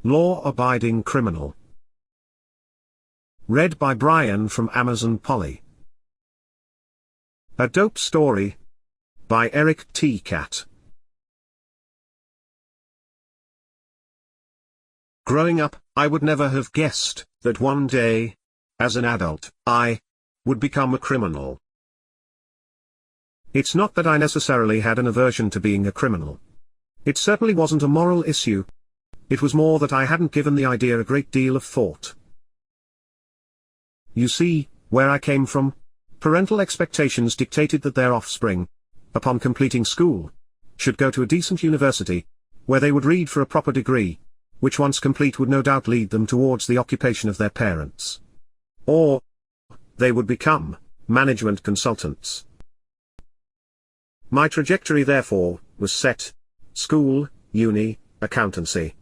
Law-abiding criminal. Read by Brian from Amazon Polly. A Dope Story by Eric T Catt. Growing up, I would never have guessed that one day, as an adult, I would become a criminal. It's not that I necessarily had an aversion to being a criminal. It certainly wasn't a moral issue. It was more that I hadn't given the idea a great deal of thought. You see, where I came from, parental expectations dictated that their offspring, upon completing school, should go to a decent university, where they would read for a proper degree, which once complete would no doubt lead them towards the occupation of their parents. Or, they would become management consultants. My trajectory therefore, was set: school, uni, accountancy.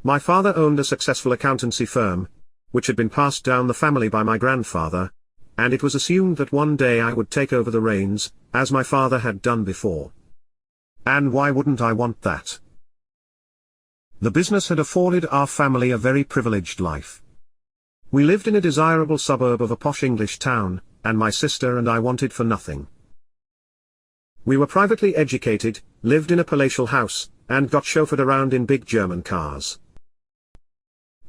My father owned a successful accountancy firm, which had been passed down the family by my grandfather, and it was assumed that one day I would take over the reins, as my father had done before. And why wouldn't I want that? The business had afforded our family a very privileged life. We lived in a desirable suburb of a posh English town, and my sister and I wanted for nothing. We were privately educated, lived in a palatial house, and got chauffeured around in big German cars.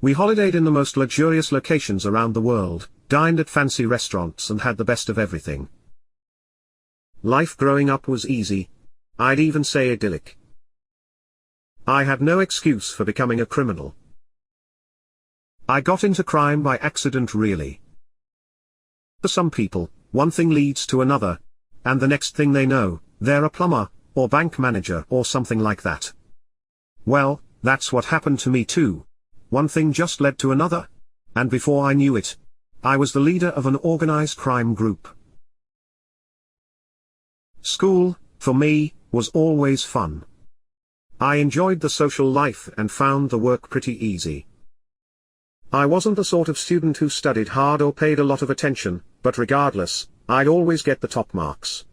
We holidayed in the most luxurious locations around the world, dined at fancy restaurants and had the best of everything. Life growing up was easy. I'd even say idyllic. I had no excuse for becoming a criminal. I got into crime by accident really. For some people, one thing leads to another, and the next thing they know, they're a plumber, or bank manager or something like that. Well, that's what happened to me too. One thing just led to another, and before I knew it, I was the leader of an organized crime group. School, for me, was always fun. I enjoyed the social life and found the work pretty easy. I wasn't the sort of student who studied hard or paid a lot of attention, but regardless, I'd always get the top marks.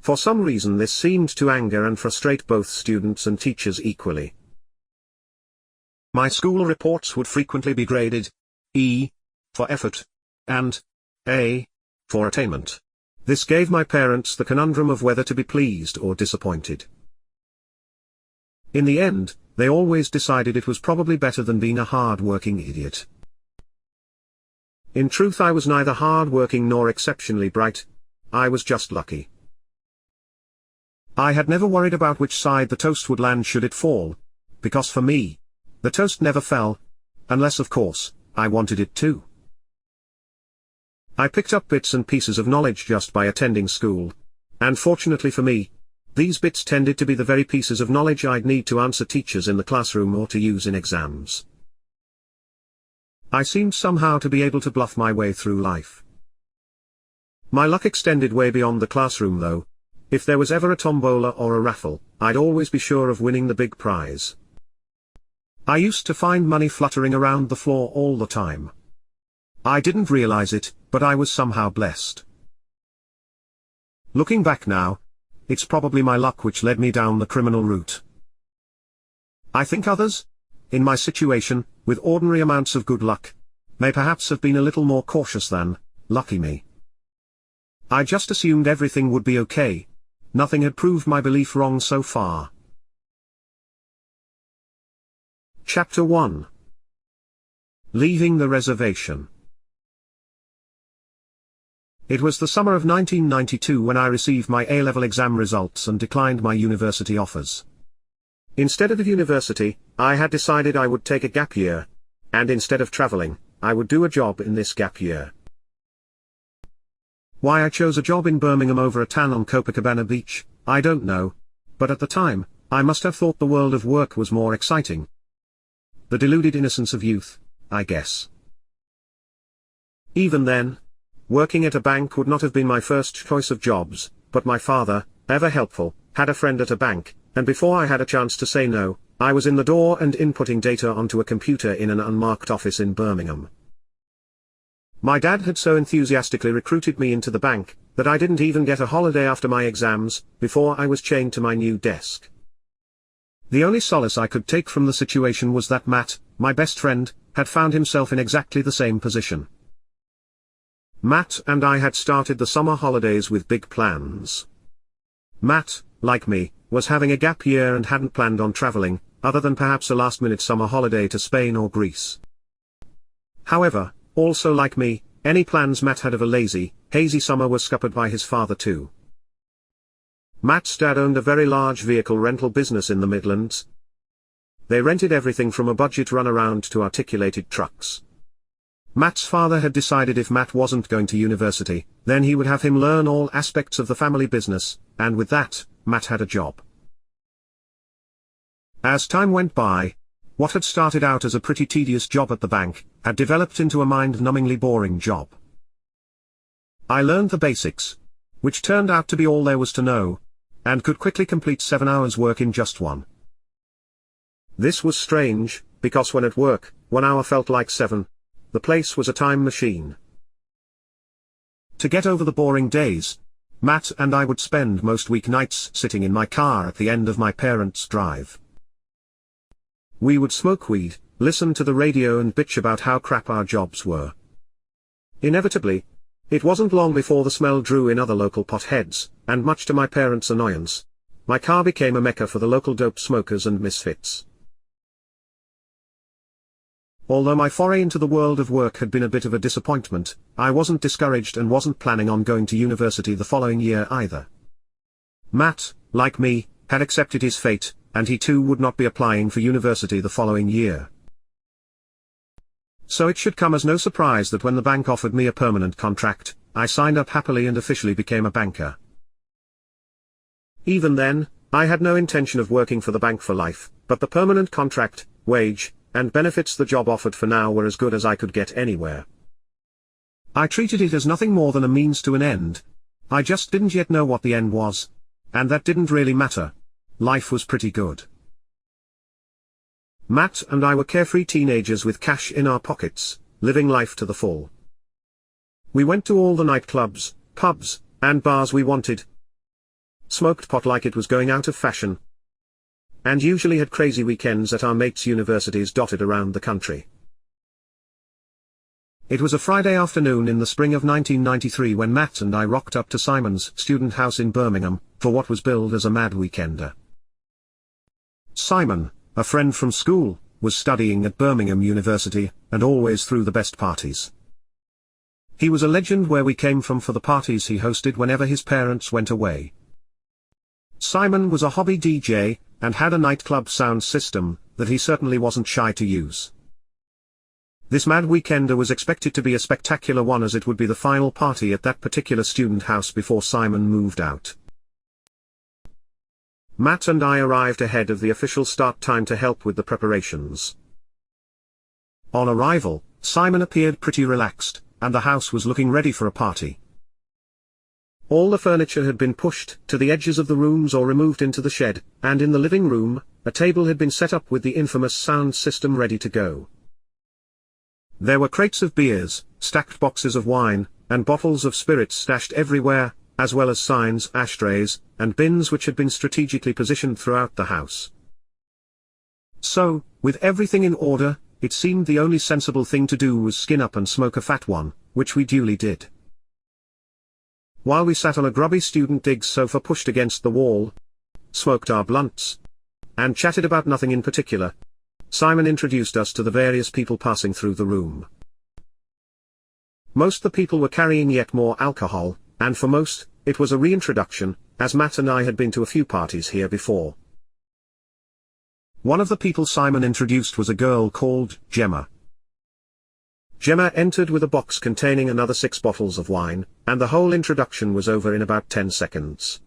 For some reason this seemed to anger and frustrate both students and teachers equally. My school reports would frequently be graded E for effort and A for attainment. This gave my parents the conundrum of whether to be pleased or disappointed. In the end, they always decided it was probably better than being a hard-working idiot. In truth, I was neither hard-working nor exceptionally bright. I was just lucky. I had never worried about which side the toast would land should it fall, because for me, the toast never fell, unless of course, I wanted it to. I picked up bits and pieces of knowledge just by attending school, and fortunately for me, these bits tended to be the very pieces of knowledge I'd need to answer teachers in the classroom or to use in exams. I seemed somehow to be able to bluff my way through life. My luck extended way beyond the classroom though. If there was ever a tombola or a raffle, I'd always be sure of winning the big prize. I used to find money fluttering around the floor all the time. I didn't realize it, but I was somehow blessed. Looking back now, it's probably my luck which led me down the criminal route. I think others, in my situation, with ordinary amounts of good luck, may perhaps have been a little more cautious than, lucky me. I just assumed everything would be okay. Nothing had proved my belief wrong so far. Chapter 1. Leaving the reservation. It was the summer of 1992 when I received my A-level exam results and declined my university offers. Instead of university, I had decided I would take a gap year, and instead of traveling, I would do a job in this gap year. Why I chose a job in Birmingham over a tan on Copacabana Beach, I don't know, but at the time, I must have thought the world of work was more exciting. The deluded innocence of youth, I guess. Even then, working at a bank would not have been my first choice of jobs, but my father, ever helpful, had a friend at a bank, and before I had a chance to say no, I was in the door and inputting data onto a computer in an unmarked office in Birmingham. My dad had so enthusiastically recruited me into the bank, that I didn't even get a holiday after my exams, before I was chained to my new desk. The only solace I could take from the situation was that Matt, my best friend, had found himself in exactly the same position. Matt and I had started the summer holidays with big plans. Matt, like me, was having a gap year and hadn't planned on traveling, other than perhaps a last-minute summer holiday to Spain or Greece. However, also like me, any plans Matt had of a lazy, hazy summer were scuppered by his father too. Matt's dad owned a very large vehicle rental business in the Midlands. They rented everything from a budget runaround to articulated trucks. Matt's father had decided if Matt wasn't going to university, then he would have him learn all aspects of the family business, and with that, Matt had a job. As time went by, what had started out as a pretty tedious job at the bank, had developed into a mind-numbingly boring job. I learned the basics, which turned out to be all there was to know, and could quickly complete 7 hours work in just one. This was strange, because when at work, 1 hour felt like 7. The place was a time machine. To get over the boring days, Matt and I would spend most weeknights sitting in my car at the end of my parents' drive. We would smoke weed, listen to the radio and bitch about how crap our jobs were. Inevitably, it wasn't long before the smell drew in other local potheads, and much to my parents' annoyance, my car became a mecca for the local dope smokers and misfits. Although my foray into the world of work had been a bit of a disappointment, I wasn't discouraged and wasn't planning on going to university the following year either. Matt, like me, had accepted his fate, and he too would not be applying for university the following year. So it should come as no surprise that when the bank offered me a permanent contract, I signed up happily and officially became a banker. Even then, I had no intention of working for the bank for life, but the permanent contract, wage, and benefits the job offered for now were as good as I could get anywhere. I treated it as nothing more than a means to an end. I just didn't yet know what the end was. And that didn't really matter. Life was pretty good. Matt and I were carefree teenagers with cash in our pockets, living life to the full. We went to all the nightclubs, pubs, and bars we wanted. Smoked pot like it was going out of fashion. And usually had crazy weekends at our mates' universities dotted around the country. It was a Friday afternoon in the spring of 1993 when Matt and I rocked up to Simon's student house in Birmingham, for what was billed as a mad weekender. Simon, a friend from school, was studying at Birmingham University, and always threw the best parties. He was a legend where we came from for the parties he hosted whenever his parents went away. Simon was a hobby DJ, and had a nightclub sound system that he certainly wasn't shy to use. This mad weekender was expected to be a spectacular one, as it would be the final party at that particular student house before Simon moved out. Matt and I arrived ahead of the official start time to help with the preparations. On arrival, Simon appeared pretty relaxed, and the house was looking ready for a party. All the furniture had been pushed to the edges of the rooms or removed into the shed, and in the living room, a table had been set up with the infamous sound system ready to go. There were crates of beers, stacked boxes of wine, and bottles of spirits stashed everywhere, as well as signs, ashtrays, and bins which had been strategically positioned throughout the house. So, with everything in order, it seemed the only sensible thing to do was skin up and smoke a fat one, which we duly did. While we sat on a grubby student dig sofa pushed against the wall, smoked our blunts, and chatted about nothing in particular, Simon introduced us to the various people passing through the room. Most the people were carrying yet more alcohol, and for most, it was a reintroduction, as Matt and I had been to a few parties here before. One of the people Simon introduced was a girl called Gemma. Gemma entered with a box containing another 6 bottles of wine, and the whole introduction was over in about 10 seconds.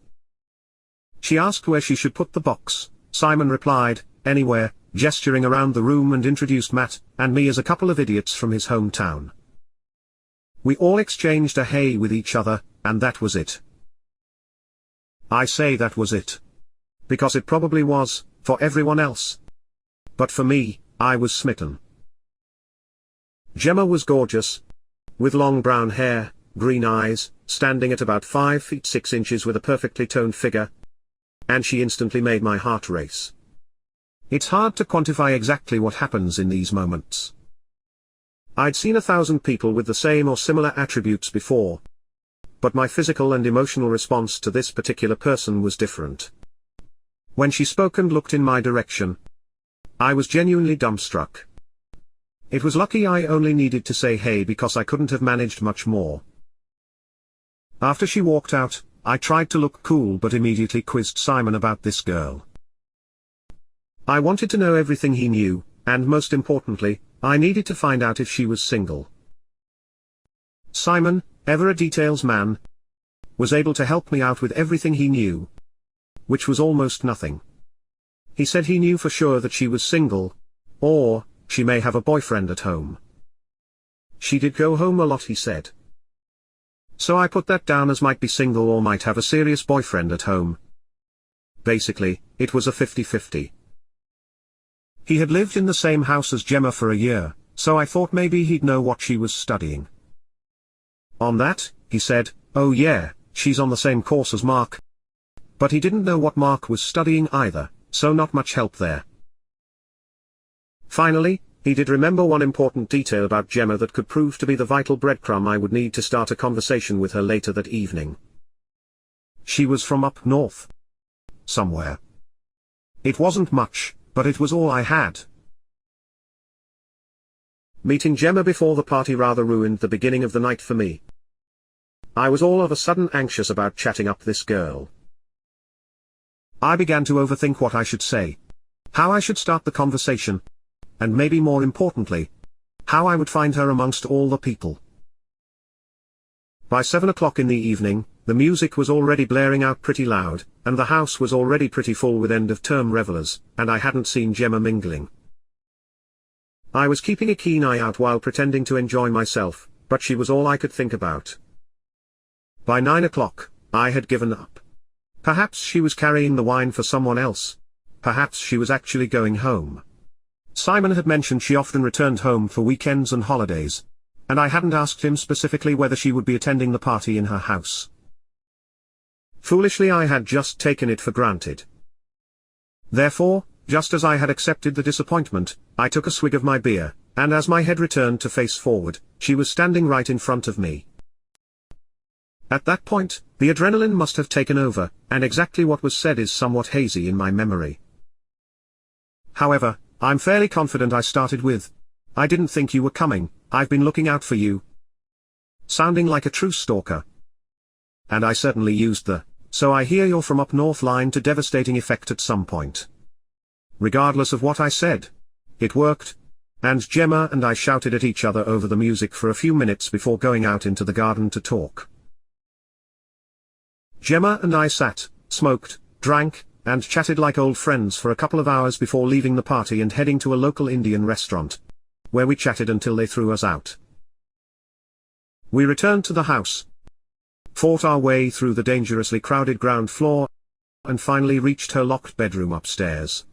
She asked where she should put the box. Simon replied, anywhere, gesturing around the room, and introduced Matt and me as a couple of idiots from his hometown. We all exchanged a hey with each other, and that was it. I say that was it. Because it probably was, for everyone else. But for me, I was smitten. Gemma was gorgeous, with long brown hair, green eyes, standing at about 5 feet 6 inches with a perfectly toned figure, and she instantly made my heart race. It's hard to quantify exactly what happens in these moments. I'd seen 1,000 people with the same or similar attributes before. But my physical and emotional response to this particular person was different. When she spoke and looked in my direction, I was genuinely dumbstruck. It was lucky I only needed to say hey because I couldn't have managed much more. After she walked out, I tried to look cool but immediately quizzed Simon about this girl. I wanted to know everything he knew, and most importantly, I needed to find out if she was single. Simon, ever a details man, was able to help me out with everything he knew, which was almost nothing. He said he knew for sure that she was single, or she may have a boyfriend at home. She did go home a lot, he said. So I put that down as might be single or might have a serious boyfriend at home. Basically, it was a 50-50. He had lived in the same house as Gemma for a year, so I thought maybe he'd know what she was studying. On that, he said, "Oh yeah, she's on the same course as Mark." But he didn't know what Mark was studying either, so not much help there. Finally, he did remember one important detail about Gemma that could prove to be the vital breadcrumb I would need to start a conversation with her later that evening. She was from up north. Somewhere. It wasn't much, but it was all I had. Meeting Gemma before the party rather ruined the beginning of the night for me. I was all of a sudden anxious about chatting up this girl. I began to overthink what I should say, how I should start the conversation, and maybe more importantly, how I would find her amongst all the people. By 7 o'clock in the evening, the music was already blaring out pretty loud, and the house was already pretty full with end-of-term revelers, and I hadn't seen Gemma mingling. I was keeping a keen eye out while pretending to enjoy myself, but she was all I could think about. By 9 o'clock, I had given up. Perhaps she was carrying the wine for someone else. Perhaps she was actually going home. Simon had mentioned she often returned home for weekends and holidays, and I hadn't asked him specifically whether she would be attending the party in her house. Foolishly, I had just taken it for granted. Therefore, just as I had accepted the disappointment, I took a swig of my beer, and as my head returned to face forward, she was standing right in front of me. At that point, the adrenaline must have taken over, and exactly what was said is somewhat hazy in my memory. However, I'm fairly confident I started with, "I didn't think you were coming, I've been looking out for you." Sounding like a true stalker. And I certainly used the, "so I hear you're from up north" line to devastating effect at some point. Regardless of what I said, it worked, and Gemma and I shouted at each other over the music for a few minutes before going out into the garden to talk. Gemma and I sat, smoked, drank, and chatted like old friends for a couple of hours before leaving the party and heading to a local Indian restaurant, where we chatted until they threw us out. We returned to the house, fought our way through the dangerously crowded ground floor, and finally reached her locked bedroom upstairs.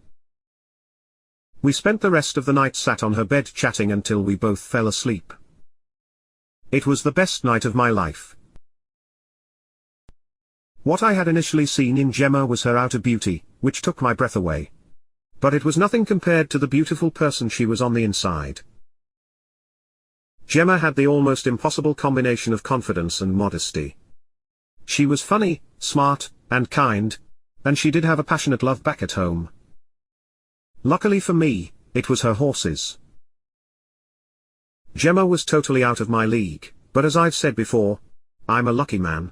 We spent the rest of the night sat on her bed chatting until we both fell asleep. It was the best night of my life. What I had initially seen in Gemma was her outer beauty, which took my breath away. But it was nothing compared to the beautiful person she was on the inside. Gemma had the almost impossible combination of confidence and modesty. She was funny, smart, and kind, and she did have a passionate love back at home. Luckily for me, it was her horses. Gemma was totally out of my league, but as I've said before, I'm a lucky man.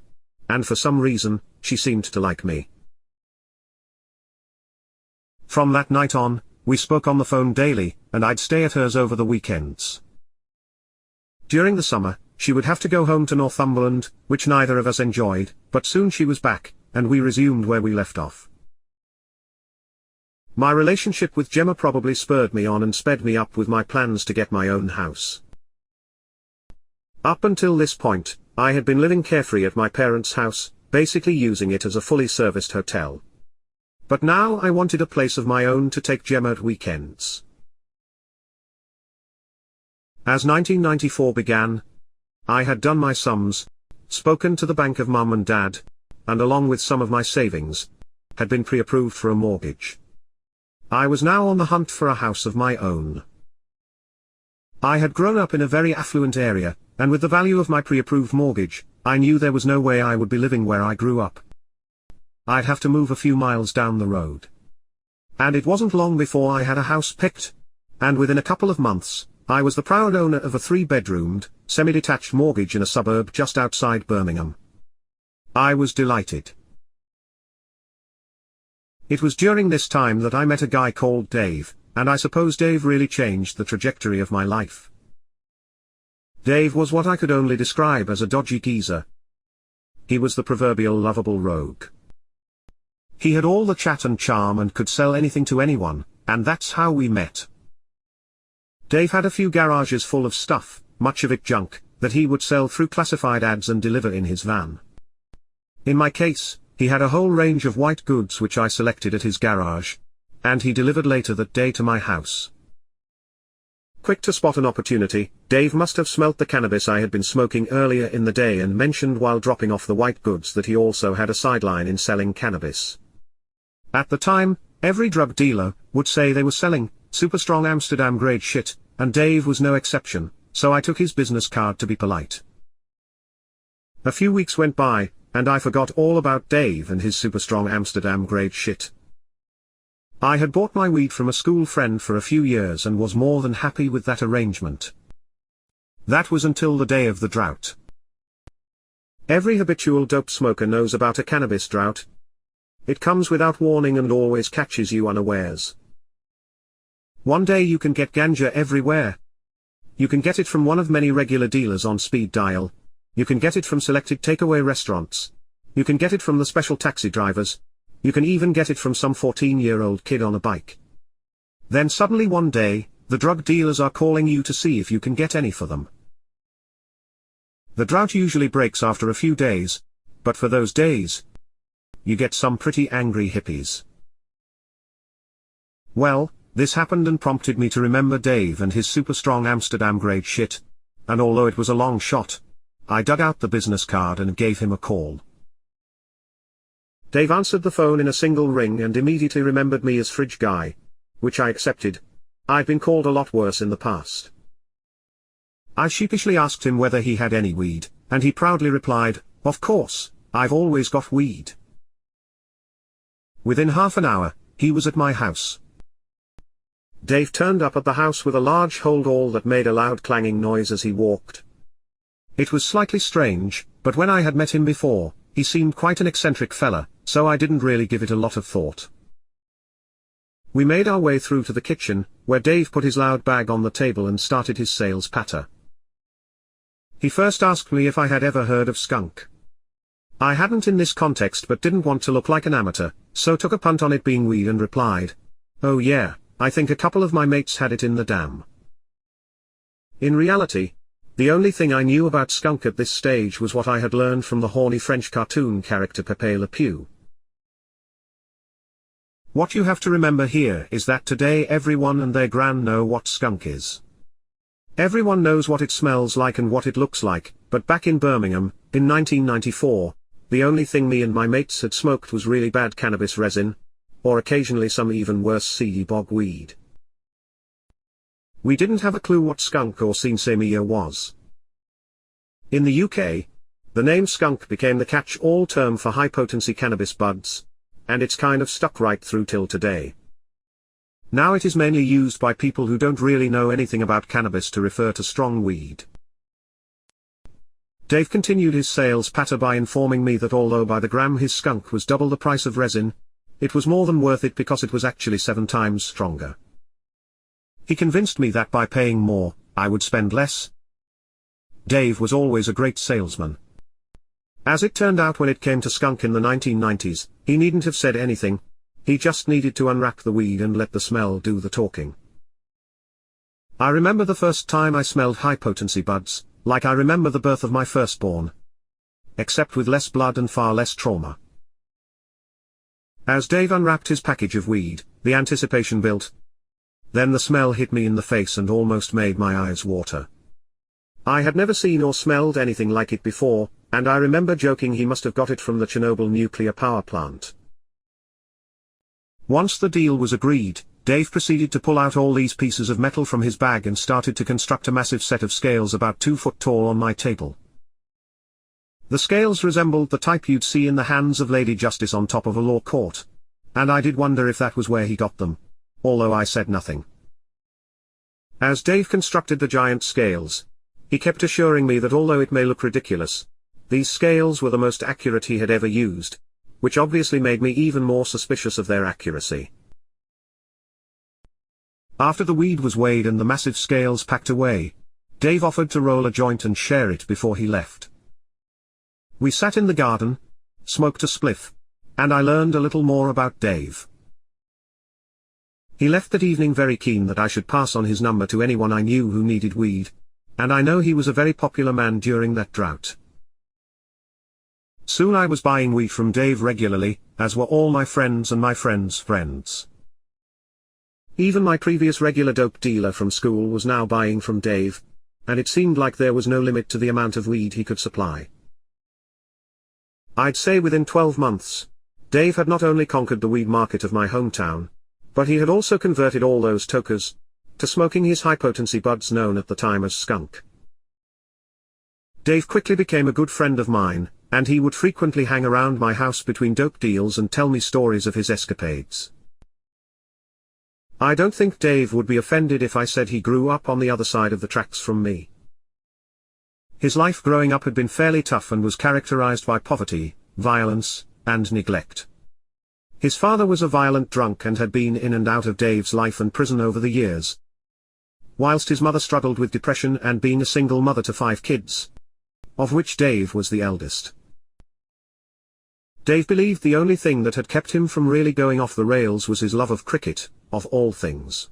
And for some reason, she seemed to like me. From that night on, we spoke on the phone daily, and I'd stay at hers over the weekends. During the summer, she would have to go home to Northumberland, which neither of us enjoyed, but soon she was back, and we resumed where we left off. My relationship with Gemma probably spurred me on and sped me up with my plans to get my own house. Up until this point, I had been living carefree at my parents' house, basically using it as a fully serviced hotel. But now I wanted a place of my own to take Gemma at weekends. As 1994 began, I had done my sums, spoken to the bank of Mum and Dad, and along with some of my savings, had been pre-approved for a mortgage. I was now on the hunt for a house of my own. I had grown up in a very affluent area, and with the value of my pre-approved mortgage, I knew there was no way I would be living where I grew up. I'd have to move a few miles down the road. And it wasn't long before I had a house picked. And within a couple of months, I was the proud owner of a 3-bedroomed, semi-detached mortgage in a suburb just outside Birmingham. I was delighted. It was during this time that I met a guy called Dave, and I suppose Dave really changed the trajectory of my life. Dave was what I could only describe as a dodgy geezer. He was the proverbial lovable rogue. He had all the chat and charm and could sell anything to anyone, and that's how we met. Dave had a few garages full of stuff, much of it junk, that he would sell through classified ads and deliver in his van. In my case, he had a whole range of white goods which I selected at his garage, and he delivered later that day to my house. Quick to spot an opportunity, Dave must have smelt the cannabis I had been smoking earlier in the day and mentioned while dropping off the white goods that he also had a sideline in selling cannabis. At the time, every drug dealer would say they were selling super strong Amsterdam grade shit, and Dave was no exception, so I took his business card to be polite. A few weeks went by, and I forgot all about Dave and his super strong Amsterdam grade shit. I had bought my weed from a school friend for a few years and was more than happy with that arrangement. That was until the day of the drought. Every habitual dope smoker knows about a cannabis drought. It comes without warning and always catches you unawares. One day you can get ganja everywhere. You can get it from one of many regular dealers on speed dial. You can get it from selected takeaway restaurants. You can get it from the special taxi drivers. You can even get it from some 14-year-old kid on a bike. Then suddenly one day, the drug dealers are calling you to see if you can get any for them. The drought usually breaks after a few days, but for those days, you get some pretty angry hippies. Well, this happened and prompted me to remember Dave and his super strong Amsterdam grade shit, and although it was a long shot, I dug out the business card and gave him a call. Dave answered the phone in a single ring and immediately remembered me as Fridge Guy, which I accepted. I'd been called a lot worse in the past. I sheepishly asked him whether he had any weed, and he proudly replied, "Of course, I've always got weed." Within half an hour, he was at my house. Dave turned up at the house with a large hold-all that made a loud clanging noise as he walked. It was slightly strange, but when I had met him before, he seemed quite an eccentric fella, so I didn't really give it a lot of thought. We made our way through to the kitchen, where Dave put his loud bag on the table and started his sales patter. He first asked me if I had ever heard of skunk. I hadn't in this context but didn't want to look like an amateur, so took a punt on it being weed and replied, "Oh yeah, I think a couple of my mates had it in the dam." In reality, the only thing I knew about skunk at this stage was what I had learned from the horny French cartoon character Pepe Le Pew. What you have to remember here is that today everyone and their gran know what skunk is. Everyone knows what it smells like and what it looks like, but back in Birmingham, in 1994, the only thing me and my mates had smoked was really bad cannabis resin, or occasionally some even worse seedy bog weed. We didn't have a clue what skunk or sinsemilla was. In the UK, the name skunk became the catch-all term for high-potency cannabis buds, and it's kind of stuck right through till today. Now it is mainly used by people who don't really know anything about cannabis to refer to strong weed. Dave continued his sales patter by informing me that although by the gram his skunk was double the price of resin, it was more than worth it because it was actually 7 times stronger. He convinced me that by paying more, I would spend less. Dave was always a great salesman. As it turned out when it came to skunk in the 1990s, he needn't have said anything. He just needed to unwrap the weed and let the smell do the talking. I remember the first time I smelled high-potency buds, like I remember the birth of my firstborn. Except with less blood and far less trauma. As Dave unwrapped his package of weed, the anticipation built. Then the smell hit me in the face and almost made my eyes water. I had never seen or smelled anything like it before, and I remember joking he must have got it from the Chernobyl nuclear power plant. Once the deal was agreed, Dave proceeded to pull out all these pieces of metal from his bag and started to construct a massive set of scales about 2 foot tall on my table. The scales resembled the type you'd see in the hands of Lady Justice on top of a law court. And I did wonder if that was where he got them, although I said nothing. As Dave constructed the giant scales, he kept assuring me that although it may look ridiculous, these scales were the most accurate he had ever used, which obviously made me even more suspicious of their accuracy. After the weed was weighed and the massive scales packed away, Dave offered to roll a joint and share it before he left. We sat in the garden, smoked a spliff, and I learned a little more about Dave. He left that evening very keen that I should pass on his number to anyone I knew who needed weed, and I know he was a very popular man during that drought. Soon I was buying weed from Dave regularly, as were all my friends and my friends' friends. Even my previous regular dope dealer from school was now buying from Dave, and it seemed like there was no limit to the amount of weed he could supply. I'd say within 12 months, Dave had not only conquered the weed market of my hometown, but he had also converted all those tokers to smoking his high-potency buds known at the time as skunk. Dave quickly became a good friend of mine, and he would frequently hang around my house between dope deals and tell me stories of his escapades. I don't think Dave would be offended if I said he grew up on the other side of the tracks from me. His life growing up had been fairly tough and was characterized by poverty, violence, and neglect. His father was a violent drunk and had been in and out of Dave's life and prison over the years, whilst his mother struggled with depression and being a single mother to 5 kids, of which Dave was the eldest. Dave believed the only thing that had kept him from really going off the rails was his love of cricket, of all things.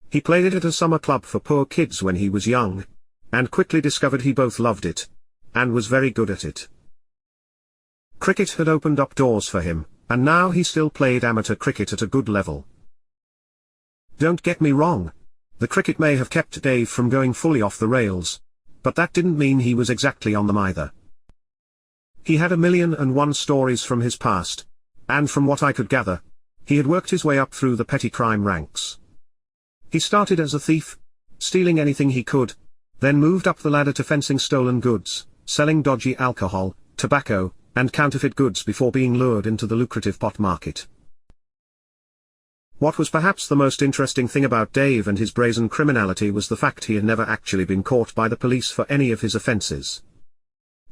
He played it at a summer club for poor kids when he was young, and quickly discovered he both loved it, and was very good at it. Cricket had opened up doors for him, and now he still played amateur cricket at a good level. Don't get me wrong, the cricket may have kept Dave from going fully off the rails, but that didn't mean he was exactly on them either. He had 1,000,001 stories from his past, and from what I could gather, he had worked his way up through the petty crime ranks. He started as a thief, stealing anything he could, then moved up the ladder to fencing stolen goods, selling dodgy alcohol, tobacco, and counterfeit goods before being lured into the lucrative pot market. What was perhaps the most interesting thing about Dave and his brazen criminality was the fact he had never actually been caught by the police for any of his offenses.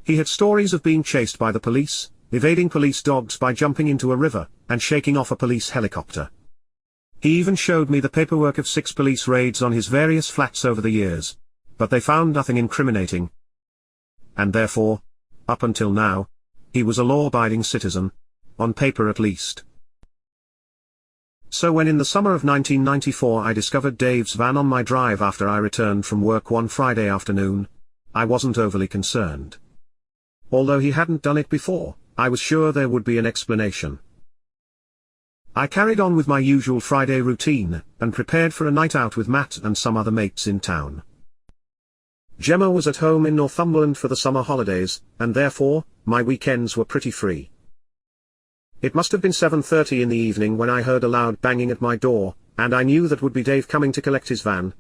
He had stories of being chased by the police, evading police dogs by jumping into a river, and shaking off a police helicopter. He even showed me the paperwork of 6 police raids on his various flats over the years, but they found nothing incriminating. And therefore, up until now, he was a law-abiding citizen, on paper at least. So when in the summer of 1994 I discovered Dave's van on my drive after I returned from work one Friday afternoon, I wasn't overly concerned. Although he hadn't done it before, I was sure there would be an explanation. I carried on with my usual Friday routine, and prepared for a night out with Matt and some other mates in town. Gemma was at home in Northumberland for the summer holidays, and therefore, my weekends were pretty free. It must have been 7:30 in the evening when I heard a loud banging at my door, and I knew that would be Dave coming to collect his van.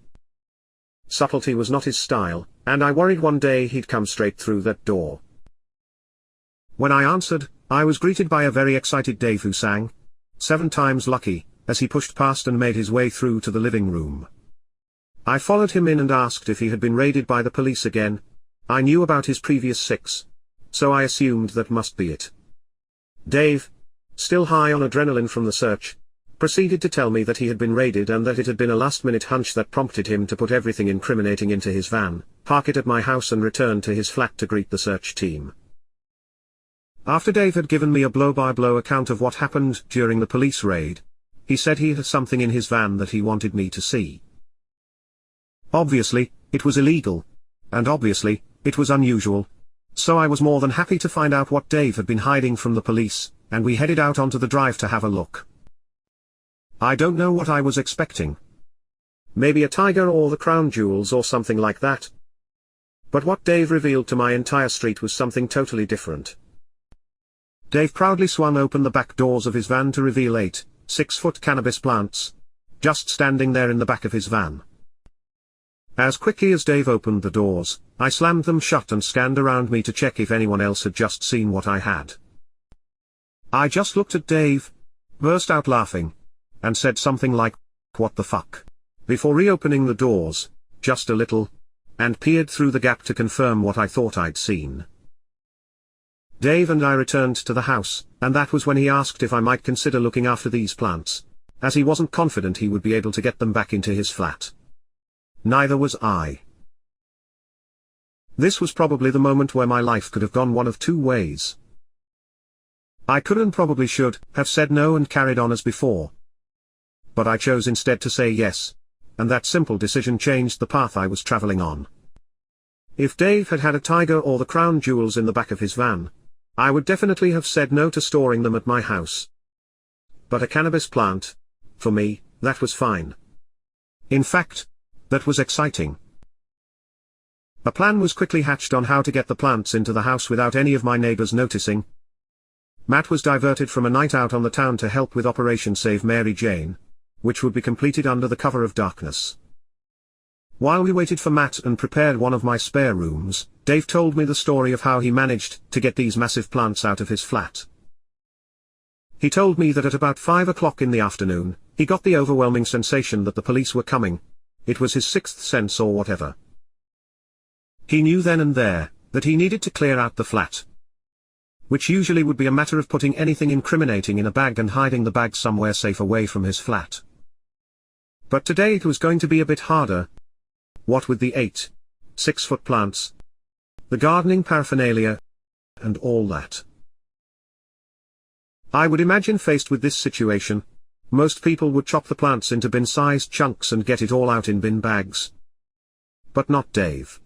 Subtlety was not his style, and I worried one day he'd come straight through that door. When I answered, I was greeted by a very excited Dave who sang 7 times lucky, as he pushed past and made his way through to the living room. I followed him in and asked if he had been raided by the police again. I knew about his previous 6, so I assumed that must be it. Dave, still high on adrenaline from the search, proceeded to tell me that he had been raided and that it had been a last-minute hunch that prompted him to put everything incriminating into his van, park it at my house and return to his flat to greet the search team. After Dave had given me a blow-by-blow account of what happened during the police raid, he said he had something in his van that he wanted me to see. Obviously, it was illegal. And obviously, it was unusual. So I was more than happy to find out what Dave had been hiding from the police, and we headed out onto the drive to have a look. I don't know what I was expecting. Maybe a tiger or the crown jewels or something like that. But what Dave revealed to my entire street was something totally different. Dave proudly swung open the back doors of his van to reveal 8 6-foot cannabis plants, just standing there in the back of his van. As quickly as Dave opened the doors, I slammed them shut and scanned around me to check if anyone else had just seen what I had. I just looked at Dave, burst out laughing, and said something like, "What the fuck?" before reopening the doors, just a little, and peered through the gap to confirm what I thought I'd seen. Dave and I returned to the house, and that was when he asked if I might consider looking after these plants, as he wasn't confident he would be able to get them back into his flat. Neither was I. This was probably the moment where my life could have gone one of two ways. I could and probably should have said no and carried on as before. But I chose instead to say yes, and that simple decision changed the path I was traveling on. If Dave had had a tiger or the crown jewels in the back of his van, I would definitely have said no to storing them at my house. But a cannabis plant, for me, that was fine. In fact, that was exciting. A plan was quickly hatched on how to get the plants into the house without any of my neighbors noticing. Matt was diverted from a night out on the town to help with Operation Save Mary Jane, which would be completed under the cover of darkness. While we waited for Matt and prepared one of my spare rooms, Dave told me the story of how he managed to get these massive plants out of his flat. He told me that at about 5 o'clock in the afternoon, he got the overwhelming sensation that the police were coming. It was his sixth sense or whatever. He knew then and there that he needed to clear out the flat, which usually would be a matter of putting anything incriminating in a bag and hiding the bag somewhere safe away from his flat. But today it was going to be a bit harder. What with the 6-foot plants, the gardening paraphernalia, and all that. I would imagine faced with this situation, most people would chop the plants into bin-sized chunks and get it all out in bin bags. But not Dave.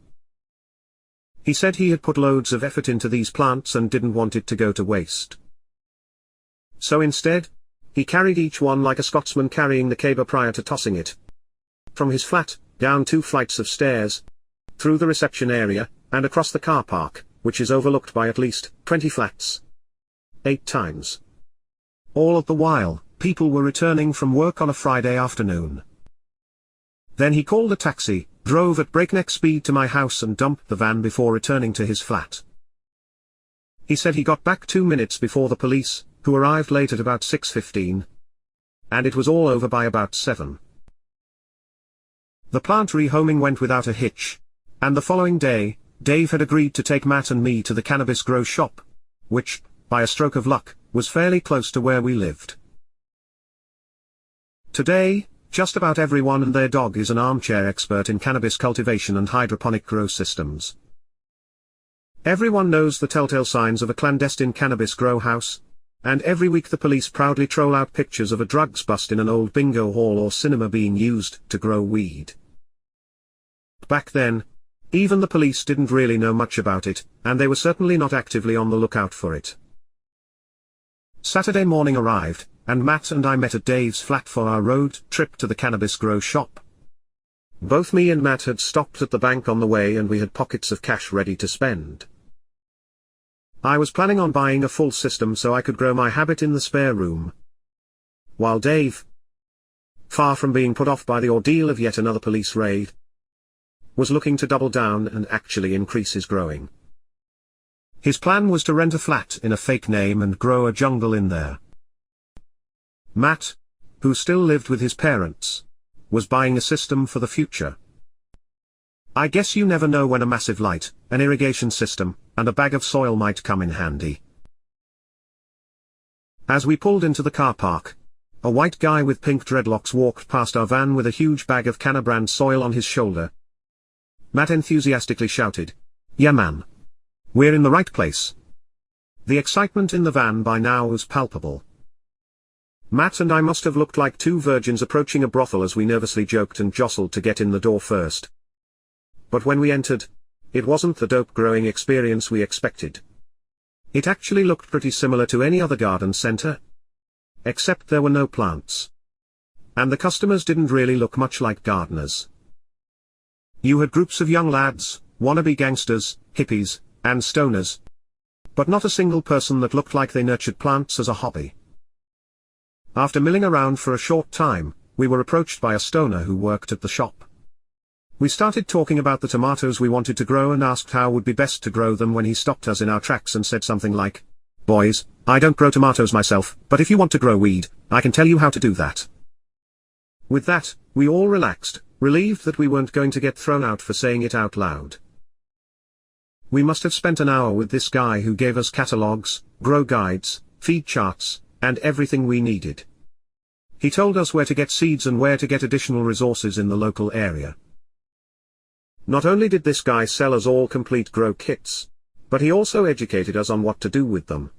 He said he had put loads of effort into these plants and didn't want it to go to waste. So instead, he carried each one like a Scotsman carrying the caber prior to tossing it. From his flat, down 2 flights of stairs, through the reception area, and across the car park, which is overlooked by at least 20 flats. 8 times. All of the while, people were returning from work on a Friday afternoon. Then he called a taxi, drove at breakneck speed to my house and dumped the van before returning to his flat. He said he got back 2 minutes before the police, who arrived late at about 6:15. And it was all over by about 7. The plant rehoming went without a hitch, and the following day, Dave had agreed to take Matt and me to the cannabis grow shop, which, by a stroke of luck, was fairly close to where we lived. Today, just about everyone and their dog is an armchair expert in cannabis cultivation and hydroponic grow systems. Everyone knows the telltale signs of a clandestine cannabis grow house, and every week the police proudly troll out pictures of a drugs bust in an old bingo hall or cinema being used to grow weed. Back then, even the police didn't really know much about it, and they were certainly not actively on the lookout for it. Saturday morning arrived, and Matt and I met at Dave's flat for our road trip to the cannabis grow shop. Both me and Matt had stopped at the bank on the way and we had pockets of cash ready to spend. I was planning on buying a full system so I could grow my habit in the spare room. While Dave, far from being put off by the ordeal of yet another police raid, was looking to double down and actually increase his growing. His plan was to rent a flat in a fake name and grow a jungle in there. Matt, who still lived with his parents, was buying a system for the future. I guess you never know when a massive light, an irrigation system, and a bag of soil might come in handy. As we pulled into the car park, a white guy with pink dreadlocks walked past our van with a huge bag of Canna-brand soil on his shoulder. Matt enthusiastically shouted, "Yeah man! We're in the right place." The excitement in the van by now was palpable. Matt and I must have looked like two virgins approaching a brothel as we nervously joked and jostled to get in the door first. But when we entered, it wasn't the dope growing experience we expected. It actually looked pretty similar to any other garden center. Except there were no plants. And the customers didn't really look much like gardeners. You had groups of young lads, wannabe gangsters, hippies, and stoners. But not a single person that looked like they nurtured plants as a hobby. After milling around for a short time, we were approached by a stoner who worked at the shop. We started talking about the tomatoes we wanted to grow and asked how would be best to grow them when he stopped us in our tracks and said something like, "Boys, I don't grow tomatoes myself, but if you want to grow weed, I can tell you how to do that." With that, we all relaxed, relieved that we weren't going to get thrown out for saying it out loud. We must have spent an hour with this guy who gave us catalogs, grow guides, feed charts, and everything we needed. He told us where to get seeds and where to get additional resources in the local area. Not only did this guy sell us all complete grow kits, but he also educated us on what to do with them.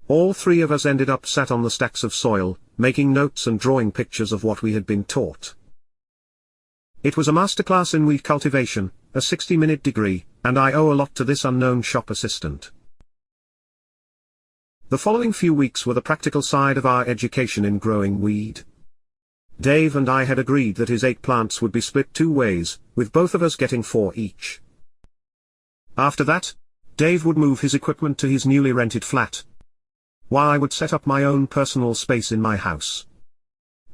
All three of us ended up sat on the stacks of soil, making notes and drawing pictures of what we had been taught. It was a masterclass in weed cultivation, a 60-minute degree, and I owe a lot to this unknown shop assistant. The following few weeks were the practical side of our education in growing weed. Dave and I had agreed that his 8 plants would be split 2 ways, with both of us getting 4 each. After that, Dave would move his equipment to his newly rented flat, while I would set up my own personal space in my house.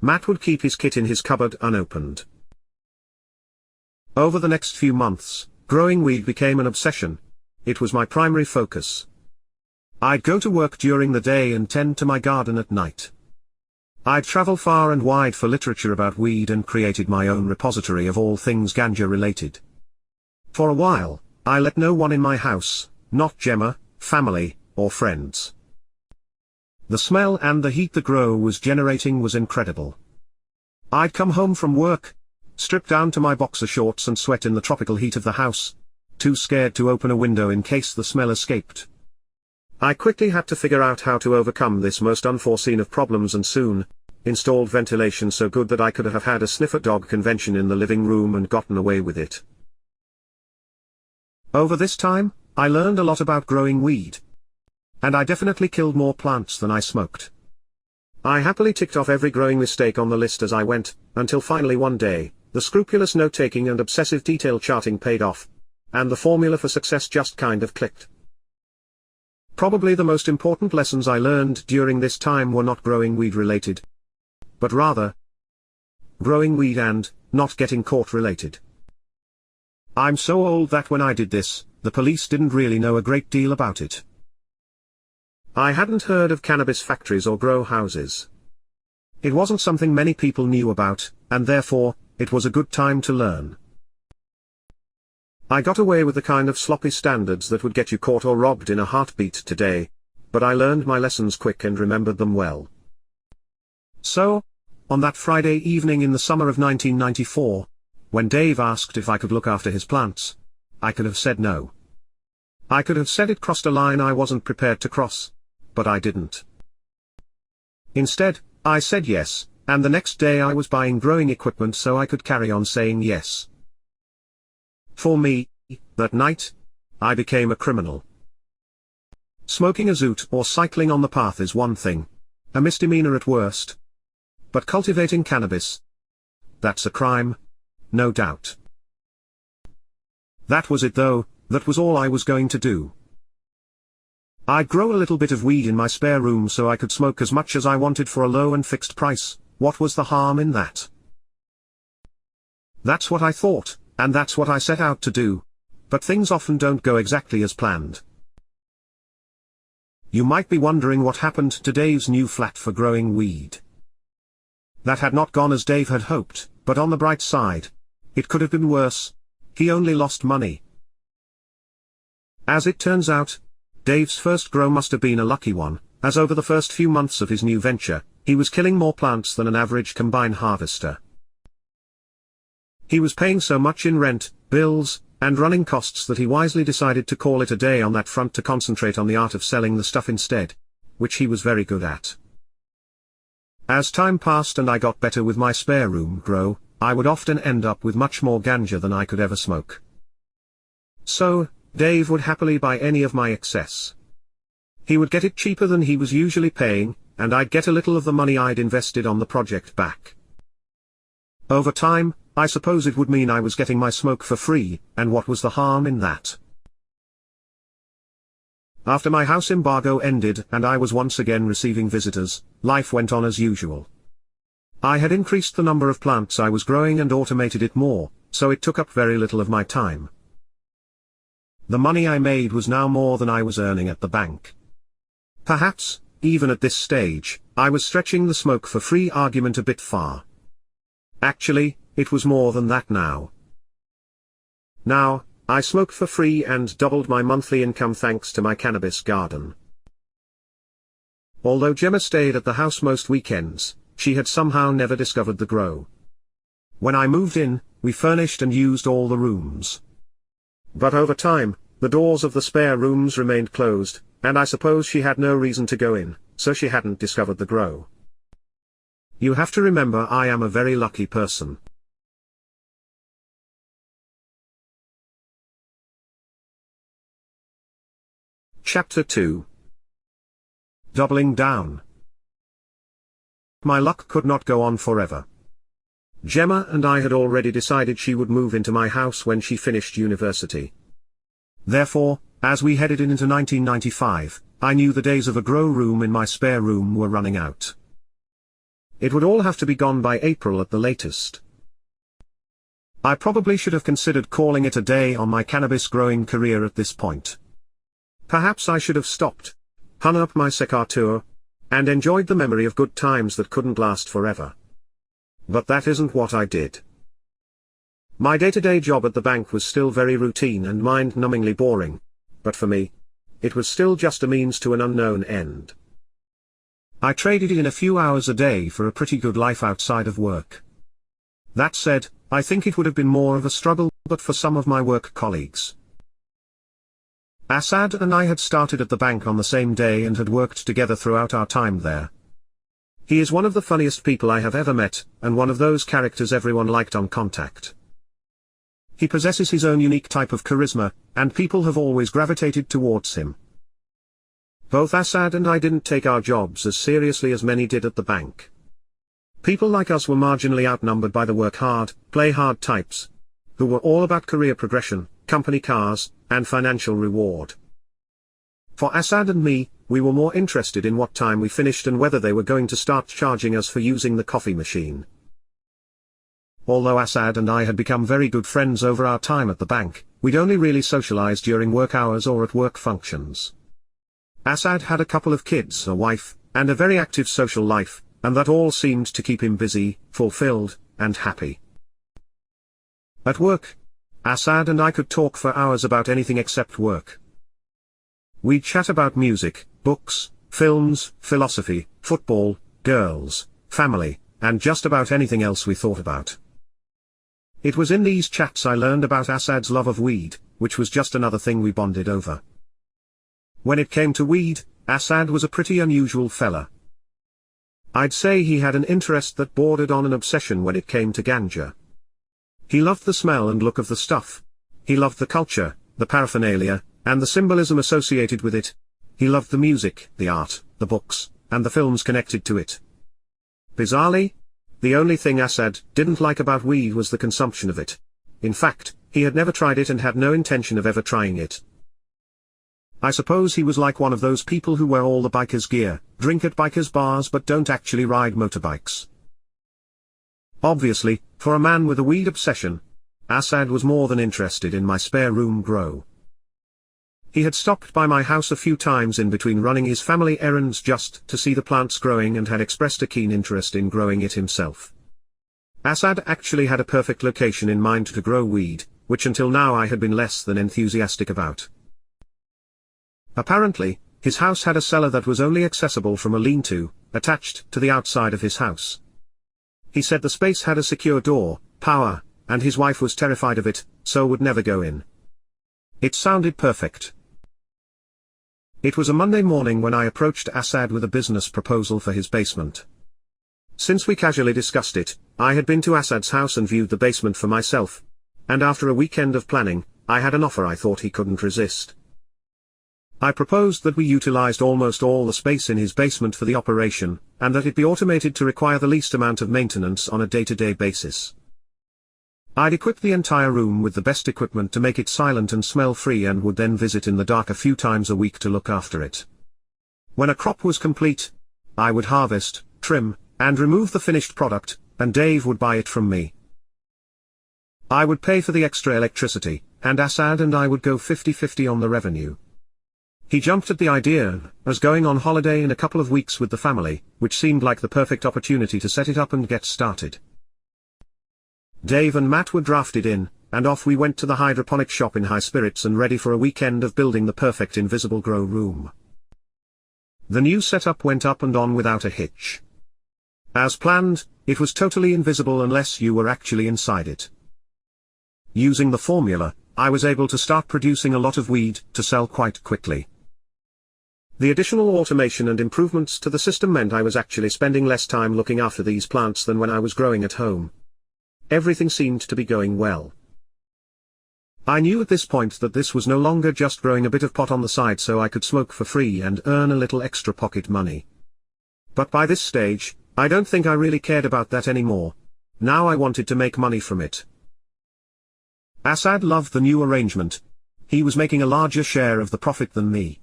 Matt would keep his kit in his cupboard unopened. Over the next few months, growing weed became an obsession. It was my primary focus. I'd go to work during the day and tend to my garden at night. I'd travel far and wide for literature about weed and created my own repository of all things ganja related. For a while, I let no one in my house, not Gemma, family, or friends. The smell and the heat the grow was generating was incredible. I'd come home from work, strip down to my boxer shorts and sweat in the tropical heat of the house, too scared to open a window in case the smell escaped. I quickly had to figure out how to overcome this most unforeseen of problems and soon installed ventilation so good that I could have had a sniffer dog convention in the living room and gotten away with it. Over this time, I learned a lot about growing weed. And I definitely killed more plants than I smoked. I happily ticked off every growing mistake on the list as I went, until finally one day, the scrupulous note-taking and obsessive detail charting paid off, and the formula for success just kind of clicked. Probably the most important lessons I learned during this time were not growing weed related, but rather growing weed and not getting caught related. I'm so old that when I did this, the police didn't really know a great deal about it. I hadn't heard of cannabis factories or grow houses. It wasn't something many people knew about, and therefore, it was a good time to learn. I got away with the kind of sloppy standards that would get you caught or robbed in a heartbeat today, but I learned my lessons quick and remembered them well. So, on that Friday evening in the summer of 1994, when Dave asked if I could look after his plants, I could have said no. I could have said it crossed a line I wasn't prepared to cross, but I didn't. Instead, I said yes, and the next day I was buying growing equipment so I could carry on saying yes. For me, that night, I became a criminal. Smoking a zoot or cycling on the path is one thing, a misdemeanor at worst. But cultivating cannabis, that's a crime, no doubt. That was it though, that was all I was going to do. I'd grow a little bit of weed in my spare room so I could smoke as much as I wanted for a low and fixed price. What was the harm in that? That's what I thought, and that's what I set out to do. But things often don't go exactly as planned. You might be wondering what happened to Dave's new flat for growing weed. That had not gone as Dave had hoped, but on the bright side, it could have been worse. He only lost money. As it turns out, Dave's first grow must have been a lucky one, as over the first few months of his new venture, he was killing more plants than an average combine harvester. He was paying so much in rent, bills, and running costs that he wisely decided to call it a day on that front to concentrate on the art of selling the stuff instead, which he was very good at. As time passed and I got better with my spare room grow, I would often end up with much more ganja than I could ever smoke. So, Dave would happily buy any of my excess. He would get it cheaper than he was usually paying, and I'd get a little of the money I'd invested on the project back. Over time, I suppose it would mean I was getting my smoke for free, and what was the harm in that? After my house embargo ended and I was once again receiving visitors, life went on as usual. I had increased the number of plants I was growing and automated it more, so it took up very little of my time. The money I made was now more than I was earning at the bank. Perhaps, even at this stage, I was stretching the smoke for free argument a bit far. Actually, it was more than that now. Now, I smoked for free and doubled my monthly income thanks to my cannabis garden. Although Gemma stayed at the house most weekends, she had somehow never discovered the grow. When I moved in, we furnished and used all the rooms. But over time, the doors of the spare rooms remained closed, and I suppose she had no reason to go in, so she hadn't discovered the grow. You have to remember I am a very lucky person. Chapter 2. Doubling down. My luck could not go on forever. Gemma and I had already decided she would move into my house when she finished university. Therefore, as we headed into 1995, I knew the days of a grow room in my spare room were running out. It would all have to be gone by April at the latest. I probably should have considered calling it a day on my cannabis growing career at this point. Perhaps I should have stopped, hung up my secateur, and enjoyed the memory of good times that couldn't last forever. But that isn't what I did. My day-to-day job at the bank was still very routine and mind-numbingly boring, but for me, it was still just a means to an unknown end. I traded in a few hours a day for a pretty good life outside of work. That said, I think it would have been more of a struggle but for some of my work colleagues. Assad and I had started at the bank on the same day and had worked together throughout our time there. He is one of the funniest people I have ever met, and one of those characters everyone liked on Contact. He possesses his own unique type of charisma, and people have always gravitated towards him. Both Assad and I didn't take our jobs as seriously as many did at the bank. People like us were marginally outnumbered by the work hard, play hard types, who were all about career progression, company cars, and financial reward. For Assad and me, we were more interested in what time we finished and whether they were going to start charging us for using the coffee machine. Although Assad and I had become very good friends over our time at the bank, we'd only really socialized during work hours or at work functions. Assad had a couple of kids, a wife, and a very active social life, and that all seemed to keep him busy, fulfilled, and happy. At work, Assad and I could talk for hours about anything except work. We'd chat about music, books, films, philosophy, football, girls, family, and just about anything else we thought about. It was in these chats I learned about Assad's love of weed, which was just another thing we bonded over. When it came to weed, Assad was a pretty unusual fella. I'd say he had an interest that bordered on an obsession when it came to ganja. He loved the smell and look of the stuff. He loved the culture, the paraphernalia, and the symbolism associated with it. He loved the music, the art, the books, and the films connected to it. Bizarrely, the only thing Assad didn't like about weed was the consumption of it. In fact, he had never tried it and had no intention of ever trying it. I suppose he was like one of those people who wear all the bikers' gear, drink at bikers' bars but don't actually ride motorbikes. Obviously, for a man with a weed obsession, Assad was more than interested in my spare room grow. He had stopped by my house a few times in between running his family errands just to see the plants growing and had expressed a keen interest in growing it himself. Assad actually had a perfect location in mind to grow weed, which until now I had been less than enthusiastic about. Apparently, his house had a cellar that was only accessible from a lean-to, attached to the outside of his house. He said the space had a secure door, power, and his wife was terrified of it, so would never go in. It sounded perfect. It was a Monday morning when I approached Assad with a business proposal for his basement. Since we casually discussed it, I had been to Assad's house and viewed the basement for myself, and after a weekend of planning, I had an offer I thought he couldn't resist. I proposed that we utilized almost all the space in his basement for the operation, and that it be automated to require the least amount of maintenance on a day-to-day basis. I'd equip the entire room with the best equipment to make it silent and smell-free and would then visit in the dark a few times a week to look after it. When a crop was complete, I would harvest, trim, and remove the finished product, and Dave would buy it from me. I would pay for the extra electricity, and Asad and I would go 50-50 on the revenue. He jumped at the idea, as going on holiday in a couple of weeks with the family, which seemed like the perfect opportunity to set it up and get started. Dave and Matt were drafted in, and off we went to the hydroponic shop in high spirits and ready for a weekend of building the perfect invisible grow room. The new setup went up and on without a hitch. As planned, it was totally invisible unless you were actually inside it. Using the formula, I was able to start producing a lot of weed to sell quite quickly. The additional automation and improvements to the system meant I was actually spending less time looking after these plants than when I was growing at home. Everything seemed to be going well. I knew at this point that this was no longer just growing a bit of pot on the side so I could smoke for free and earn a little extra pocket money. But by this stage, I don't think I really cared about that anymore. Now I wanted to make money from it. Asad loved the new arrangement. He was making a larger share of the profit than me.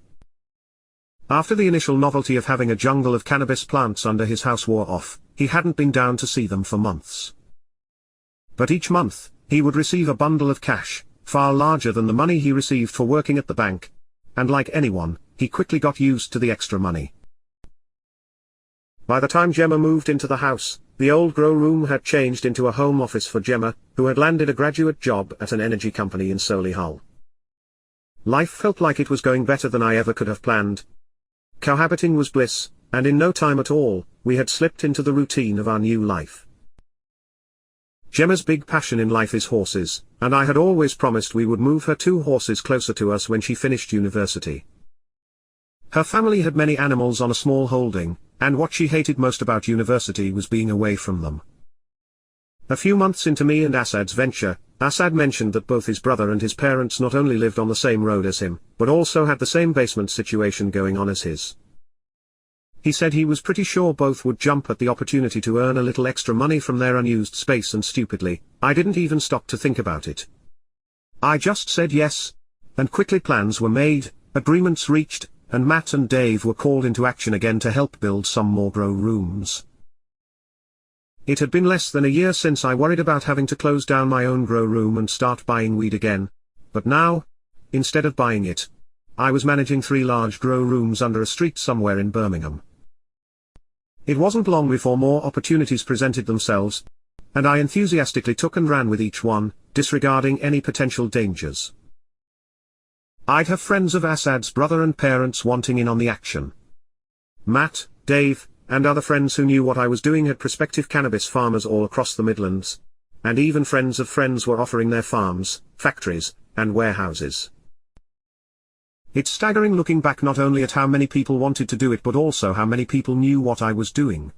After the initial novelty of having a jungle of cannabis plants under his house wore off, he hadn't been down to see them for months. But each month, he would receive a bundle of cash, far larger than the money he received for working at the bank. And like anyone, he quickly got used to the extra money. By the time Gemma moved into the house, the old grow room had changed into a home office for Gemma, who had landed a graduate job at an energy company in Solihull. Life felt like it was going better than I ever could have planned. Cohabiting was bliss, and in no time at all, we had slipped into the routine of our new life. Gemma's big passion in life is horses, and I had always promised we would move her 2 horses closer to us when she finished university. Her family had many animals on a small holding, and what she hated most about university was being away from them. A few months into me and Asad's venture, Asad mentioned that both his brother and his parents not only lived on the same road as him, but also had the same basement situation going on as his. He said he was pretty sure both would jump at the opportunity to earn a little extra money from their unused space, and stupidly, I didn't even stop to think about it. I just said yes, and quickly plans were made, agreements reached, and Matt and Dave were called into action again to help build some more grow rooms. It had been less than a year since I worried about having to close down my own grow room and start buying weed again, but now, instead of buying it, I was managing 3 large grow rooms under a street somewhere in Birmingham. It wasn't long before more opportunities presented themselves, and I enthusiastically took and ran with each one, disregarding any potential dangers. I'd have friends of Asad's brother and parents wanting in on the action. Matt, Dave, and other friends who knew what I was doing had prospective cannabis farmers all across the Midlands. And even friends of friends were offering their farms, factories, and warehouses. It's staggering looking back not only at how many people wanted to do it but also how many people knew what I was doing.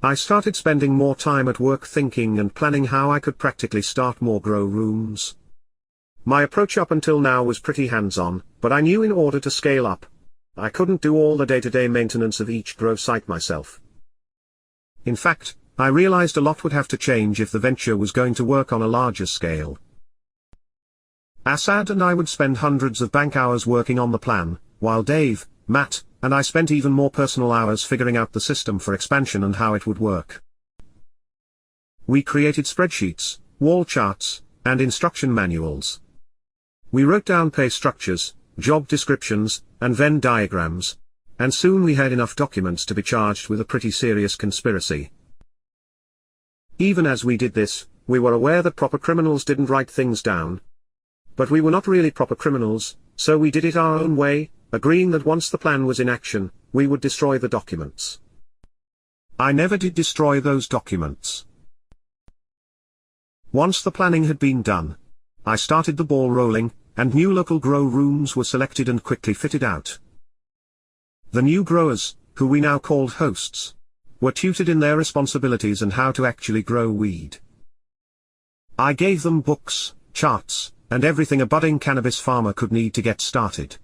I started spending more time at work thinking and planning how I could practically start more grow rooms. My approach up until now was pretty hands-on, but I knew in order to scale up, I couldn't do all the day-to-day maintenance of each grow site myself. In fact, I realized a lot would have to change if the venture was going to work on a larger scale. Asad and I would spend hundreds of bank hours working on the plan, while Dave, Matt, and I spent even more personal hours figuring out the system for expansion and how it would work. We created spreadsheets, wall charts, and instruction manuals. We wrote down pay structures, job descriptions, and Venn diagrams, and soon we had enough documents to be charged with a pretty serious conspiracy. Even as we did this, we were aware that proper criminals didn't write things down. But we were not really proper criminals, so we did it our own way, agreeing that once the plan was in action, we would destroy the documents. I never did destroy those documents. Once the planning had been done, I started the ball rolling, and new local grow rooms were selected and quickly fitted out. The new growers, who we now called hosts, were tutored in their responsibilities and how to actually grow weed. I gave them books, charts, and everything a budding cannabis farmer could need to get started.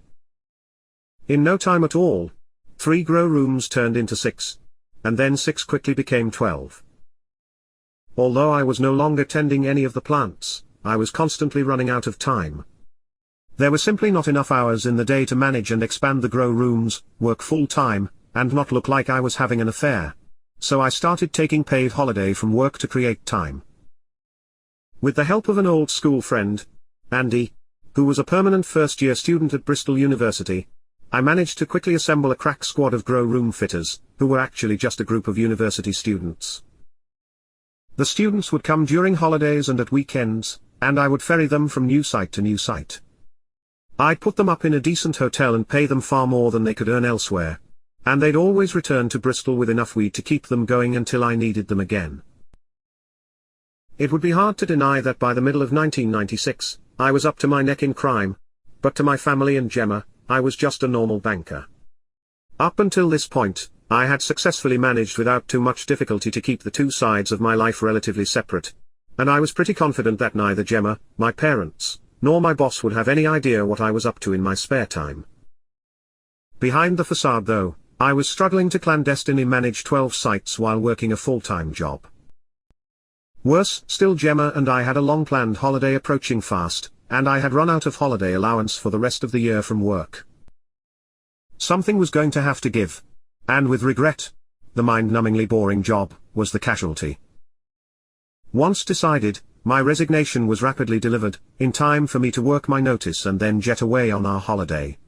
In no time at all, 3 grow rooms turned into 6, and then 6 quickly became 12. Although I was no longer tending any of the plants, I was constantly running out of time. There were simply not enough hours in the day to manage and expand the grow rooms, work full-time, and not look like I was having an affair. so I started taking paid holiday from work to create time. With the help of an old school friend, Andy, who was a permanent first-year student at Bristol University, I managed to quickly assemble a crack squad of grow room fitters, who were actually just a group of university students. The students would come during holidays and at weekends, and I would ferry them from new site to new site. I'd put them up in a decent hotel and pay them far more than they could earn elsewhere, and they'd always return to Bristol with enough weed to keep them going until I needed them again. It would be hard to deny that by the middle of 1996, I was up to my neck in crime, but to my family and Gemma, I was just a normal banker. Up until this point, I had successfully managed without too much difficulty to keep the two sides of my life relatively separate, and I was pretty confident that neither Gemma, my parents, nor my boss would have any idea what I was up to in my spare time. Behind the facade though, I was struggling to clandestinely manage 12 sites while working a full-time job. Worse still, Gemma and I had a long-planned holiday approaching fast, and I had run out of holiday allowance for the rest of the year from work. Something was going to have to give, and with regret, the mind-numbingly boring job was the casualty. Once decided, my resignation was rapidly delivered, in time for me to work my notice and then jet away on our holiday.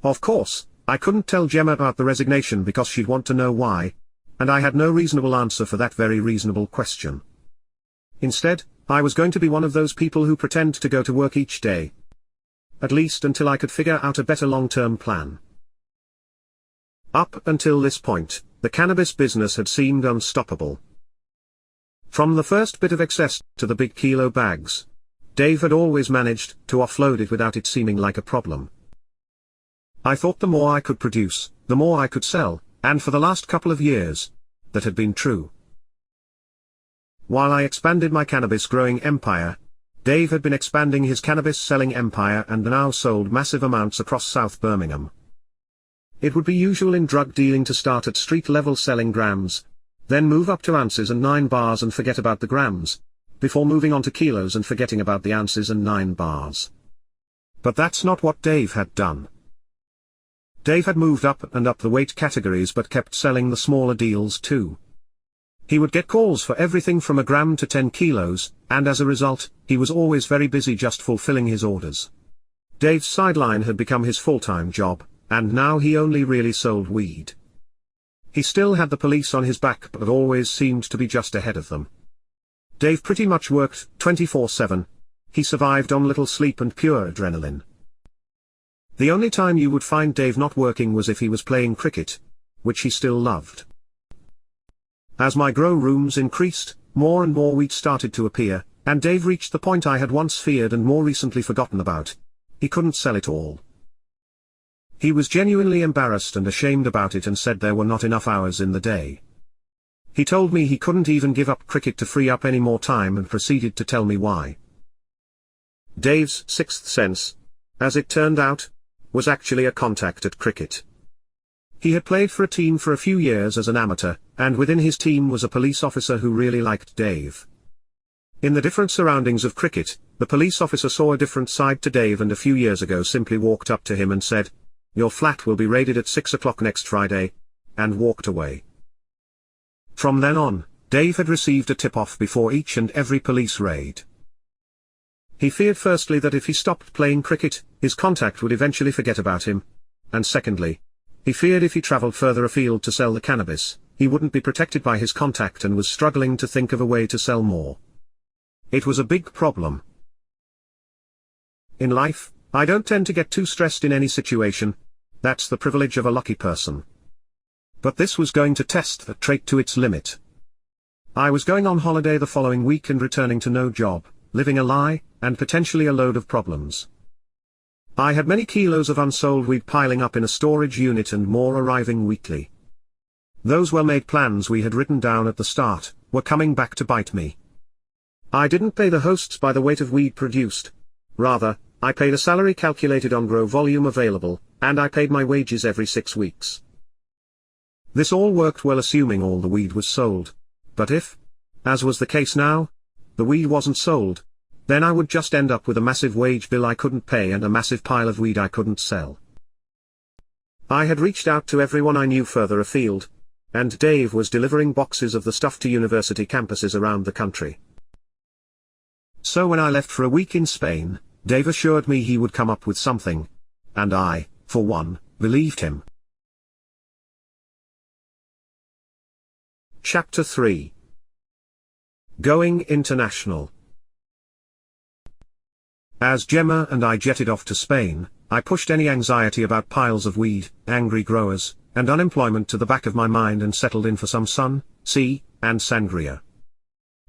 Of course, I couldn't tell Gemma about the resignation because she'd want to know why, and I had no reasonable answer for that very reasonable question. Instead, I was going to be one of those people who pretend to go to work each day. At least until I could figure out a better long-term plan. Up until this point, the cannabis business had seemed unstoppable. From the first bit of excess to the big kilo bags, Dave had always managed to offload it without it seeming like a problem. I thought the more I could produce, the more I could sell, and for the last couple of years, that had been true. While I expanded my cannabis-growing empire, Dave had been expanding his cannabis-selling empire and now sold massive amounts across South Birmingham. It would be usual in drug dealing to start at street-level selling grams, then move up to ounces and 9 bars and forget about the grams, before moving on to kilos and forgetting about the ounces and 9 bars. But that's not what Dave had done. Dave had moved up and up the weight categories but kept selling the smaller deals too. He would get calls for everything from a gram to 10 kilos, and as a result, he was always very busy just fulfilling his orders. Dave's sideline had become his full-time job, and now he only really sold weed. He still had the police on his back but always seemed to be just ahead of them. Dave pretty much worked 24/7. He survived on little sleep and pure adrenaline. The only time you would find Dave not working was if he was playing cricket, which he still loved. As my grow rooms increased, more and more weed started to appear, and Dave reached the point I had once feared and more recently forgotten about. He couldn't sell it all. He was genuinely embarrassed and ashamed about it and said there were not enough hours in the day. He told me he couldn't even give up cricket to free up any more time and proceeded to tell me why. Dave's sixth sense, as it turned out, was actually a contact at cricket. He had played for a team for a few years as an amateur, and within his team was a police officer who really liked Dave. In the different surroundings of cricket, the police officer saw a different side to Dave and a few years ago simply walked up to him and said, "Your flat will be raided at 6 o'clock next Friday," and walked away. From then on, Dave had received a tip-off before each and every police raid. He feared firstly that if he stopped playing cricket, his contact would eventually forget about him, and secondly, he feared if he travelled further afield to sell the cannabis, he wouldn't be protected by his contact and was struggling to think of a way to sell more. It was a big problem. In life, I don't tend to get too stressed in any situation. That's the privilege of a lucky person. But this was going to test that trait to its limit. I was going on holiday the following week and returning to no job, living a lie, and potentially a load of problems. I had many kilos of unsold weed piling up in a storage unit and more arriving weekly. Those well-made plans we had written down at the start were coming back to bite me. I didn't pay the hosts by the weight of weed produced. Rather, I paid a salary calculated on grow volume available, and I paid my wages every 6 weeks. This all worked well assuming all the weed was sold. But if, as was the case now, the weed wasn't sold, then I would just end up with a massive wage bill I couldn't pay and a massive pile of weed I couldn't sell. I had reached out to everyone I knew further afield, and Dave was delivering boxes of the stuff to university campuses around the country. So when I left for a week in Spain, Dave assured me he would come up with something. And I, for one, believed him. Chapter 3. Going International. As Gemma and I jetted off to Spain, I pushed any anxiety about piles of weed, angry growers, and unemployment to the back of my mind and settled in for some sun, sea, and sangria.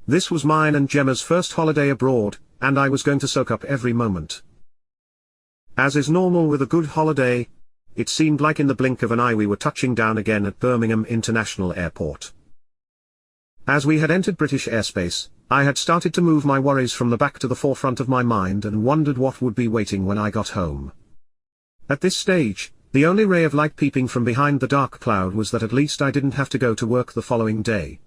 This was mine and Gemma's first holiday abroad, and I was going to soak up every moment. As is normal with a good holiday, it seemed like in the blink of an eye we were touching down again at Birmingham International Airport. As we had entered British airspace, I had started to move my worries from the back to the forefront of my mind and wondered what would be waiting when I got home. At this stage, the only ray of light peeping from behind the dark cloud was that at least I didn't have to go to work the following day.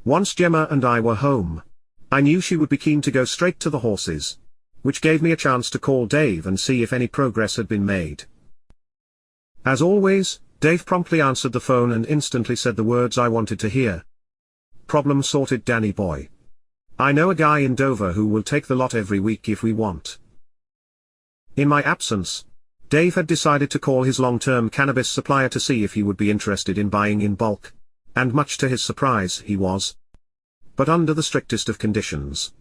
Once Gemma and I were home, I knew she would be keen to go straight to the horses, which gave me a chance to call Dave and see if any progress had been made. As always, Dave promptly answered the phone and instantly said the words I wanted to hear. "Problem sorted, Danny boy. I know a guy in Dover who will take the lot every week if we want." In my absence, Dave had decided to call his long-term cannabis supplier to see if he would be interested in buying in bulk, and much to his surprise he was. But under the strictest of conditions.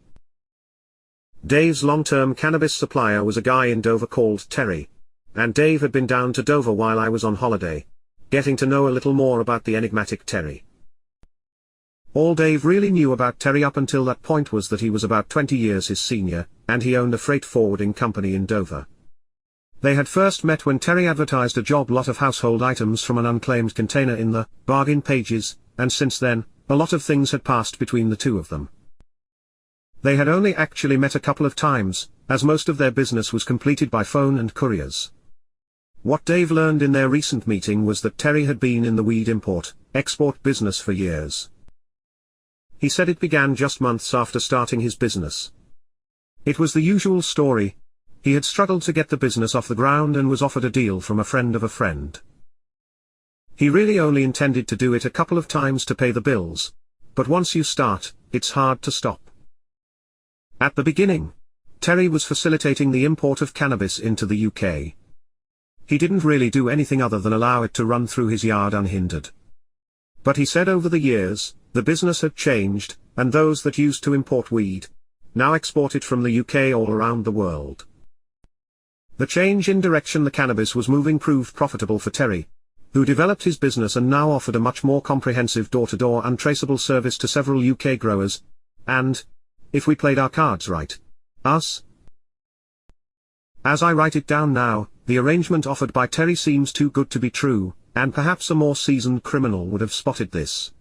Dave's long-term cannabis supplier was a guy in Dover called Terry, and Dave had been down to Dover while I was on holiday, getting to know a little more about the enigmatic Terry. All Dave really knew about Terry up until that point was that he was about 20 years his senior, and he owned a freight forwarding company in Dover. They had first met when Terry advertised a job lot of household items from an unclaimed container in the bargain pages, and since then, a lot of things had passed between the two of them. They had only actually met a couple of times, as most of their business was completed by phone and couriers. What Dave learned in their recent meeting was that Terry had been in the weed import-export business for years. He said it began just months after starting his business. It was the usual story. He had struggled to get the business off the ground and was offered a deal from a friend of a friend. He really only intended to do it a couple of times to pay the bills, but once you start, it's hard to stop. At the beginning, Terry was facilitating the import of cannabis into the UK. He didn't really do anything other than allow it to run through his yard unhindered. But he said over the years, the business had changed, and those that used to import weed now export it from the UK all around the world. The change in direction the cannabis was moving proved profitable for Terry, who developed his business and now offered a much more comprehensive door-to-door untraceable service to several UK growers, and, if we played our cards right, us. As I write it down now, the arrangement offered by Terry seems too good to be true, and perhaps a more seasoned criminal would have spotted this.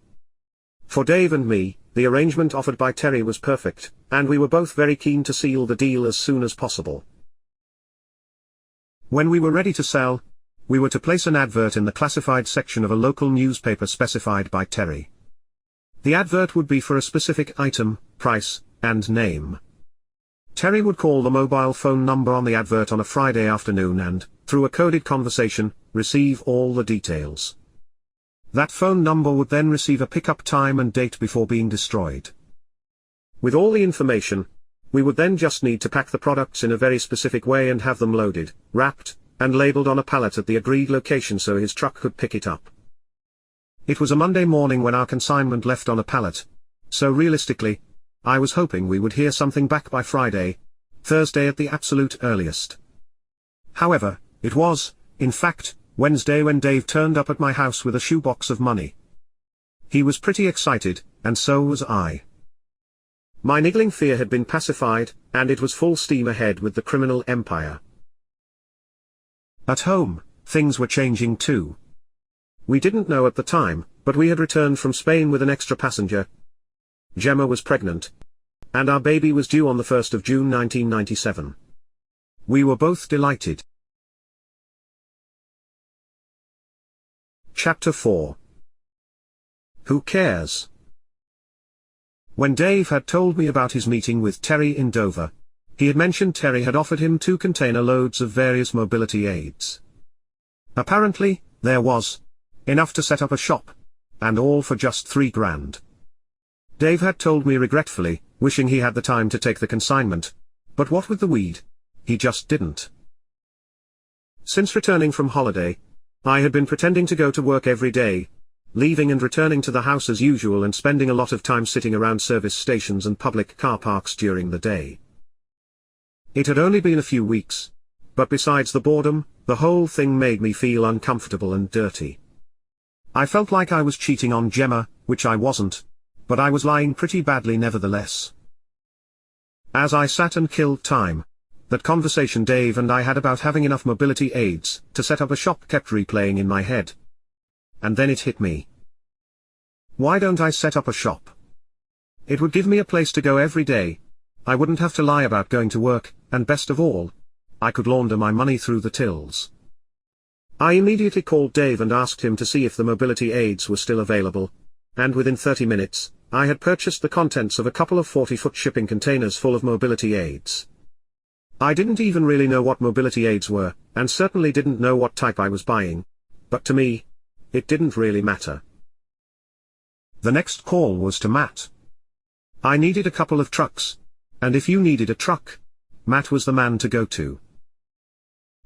For Dave and me, the arrangement offered by Terry was perfect, and we were both very keen to seal the deal as soon as possible. When we were ready to sell, we were to place an advert in the classified section of a local newspaper specified by Terry. The advert would be for a specific item, price, and name. Terry would call the mobile phone number on the advert on a Friday afternoon and, through a coded conversation, receive all the details. That phone number would then receive a pickup time and date before being destroyed. With all the information, we would then just need to pack the products in a very specific way and have them loaded, wrapped, and labeled on a pallet at the agreed location so his truck could pick it up. It was a Monday morning when our consignment left on a pallet, so realistically, I was hoping we would hear something back by Friday, Thursday at the absolute earliest. However, it was, in fact, Wednesday when Dave turned up at my house with a shoebox of money. He was pretty excited, and so was I. My niggling fear had been pacified, and it was full steam ahead with the criminal empire. At home, things were changing too. We didn't know at the time, but we had returned from Spain with an extra passenger. Gemma was pregnant, and our baby was due on the 1st of June 1997. We were both delighted. Chapter 4. Who cares? When Dave had told me about his meeting with Terry in Dover, he had mentioned Terry had offered him 2 container loads of various mobility aids. Apparently, there was Enough to set up a shop. And all for just $3,000. Dave had told me regretfully, wishing he had the time to take the consignment. But what with the weed? He just didn't. Since returning from holiday, I had been pretending to go to work every day, leaving and returning to the house as usual and spending a lot of time sitting around service stations and public car parks during the day. It had only been a few weeks, but besides the boredom, the whole thing made me feel uncomfortable and dirty. I felt like I was cheating on Gemma, which I wasn't, but I was lying pretty badly nevertheless. As I sat and killed time, that conversation Dave and I had about having enough mobility aids to set up a shop kept replaying in my head. And then it hit me. Why don't I set up a shop? It would give me a place to go every day. I wouldn't have to lie about going to work, and best of all, I could launder my money through the tills. I immediately called Dave and asked him to see if the mobility aids were still available, and within 30 minutes, I had purchased the contents of a couple of 40-foot shipping containers full of mobility aids. I didn't even really know what mobility aids were, and certainly didn't know what type I was buying, but to me, it didn't really matter. The next call was to Matt. I needed a couple of trucks, and if you needed a truck, Matt was the man to go to.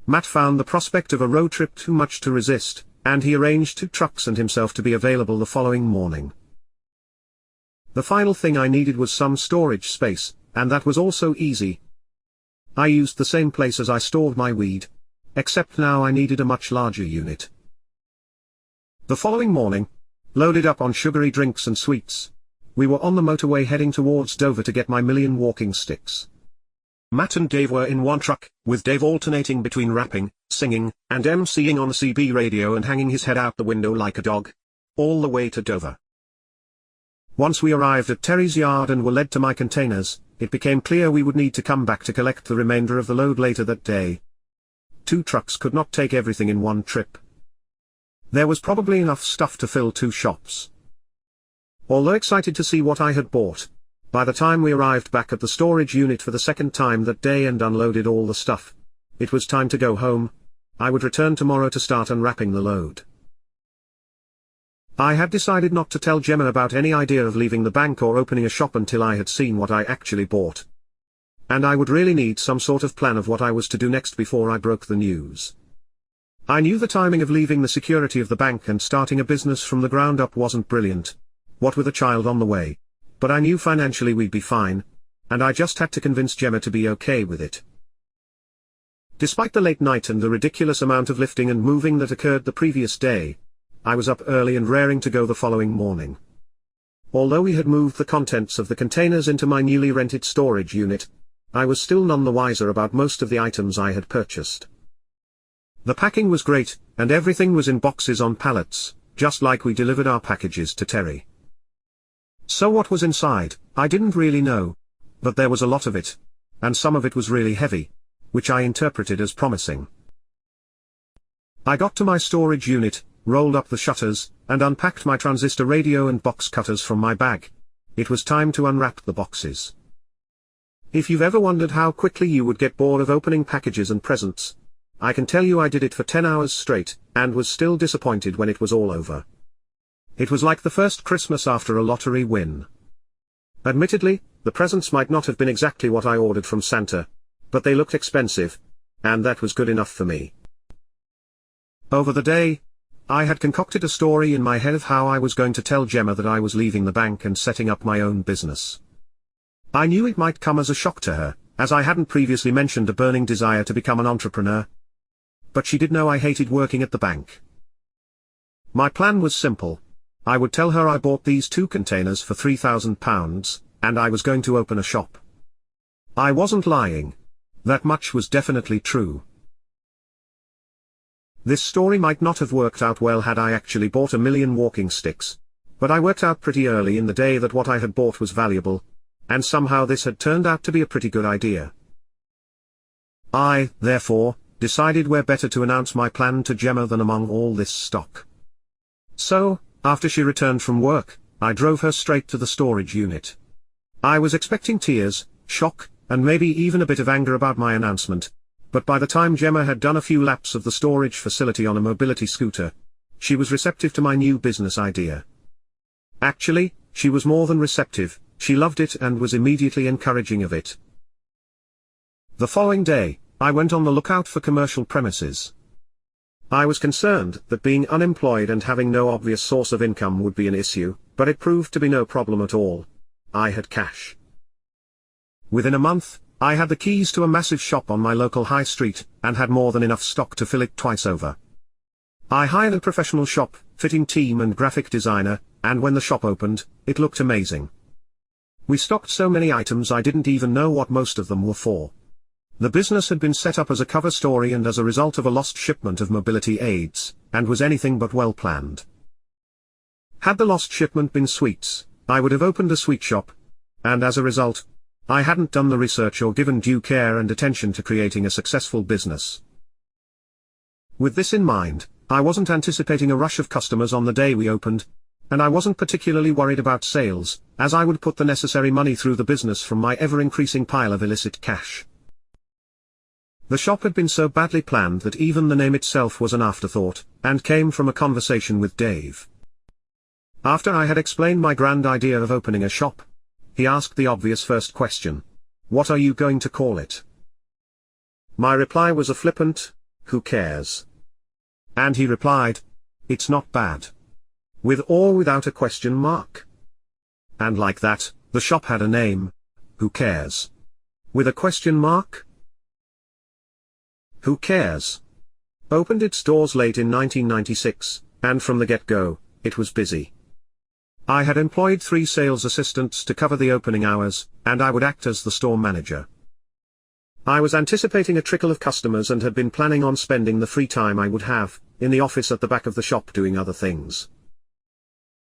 Matt found the prospect of a road trip too much to resist, and he arranged 2 trucks and himself to be available the following morning. The final thing I needed was some storage space, and that was also easy. I used the same place as I stored my weed, except now I needed a much larger unit. The following morning, loaded up on sugary drinks and sweets, we were on the motorway heading towards Dover to get my million walking sticks. Matt and Dave were in one truck, with Dave alternating between rapping, singing, and emceeing on the CB radio and hanging his head out the window like a dog. All the way to Dover. Once we arrived at Terry's yard and were led to my containers, it became clear we would need to come back to collect the remainder of the load later that day. 2 trucks could not take everything in one trip. There was probably enough stuff to fill 2 shops. Although excited to see what I had bought, by the time we arrived back at the storage unit for the second time that day and unloaded all the stuff, it was time to go home. I would return tomorrow to start unwrapping the load. I had decided not to tell Gemma about any idea of leaving the bank or opening a shop until I had seen what I actually bought. And I would really need some sort of plan of what I was to do next before I broke the news. I knew the timing of leaving the security of the bank and starting a business from the ground up wasn't brilliant, what with a child on the way. But I knew financially we'd be fine, and I just had to convince Gemma to be okay with it. Despite the late night and the ridiculous amount of lifting and moving that occurred the previous day, I was up early and raring to go the following morning. Although we had moved the contents of the containers into my newly rented storage unit, I was still none the wiser about most of the items I had purchased. The packing was great, and everything was in boxes on pallets, just like we delivered our packages to Terry. So what was inside, I didn't really know, but there was a lot of it, and some of it was really heavy, which I interpreted as promising. I got to my storage unit, rolled up the shutters, and unpacked my transistor radio and box cutters from my bag. It was time to unwrap the boxes. If you've ever wondered how quickly you would get bored of opening packages and presents, I can tell you I did it for 10 hours straight, and was still disappointed when it was all over. It was like the first Christmas after a lottery win. Admittedly, the presents might not have been exactly what I ordered from Santa, but they looked expensive, and that was good enough for me. Over the day, I had concocted a story in my head of how I was going to tell Gemma that I was leaving the bank and setting up my own business. I knew it might come as a shock to her, as I hadn't previously mentioned a burning desire to become an entrepreneur. But she did know I hated working at the bank. My plan was simple. I would tell her I bought these 2 containers for £3,000, and I was going to open a shop. I wasn't lying. That much was definitely true. This story might not have worked out well had I actually bought 1 million walking sticks, but I worked out pretty early in the day that what I had bought was valuable, and somehow this had turned out to be a pretty good idea. I, therefore, decided where better to announce my plan to Gemma than among all this stock. So, after she returned from work, I drove her straight to the storage unit. I was expecting tears, shock, and maybe even a bit of anger about my announcement, but by the time Gemma had done a few laps of the storage facility on a mobility scooter, she was receptive to my new business idea. Actually, she was more than receptive, she loved it and was immediately encouraging of it. The following day, I went on the lookout for commercial premises. I was concerned that being unemployed and having no obvious source of income would be an issue, but it proved to be no problem at all. I had cash. Within a month, I had the keys to a massive shop on my local high street, and had more than enough stock to fill it twice over. I hired a professional shop, fitting team and graphic designer, and when the shop opened, it looked amazing. We stocked so many items I didn't even know what most of them were for. The business had been set up as a cover story and as a result of a lost shipment of mobility aids, and was anything but well planned. Had the lost shipment been sweets, I would have opened a sweet shop, and as a result, I hadn't done the research or given due care and attention to creating a successful business. With this in mind, I wasn't anticipating a rush of customers on the day we opened, and I wasn't particularly worried about sales, as I would put the necessary money through the business from my ever-increasing pile of illicit cash. The shop had been so badly planned that even the name itself was an afterthought, and came from a conversation with Dave. After I had explained my grand idea of opening a shop, he asked the obvious first question: "What are you going to call it?" My reply was a flippant, "Who cares?" And he replied, "It's not bad. With or without a question mark." And like that, the shop had a name. Who cares? With a question mark? Who cares? Opened its doors late in 1996, and from the get-go, it was busy. I had employed 3 sales assistants to cover the opening hours, and I would act as the store manager. I was anticipating a trickle of customers and had been planning on spending the free time I would have, in the office at the back of the shop doing other things.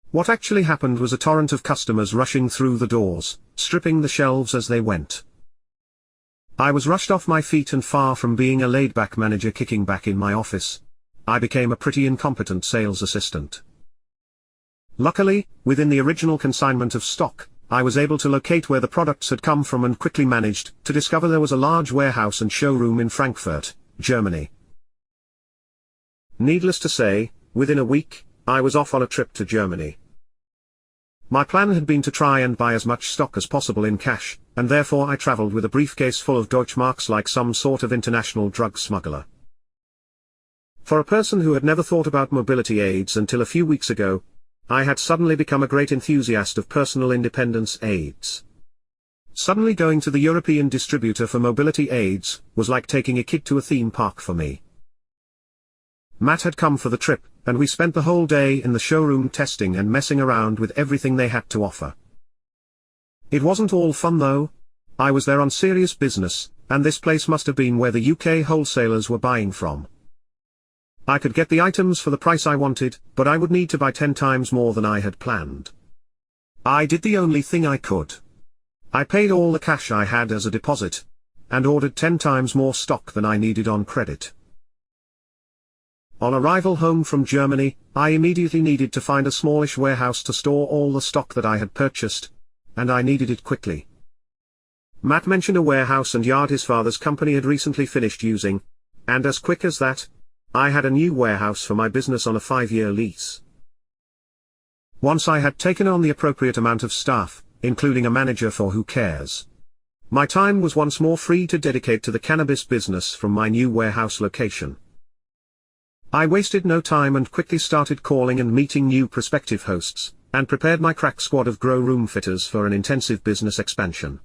What actually happened was a torrent of customers rushing through the doors, stripping the shelves as they went. I was rushed off my feet, and far from being a laid-back manager kicking back in my office, I became a pretty incompetent sales assistant. Luckily, within the original consignment of stock, I was able to locate where the products had come from and quickly managed to discover there was a large warehouse and showroom in Frankfurt, Germany. Needless to say, within a week, I was off on a trip to Germany. My plan had been to try and buy as much stock as possible in cash, and therefore I traveled with a briefcase full of Deutschmarks like some sort of international drug smuggler. For a person who had never thought about mobility aids until a few weeks ago, I had suddenly become a great enthusiast of personal independence aids. Suddenly going to the European distributor for mobility aids was like taking a kid to a theme park for me. Matt had come for the trip, and we spent the whole day in the showroom testing and messing around with everything they had to offer. It wasn't all fun though. I was there on serious business, and this place must have been where the UK wholesalers were buying from. I could get the items for the price I wanted, but I would need to buy 10 times more than I had planned. I did the only thing I could. I paid all the cash I had as a deposit, and ordered 10 times more stock than I needed on credit. On arrival home from Germany, I immediately needed to find a smallish warehouse to store all the stock that I had purchased, and I needed it quickly. Matt mentioned a warehouse and yard his father's company had recently finished using, and as quick as that, I had a new warehouse for my business on a 5-year lease. Once I had taken on the appropriate amount of staff, including a manager for Who Cares, my time was once more free to dedicate to the cannabis business from my new warehouse location. I wasted no time and quickly started calling and meeting new prospective hosts, and prepared my crack squad of grow room fitters for an intensive business expansion.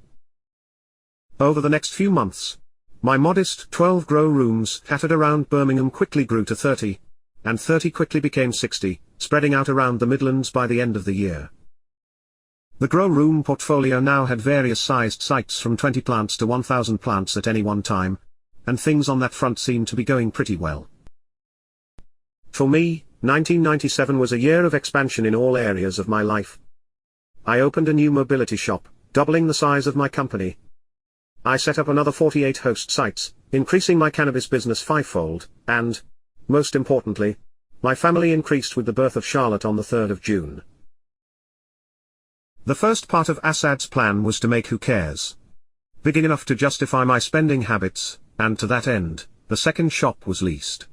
Over the next few months, my modest 12 grow rooms scattered around Birmingham quickly grew to 30, and 30 quickly became 60, spreading out around the Midlands by the end of the year. The grow room portfolio now had various sized sites from 20 plants to 1,000 plants at any one time, and things on that front seemed to be going pretty well. For me, 1997 was a year of expansion in all areas of my life. I opened a new mobility shop, doubling the size of my company. I set up another 48 host sites, increasing my cannabis business 5-fold, and, most importantly, my family increased with the birth of Charlotte on the 3rd of June. The first part of Assad's plan was to make Who Cares big enough to justify my spending habits, and to that end, the second shop was leased.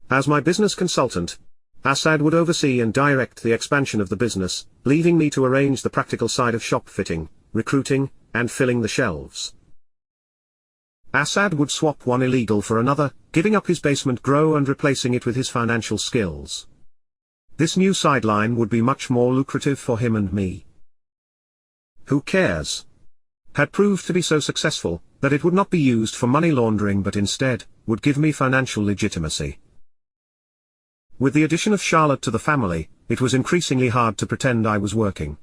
As my business consultant, Asad would oversee and direct the expansion of the business, leaving me to arrange the practical side of shop fitting, recruiting, and filling the shelves. Asad would swap one illegal for another, giving up his basement grow and replacing it with his financial skills. This new sideline would be much more lucrative for him and me. Who Cares had proved to be so successful, that it would not be used for money laundering but instead, would give me financial legitimacy. With the addition of Charlotte to the family, it was increasingly hard to pretend I was working.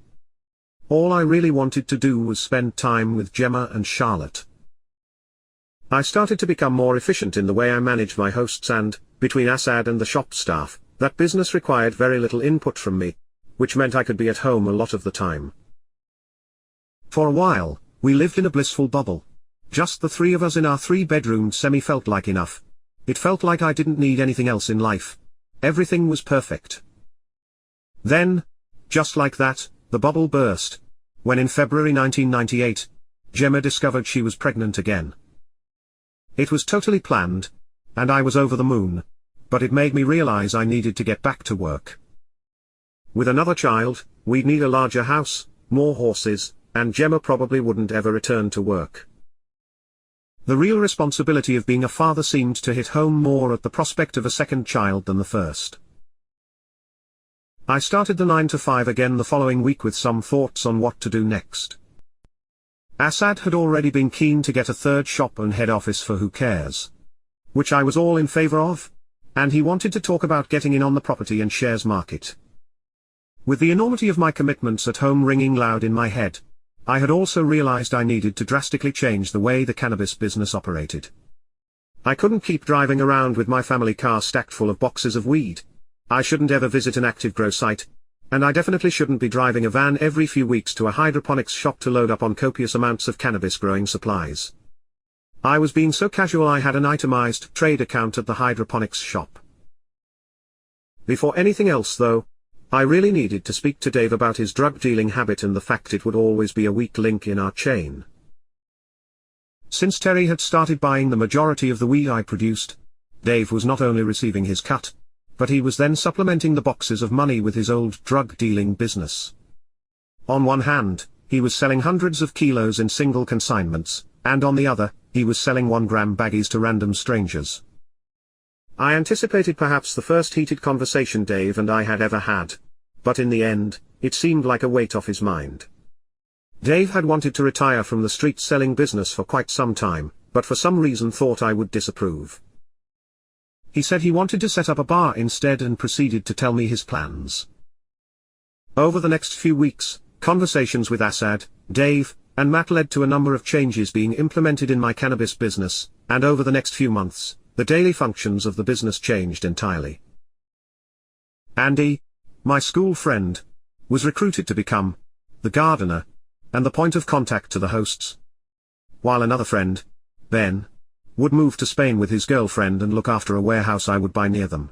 All I really wanted to do was spend time with Gemma and Charlotte. I started to become more efficient in the way I managed my hosts and, between Asad and the shop staff, that business required very little input from me, which meant I could be at home a lot of the time. For a while, we lived in a blissful bubble. Just the three of us in our three-bedroom semi felt like enough. It felt like I didn't need anything else in life. Everything was perfect. Then, just like that, the bubble burst, when in February 1998, Gemma discovered she was pregnant again. It was totally planned, and I was over the moon, but it made me realize I needed to get back to work. With another child, we'd need a larger house, more horses, and Gemma probably wouldn't ever return to work. The real responsibility of being a father seemed to hit home more at the prospect of a second child than the first. I started the 9 to 5 again the following week with some thoughts on what to do next. Asad had already been keen to get a third shop and head office for Who Cares, which I was all in favor of, and he wanted to talk about getting in on the property and shares market. With the enormity of my commitments at home ringing loud in my head, I had also realized I needed to drastically change the way the cannabis business operated. I couldn't keep driving around with my family car stacked full of boxes of weed. I shouldn't ever visit an active grow site, and I definitely shouldn't be driving a van every few weeks to a hydroponics shop to load up on copious amounts of cannabis growing supplies. I was being so casual I had an itemized trade account at the hydroponics shop. Before anything else though, I really needed to speak to Dave about his drug dealing habit and the fact it would always be a weak link in our chain. Since Terry had started buying the majority of the weed I produced, Dave was not only receiving his cut, but he was then supplementing the boxes of money with his old drug dealing business. On one hand, he was selling hundreds of kilos in single consignments, and on the other, he was selling 1-gram baggies to random strangers. I anticipated perhaps the first heated conversation Dave and I had ever had, but in the end, it seemed like a weight off his mind. Dave had wanted to retire from the street selling business for quite some time, but for some reason thought I would disapprove. He said he wanted to set up a bar instead and proceeded to tell me his plans. Over the next few weeks, conversations with Asad, Dave, and Matt led to a number of changes being implemented in my cannabis business, and over the next few months, the daily functions of the business changed entirely. Andy, my school friend, was recruited to become the gardener, and the point of contact to the hosts. While another friend, Ben, would move to Spain with his girlfriend and look after a warehouse I would buy near them.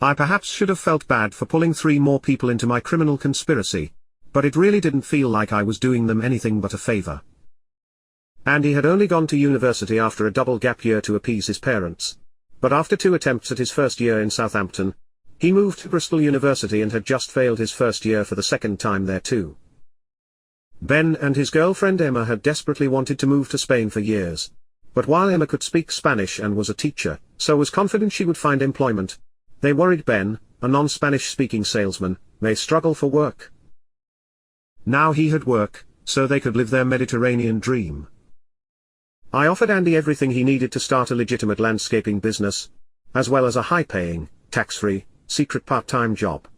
I perhaps should have felt bad for pulling 3 more people into my criminal conspiracy, but it really didn't feel like I was doing them anything but a favor. Andy had only gone to university after a double gap year to appease his parents, but after 2 attempts at his first year in Southampton, he moved to Bristol University and had just failed his first year for the second time there too. Ben and his girlfriend Emma had desperately wanted to move to Spain for years, but while Emma could speak Spanish and was a teacher, so was confident she would find employment, they worried Ben, a non-Spanish speaking salesman, may struggle for work. Now he had work, so they could live their Mediterranean dream. I offered Andy everything he needed to start a legitimate landscaping business, as well as a high-paying, tax-free, secret part-time job.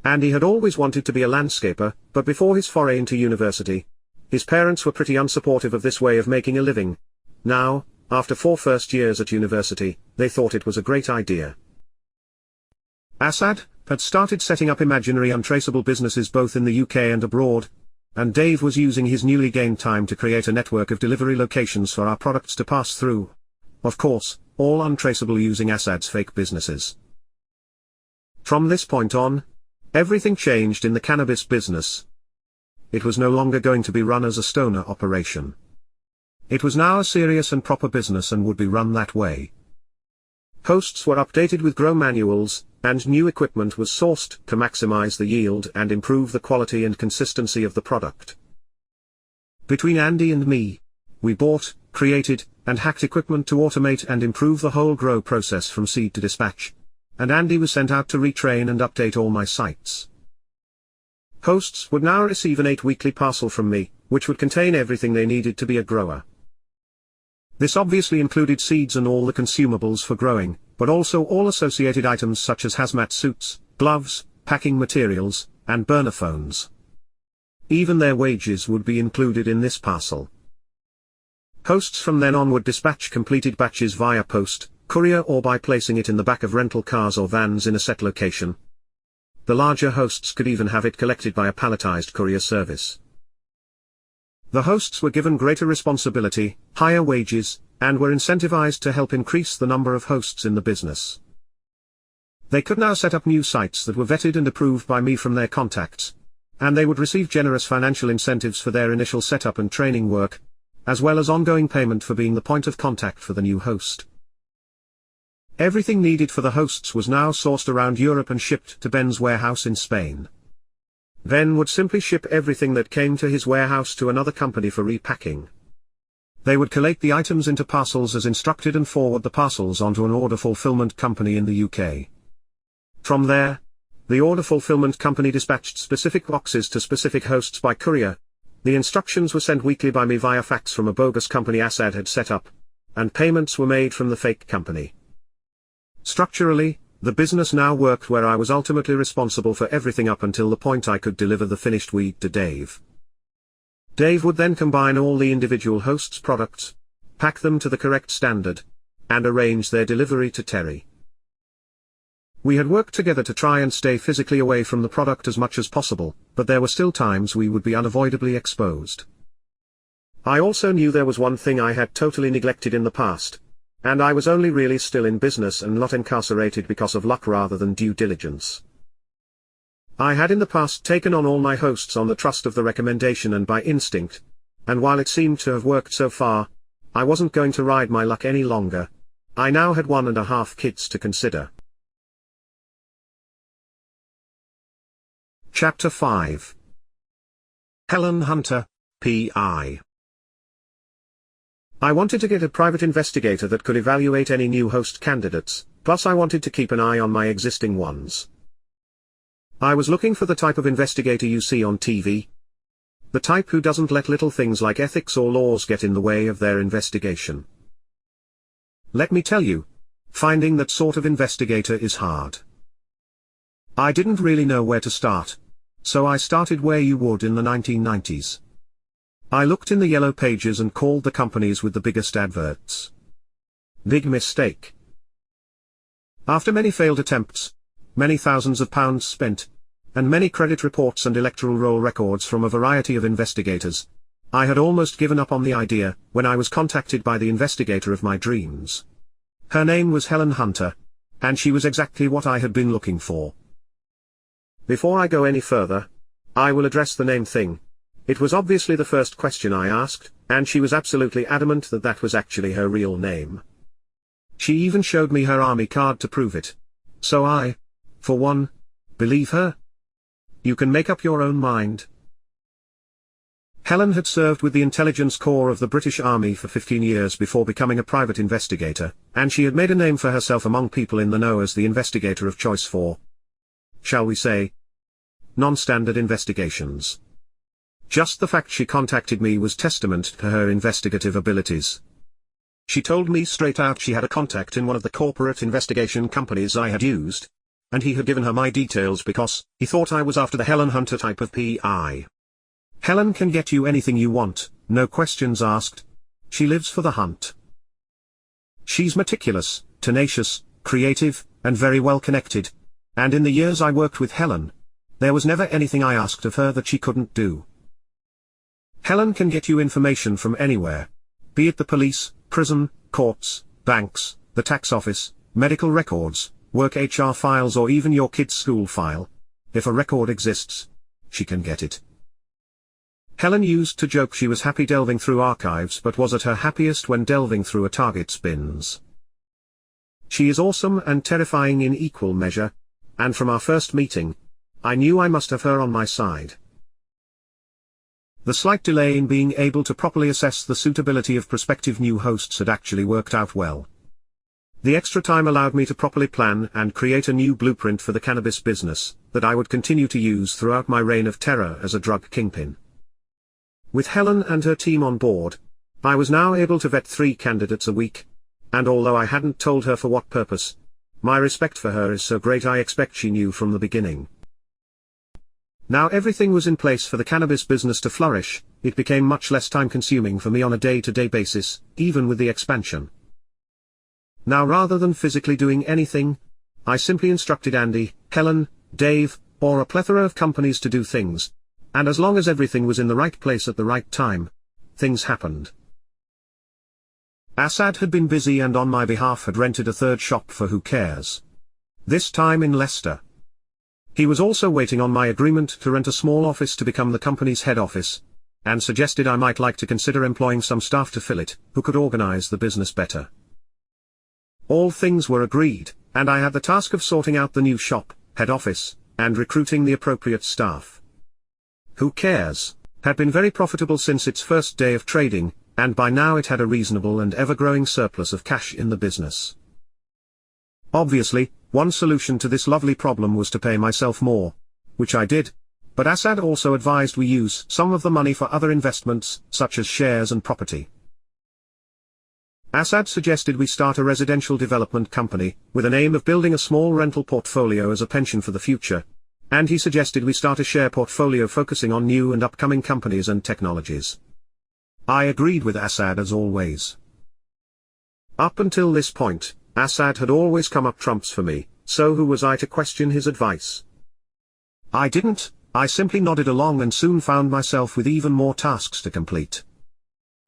Andy had always wanted to be a landscaper, but before his foray into university, his parents were pretty unsupportive of this way of making a living. Now, after 4 first years at university, they thought it was a great idea. Asad had started setting up imaginary untraceable businesses both in the UK and abroad, and Dave was using his newly gained time to create a network of delivery locations for our products to pass through. Of course, all untraceable using Asad's fake businesses. From this point on, everything changed in the cannabis business. It was no longer going to be run as a stoner operation. It was now a serious and proper business and would be run that way. Hosts were updated with grow manuals, and new equipment was sourced to maximize the yield and improve the quality and consistency of the product. Between Andy and me, we bought, created, and hacked equipment to automate and improve the whole grow process from seed to dispatch, and Andy was sent out to retrain and update all my sites. Hosts would now receive an 8-weekly parcel from me, which would contain everything they needed to be a grower. This obviously included seeds and all the consumables for growing, but also all associated items such as hazmat suits, gloves, packing materials, and burner phones. Even their wages would be included in this parcel. Hosts from then on would dispatch completed batches via post, courier or by placing it in the back of rental cars or vans in a set location. The larger hosts could even have it collected by a palletized courier service. The hosts were given greater responsibility, higher wages, and were incentivized to help increase the number of hosts in the business. They could now set up new sites that were vetted and approved by me from their contacts, and they would receive generous financial incentives for their initial setup and training work, as well as ongoing payment for being the point of contact for the new host. Everything needed for the hosts was now sourced around Europe and shipped to Ben's warehouse in Spain. Ben would simply ship everything that came to his warehouse to another company for repacking. They would collate the items into parcels as instructed and forward the parcels onto an order fulfillment company in the UK. From there, the order fulfillment company dispatched specific boxes to specific hosts by courier. The instructions were sent weekly by me via fax from a bogus company Assad had set up, and payments were made from the fake company. Structurally, the business now worked where I was ultimately responsible for everything up until the point I could deliver the finished weed to Dave. Dave would then combine all the individual hosts' products, pack them to the correct standard, and arrange their delivery to Terry. We had worked together to try and stay physically away from the product as much as possible, but there were still times we would be unavoidably exposed. I also knew there was one thing I had totally neglected in the past, and I was only really still in business and not incarcerated because of luck rather than due diligence. I had in the past taken on all my hosts on the trust of the recommendation and by instinct, and while it seemed to have worked so far, I wasn't going to ride my luck any longer. I now had 1.5 kids to consider. Chapter 5. Helen Hunter, P.I. I wanted to get a private investigator that could evaluate any new host candidates, plus I wanted to keep an eye on my existing ones. I was looking for the type of investigator you see on TV. The type who doesn't let little things like ethics or laws get in the way of their investigation. Let me tell you, finding that sort of investigator is hard. I didn't really know where to start, so I started where you would in the 1990s. I looked in the yellow pages and called the companies with the biggest adverts. Big mistake. After many failed attempts, many thousands of pounds spent, and many credit reports and electoral roll records from a variety of investigators, I had almost given up on the idea, when I was contacted by the investigator of my dreams. Her name was Helen Hunter, and she was exactly what I had been looking for. Before I go any further, I will address the name thing. It was obviously the first question I asked, and she was absolutely adamant that that was actually her real name. She even showed me her army card to prove it. So I, for one, believe her. You can make up your own mind. Helen had served with the intelligence corps of the British Army for 15 years before becoming a private investigator, and she had made a name for herself among people in the know as the investigator of choice for, shall we say, non-standard investigations. Just the fact she contacted me was testament to her investigative abilities. She told me straight out she had a contact in one of the corporate investigation companies I had used, and he had given her my details because he thought I was after the Helen Hunter type of PI. Helen can get you anything you want, no questions asked. She lives for the hunt. She's meticulous, tenacious, creative, and very well connected, and in the years I worked with Helen, there was never anything I asked of her that she couldn't do. Helen can get you information from anywhere, be it the police, prison, courts, banks, the tax office, medical records, work HR files or even your kid's school file. If a record exists, she can get it. Helen used to joke she was happy delving through archives but was at her happiest when delving through a Target's bins. She is awesome and terrifying in equal measure, and from our first meeting, I knew I must have her on my side. The slight delay in being able to properly assess the suitability of prospective new hosts had actually worked out well. The extra time allowed me to properly plan and create a new blueprint for the cannabis business, that I would continue to use throughout my reign of terror as a drug kingpin. With Helen and her team on board, I was now able to vet 3 candidates a week, and although I hadn't told her for what purpose, my respect for her is so great I expect she knew from the beginning. Now everything was in place for the cannabis business to flourish. It became much less time-consuming for me on a day-to-day basis, even with the expansion. Now rather than physically doing anything, I simply instructed Andy, Helen, Dave, or a plethora of companies to do things, and as long as everything was in the right place at the right time, things happened. Assad had been busy and on my behalf had rented a 3rd shop for Who Cares. This time in Leicester. He was also waiting on my agreement to rent a small office to become the company's head office, and suggested I might like to consider employing some staff to fill it, who could organize the business better. All things were agreed, and I had the task of sorting out the new shop, head office, and recruiting the appropriate staff. Who Cares had been very profitable since its first day of trading, and by now it had a reasonable and ever-growing surplus of cash in the business. Obviously, one solution to this lovely problem was to pay myself more, which I did, but Assad also advised we use some of the money for other investments, such as shares and property. Assad suggested we start a residential development company, with an aim of building a small rental portfolio as a pension for the future, and he suggested we start a share portfolio focusing on new and upcoming companies and technologies. I agreed with Assad as always. Up until this point, Assad had always come up trumps for me, so who was I to question his advice? I didn't, I simply nodded along and soon found myself with even more tasks to complete.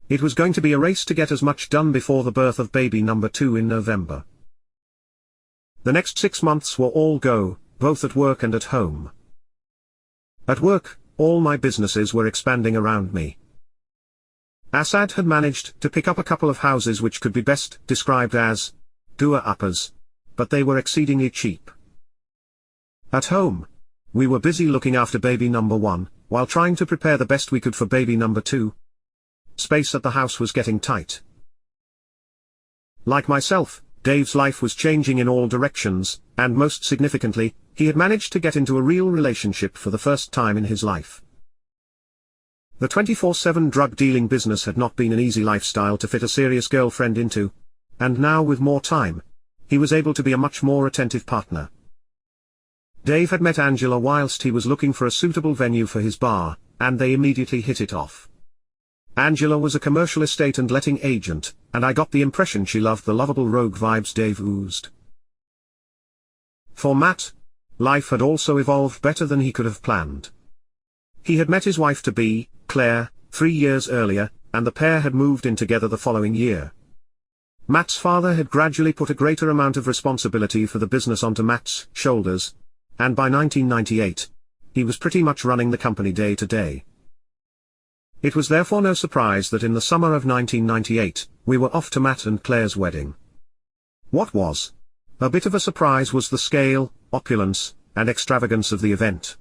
It was going to be a race to get as much done before the birth of baby number 2 in November. The next 6 months were all go, both at work and at home. At work, all my businesses were expanding around me. Assad had managed to pick up a couple of houses which could be best described as doer-uppers, but they were exceedingly cheap. At home, we were busy looking after baby number 1, while trying to prepare the best we could for baby number 2. Space at the house was getting tight. Like myself, Dave's life was changing in all directions, and most significantly, he had managed to get into a real relationship for the first time in his life. The 24/7 drug-dealing business had not been an easy lifestyle to fit a serious girlfriend into, and now with more time, he was able to be a much more attentive partner. Dave had met Angela whilst he was looking for a suitable venue for his bar, and they immediately hit it off. Angela was a commercial estate and letting agent, and I got the impression she loved the lovable rogue vibes Dave oozed. For Matt, life had also evolved better than he could have planned. He had met his wife-to-be, Claire, 3 years earlier, and the pair had moved in together the following year. Matt's father had gradually put a greater amount of responsibility for the business onto Matt's shoulders, and by 1998, he was pretty much running the company day to day. It was therefore no surprise that in the summer of 1998, we were off to Matt and Claire's wedding. What was a bit of a surprise was the scale, opulence, and extravagance of the event.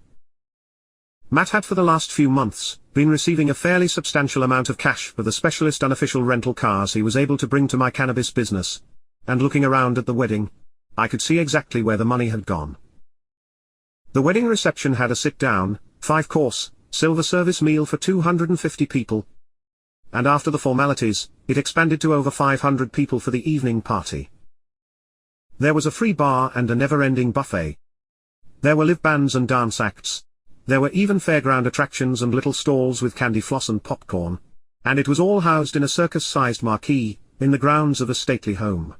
Matt had for the last few months been receiving a fairly substantial amount of cash for the specialist unofficial rental cars he was able to bring to my cannabis business, and looking around at the wedding, I could see exactly where the money had gone. The wedding reception had a sit-down, 5-course, silver service meal for 250 people, and after the formalities, it expanded to over 500 people for the evening party. There was a free bar and a never-ending buffet. There were live bands and dance acts. There were even fairground attractions and little stalls with candy floss and popcorn, and it was all housed in a circus-sized marquee, in the grounds of a stately home.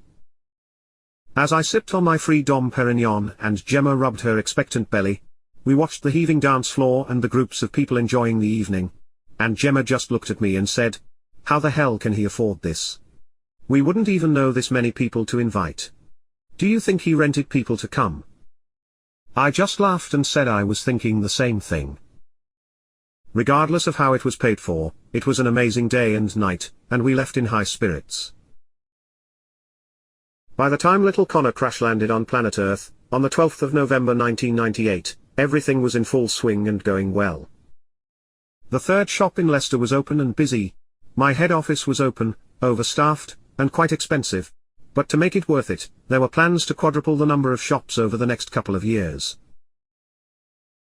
As I sipped on my free Dom Perignon and Gemma rubbed her expectant belly, we watched the heaving dance floor and the groups of people enjoying the evening, and Gemma just looked at me and said, "How the hell can he afford this? We wouldn't even know this many people to invite. Do you think he rented people to come?" I just laughed and said I was thinking the same thing. Regardless of how it was paid for, it was an amazing day and night, and we left in high spirits. By the time little Connor crash-landed on planet Earth, on the 12th of November 1998, everything was in full swing and going well. The third shop in Leicester was open and busy. My head office was open, overstaffed, and quite expensive. But to make it worth it, there were plans to quadruple the number of shops over the next couple of years.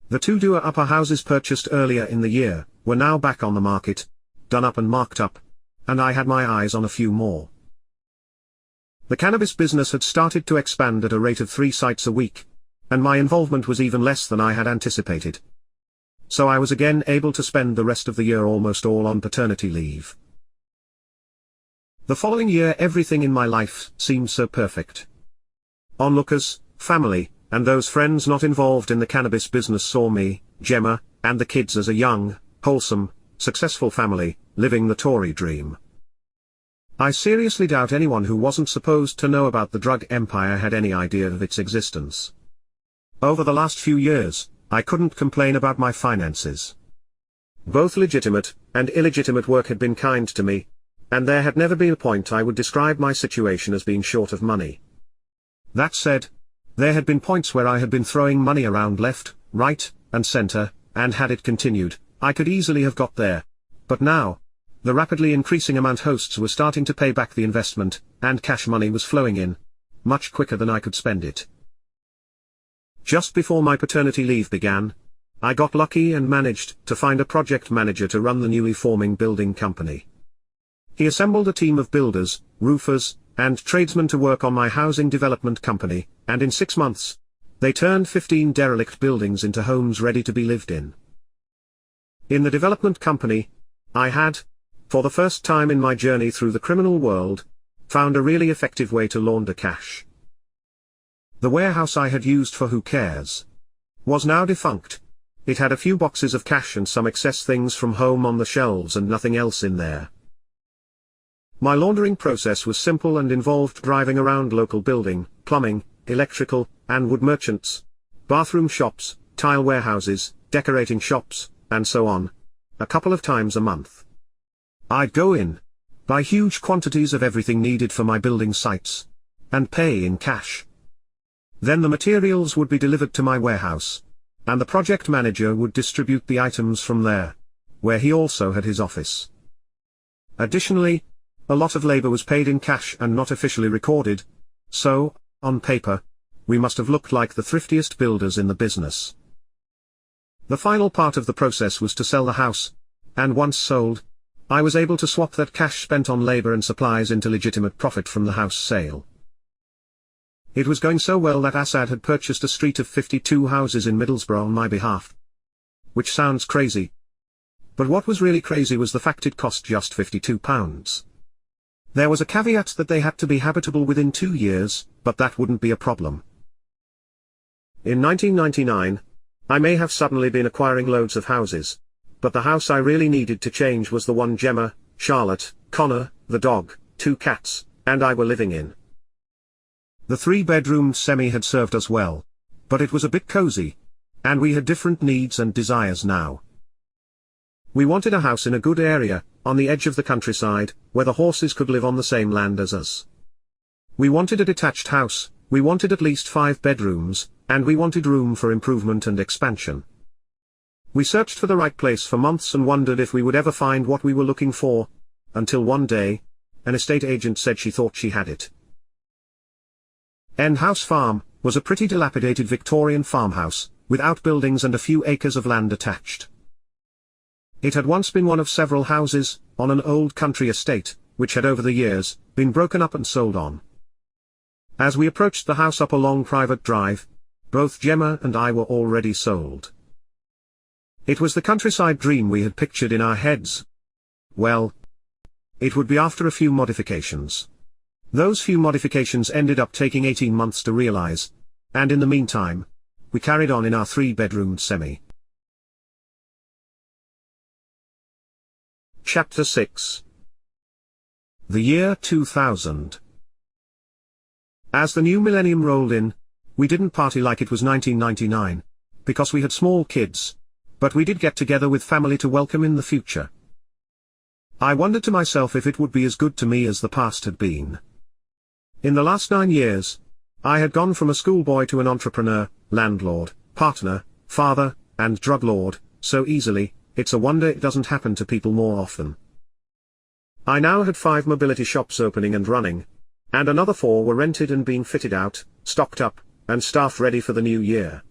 The two doer upper houses purchased earlier in the year were now back on the market, done up and marked up, and I had my eyes on a few more. The cannabis business had started to expand at a rate of 3 sites a week, and my involvement was even less than I had anticipated. So I was again able to spend the rest of the year almost all on paternity leave. The following year everything in my life seemed so perfect. Onlookers, family, and those friends not involved in the cannabis business saw me, Gemma, and the kids as a young, wholesome, successful family, living the Tory dream. I seriously doubt anyone who wasn't supposed to know about the drug empire had any idea of its existence. Over the last few years, I couldn't complain about my finances. Both legitimate and illegitimate work had been kind to me, and there had never been a point I would describe my situation as being short of money. That said, there had been points where I had been throwing money around left, right, and center, and had it continued, I could easily have got there. But now, the rapidly increasing amount hosts were starting to pay back the investment, and cash money was flowing in, much quicker than I could spend it. Just before my paternity leave began, I got lucky and managed to find a project manager to run the newly forming building company. He assembled a team of builders, roofers, and tradesmen to work on my housing development company, and in 6 months, they turned 15 derelict buildings into homes ready to be lived in. In the development company, I had, for the first time in my journey through the criminal world, found a really effective way to launder cash. The warehouse I had used for Who Cares was now defunct. It had a few boxes of cash and some excess things from home on the shelves and nothing else in there. My laundering process was simple and involved driving around local building, plumbing, electrical, and wood merchants, bathroom shops, tile warehouses, decorating shops, and so on, a couple of times a month. I'd go in, buy huge quantities of everything needed for my building sites, and pay in cash. Then the materials would be delivered to my warehouse, and the project manager would distribute the items from there, where he also had his office. Additionally, a lot of labor was paid in cash and not officially recorded, so, on paper, we must have looked like the thriftiest builders in the business. The final part of the process was to sell the house, and once sold, I was able to swap that cash spent on labor and supplies into legitimate profit from the house sale. It was going so well that Assad had purchased a street of 52 houses in Middlesbrough on my behalf. Which sounds crazy. But what was really crazy was the fact it cost just £52. There was a caveat that they had to be habitable within 2 years, but that wouldn't be a problem. In 1999, I may have suddenly been acquiring loads of houses, but the house I really needed to change was the one Gemma, Charlotte, Connor, the dog, 2 cats, and I were living in. The 3-bedroom semi had served us well, but it was a bit cozy, and we had different needs and desires now. We wanted a house in a good area, on the edge of the countryside, where the horses could live on the same land as us. We wanted a detached house, we wanted at least 5 bedrooms, and we wanted room for improvement and expansion. We searched for the right place for months and wondered if we would ever find what we were looking for, until one day, an estate agent said she thought she had it. End House Farm was a pretty dilapidated Victorian farmhouse, with outbuildings and a few acres of land attached. It had once been one of several houses, on an old country estate, which had over the years, been broken up and sold on. As we approached the house up a long private drive, both Gemma and I were already sold. It was the countryside dream we had pictured in our heads. Well, it would be after a few modifications. Those few modifications ended up taking 18 months to realize, and in the meantime, we carried on in our 3-bedroom semi. Chapter 6. The year 2000. As the new millennium rolled in, we didn't party like it was 1999, because we had small kids, but we did get together with family to welcome in the future. I wondered to myself if it would be as good to me as the past had been. In the last 9 years, I had gone from a schoolboy to an entrepreneur, landlord, partner, father, and drug lord, so easily. It's a wonder it doesn't happen to people more often. I now had 5 mobility shops opening and running, and another 4 were rented and being fitted out, stocked up, and staff ready for the new year.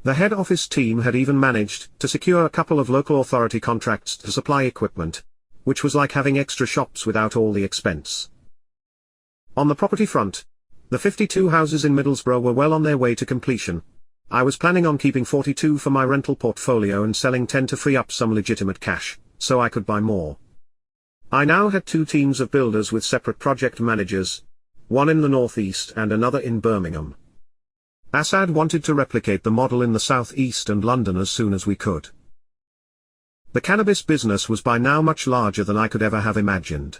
The head office team had even managed to secure a couple of local authority contracts to supply equipment, which was like having extra shops without all the expense. On the property front, the 52 houses in Middlesbrough were well on their way to completion. I was planning on keeping 42 for my rental portfolio and selling 10 to free up some legitimate cash, so I could buy more. I now had 2 teams of builders with separate project managers, one in the northeast and another in Birmingham. Assad wanted to replicate the model in the southeast and London as soon as we could. The cannabis business was by now much larger than I could ever have imagined.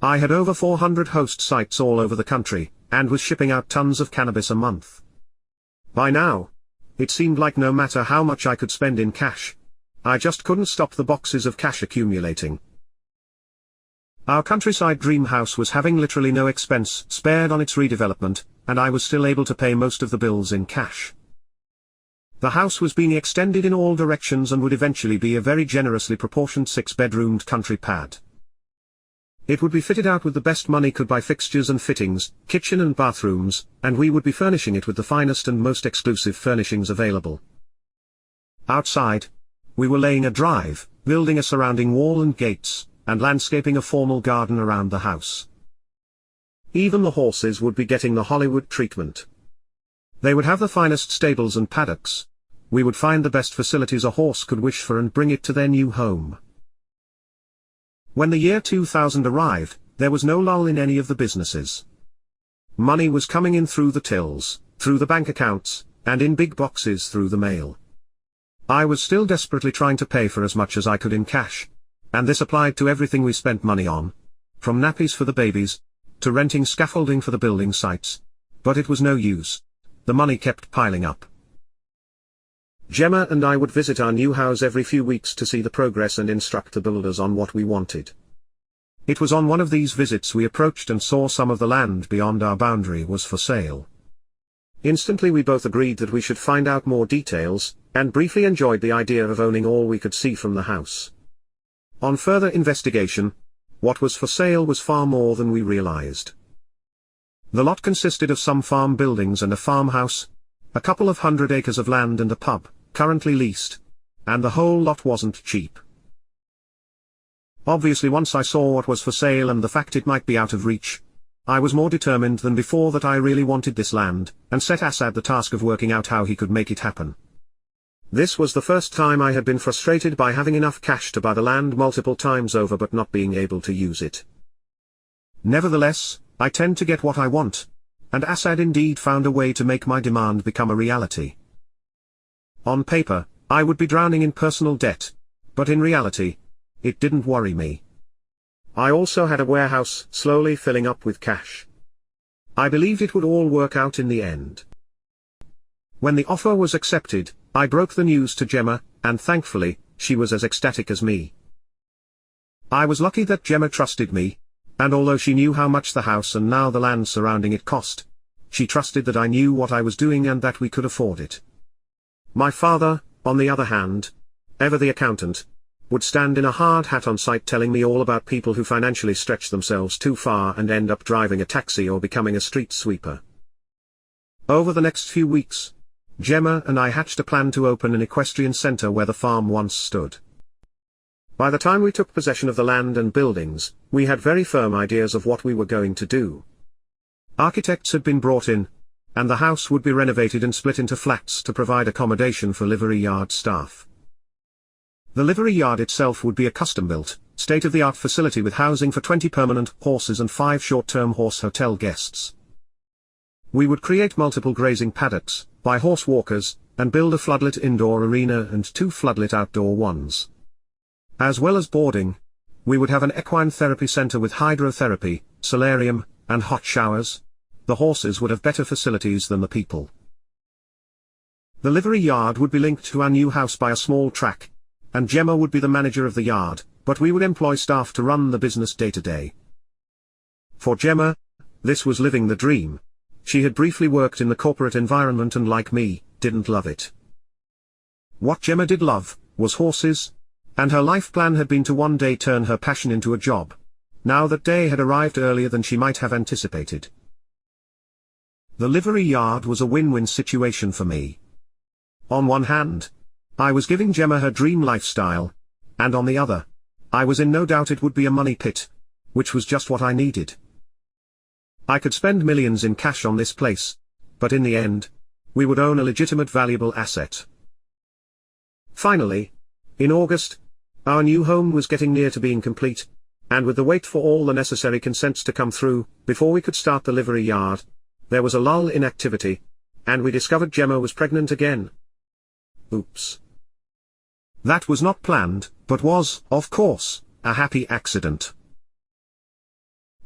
I had over 400 host sites all over the country, and was shipping out tons of cannabis a month. By now, it seemed like no matter how much I could spend in cash, I just couldn't stop the boxes of cash accumulating. Our countryside dream house was having literally no expense spared on its redevelopment, and I was still able to pay most of the bills in cash. The house was being extended in all directions and would eventually be a very generously proportioned 6-bedroomed country pad. It would be fitted out with the best money could buy fixtures and fittings, kitchen and bathrooms, and we would be furnishing it with the finest and most exclusive furnishings available. Outside, we were laying a drive, building a surrounding wall and gates, and landscaping a formal garden around the house. Even the horses would be getting the Hollywood treatment. They would have the finest stables and paddocks. We would find the best facilities a horse could wish for and bring it to their new home. When the year 2000 arrived, there was no lull in any of the businesses. Money was coming in through the tills, through the bank accounts, and in big boxes through the mail. I was still desperately trying to pay for as much as I could in cash, and this applied to everything we spent money on, from nappies for the babies, to renting scaffolding for the building sites. But it was no use. The money kept piling up. Gemma and I would visit our new house every few weeks to see the progress and instruct the builders on what we wanted. It was on one of these visits we approached and saw some of the land beyond our boundary was for sale. Instantly we both agreed that we should find out more details, and briefly enjoyed the idea of owning all we could see from the house. On further investigation, what was for sale was far more than we realized. The lot consisted of some farm buildings and a farmhouse, a couple of 100 acres of land and a pub, currently leased, and the whole lot wasn't cheap. Obviously once I saw what was for sale and the fact it might be out of reach, I was more determined than before that I really wanted this land, and set Assad the task of working out how he could make it happen. This was the first time I had been frustrated by having enough cash to buy the land multiple times over but not being able to use it. Nevertheless, I tend to get what I want, and Assad indeed found a way to make my demand become a reality. On paper, I would be drowning in personal debt, but in reality, it didn't worry me. I also had a warehouse slowly filling up with cash. I believed it would all work out in the end. When the offer was accepted, I broke the news to Gemma, and thankfully, she was as ecstatic as me. I was lucky that Gemma trusted me, and although she knew how much the house and now the land surrounding it cost, she trusted that I knew what I was doing and that we could afford it. My father, on the other hand, ever the accountant, would stand in a hard hat on site telling me all about people who financially stretch themselves too far and end up driving a taxi or becoming a street sweeper. Over the next few weeks, Gemma and I hatched a plan to open an equestrian centre where the farm once stood. By the time we took possession of the land and buildings, we had very firm ideas of what we were going to do. Architects had been brought in, and the house would be renovated and split into flats to provide accommodation for livery yard staff. The livery yard itself would be a custom-built, state-of-the-art facility with housing for 20 permanent horses and 5 short-term horse hotel guests. We would create multiple grazing paddocks, buy horse walkers, and build a floodlit indoor arena and 2 floodlit outdoor ones. As well as boarding, we would have an equine therapy center with hydrotherapy, solarium, and hot showers. The horses would have better facilities than the people. The livery yard would be linked to our new house by a small track, and Gemma would be the manager of the yard, but we would employ staff to run the business day to day. For Gemma, This was living the dream. She had briefly worked in the corporate environment and, like me, didn't love it. What Gemma did love was horses, and her life plan had been to one day turn her passion into a job. Now that day had arrived earlier than she might have anticipated. The livery yard was a win-win situation for me. On one hand, I was giving Gemma her dream lifestyle, and on the other, I was in no doubt it would be a money pit, which was just what I needed. I could spend millions in cash on this place, but in the end, we would own a legitimate valuable asset. Finally, in August, our new home was getting near to being complete, and with the wait for all the necessary consents to come through, before we could start the livery yard, there was a lull in activity, and we discovered Gemma was pregnant again. Oops. That was not planned, but was, of course, a happy accident.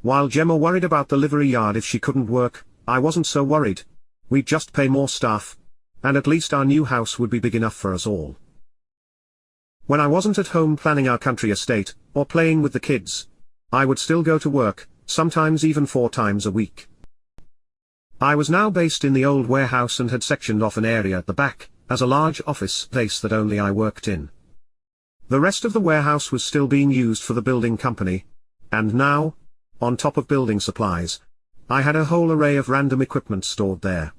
While Gemma worried about the livery yard if she couldn't work, I wasn't so worried. We'd just pay more staff, and at least our new house would be big enough for us all. When I wasn't at home planning our country estate, or playing with the kids, I would still go to work, sometimes even 4 times a week. I was now based in the old warehouse and had sectioned off an area at the back, as a large office space that only I worked in. The rest of the warehouse was still being used for the building company, and now, on top of building supplies, I had a whole array of random equipment stored there.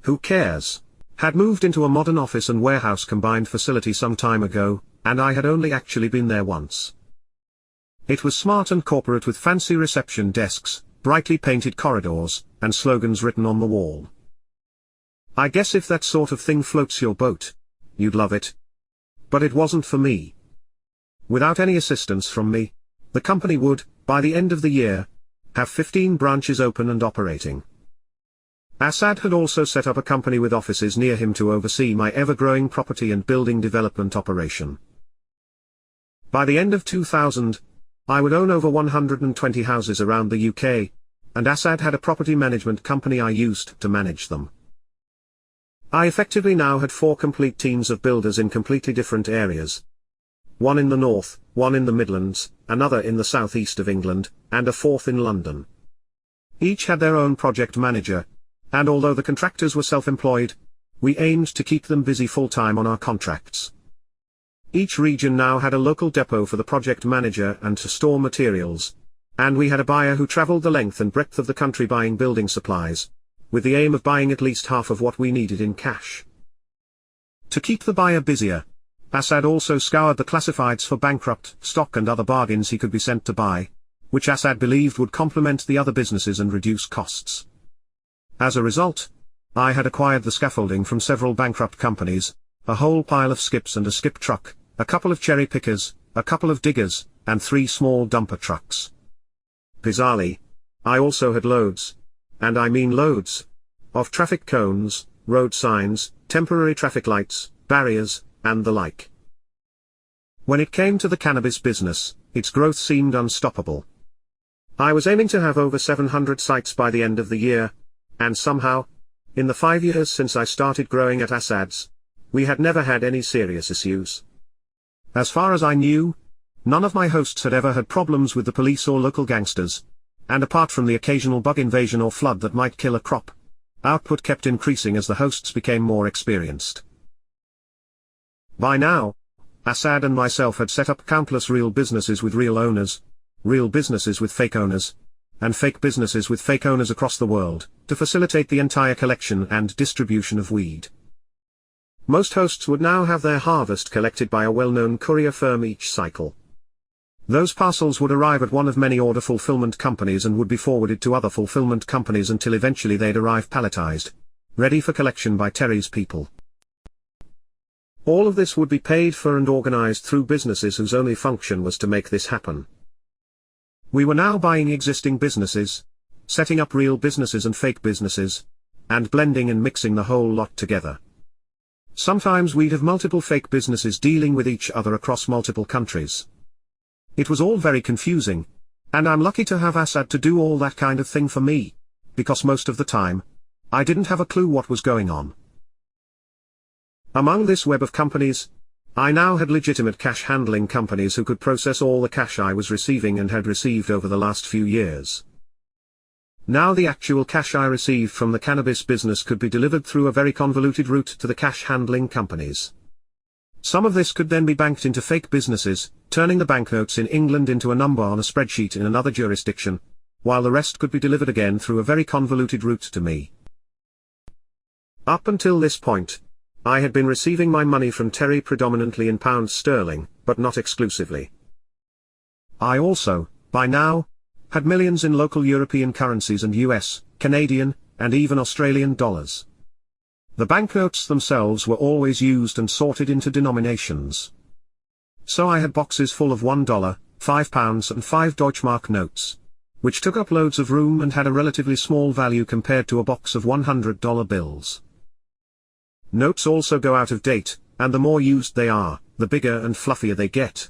Who cares? Had moved into a modern office and warehouse combined facility some time ago, and I had only actually been there once. It was smart and corporate with fancy reception desks, brightly painted corridors, and slogans written on the wall. I guess if that sort of thing floats your boat, you'd love it. But it wasn't for me. Without any assistance from me, the company would, by the end of the year, have 15 branches open and operating. Assad had also set up a company with offices near him to oversee my ever-growing property and building development operation. By the end of 2000, I would own over 120 houses around the UK, and Assad had a property management company I used to manage them. I effectively now had 4 complete teams of builders in completely different areas. One in the north, one in the Midlands, another in the southeast of England, and a 4th in London. Each had their own project manager, and although the contractors were self-employed, we aimed to keep them busy full-time on our contracts. Each region now had a local depot for the project manager and to store materials, and we had a buyer who travelled the length and breadth of the country buying building supplies, with the aim of buying at least half of what we needed in cash. To keep the buyer busier, Assad also scoured the classifieds for bankrupt stock and other bargains he could be sent to buy, which Assad believed would complement the other businesses and reduce costs. As a result, I had acquired the scaffolding from several bankrupt companies, a whole pile of skips and a skip truck, a couple of cherry pickers, a couple of diggers, and 3 small dumper trucks. Bizarrely, I also had loads, and I mean loads, of traffic cones, road signs, temporary traffic lights, barriers, and the like. When it came to the cannabis business, its growth seemed unstoppable. I was aiming to have over 700 sites by the end of the year, and somehow, in the 5 years since I started growing at Assad's, we had never had any serious issues. As far as I knew, none of my hosts had ever had problems with the police or local gangsters, and apart from the occasional bug invasion or flood that might kill a crop, output kept increasing as the hosts became more experienced. By now, Assad and myself had set up countless real businesses with real owners, real businesses with fake owners, and fake businesses with fake owners across the world, to facilitate the entire collection and distribution of weed. Most hosts would now have their harvest collected by a well-known courier firm each cycle. Those parcels would arrive at one of many order fulfillment companies and would be forwarded to other fulfillment companies until eventually they'd arrive palletized, ready for collection by Terry's people. All of this would be paid for and organized through businesses whose only function was to make this happen. We were now buying existing businesses, setting up real businesses and fake businesses, and blending and mixing the whole lot together. Sometimes we'd have multiple fake businesses dealing with each other across multiple countries. It was all very confusing, and I'm lucky to have Assad to do all that kind of thing for me, because most of the time, I didn't have a clue what was going on. Among this web of companies, I now had legitimate cash handling companies who could process all the cash I was receiving and had received over the last few years. Now the actual cash I received from the cannabis business could be delivered through a very convoluted route to the cash handling companies. Some of this could then be banked into fake businesses, turning the banknotes in England into a number on a spreadsheet in another jurisdiction, while the rest could be delivered again through a very convoluted route to me. Up until this point, I had been receiving my money from Terry predominantly in pounds sterling, but not exclusively. I also, by now, had millions in local European currencies and US, Canadian, and even Australian dollars. The banknotes themselves were always used and sorted into denominations. So I had boxes full of $1, £5 and 5 Deutschmark notes, which took up loads of room and had a relatively small value compared to a box of $100 bills. Notes also go out of date, and the more used they are, the bigger and fluffier they get.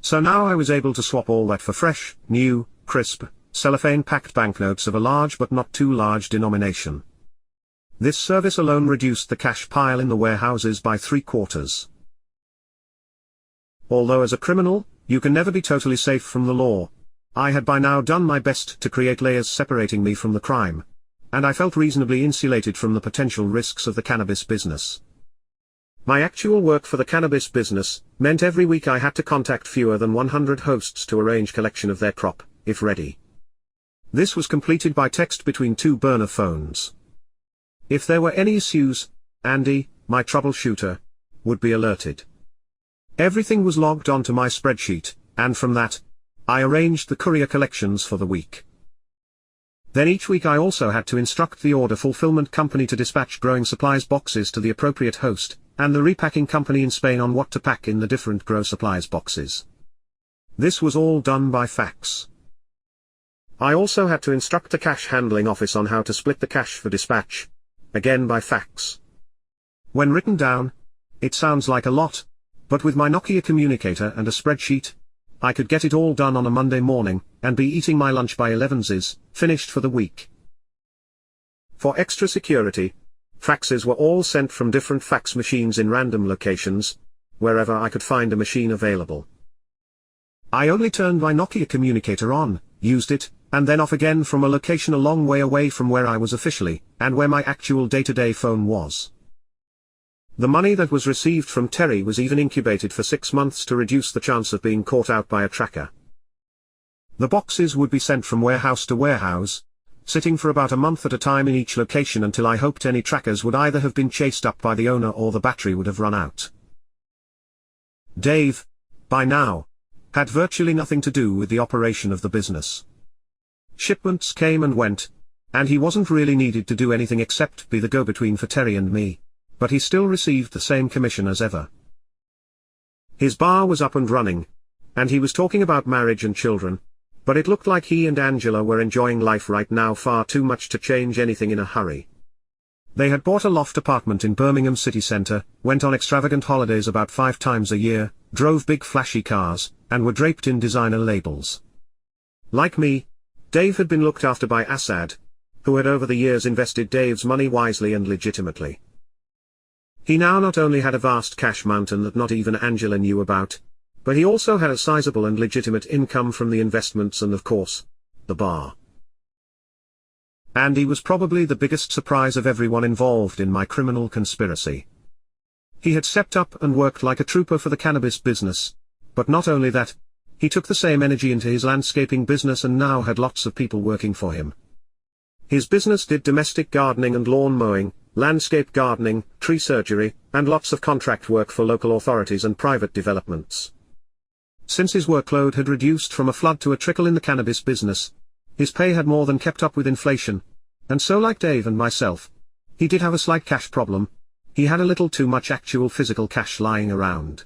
So now I was able to swap all that for fresh, new, crisp, cellophane-packed banknotes of a large but not too large denomination. This service alone reduced the cash pile in the warehouses by 3/4. Although as a criminal, you can never be totally safe from the law, I had by now done my best to create layers separating me from the crime, and I felt reasonably insulated from the potential risks of the cannabis business. My actual work for the cannabis business meant every week I had to contact fewer than 100 hosts to arrange collection of their crop, if ready. This was completed by text between 2 burner phones. If there were any issues, Andy, my troubleshooter, would be alerted. Everything was logged onto my spreadsheet, and from that, I arranged the courier collections for the week. Then each week I also had to instruct the order fulfillment company to dispatch growing supplies boxes to the appropriate host, and the repacking company in Spain on what to pack in the different grow supplies boxes. This was all done by fax. I also had to instruct the cash handling office on how to split the cash for dispatch, again by fax. When written down, it sounds like a lot, but with my Nokia communicator and a spreadsheet, I could get it all done on a Monday morning, and be eating my lunch by 11's, finished for the week. For extra security, faxes were all sent from different fax machines in random locations, wherever I could find a machine available. I only turned my Nokia communicator on, used it, and then off again from a location a long way away from where I was officially, and where my actual day-to-day phone was. The money that was received from Terry was even incubated for 6 months to reduce the chance of being caught out by a tracker. The boxes would be sent from warehouse to warehouse, sitting for about a month at a time in each location until I hoped any trackers would either have been chased up by the owner or the battery would have run out. Dave, by now, had virtually nothing to do with the operation of the business. Shipments came and went, and he wasn't really needed to do anything except be the go-between for Terry and me, but he still received the same commission as ever. His bar was up and running, and he was talking about marriage and children, but it looked like he and Angela were enjoying life right now far too much to change anything in a hurry. They had bought a loft apartment in Birmingham city centre, went on extravagant holidays about 5 times a year, drove big flashy cars, and were draped in designer labels. Like me, Dave had been looked after by Assad, who had over the years invested Dave's money wisely and legitimately. He now not only had a vast cash mountain that not even Angela knew about, but he also had a sizable and legitimate income from the investments and of course, the bar. Andy was probably the biggest surprise of everyone involved in my criminal conspiracy. He had stepped up and worked like a trooper for the cannabis business, but not only that, he took the same energy into his landscaping business and now had lots of people working for him. His business did domestic gardening and lawn mowing, landscape gardening, tree surgery, and lots of contract work for local authorities and private developments. Since his workload had reduced from a flood to a trickle in the cannabis business, his pay had more than kept up with inflation, and so like Dave and myself, he did have a slight cash problem. He had a little too much actual physical cash lying around.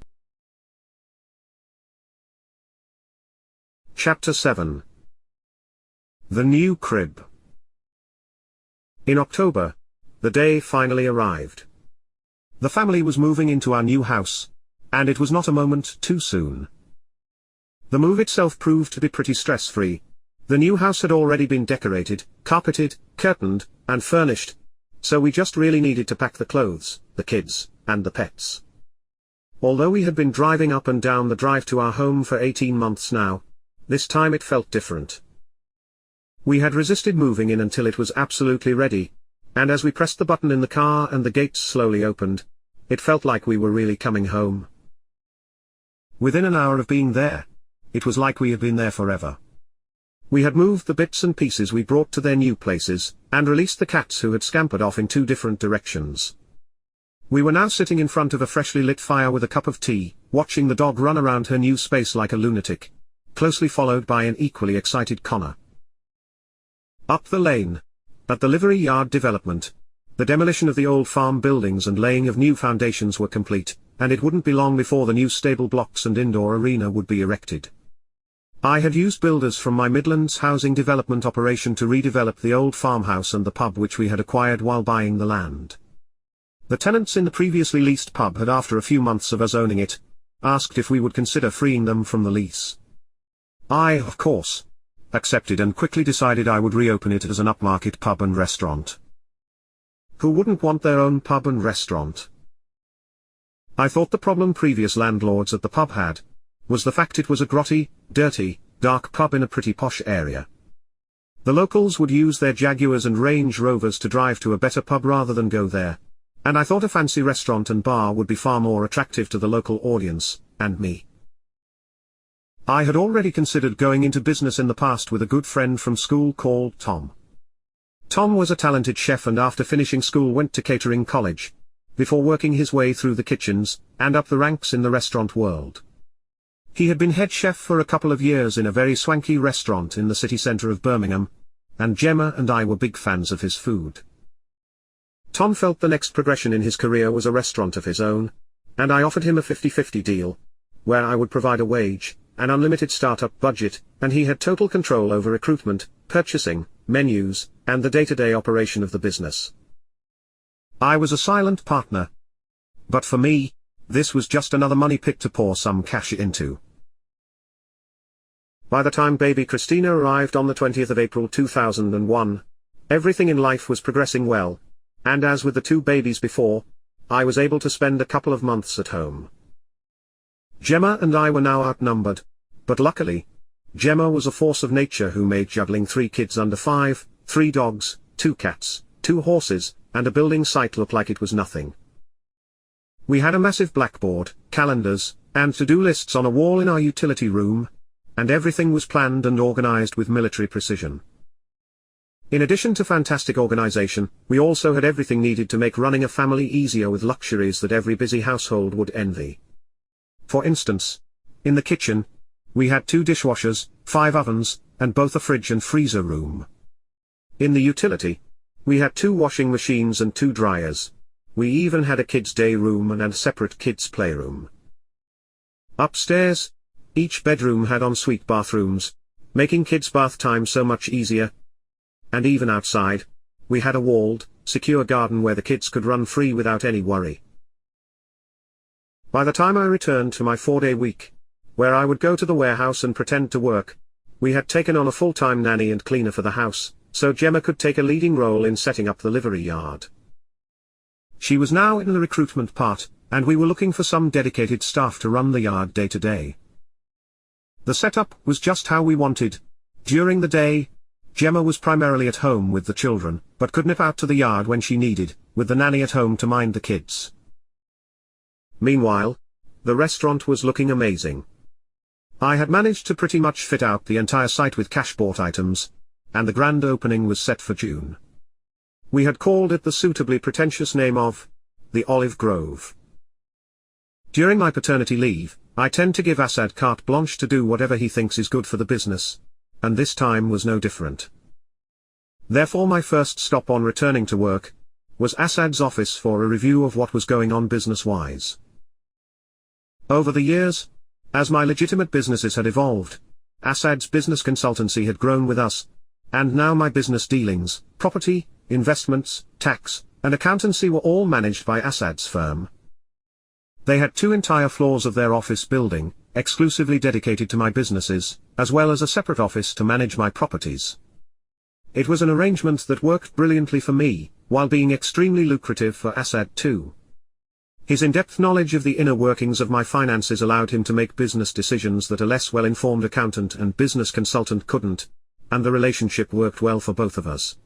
Chapter 7. The New Crib. In October, the day finally arrived. The family was moving into our new house, and it was not a moment too soon. The move itself proved to be pretty stress-free. The new house had already been decorated, carpeted, curtained, and furnished, so we just really needed to pack the clothes, the kids, and the pets. Although we had been driving up and down the drive to our home for 18 months now, this time it felt different. We had resisted moving in until it was absolutely ready, and as we pressed the button in the car and the gates slowly opened, it felt like we were really coming home. Within an hour of being there, it was like we had been there forever. We had moved the bits and pieces we brought to their new places, and released the cats who had scampered off in 2 different directions. We were now sitting in front of a freshly lit fire with a cup of tea, watching the dog run around her new space like a lunatic, closely followed by an equally excited Connor. Up the lane, at the livery yard development, the demolition of the old farm buildings and laying of new foundations were complete, and it wouldn't be long before the new stable blocks and indoor arena would be erected. I had used builders from my Midlands housing development operation to redevelop the old farmhouse and the pub which we had acquired while buying the land. The tenants in the previously leased pub had, after a few months of us owning it, asked if we would consider freeing them from the lease. I, of course, accepted and quickly decided I would reopen it as an upmarket pub and restaurant. Who wouldn't want their own pub and restaurant? I thought the problem previous landlords at the pub had was the fact it was a grotty, dirty, dark pub in a pretty posh area. The locals would use their Jaguars and Range Rovers to drive to a better pub rather than go there, and I thought a fancy restaurant and bar would be far more attractive to the local audience, and me. I had already considered going into business in the past with a good friend from school called Tom. Tom was a talented chef and after finishing school went to catering college, before working his way through the kitchens, and up the ranks in the restaurant world. He had been head chef for a couple of years in a very swanky restaurant in the city centre of Birmingham, and Gemma and I were big fans of his food. Tom felt the next progression in his career was a restaurant of his own, and I offered him a 50-50 deal, where I would provide a wage, an unlimited startup budget, and he had total control over recruitment, purchasing, menus, and the day-to-day operation of the business. I was a silent partner. But for me, this was just another money pit to pour some cash into. By the time baby Christina arrived on the 20th of April 2001, everything in life was progressing well, and as with the 2 babies before, I was able to spend a couple of months at home. Gemma and I were now outnumbered, but luckily, Gemma was a force of nature who made juggling 3 kids under 5, 3 dogs, 2 cats, 2 horses, and a building site look like it was nothing. We had a massive blackboard, calendars, and to-do lists on a wall in our utility room, and everything was planned and organized with military precision. In addition to fantastic organization, we also had everything needed to make running a family easier with luxuries that every busy household would envy. For instance, in the kitchen, we had 2 dishwashers, 5 ovens, and both a fridge and freezer room. In the utility, we had 2 washing machines and 2 dryers. We even had a kids' day room and a separate kids' playroom. Upstairs, each bedroom had ensuite bathrooms, making kids' bath time so much easier. And even outside, we had a walled, secure garden where the kids could run free without any worry. By the time I returned to my 4-day week, where I would go to the warehouse and pretend to work, we had taken on a full-time nanny and cleaner for the house, so Gemma could take a leading role in setting up the livery yard. She was now in the recruitment part, and we were looking for some dedicated staff to run the yard day to day. The setup was just how we wanted. During the day, Gemma was primarily at home with the children, but could nip out to the yard when she needed, with the nanny at home to mind the kids. Meanwhile, the restaurant was looking amazing. I had managed to pretty much fit out the entire site with cash-bought items, and the grand opening was set for June. We had called it the suitably pretentious name of the Olive Grove. During my paternity leave, I tend to give Assad carte blanche to do whatever he thinks is good for the business, and this time was no different. Therefore my first stop on returning to work was Assad's office for a review of what was going on business-wise. Over the years, as my legitimate businesses had evolved, Assad's business consultancy had grown with us, and now my business dealings, property, investments, tax, and accountancy were all managed by Assad's firm. They had 2 entire floors of their office building, exclusively dedicated to my businesses, as well as a separate office to manage my properties. It was an arrangement that worked brilliantly for me, while being extremely lucrative for Assad too. His in-depth knowledge of the inner workings of my finances allowed him to make business decisions that a less well-informed accountant and business consultant couldn't, and the relationship worked well for both of us.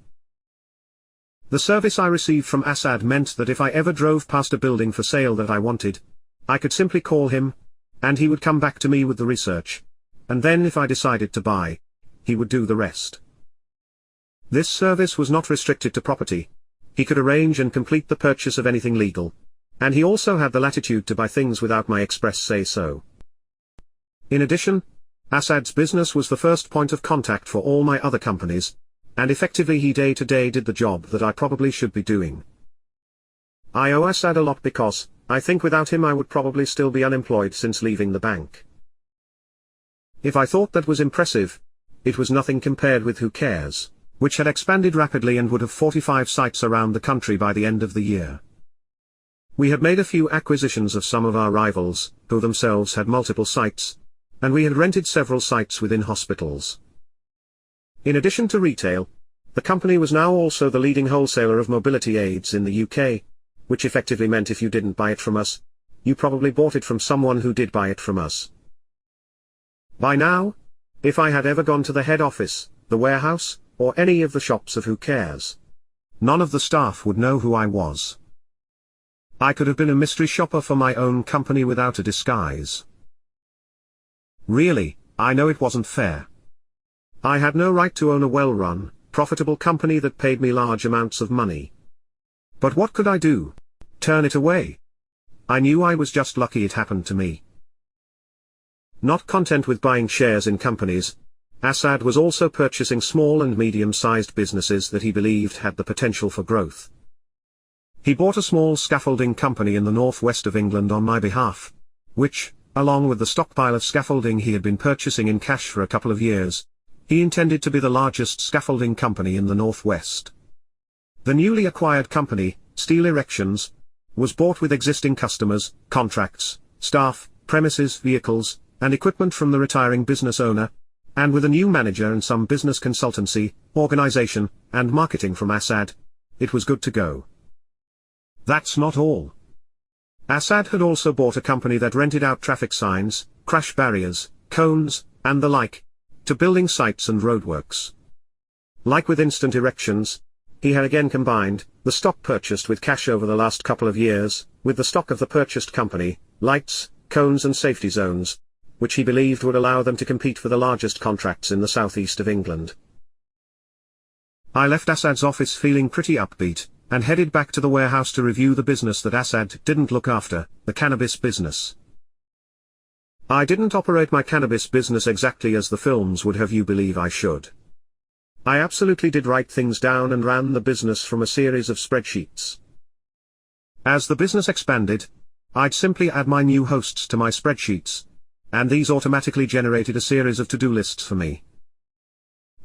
The service I received from Assad meant that if I ever drove past a building for sale that I wanted, I could simply call him, and he would come back to me with the research, and then if I decided to buy, he would do the rest. This service was not restricted to property. He could arrange and complete the purchase of anything legal, and he also had the latitude to buy things without my express say-so. In addition, Assad's business was the first point of contact for all my other companies, and effectively he day-to-day did the job that I probably should be doing. I owe Assad a lot because, I think without him I would probably still be unemployed since leaving the bank. If I thought that was impressive, it was nothing compared with Who Cares, which had expanded rapidly and would have 45 sites around the country by the end of the year. We had made a few acquisitions of some of our rivals, who themselves had multiple sites, and we had rented several sites within hospitals. In addition to retail, the company was now also the leading wholesaler of mobility aids in the UK, which effectively meant if you didn't buy it from us, you probably bought it from someone who did buy it from us. By now, if I had ever gone to the head office, the warehouse, or any of the shops of Who Cares, none of the staff would know who I was. I could have been a mystery shopper for my own company without a disguise. Really, I know it wasn't fair. I had no right to own a well-run, profitable company that paid me large amounts of money. But what could I do? Turn it away? I knew I was just lucky it happened to me. Not content with buying shares in companies, Assad was also purchasing small and medium-sized businesses that he believed had the potential for growth. He bought a small scaffolding company in the northwest of England on my behalf, which, along with the stockpile of scaffolding he had been purchasing in cash for a couple of years, he intended to be the largest scaffolding company in the northwest. The newly acquired company, Steel Erections, was bought with existing customers, contracts, staff, premises, vehicles, and equipment from the retiring business owner, and with a new manager and some business consultancy, organization, and marketing from Assad, it was good to go. That's not all. Assad had also bought a company that rented out traffic signs, crash barriers, cones, and the like, to building sites and roadworks. Like with Instant Erections, he had again combined the stock purchased with cash over the last couple of years, with the stock of the purchased company, lights, cones and safety zones, which he believed would allow them to compete for the largest contracts in the southeast of England. I left Assad's office feeling pretty upbeat, and headed back to the warehouse to review the business that Assad didn't look after, the cannabis business. I didn't operate my cannabis business exactly as the films would have you believe I should. I absolutely did write things down and ran the business from a series of spreadsheets. As the business expanded, I'd simply add my new hosts to my spreadsheets, and these automatically generated a series of to-do lists for me.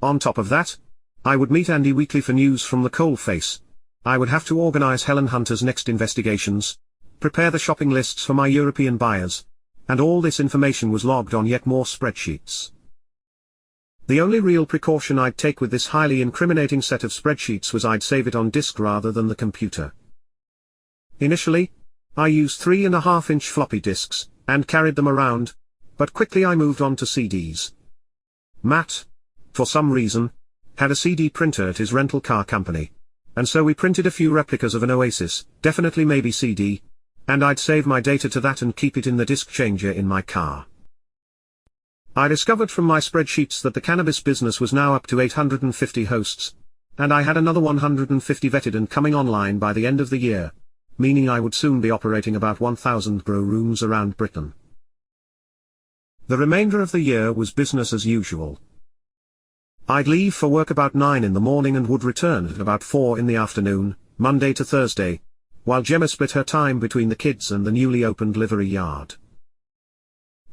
On top of that, I would meet Andy weekly for news from the coalface. I would have to organize Helen Hunter's next investigations, prepare the shopping lists for my European buyers, and all this information was logged on yet more spreadsheets. The only real precaution I'd take with this highly incriminating set of spreadsheets was I'd save it on disk rather than the computer. Initially, I used 3.5-inch floppy disks, and carried them around, but quickly I moved on to CDs. Matt, for some reason, had a CD printer at his rental car company, and so we printed a few replicas of an Oasis, definitely maybe CD, and I'd save my data to that and keep it in the disk changer in my car. I discovered from my spreadsheets that the cannabis business was now up to 850 hosts, and I had another 150 vetted and coming online by the end of the year, meaning I would soon be operating about 1,000 grow rooms around Britain. The remainder of the year was business as usual. I'd leave for work about 9 in the morning and would return at about 4 in the afternoon, Monday to Thursday, while Gemma split her time between the kids and the newly opened livery yard.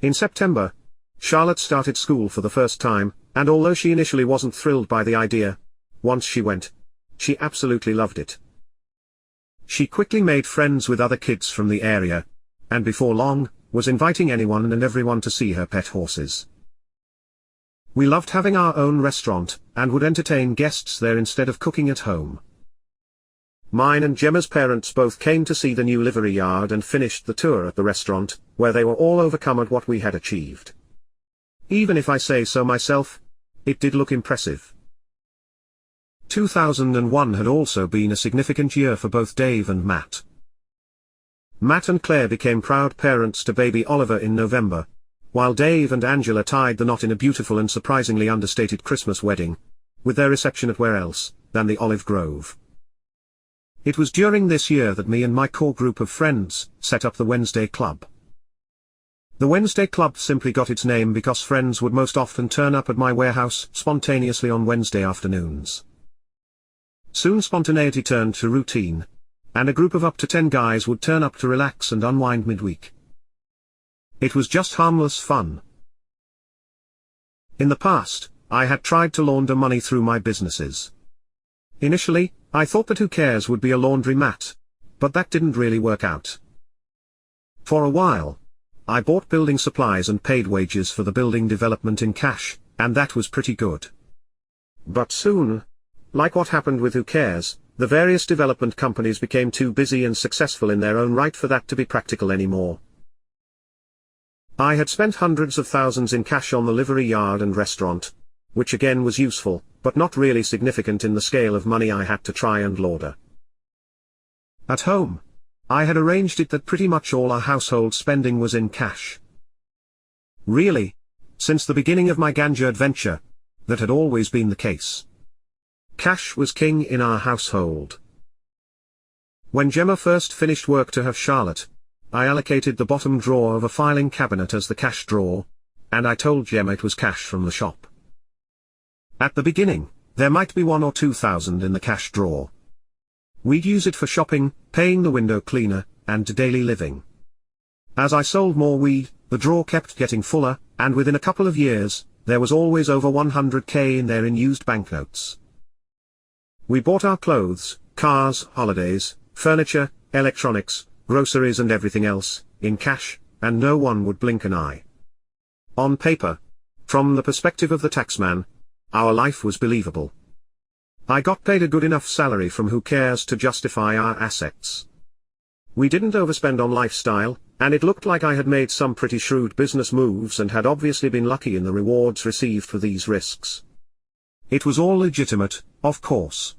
In September, Charlotte started school for the first time, and although she initially wasn't thrilled by the idea, once she went, she absolutely loved it. She quickly made friends with other kids from the area, and before long, was inviting anyone and everyone to see her pet horses. We loved having our own restaurant, and would entertain guests there instead of cooking at home. Mine and Gemma's parents both came to see the new livery yard and finished the tour at the restaurant, where they were all overcome at what we had achieved. Even if I say so myself, it did look impressive. 2001 had also been a significant year for both Dave and Matt. Matt and Claire became proud parents to baby Oliver in November, while Dave and Angela tied the knot in a beautiful and surprisingly understated Christmas wedding, with their reception at where else than the Olive Grove. It was during this year that me and my core group of friends set up the Wednesday Club. The Wednesday Club simply got its name because friends would most often turn up at my warehouse spontaneously on Wednesday afternoons. Soon spontaneity turned to routine, and a group of up to 10 guys would turn up to relax and unwind midweek. It was just harmless fun. In the past, I had tried to launder money through my businesses. Initially, I thought that Who Cares would be a laundromat, but that didn't really work out. For a while, I bought building supplies and paid wages for the building development in cash, and that was pretty good. But soon, like what happened with Who Cares, the various development companies became too busy and successful in their own right for that to be practical anymore. I had spent hundreds of thousands in cash on the livery yard and restaurant, which again was useful, but not really significant in the scale of money I had to try and launder. At home, I had arranged it that pretty much all our household spending was in cash. Really, since the beginning of my ganja adventure, that had always been the case. Cash was king in our household. When Gemma first finished work to have Charlotte, I allocated the bottom drawer of a filing cabinet as the cash drawer, and I told Gemma it was cash from the shop. At the beginning, there might be 1 or 2 thousand in the cash drawer. We'd use it for shopping, paying the window cleaner, and daily living. As I sold more weed, the drawer kept getting fuller, and within a couple of years, there was always over 100K in there in used banknotes. We bought our clothes, cars, holidays, furniture, electronics, groceries and everything else, in cash, and no one would blink an eye. On paper, from the perspective of the taxman, our life was believable. I got paid a good enough salary from Who Cares to justify our assets. We didn't overspend on lifestyle, and it looked like I had made some pretty shrewd business moves and had obviously been lucky in the rewards received for these risks. It was all legitimate, of course.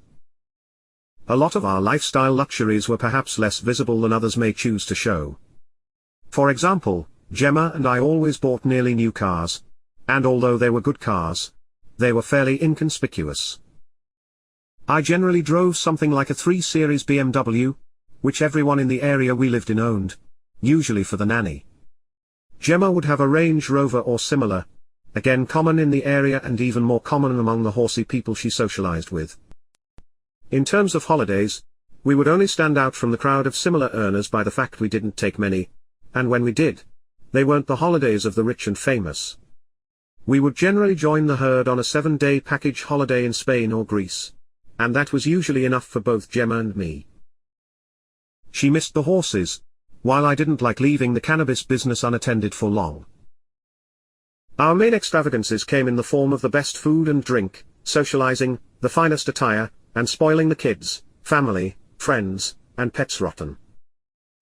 A lot of our lifestyle luxuries were perhaps less visible than others may choose to show. For example, Gemma and I always bought nearly new cars, and although they were good cars, they were fairly inconspicuous. I generally drove something like a 3 Series BMW, which everyone in the area we lived in owned, usually for the nanny. Gemma would have a Range Rover or similar, again common in the area and even more common among the horsey people she socialized with. In terms of holidays, we would only stand out from the crowd of similar earners by the fact we didn't take many, and when we did, they weren't the holidays of the rich and famous. We would generally join the herd on a 7-day package holiday in Spain or Greece, and that was usually enough for both Gemma and me. She missed the horses, while I didn't like leaving the cannabis business unattended for long. Our main extravagances came in the form of the best food and drink, socializing, the finest attire, and spoiling the kids, family, friends, and pets rotten.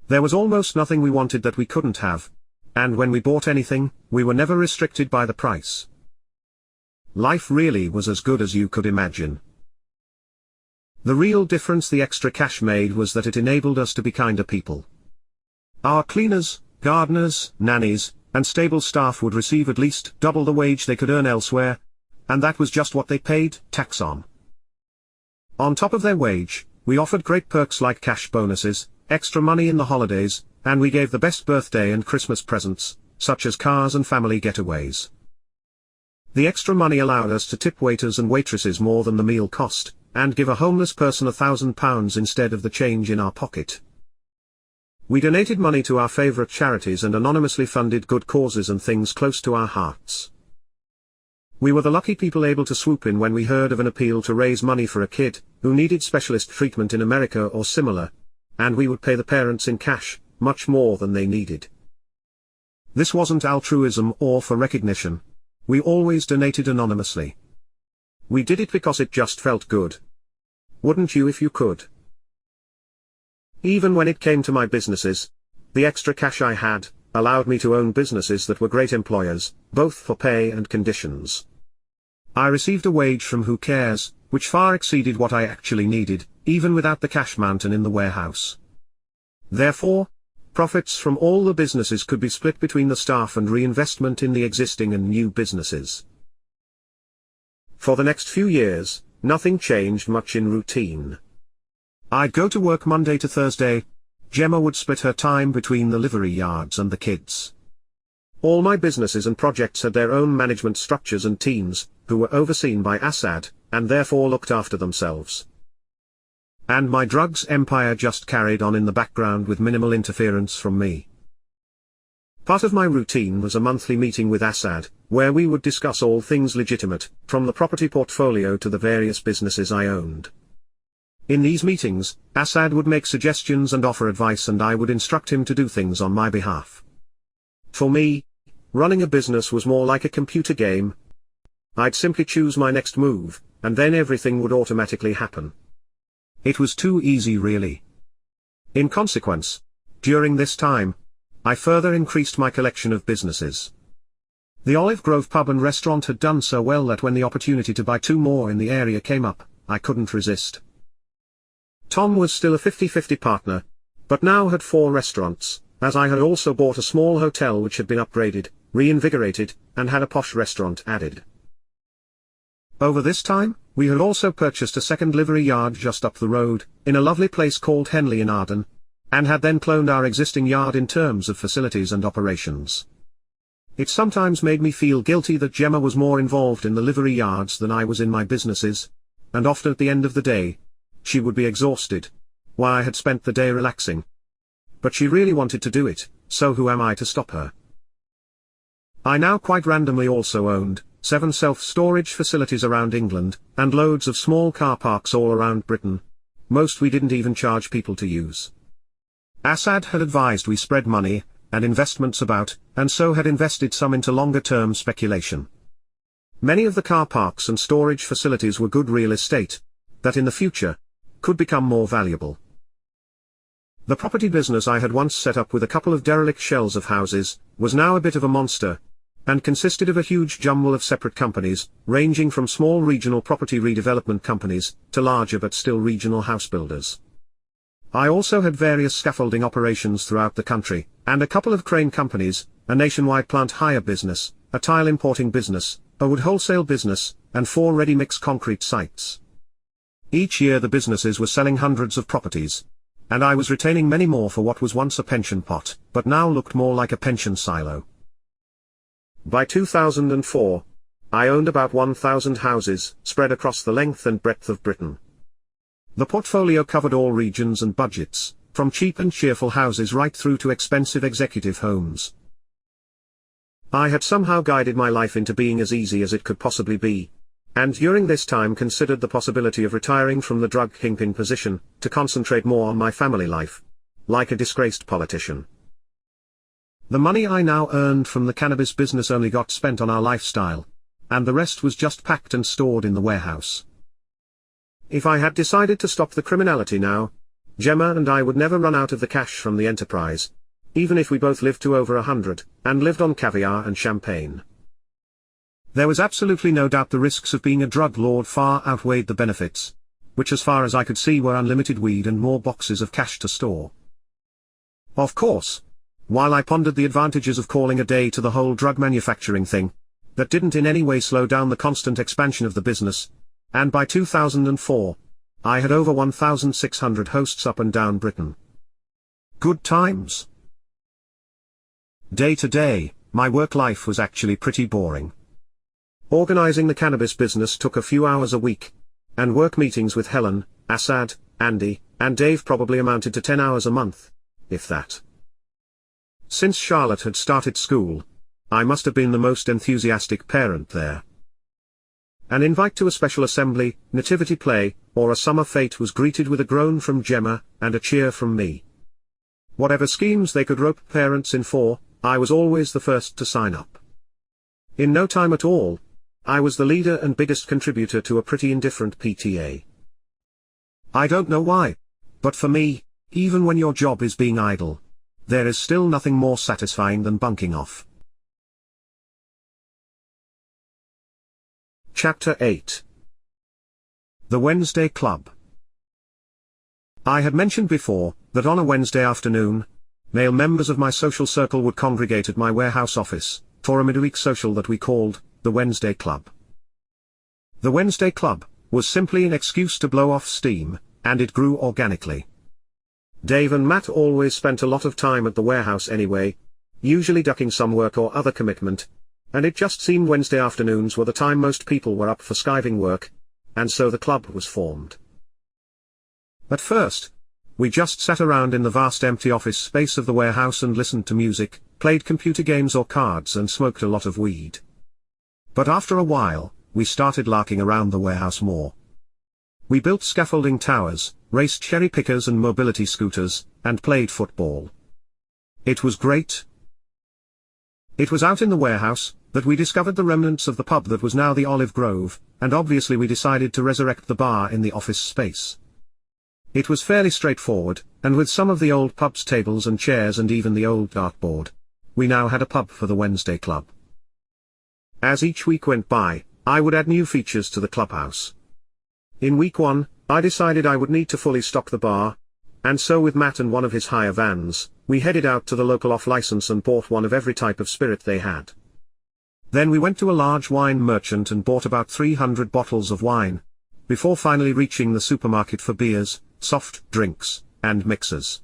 There was almost nothing we wanted that we couldn't have, and when we bought anything, we were never restricted by the price. Life really was as good as you could imagine. The real difference the extra cash made was that it enabled us to be kinder people. Our cleaners, gardeners, nannies, and stable staff would receive at least double the wage they could earn elsewhere, and that was just what they paid tax on. On top of their wage, we offered great perks like cash bonuses, extra money in the holidays, and we gave the best birthday and Christmas presents, such as cars and family getaways. The extra money allowed us to tip waiters and waitresses more than the meal cost, and give a homeless person £1,000 instead of the change in our pocket. We donated money to our favorite charities and anonymously funded good causes and things close to our hearts. We were the lucky people able to swoop in when we heard of an appeal to raise money for a kid who needed specialist treatment in America or similar, and we would pay the parents in cash, much more than they needed. This wasn't altruism or for recognition. We always donated anonymously. We did it because it just felt good. Wouldn't you if you could? Even when it came to my businesses, the extra cash I had allowed me to own businesses that were great employers, both for pay and conditions. I received a wage from Who Cares, which far exceeded what I actually needed, even without the cash mountain in the warehouse. Therefore, profits from all the businesses could be split between the staff and reinvestment in the existing and new businesses. For the next few years, nothing changed much in routine. I'd go to work Monday to Thursday. Gemma would split her time between the livery yards and the kids. All my businesses and projects had their own management structures and teams, who were overseen by Assad, and therefore looked after themselves. And my drugs empire just carried on in the background with minimal interference from me. Part of my routine was a monthly meeting with Assad, where we would discuss all things legitimate, from the property portfolio to the various businesses I owned. In these meetings, Assad would make suggestions and offer advice, and I would instruct him to do things on my behalf. For me, running a business was more like a computer game. I'd simply choose my next move, and then everything would automatically happen. It was too easy, really. In consequence, during this time, I further increased my collection of businesses. The Olive Grove pub and restaurant had done so well that when the opportunity to buy 2 more in the area came up, I couldn't resist. Tom was still a 50-50 partner, but now had 4 restaurants, as I had also bought a small hotel which had been upgraded, reinvigorated, and had a posh restaurant added. Over this time, we had also purchased a second livery yard just up the road, in a lovely place called Henley in Arden, and had then cloned our existing yard in terms of facilities and operations. It sometimes made me feel guilty that Gemma was more involved in the livery yards than I was in my businesses, and often at the end of the day, she would be exhausted, while I had spent the day relaxing. But she really wanted to do it, so who am I to stop her? I now quite randomly also owned 7 self-storage facilities around England, and loads of small car parks all around Britain. Most we didn't even charge people to use. Assad had advised we spread money and investments about, and so had invested some into longer-term speculation. Many of the car parks and storage facilities were good real estate, that in the future, could become more valuable. The property business I had once set up with a couple of derelict shells of houses, was now a bit of a monster, and consisted of a huge jumble of separate companies, ranging from small regional property redevelopment companies, to larger but still regional house builders. I also had various scaffolding operations throughout the country, and a couple of crane companies, a nationwide plant hire business, a tile importing business, a wood wholesale business, and 4 ready-mix concrete sites. Each year the businesses were selling hundreds of properties, and I was retaining many more for what was once a pension pot, but now looked more like a pension silo. By 2004, I owned about 1,000 houses, spread across the length and breadth of Britain. The portfolio covered all regions and budgets, from cheap and cheerful houses right through to expensive executive homes. I had somehow guided my life into being as easy as it could possibly be, and during this time considered the possibility of retiring from the drug kingpin position, to concentrate more on my family life, like a disgraced politician. The money I now earned from the cannabis business only got spent on our lifestyle, and the rest was just packed and stored in the warehouse. If I had decided to stop the criminality now, Gemma and I would never run out of the cash from the enterprise, even if we both lived to over 100, and lived on caviar and champagne. There was absolutely no doubt the risks of being a drug lord far outweighed the benefits, which as far as I could see were unlimited weed and more boxes of cash to store. Of course, while I pondered the advantages of calling a day to the whole drug manufacturing thing, that didn't in any way slow down the constant expansion of the business, and by 2004, I had over 1,600 hosts up and down Britain. Good times. Day to day, my work life was actually pretty boring. Organizing the cannabis business took a few hours a week, and work meetings with Helen, Assad, Andy, and Dave probably amounted to 10 hours a month, if that. Since Charlotte had started school, I must have been the most enthusiastic parent there. An invite to a special assembly, nativity play, or a summer fete was greeted with a groan from Gemma, and a cheer from me. Whatever schemes they could rope parents in for, I was always the first to sign up. In no time at all, I was the leader and biggest contributor to a pretty indifferent PTA. I don't know why, but for me, even when your job is being idle, there is still nothing more satisfying than bunking off. Chapter 8. The Wednesday Club. I had mentioned before, that on a Wednesday afternoon, male members of my social circle would congregate at my warehouse office, for a midweek social that we called, the Wednesday Club. The Wednesday Club was simply an excuse to blow off steam, and it grew organically. Dave and Matt always spent a lot of time at the warehouse anyway, usually ducking some work or other commitment, and it just seemed Wednesday afternoons were the time most people were up for skiving work, and so the club was formed. At first, we just sat around in the vast empty office space of the warehouse and listened to music, played computer games or cards and smoked a lot of weed. But after a while, we started larking around the warehouse more. We built scaffolding towers, raced cherry pickers and mobility scooters, and played football. It was great. It was out in the warehouse that we discovered the remnants of the pub that was now the Olive Grove, and obviously we decided to resurrect the bar in the office space. It was fairly straightforward, and with some of the old pub's tables and chairs and even the old dartboard, we now had a pub for the Wednesday Club. As each week went by, I would add new features to the clubhouse. In week 1, I decided I would need to fully stock the bar, and so with Matt and one of his hire vans, we headed out to the local off-license and bought one of every type of spirit they had. Then we went to a large wine merchant and bought about 300 bottles of wine, before finally reaching the supermarket for beers, soft drinks, and mixers.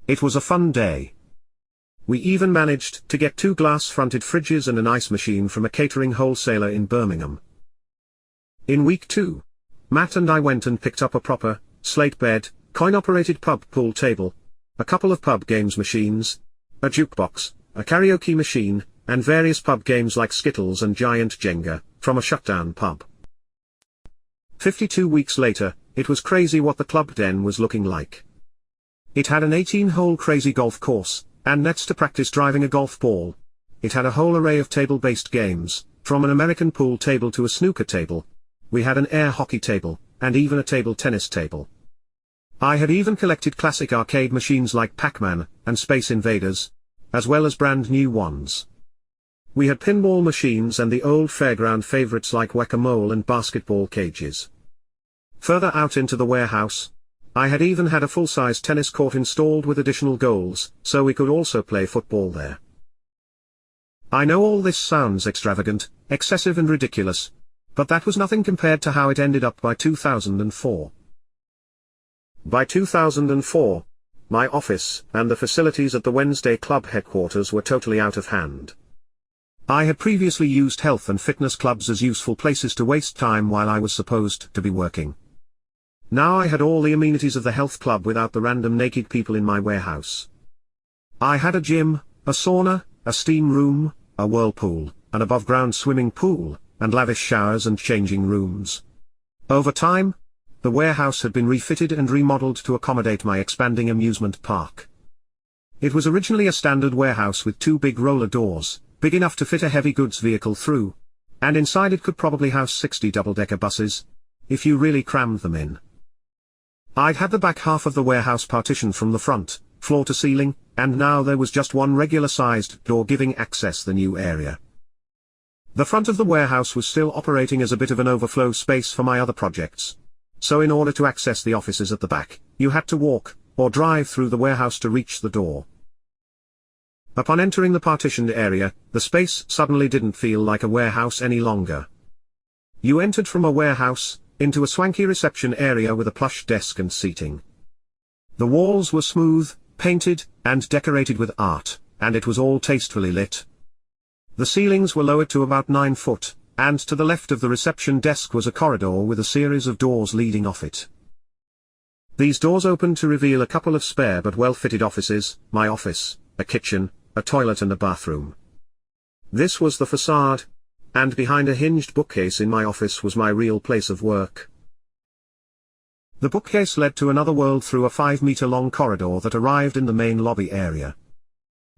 It was a fun day. We even managed to get 2 glass-fronted fridges and an ice machine from a catering wholesaler in Birmingham. In week 2, Matt and I went and picked up a proper, slate bed, coin-operated pub pool table, a couple of pub games machines, a jukebox, a karaoke machine, and various pub games like Skittles and Giant Jenga, from a shutdown pub. 52 weeks later, it was crazy what the club den was looking like. It had an 18-hole crazy golf course, and nets to practice driving a golf ball. It had a whole array of table-based games, from an American pool table to a snooker table. We had an air hockey table, and even a table tennis table. I had even collected classic arcade machines like Pac-Man, and Space Invaders, as well as brand new ones. We had pinball machines and the old fairground favorites like whack-a-mole and basketball cages. Further out into the warehouse, I had even had a full-size tennis court installed with additional goals, so we could also play football there. I know all this sounds extravagant, excessive and ridiculous, but that was nothing compared to how it ended up by 2004. By 2004, my office and the facilities at the Wednesday Club headquarters were totally out of hand. I had previously used health and fitness clubs as useful places to waste time while I was supposed to be working. Now I had all the amenities of the health club without the random naked people in my warehouse. I had a gym, a sauna, a steam room, a whirlpool, an above-ground swimming pool, and lavish showers and changing rooms. Over time, the warehouse had been refitted and remodeled to accommodate my expanding amusement park. It was originally a standard warehouse with 2 big roller doors, big enough to fit a heavy goods vehicle through, and inside it could probably house 60 double-decker buses, if you really crammed them in. I'd had the back half of the warehouse partitioned from the front, floor to ceiling, and now there was just one regular-sized door giving access the new area. The front of the warehouse was still operating as a bit of an overflow space for my other projects. So in order to access the offices at the back, you had to walk, or drive through the warehouse to reach the door. Upon entering the partitioned area, the space suddenly didn't feel like a warehouse any longer. You entered from a warehouse, into a swanky reception area with a plush desk and seating. The walls were smooth, painted, and decorated with art, and it was all tastefully lit. The ceilings were lowered to about 9 foot, and to the left of the reception desk was a corridor with a series of doors leading off it. These doors opened to reveal a couple of spare but well-fitted offices, my office, a kitchen, a toilet and a bathroom. This was the facade, and behind a hinged bookcase in my office was my real place of work. The bookcase led to another world through a 5-meter-long corridor that arrived in the main lobby area.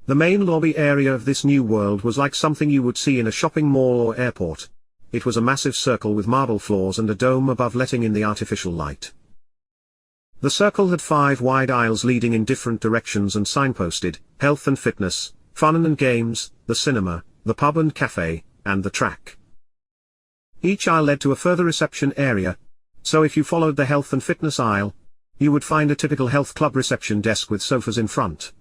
The main lobby area of this new world was like something you would see in a shopping mall or airport. It was a massive circle with marble floors and a dome above letting in the artificial light. The circle had 5 wide aisles leading in different directions and signposted, health and fitness, fun and games, the cinema, the pub and cafe, and the track. Each aisle led to a further reception area, so if you followed the health and fitness aisle, you would find a typical health club reception desk with sofas in front.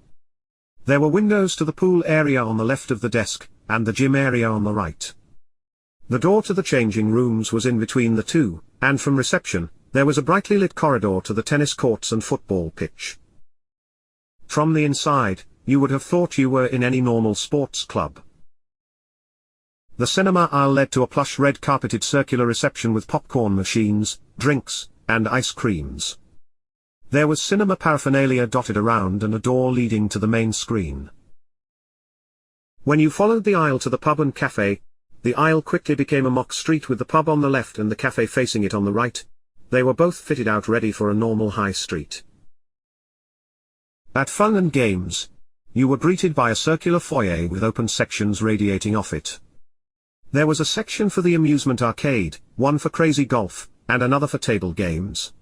There were windows to the pool area on the left of the desk, and the gym area on the right. The door to the changing rooms was in between the two, and from reception, there was a brightly lit corridor to the tennis courts and football pitch. From the inside, you would have thought you were in any normal sports club. The cinema aisle led to a plush red carpeted circular reception with popcorn machines, drinks, and ice creams. There was cinema paraphernalia dotted around and a door leading to the main screen. When you followed the aisle to the pub and cafe, the aisle quickly became a mock street with the pub on the left and the cafe facing it on the right. They were both fitted out ready for a normal high street. At Fun and Games, you were greeted by a circular foyer with open sections radiating off it. There was a section for the amusement arcade, one for crazy golf, and another for table games.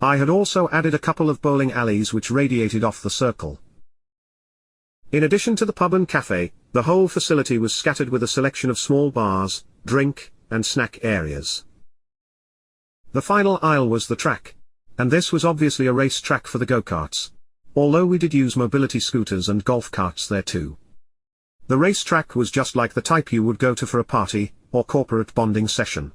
I had also added a couple of bowling alleys which radiated off the circle. In addition to the pub and cafe, the whole facility was scattered with a selection of small bars, drink, and snack areas. The final aisle was the track, and this was obviously a race track for the go-karts, although we did use mobility scooters and golf carts there too. The race track was just like the type you would go to for a party, or corporate bonding session.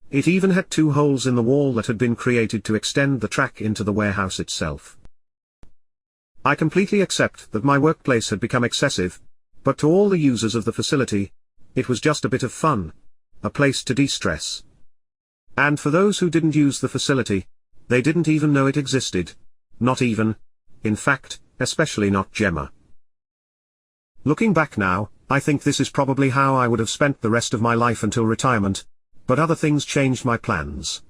It even had 2 holes in the wall that had been created to extend the track into the warehouse itself. I completely accept that my workplace had become excessive, but to all the users of the facility, it was just a bit of fun, a place to de-stress. And for those who didn't use the facility, they didn't even know it existed, not even, in fact, especially not Gemma. Looking back now, I think this is probably how I would have spent the rest of my life until retirement, but other things changed my plans.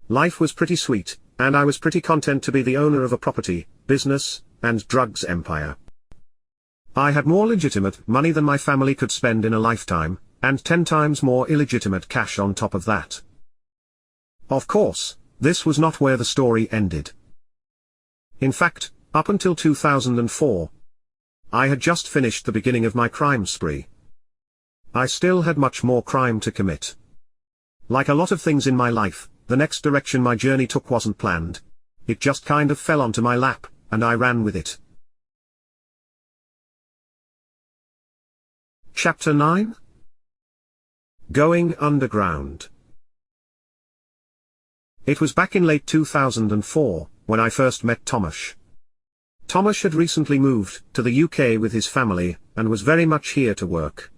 Life was pretty sweet, and I was pretty content to be the owner of a property, business, and drugs empire. I had more legitimate money than my family could spend in a lifetime, and 10 times more illegitimate cash on top of that. Of course, this was not where the story ended. In fact, up until 2004, I had just finished the beginning of my crime spree. I still had much more crime to commit. Like a lot of things in my life, the next direction my journey took wasn't planned. It just kind of fell onto my lap, and I ran with it. Chapter 9? Going Underground. It was back in late 2004, when I first met Tomasz. Tomasz had recently moved to the UK with his family, and was very much here to work.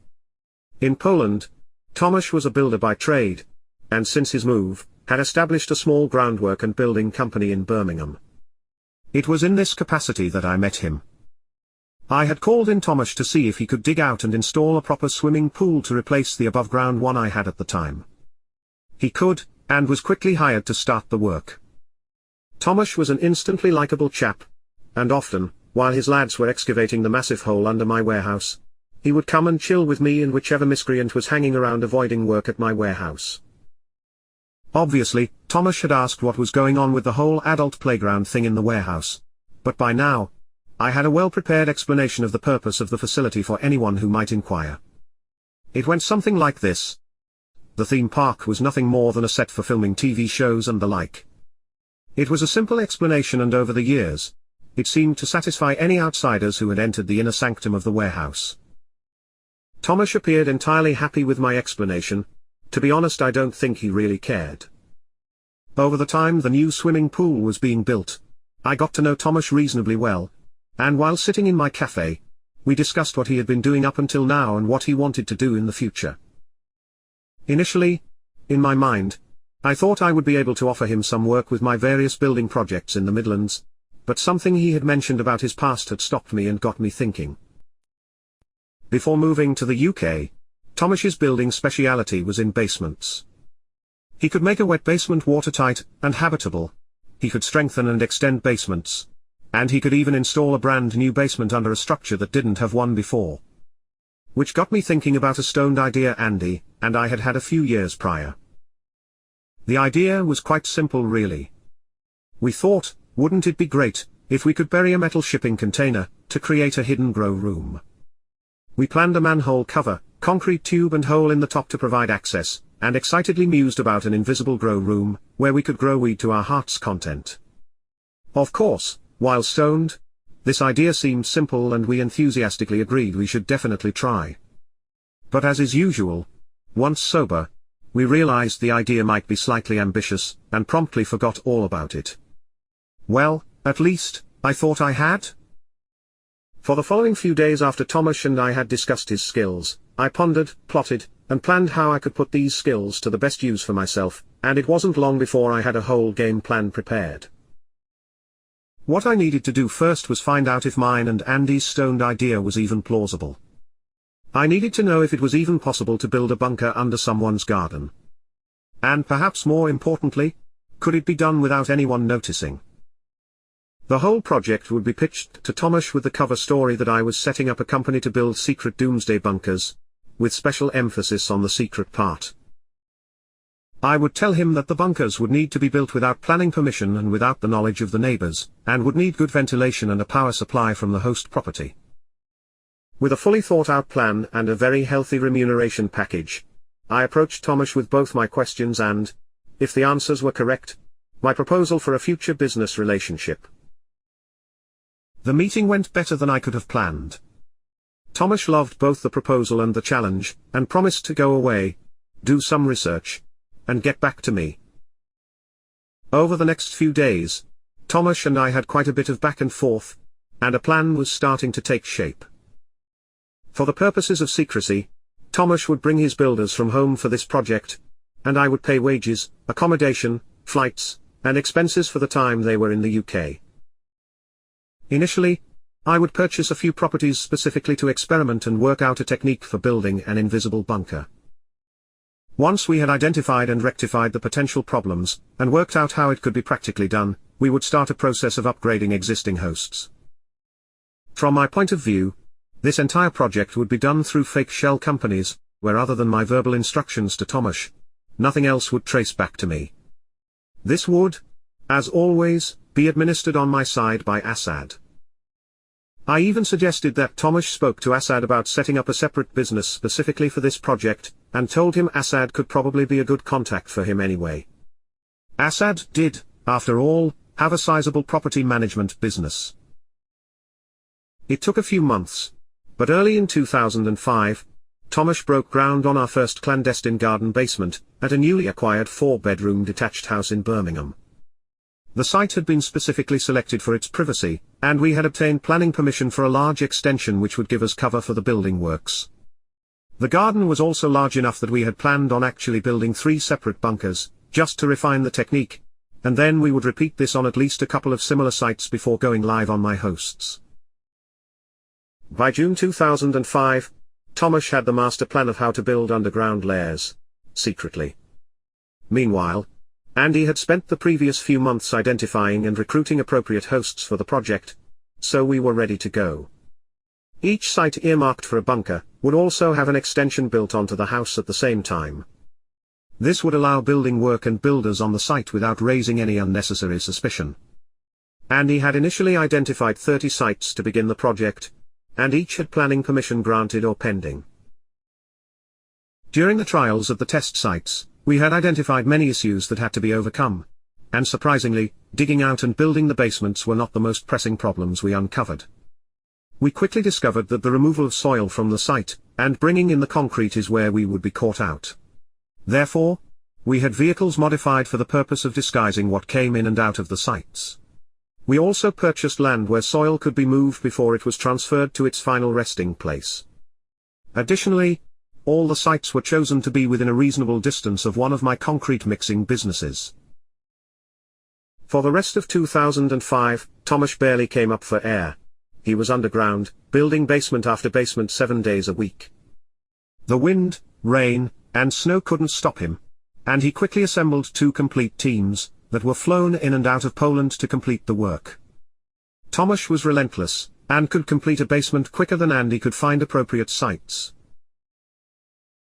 In Poland, Tomasz was a builder by trade, and since his move, had established a small groundwork and building company in Birmingham. It was in this capacity that I met him. I had called in Tomasz to see if he could dig out and install a proper swimming pool to replace the above-ground one I had at the time. He could, and was quickly hired to start the work. Tomasz was an instantly likable chap, and often, while his lads were excavating the massive hole under my warehouse, he would come and chill with me and whichever miscreant was hanging around avoiding work at my warehouse. Obviously, Tomasz had asked what was going on with the whole adult playground thing in the warehouse, but by now, I had a well-prepared explanation of the purpose of the facility for anyone who might inquire. It went something like this. The theme park was nothing more than a set for filming TV shows and the like. It was a simple explanation, and over the years, it seemed to satisfy any outsiders who had entered the inner sanctum of the warehouse. Tomasz appeared entirely happy with my explanation. To be honest, I don't think he really cared. Over the time the new swimming pool was being built, I got to know Tomasz reasonably well, and while sitting in my cafe, we discussed what he had been doing up until now and what he wanted to do in the future. Initially, in my mind, I thought I would be able to offer him some work with my various building projects in the Midlands, but something he had mentioned about his past had stopped me and got me thinking. Before moving to the UK, Tomasz's building speciality was in basements. He could make a wet basement watertight and habitable, he could strengthen and extend basements, and he could even install a brand new basement under a structure that didn't have one before. Which got me thinking about a stoned idea Andy and I had had a few years prior. The idea was quite simple really. We thought, wouldn't it be great if we could bury a metal shipping container to create a hidden grow room? We planned a manhole cover, concrete tube and hole in the top to provide access, and excitedly mused about an invisible grow room, where we could grow weed to our heart's content. Of course, while stoned, this idea seemed simple and we enthusiastically agreed we should definitely try. But as is usual, once sober, we realized the idea might be slightly ambitious, and promptly forgot all about it. Well, at least, I thought I had. For the following few days after Thomas and I had discussed his skills, I pondered, plotted, and planned how I could put these skills to the best use for myself, and it wasn't long before I had a whole game plan prepared. What I needed to do first was find out if mine and Andy's stoned idea was even plausible. I needed to know if it was even possible to build a bunker under someone's garden. And perhaps more importantly, could it be done without anyone noticing? The whole project would be pitched to Thomas with the cover story that I was setting up a company to build secret doomsday bunkers, with special emphasis on the secret part. I would tell him that the bunkers would need to be built without planning permission and without the knowledge of the neighbors, and would need good ventilation and a power supply from the host property. With a fully thought-out plan and a very healthy remuneration package, I approached Thomas with both my questions and, if the answers were correct, my proposal for a future business relationship. The meeting went better than I could have planned. Thomas loved both the proposal and the challenge, and promised to go away, do some research, and get back to me. Over the next few days, Thomas and I had quite a bit of back and forth, and a plan was starting to take shape. For the purposes of secrecy, Thomas would bring his builders from home for this project, and I would pay wages, accommodation, flights, and expenses for the time they were in the UK. Initially, I would purchase a few properties specifically to experiment and work out a technique for building an invisible bunker. Once we had identified and rectified the potential problems, and worked out how it could be practically done, we would start a process of upgrading existing hosts. From my point of view, this entire project would be done through fake shell companies, where other than my verbal instructions to Thomas, nothing else would trace back to me. This would, as always, be administered on my side by Assad. I even suggested that Thomas spoke to Assad about setting up a separate business specifically for this project, and told him Assad could probably be a good contact for him anyway. Assad did, after all, have a sizable property management business. It took a few months, but early in 2005, Thomas broke ground on our first clandestine garden basement, at a newly acquired 4-bedroom detached house in Birmingham. The site had been specifically selected for its privacy, and we had obtained planning permission for a large extension which would give us cover for the building works. The garden was also large enough that we had planned on actually building 3 separate bunkers, just to refine the technique, and then we would repeat this on at least a couple of similar sites before going live on my hosts. By June 2005, Thomas had the master plan of how to build underground layers, secretly. Meanwhile, Andy had spent the previous few months identifying and recruiting appropriate hosts for the project, so we were ready to go. Each site earmarked for a bunker would also have an extension built onto the house at the same time. This would allow building work and builders on the site without raising any unnecessary suspicion. Andy had initially identified 30 sites to begin the project, and each had planning permission granted or pending. During the trials of the test sites, we had identified many issues that had to be overcome, and surprisingly, digging out and building the basements were not the most pressing problems we uncovered. We quickly discovered that the removal of soil from the site, and bringing in the concrete is where we would be caught out. Therefore, we had vehicles modified for the purpose of disguising what came in and out of the sites. We also purchased land where soil could be moved before it was transferred to its final resting place. Additionally, all the sites were chosen to be within a reasonable distance of one of my concrete mixing businesses. For the rest of 2005, Thomas barely came up for air. He was underground, building basement after basement 7 days a week. The wind, rain, and snow couldn't stop him, and he quickly assembled 2 complete teams that were flown in and out of Poland to complete the work. Thomas was relentless, and could complete a basement quicker than Andy could find appropriate sites.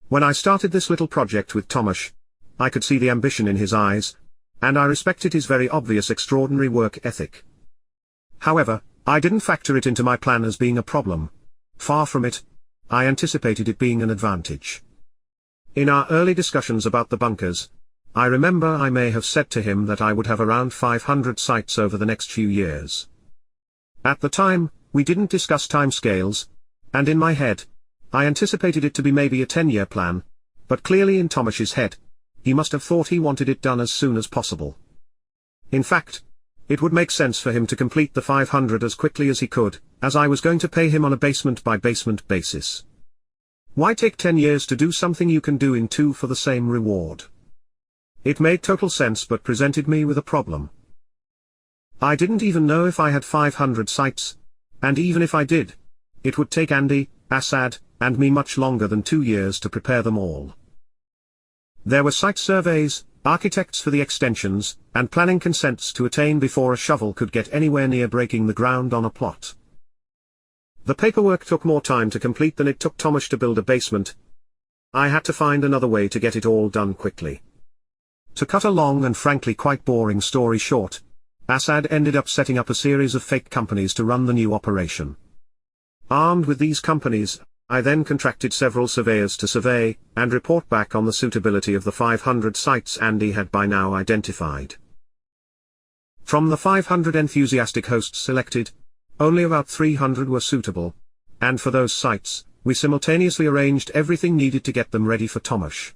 When I started this little project with Thomas, I could see the ambition in his eyes, and I respected his very obvious extraordinary work ethic. However, I didn't factor it into my plan as being a problem. Far from it. I anticipated it being an advantage. In our early discussions about the bunkers, I remember I may have said to him that I would have around 500 sites over the next few years. At the time, we didn't discuss timescales, and in my head, I anticipated it to be maybe a 10-year plan, but clearly in Tomash's head, he must have thought he wanted it done as soon as possible. In fact, it would make sense for him to complete the 500 as quickly as he could, as I was going to pay him on a basement-by-basement basis. Why take 10 years to do something you can do in 2 for the same reward? It made total sense but presented me with a problem. I didn't even know if I had 500 sites, and even if I did, it would take Andy, Asad, and me much longer than 2 years to prepare them all. There were site surveys, architects for the extensions, and planning consents to attain before a shovel could get anywhere near breaking the ground on a plot. The paperwork took more time to complete than it took Tomash to build a basement. I had to find another way to get it all done quickly. To cut a long and frankly quite boring story short, Asad ended up setting up a series of fake companies to run the new operation. Armed with these companies, I then contracted several surveyors to survey and report back on the suitability of the 500 sites Andy had by now identified. From the 500 enthusiastic hosts selected, only about 300 were suitable, and for those sites, we simultaneously arranged everything needed to get them ready for Tomash.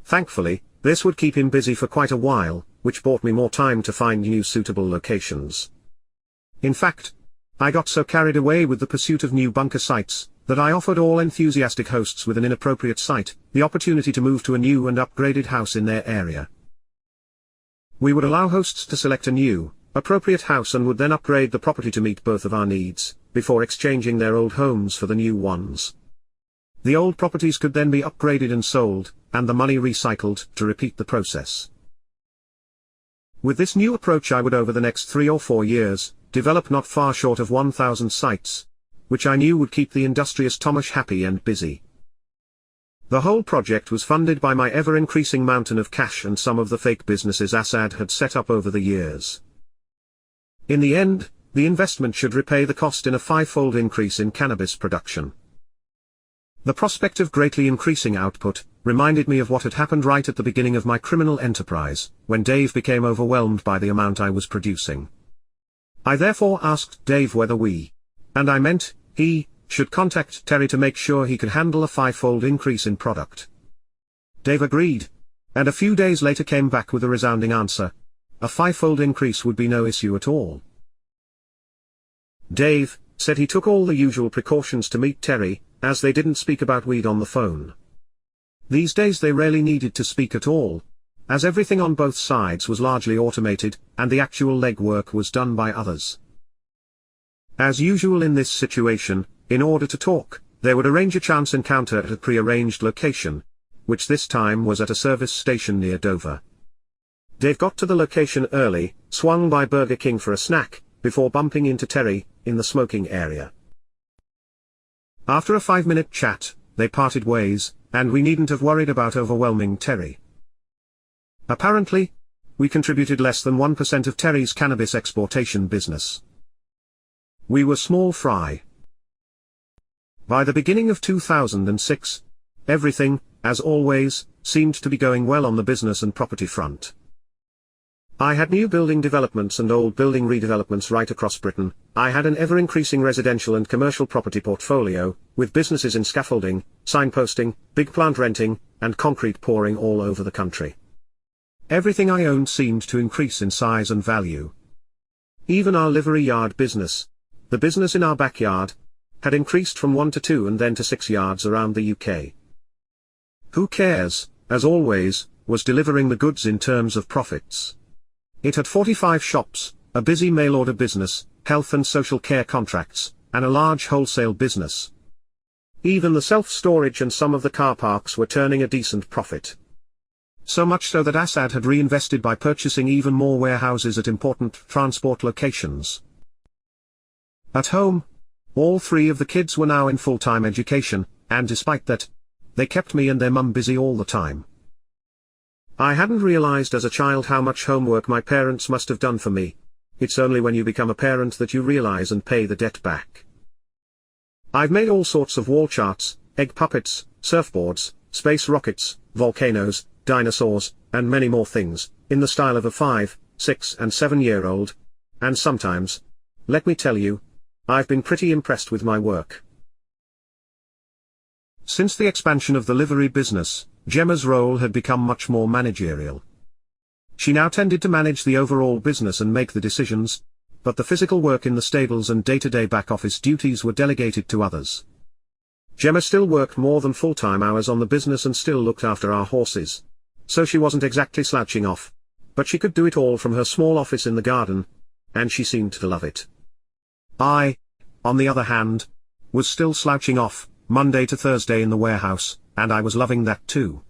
Thankfully, this would keep him busy for quite a while, which bought me more time to find new suitable locations. In fact, I got so carried away with the pursuit of new bunker sites, that I offered all enthusiastic hosts with an inappropriate site, the opportunity to move to a new and upgraded house in their area. We would allow hosts to select a new, appropriate house and would then upgrade the property to meet both of our needs, before exchanging their old homes for the new ones. The old properties could then be upgraded and sold, and the money recycled to repeat the process. With this new approach I would over the next 3 or 4 years, develop not far short of 1,000 sites, which I knew would keep the industrious Tomash happy and busy. The whole project was funded by my ever-increasing mountain of cash and some of the fake businesses Asad had set up over the years. In the end, the investment should repay the cost in a 5-fold increase in cannabis production. The prospect of greatly increasing output reminded me of what had happened right at the beginning of my criminal enterprise, when Dave became overwhelmed by the amount I was producing. I therefore asked Dave whether we, and I meant he, should contact Terry to make sure he could handle a 5-fold increase in product. Dave agreed, and a few days later came back with a resounding answer: a 5-fold increase would be no issue at all. Dave said he took all the usual precautions to meet Terry, as they didn't speak about weed on the phone. These days they rarely needed to speak at all, as everything on both sides was largely automated, and the actual legwork was done by others. As usual in this situation, in order to talk, they would arrange a chance encounter at a pre-arranged location, which this time was at a service station near Dover. Dave got to the location early, swung by Burger King for a snack, before bumping into Terry, in the smoking area. After a 5-minute chat, they parted ways, and we needn't have worried about overwhelming Terry. Apparently, we contributed less than 1% of Terry's cannabis exportation business. We were small fry. By the beginning of 2006, everything, as always, seemed to be going well on the business and property front. I had new building developments and old building redevelopments right across Britain. I had an ever-increasing residential and commercial property portfolio, with businesses in scaffolding, signposting, big plant renting, and concrete pouring all over the country. Everything I owned seemed to increase in size and value. Even our livery yard business, the business in our backyard, had increased from 1 to 2 and then to 6 yards around the UK. Who Cares, as always, was delivering the goods in terms of profits. It had 45 shops, a busy mail-order business, health and social care contracts, and a large wholesale business. Even the self-storage and some of the car parks were turning a decent profit. So much so that Asad had reinvested by purchasing even more warehouses at important transport locations. At home, all 3 of the kids were now in full-time education, and despite that, they kept me and their mum busy all the time. I hadn't realized as a child how much homework my parents must have done for me. It's only when you become a parent that you realize and pay the debt back. I've made all sorts of wall charts, egg puppets, surfboards, space rockets, volcanoes, dinosaurs, and many more things, in the style of a 5, 6 and 7-year-old. And sometimes, let me tell you, I've been pretty impressed with my work. Since the expansion of the livery business, Gemma's role had become much more managerial. She now tended to manage the overall business and make the decisions, but the physical work in the stables and day-to-day back-office duties were delegated to others. Gemma still worked more than full-time hours on the business and still looked after our horses, so she wasn't exactly slouching off, but she could do it all from her small office in the garden, and she seemed to love it. I, on the other hand, was still slouching off, Monday to Thursday in the warehouse, and I was loving that too.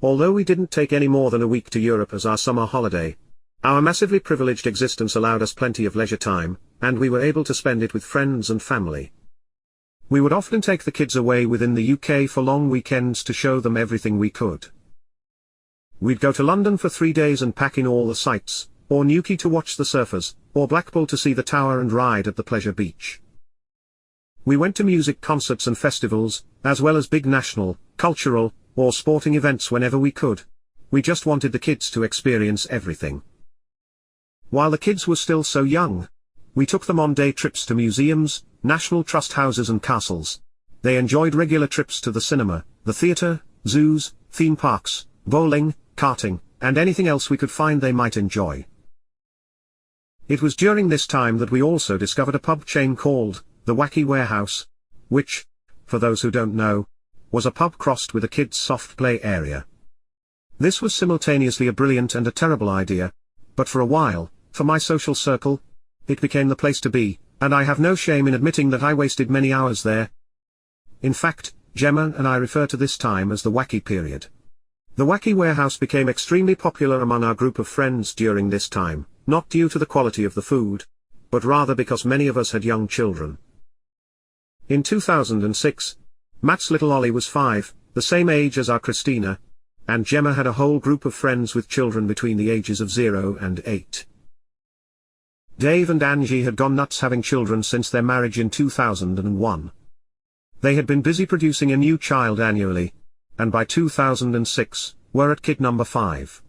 Although we didn't take any more than a week to Europe as our summer holiday, our massively privileged existence allowed us plenty of leisure time, and we were able to spend it with friends and family. We would often take the kids away within the UK for long weekends to show them everything we could. We'd go to London for 3 days and pack in all the sights, or Newquay to watch the surfers, or Blackpool to see the Tower and ride at the Pleasure Beach. We went to music concerts and festivals, as well as big national, cultural, or sporting events whenever we could. We just wanted the kids to experience everything. While the kids were still so young, we took them on day trips to museums, National Trust houses and castles. They enjoyed regular trips to the cinema, the theatre, zoos, theme parks, bowling, karting, and anything else we could find they might enjoy. It was during this time that we also discovered a pub chain called the Wacky Warehouse, which, for those who don't know, was a pub crossed with a kids' soft play area. This was simultaneously a brilliant and a terrible idea, but for a while, for my social circle, it became the place to be, and I have no shame in admitting that I wasted many hours there. In fact, Gemma and I refer to this time as the Wacky period. The Wacky Warehouse became extremely popular among our group of friends during this time, not due to the quality of the food, but rather because many of us had young children. In 2006, Matt's little Ollie was 5, the same age as our Christina, and Gemma had a whole group of friends with children between the ages of 0 and 8. Dave and Angie had gone nuts having children since their marriage in 2001. They had been busy producing a new child annually, and by 2006, were at kid number 5.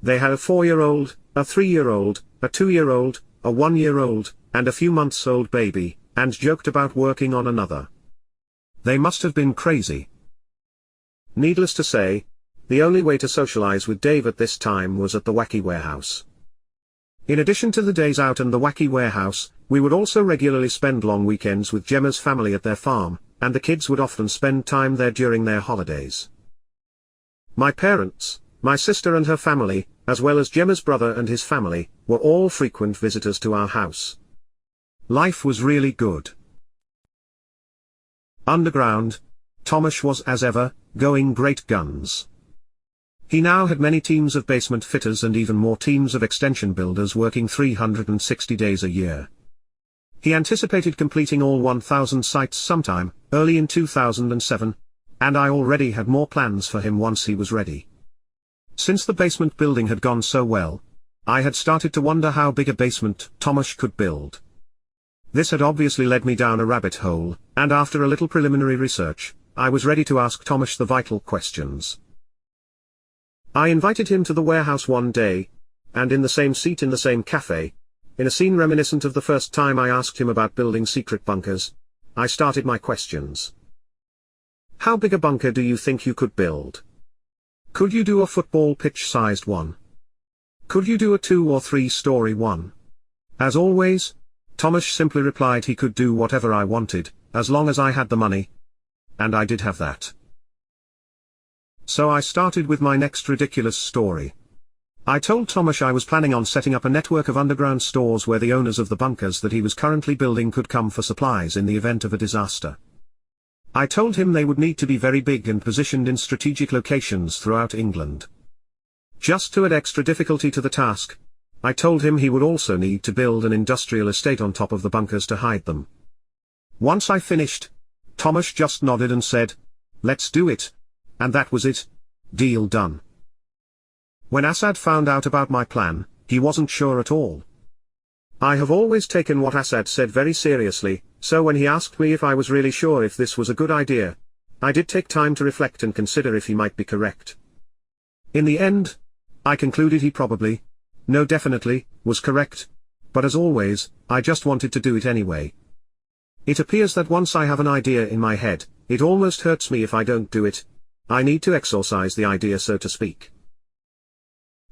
They had a 4-year-old, a 3-year-old, a 2-year-old, a 1-year-old, and a few months-old baby, and joked about working on another. They must have been crazy. Needless to say, the only way to socialize with Dave at this time was at the Wacky Warehouse. In addition to the days out and the Wacky Warehouse, we would also regularly spend long weekends with Gemma's family at their farm, and the kids would often spend time there during their holidays. My parents, my sister and her family, as well as Gemma's brother and his family, were all frequent visitors to our house. Life was really good. Underground, Tomasz was as ever, going great guns. He now had many teams of basement fitters and even more teams of extension builders working 360 days a year. He anticipated completing all 1,000 sites sometime, early in 2007, and I already had more plans for him once he was ready. Since the basement building had gone so well, I had started to wonder how big a basement Tomasz could build. This had obviously led me down a rabbit hole, and after a little preliminary research, I was ready to ask Tomasz the vital questions. I invited him to the warehouse one day, and in the same seat in the same cafe, in a scene reminiscent of the first time I asked him about building secret bunkers, I started my questions. How big a bunker do you think you could build? Could you do a football pitch-sized one? Could you do a 2- or 3-story one? As always, Tomasz simply replied he could do whatever I wanted, as long as I had the money. And I did have that. So I started with my next ridiculous story. I told Tomasz I was planning on setting up a network of underground stores where the owners of the bunkers that he was currently building could come for supplies in the event of a disaster. I told him they would need to be very big and positioned in strategic locations throughout England. Just to add extra difficulty to the task, I told him he would also need to build an industrial estate on top of the bunkers to hide them. Once I finished, Tomasz just nodded and said, "Let's do it." And that was it. Deal done. When Assad found out about my plan, he wasn't sure at all. I have always taken what Asad said very seriously, so when he asked me if I was really sure if this was a good idea, I did take time to reflect and consider if he might be correct. In the end, I concluded he probably, no definitely, was correct, but as always, I just wanted to do it anyway. It appears that once I have an idea in my head, it almost hurts me if I don't do it. I need to exorcise the idea, so to speak.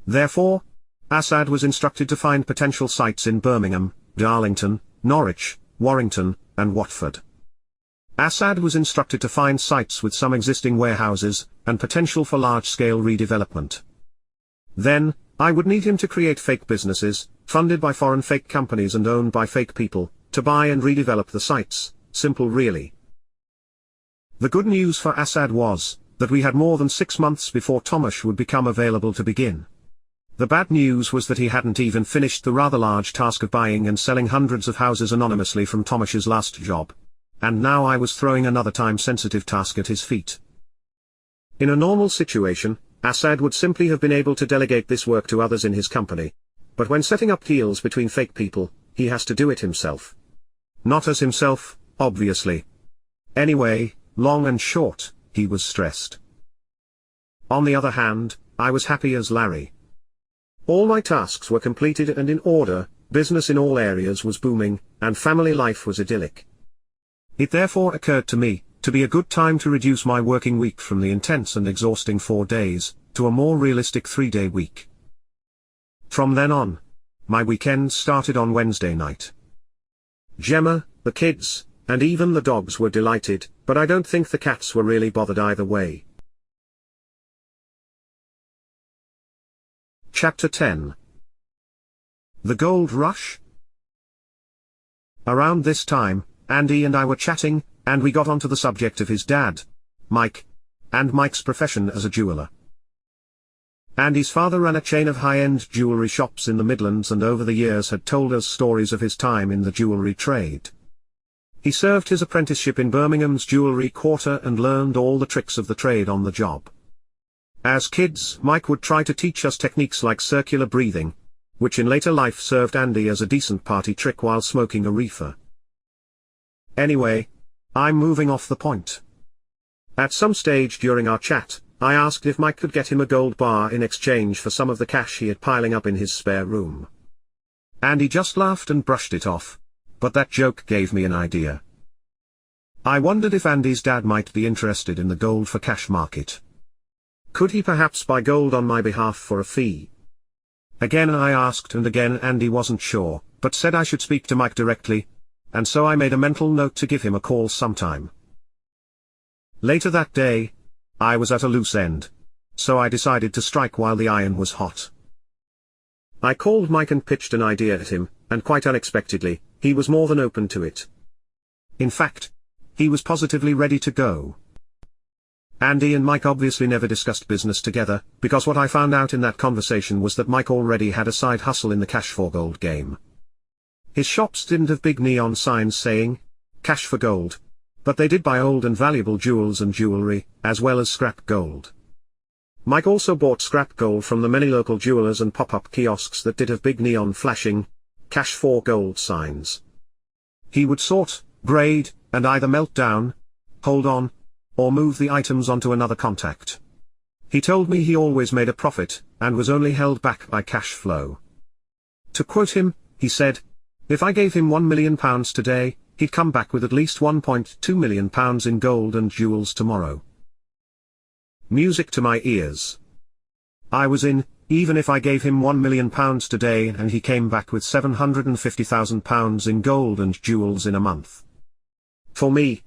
Therefore, Asad was instructed to find potential sites in Birmingham, Darlington, Norwich, Warrington, and Watford. Asad was instructed to find sites with some existing warehouses, and potential for large-scale redevelopment. Then, I would need him to create fake businesses, funded by foreign fake companies and owned by fake people, to buy and redevelop the sites. Simple really. The good news for Asad was, that we had more than 6 months before Tomasz would become available to begin. The bad news was that he hadn't even finished the rather large task of buying and selling hundreds of houses anonymously from Tomasz's last job. And now I was throwing another time-sensitive task at his feet. In a normal situation, Asad would simply have been able to delegate this work to others in his company. But when setting up deals between fake people, he has to do it himself. Not as himself, obviously. Anyway, long and short, he was stressed. On the other hand, I was happy as Larry. All my tasks were completed and in order, business in all areas was booming, and family life was idyllic. It therefore occurred to me, to be a good time to reduce my working week from the intense and exhausting 4 days, to a more realistic 3-day week. From then on, my weekends started on Wednesday night. Gemma, the kids, and even the dogs were delighted, but I don't think the cats were really bothered either way. Chapter 10. The Gold Rush? Around this time, Andy and I were chatting, and we got onto the subject of his dad, Mike, and Mike's profession as a jeweler. Andy's father ran a chain of high-end jewelry shops in the Midlands and over the years had told us stories of his time in the jewelry trade. He served his apprenticeship in Birmingham's jewelry quarter and learned all the tricks of the trade on the job. As kids, Mike would try to teach us techniques like circular breathing, which in later life served Andy as a decent party trick while smoking a reefer. Anyway, I'm moving off the point. At some stage during our chat, I asked if Mike could get him a gold bar in exchange for some of the cash he had piling up in his spare room. Andy just laughed and brushed it off, but that joke gave me an idea. I wondered if Andy's dad might be interested in the gold for cash market. Could he perhaps buy gold on my behalf for a fee? Again I asked and again Andy wasn't sure, but said I should speak to Mike directly, and so I made a mental note to give him a call sometime. Later that day, I was at a loose end, so I decided to strike while the iron was hot. I called Mike and pitched an idea at him, and quite unexpectedly, he was more than open to it. In fact, he was positively ready to go. Andy and Mike obviously never discussed business together, because what I found out in that conversation was that Mike already had a side hustle in the cash for gold game. His shops didn't have big neon signs saying, "Cash for gold," but they did buy old and valuable jewels and jewelry, as well as scrap gold. Mike also bought scrap gold from the many local jewelers and pop-up kiosks that did have big neon flashing, "Cash for gold" signs. He would sort, grade, and either melt down, hold on, or move the items onto another contact. He told me he always made a profit, and was only held back by cash flow. To quote him, he said, "If I gave him £1 million today, he'd come back with at least £1.2 million in gold and jewels tomorrow." Music to my ears. I was in, even if I gave him £1 million today and he came back with £750,000 in gold and jewels in a month. For me,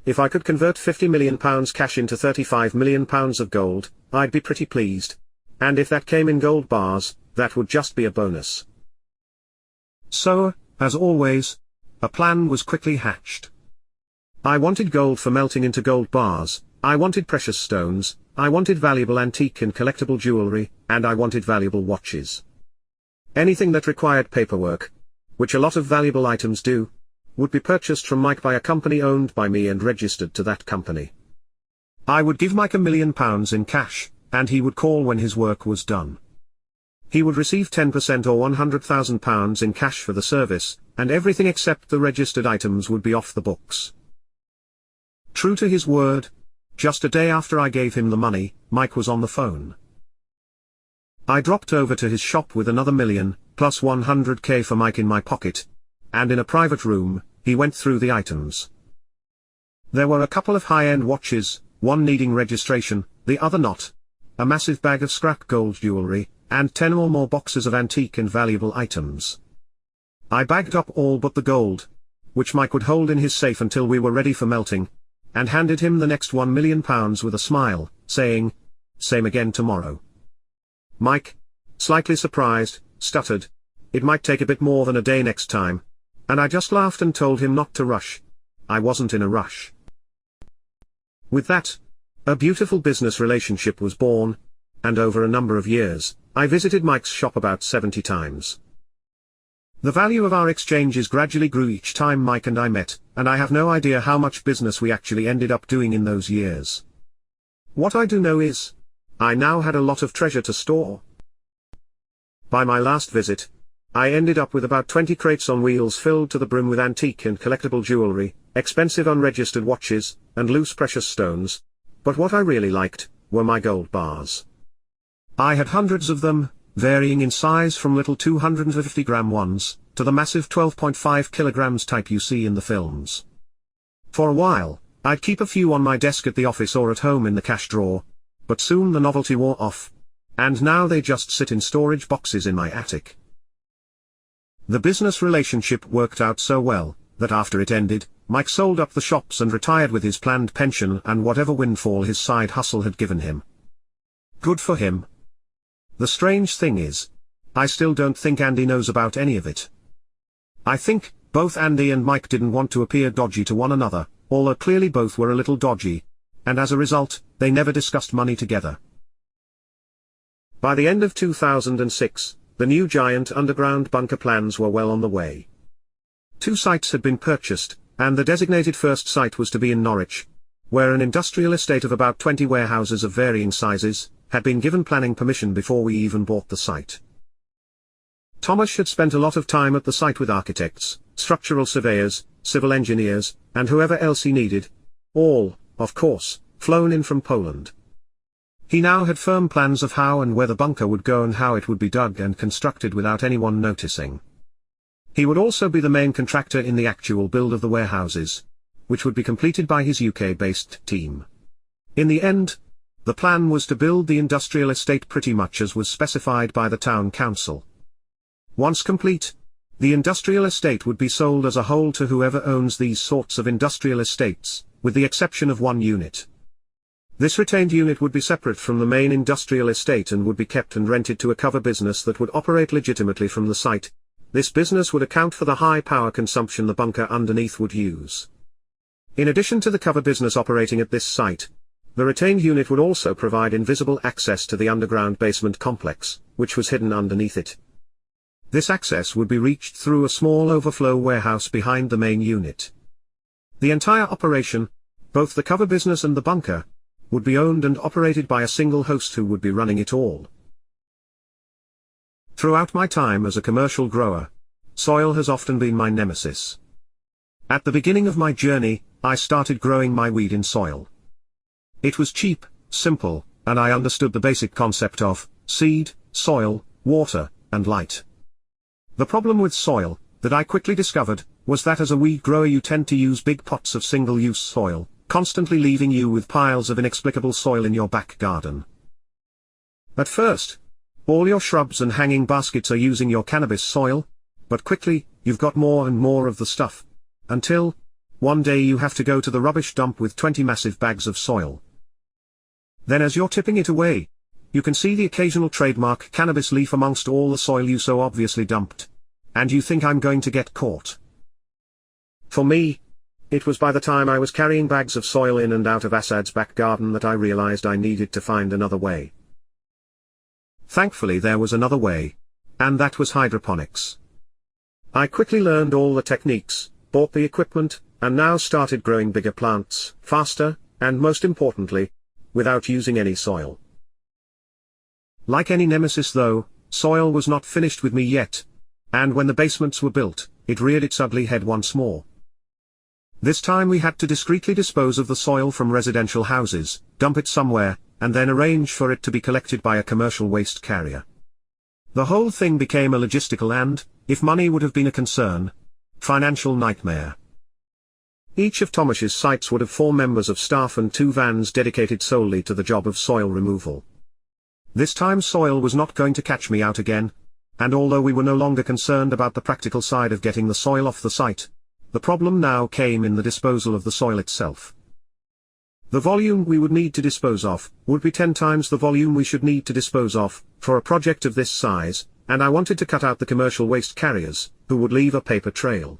if I could convert £50 million cash into £35 million of gold, I'd be pretty pleased. And if that came in gold bars, that would just be a bonus. So, as always, a plan was quickly hatched. I wanted gold for melting into gold bars, I wanted precious stones, I wanted valuable antique and collectible jewelry, and I wanted valuable watches. Anything that required paperwork, which a lot of valuable items do, would be purchased from Mike by a company owned by me and registered to that company. I would give Mike £1 million in cash, and he would call when his work was done. He would receive 10% or £100,000 in cash for the service, and everything except the registered items would be off the books. True to his word, just a day after I gave him the money, Mike was on the phone. I dropped over to his shop with another million, plus 100k for Mike in my pocket, and in a private room, he went through the items. There were a couple of high-end watches, one needing registration, the other not, a massive bag of scrap gold jewelry, and 10 or more boxes of antique and valuable items. I bagged up all but the gold, which Mike would hold in his safe until we were ready for melting, and handed him the next £1 million with a smile, saying, "Same again tomorrow." Mike, slightly surprised, stuttered, "It might take a bit more than a day next time," and I just laughed and told him not to rush. I wasn't in a rush. With that, a beautiful business relationship was born, and over a number of years, I visited Mike's shop about 70 times. The value of our exchanges gradually grew each time Mike and I met, and I have no idea how much business we actually ended up doing in those years. What I do know is, I now had a lot of treasure to store. By my last visit, I ended up with about 20 crates on wheels filled to the brim with antique and collectible jewelry, expensive unregistered watches, and loose precious stones, but what I really liked were my gold bars. I had hundreds of them, varying in size from little 250-gram ones, to the massive 12.5 kilograms type you see in the films. For a while, I'd keep a few on my desk at the office or at home in the cash drawer, but soon the novelty wore off, and now they just sit in storage boxes in my attic. The business relationship worked out so well, that after it ended, Mike sold up the shops and retired with his planned pension and whatever windfall his side hustle had given him. Good for him. The strange thing is, I still don't think Andy knows about any of it. I think, both Andy and Mike didn't want to appear dodgy to one another, although clearly both were a little dodgy, and as a result, they never discussed money together. By the end of 2006, the new giant underground bunker plans were well on the way. 2 sites had been purchased, and the designated first site was to be in Norwich, where an industrial estate of about 20 warehouses of varying sizes had been given planning permission before we even bought the site. Thomas had spent a lot of time at the site with architects, structural surveyors, civil engineers, and whoever else he needed, all, of course, flown in from Poland. He now had firm plans of how and where the bunker would go and how it would be dug and constructed without anyone noticing. He would also be the main contractor in the actual build of the warehouses, which would be completed by his UK-based team. In the end, the plan was to build the industrial estate pretty much as was specified by the town council. Once complete, the industrial estate would be sold as a whole to whoever owns these sorts of industrial estates, with the exception of one unit. This retained unit would be separate from the main industrial estate and would be kept and rented to a cover business that would operate legitimately from the site. This business would account for the high power consumption the bunker underneath would use. In addition to the cover business operating at this site, the retained unit would also provide invisible access to the underground basement complex, which was hidden underneath it. This access would be reached through a small overflow warehouse behind the main unit. The entire operation, both the cover business and the bunker, would be owned and operated by a single host who would be running it all. Throughout my time as a commercial grower, soil has often been my nemesis. At the beginning of my journey, I started growing my weed in soil. It was cheap, simple, and I understood the basic concept of seed, soil, water, and light. The problem with soil, that I quickly discovered, was that as a weed grower you tend to use big pots of single-use soil, constantly leaving you with piles of inexplicable soil in your back garden. At first, all your shrubs and hanging baskets are using your cannabis soil, but quickly, you've got more and more of the stuff, until, one day you have to go to the rubbish dump with 20 massive bags of soil. Then as you're tipping it away, you can see the occasional trademark cannabis leaf amongst all the soil you so obviously dumped, and you think I'm going to get caught. For me, it was by the time I was carrying bags of soil in and out of Assad's back garden that I realized I needed to find another way. Thankfully there was another way, and that was hydroponics. I quickly learned all the techniques, bought the equipment, and now started growing bigger plants, faster, and most importantly, without using any soil. Like any nemesis though, soil was not finished with me yet, and when the basements were built, it reared its ugly head once more. This time we had to discreetly dispose of the soil from residential houses, dump it somewhere, and then arrange for it to be collected by a commercial waste carrier. The whole thing became a logistical and, if money would have been a concern, financial nightmare. Each of Tomash's sites would have 4 members of staff and 2 vans dedicated solely to the job of soil removal. This time soil was not going to catch me out again, and although we were no longer concerned about the practical side of getting the soil off the site, the problem now came in the disposal of the soil itself. The volume we would need to dispose of would be 10 times the volume we should need to dispose of for a project of this size, and I wanted to cut out the commercial waste carriers, who would leave a paper trail.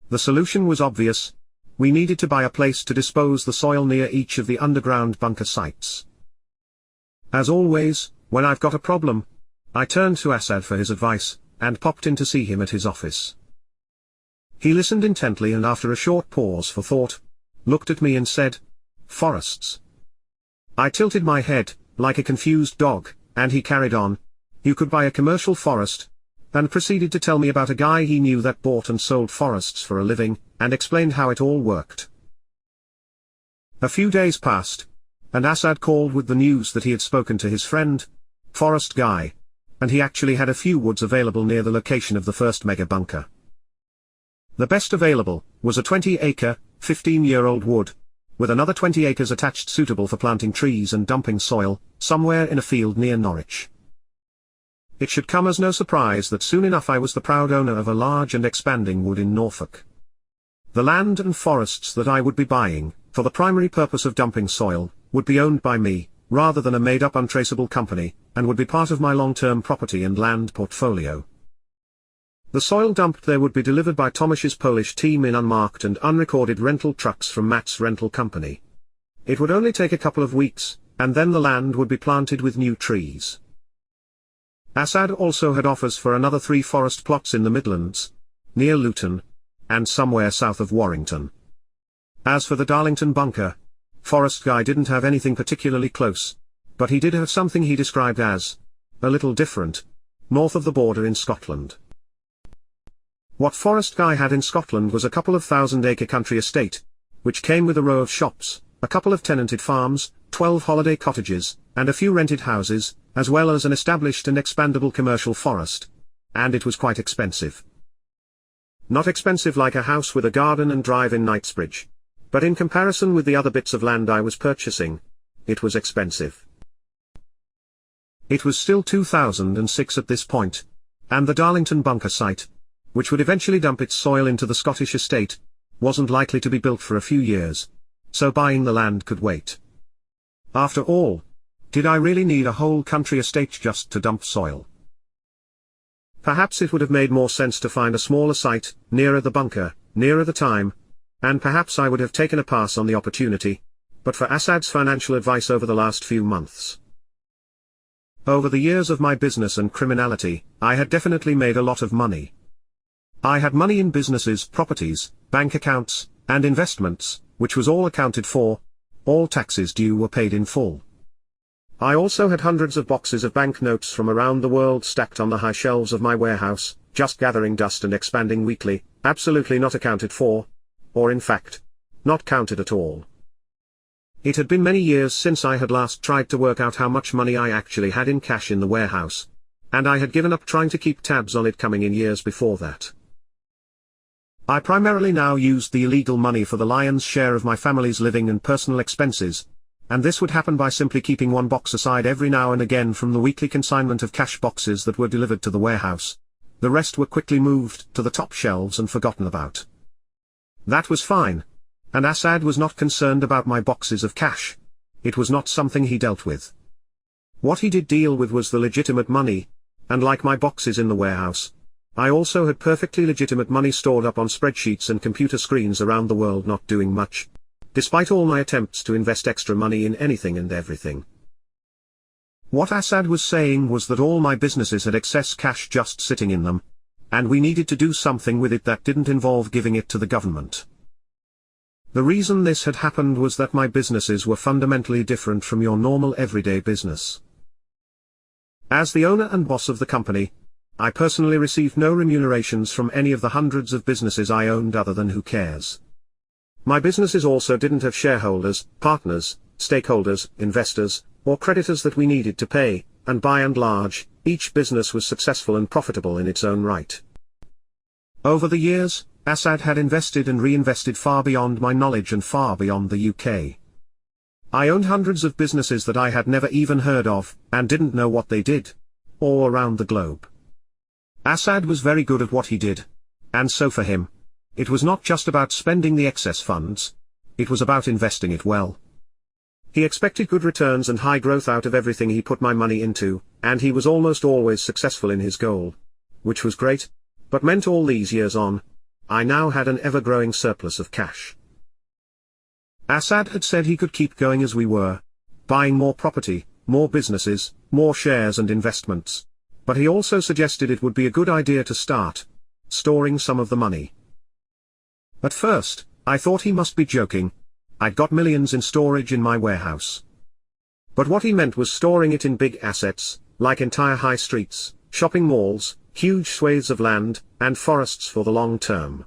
The solution was obvious: we needed to buy a place to dispose the soil near each of the underground bunker sites. As always, when I've got a problem, I turned to Assad for his advice, and popped in to see him at his office. He listened intently and after a short pause for thought, looked at me and said, "Forests." I tilted my head, like a confused dog, and he carried on, "You could buy a commercial forest," and proceeded to tell me about a guy he knew that bought and sold forests for a living, and explained how it all worked. A few days passed, and Assad called with the news that he had spoken to his friend, Forest Guy, and he actually had a few woods available near the location of the first mega bunker. The best available was a 20-acre, 15-year-old wood, with another 20 acres attached suitable for planting trees and dumping soil, somewhere in a field near Norwich. It should come as no surprise that soon enough I was the proud owner of a large and expanding wood in Norfolk. The land and forests that I would be buying, for the primary purpose of dumping soil, would be owned by me, rather than a made-up untraceable company, and would be part of my long-term property and land portfolio. The soil dumped there would be delivered by Tomash's Polish team in unmarked and unrecorded rental trucks from Matt's rental company. It would only take a couple of weeks, and then the land would be planted with new trees. Assad also had offers for another 3 forest plots in the Midlands, near Luton, and somewhere south of Warrington. As for the Darlington bunker, Forest Guy didn't have anything particularly close, but he did have something he described as a little different, north of the border in Scotland. What Forest Guy had in Scotland was a couple of 1,000-acre country estate, which came with a row of shops, a couple of tenanted farms, 12 holiday cottages, and a few rented houses, as well as an established and expandable commercial forest. And it was quite expensive. Not expensive like a house with a garden and drive in Knightsbridge, but in comparison with the other bits of land I was purchasing, it was expensive. It was still 2006 at this point, and the Darlington bunker site, which would eventually dump its soil into the Scottish estate, wasn't likely to be built for a few years, so buying the land could wait. After all, did I really need a whole country estate just to dump soil? Perhaps it would have made more sense to find a smaller site, nearer the bunker, nearer the time, and perhaps I would have taken a pass on the opportunity, but for Assad's financial advice over the last few months. Over the years of my business and criminality, I had definitely made a lot of money. I had money in businesses, properties, bank accounts, and investments, which was all accounted for, all taxes due were paid in full. I also had hundreds of boxes of banknotes from around the world stacked on the high shelves of my warehouse, just gathering dust and expanding weekly, absolutely not accounted for, or in fact, not counted at all. It had been many years since I had last tried to work out how much money I actually had in cash in the warehouse, and I had given up trying to keep tabs on it coming in years before that. I primarily now used the illegal money for the lion's share of my family's living and personal expenses, and this would happen by simply keeping one box aside every now and again from the weekly consignment of cash boxes that were delivered to the warehouse. The rest were quickly moved to the top shelves and forgotten about. That was fine, and Assad was not concerned about my boxes of cash. It was not something he dealt with. What he did deal with was the legitimate money, and like my boxes in the warehouse, I also had perfectly legitimate money stored up on spreadsheets and computer screens around the world not doing much, despite all my attempts to invest extra money in anything and everything. What Assad was saying was that all my businesses had excess cash just sitting in them, and we needed to do something with it that didn't involve giving it to the government. The reason this had happened was that my businesses were fundamentally different from your normal everyday business. As the owner and boss of the company, I personally received no remunerations from any of the hundreds of businesses I owned other than who cares. My businesses also didn't have shareholders, partners, stakeholders, investors, or creditors that we needed to pay, and by and large, each business was successful and profitable in its own right. Over the years, Assad had invested and reinvested far beyond my knowledge and far beyond the UK. I owned hundreds of businesses that I had never even heard of, and didn't know what they did, all around the globe. Assad was very good at what he did, and so for him, it was not just about spending the excess funds, it was about investing it well. He expected good returns and high growth out of everything he put my money into, and he was almost always successful in his goal. Which was great, but meant all these years on, I now had an ever-growing surplus of cash. Assad had said he could keep going as we were, buying more property, more businesses, more shares and investments, but he also suggested it would be a good idea to start storing some of the money. At first, I thought he must be joking. I'd got millions in storage in my warehouse. But what he meant was storing it in big assets, like entire high streets, shopping malls, huge swathes of land, and forests for the long term.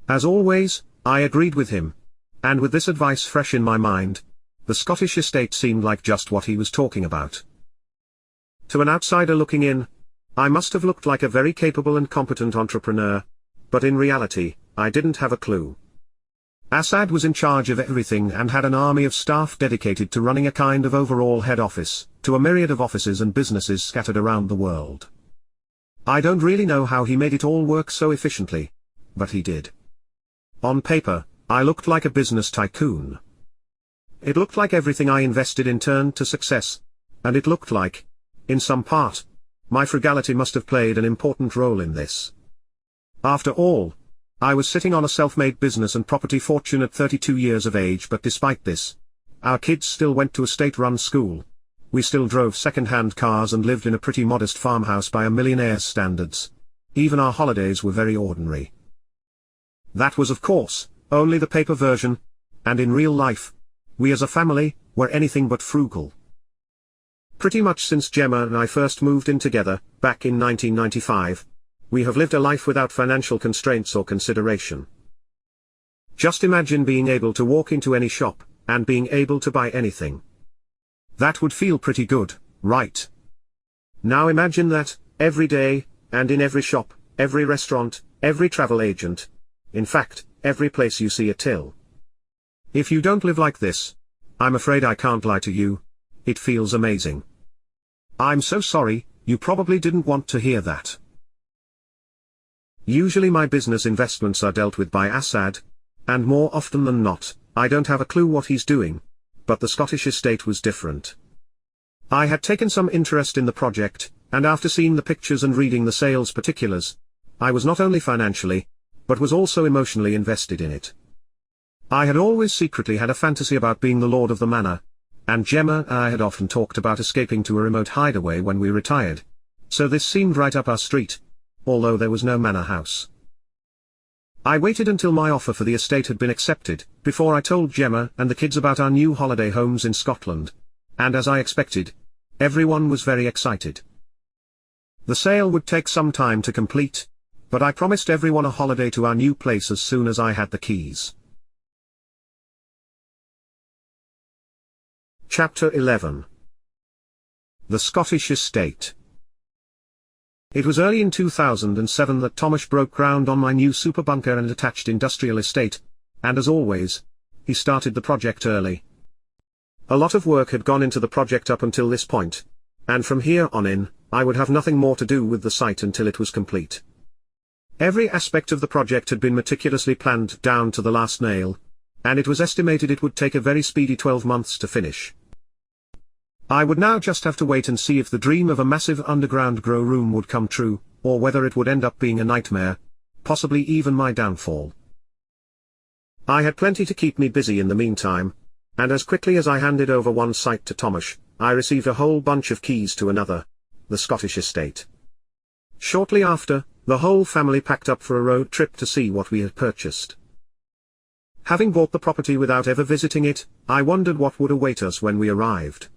As always, I agreed with him. And with this advice fresh in my mind, the Scottish estate seemed like just what he was talking about. To an outsider looking in, I must have looked like a very capable and competent entrepreneur, but in reality, I didn't have a clue. Assad was in charge of everything and had an army of staff dedicated to running a kind of overall head office, to a myriad of offices and businesses scattered around the world. I don't really know how he made it all work so efficiently, but he did. On paper, I looked like a business tycoon. It looked like everything I invested in turned to success, and it looked like, in some part, my frugality must have played an important role in this. After all, I was sitting on a self-made business and property fortune at 32 years of age, but despite this, our kids still went to a state-run school. We still drove second-hand cars and lived in a pretty modest farmhouse by a millionaire's standards. Even our holidays were very ordinary. That was of course, only the paper version, and in real life, we as a family, were anything but frugal. Pretty much since Gemma and I first moved in together, back in 1995, we have lived a life without financial constraints or consideration. Just imagine being able to walk into any shop, and being able to buy anything. That would feel pretty good, right? Now imagine that, every day, and in every shop, every restaurant, every travel agent, in fact, every place you see a till. If you don't live like this, I'm afraid I can't lie to you, it feels amazing. I'm so sorry, you probably didn't want to hear that. Usually my business investments are dealt with by Assad, and more often than not, I don't have a clue what he's doing, but the Scottish estate was different. I had taken some interest in the project, and after seeing the pictures and reading the sales particulars, I was not only financially, but was also emotionally invested in it. I had always secretly had a fantasy about being the lord of the manor, and Gemma and I had often talked about escaping to a remote hideaway when we retired, so this seemed right up our street, although there was no manor house. I waited until my offer for the estate had been accepted, before I told Gemma and the kids about our new holiday homes in Scotland, and as I expected, everyone was very excited. The sale would take some time to complete, but I promised everyone a holiday to our new place as soon as I had the keys. Chapter 11. The Scottish Estate. It was early in 2007 that Thomas broke ground on my new super bunker and attached industrial estate, and as always, he started the project early. A lot of work had gone into the project up until this point, and from here on in, I would have nothing more to do with the site until it was complete. Every aspect of the project had been meticulously planned down to the last nail, and it was estimated it would take a very speedy 12 months to finish. I would now just have to wait and see if the dream of a massive underground grow room would come true, or whether it would end up being a nightmare, possibly even my downfall. I had plenty to keep me busy in the meantime, and as quickly as I handed over one site to Thomas, I received a whole bunch of keys to another, the Scottish estate. Shortly after, the whole family packed up for a road trip to see what we had purchased. Having bought the property without ever visiting it, I wondered what would await us when we arrived.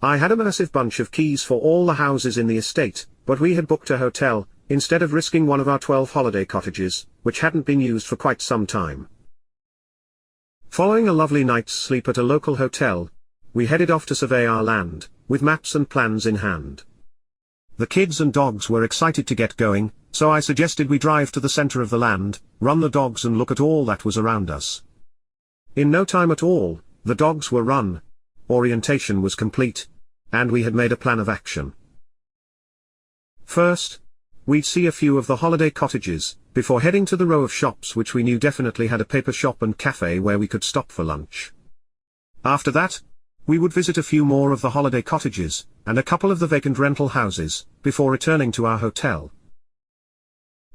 I had a massive bunch of keys for all the houses in the estate, but we had booked a hotel, instead of risking one of our 12 holiday cottages, which hadn't been used for quite some time. Following a lovely night's sleep at a local hotel, we headed off to survey our land, with maps and plans in hand. The kids and dogs were excited to get going, so I suggested we drive to the center of the land, run the dogs and look at all that was around us. In no time at all, the dogs were run, orientation was complete, and we had made a plan of action. First, we'd see a few of the holiday cottages, before heading to the row of shops which we knew definitely had a paper shop and cafe where we could stop for lunch. After that, we would visit a few more of the holiday cottages, and a couple of the vacant rental houses, before returning to our hotel.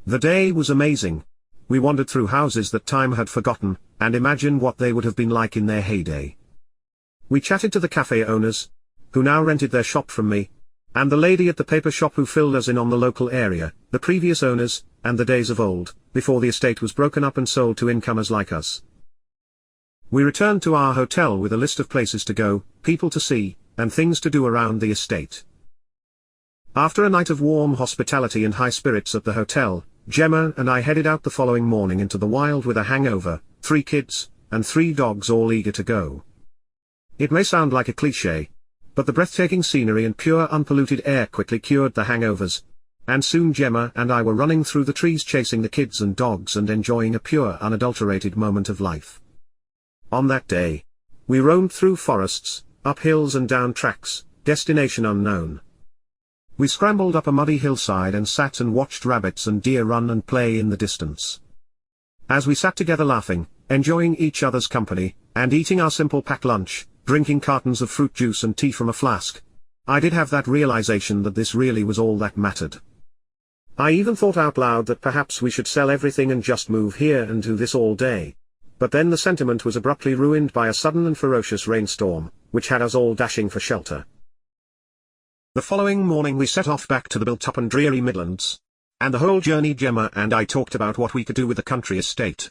The day was amazing. We wandered through houses that time had forgotten, and imagined what they would have been like in their heyday. We chatted to the cafe owners, who now rented their shop from me, and the lady at the paper shop who filled us in on the local area, the previous owners, and the days of old, before the estate was broken up and sold to incomers like us. We returned to our hotel with a list of places to go, people to see, and things to do around the estate. After a night of warm hospitality and high spirits at the hotel, Gemma and I headed out the following morning into the wild with a hangover, 3 kids, and 3 dogs all eager to go. It may sound like a cliché, but the breathtaking scenery and pure unpolluted air quickly cured the hangovers, and soon Gemma and I were running through the trees chasing the kids and dogs and enjoying a pure unadulterated moment of life. On that day, we roamed through forests, up hills and down tracks, destination unknown. We scrambled up a muddy hillside and sat and watched rabbits and deer run and play in the distance. As we sat together laughing, enjoying each other's company, and eating our simple packed lunch, drinking cartons of fruit juice and tea from a flask, I did have that realization that this really was all that mattered. I even thought out loud that perhaps we should sell everything and just move here and do this all day. But then the sentiment was abruptly ruined by a sudden and ferocious rainstorm, which had us all dashing for shelter. The following morning we set off back to the built-up and dreary Midlands, and the whole journey Gemma and I talked about what we could do with the country estate.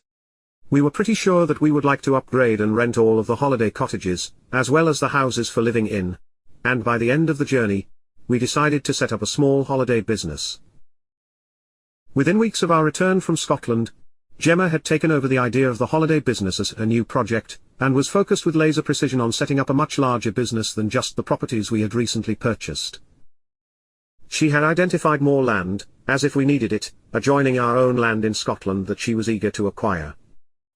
We were pretty sure that we would like to upgrade and rent all of the holiday cottages, as well as the houses for living in, and by the end of the journey, we decided to set up a small holiday business. Within weeks of our return from Scotland, Gemma had taken over the idea of the holiday business as a new project, and was focused with laser precision on setting up a much larger business than just the properties we had recently purchased. She had identified more land, as if we needed it, adjoining our own land in Scotland that she was eager to acquire.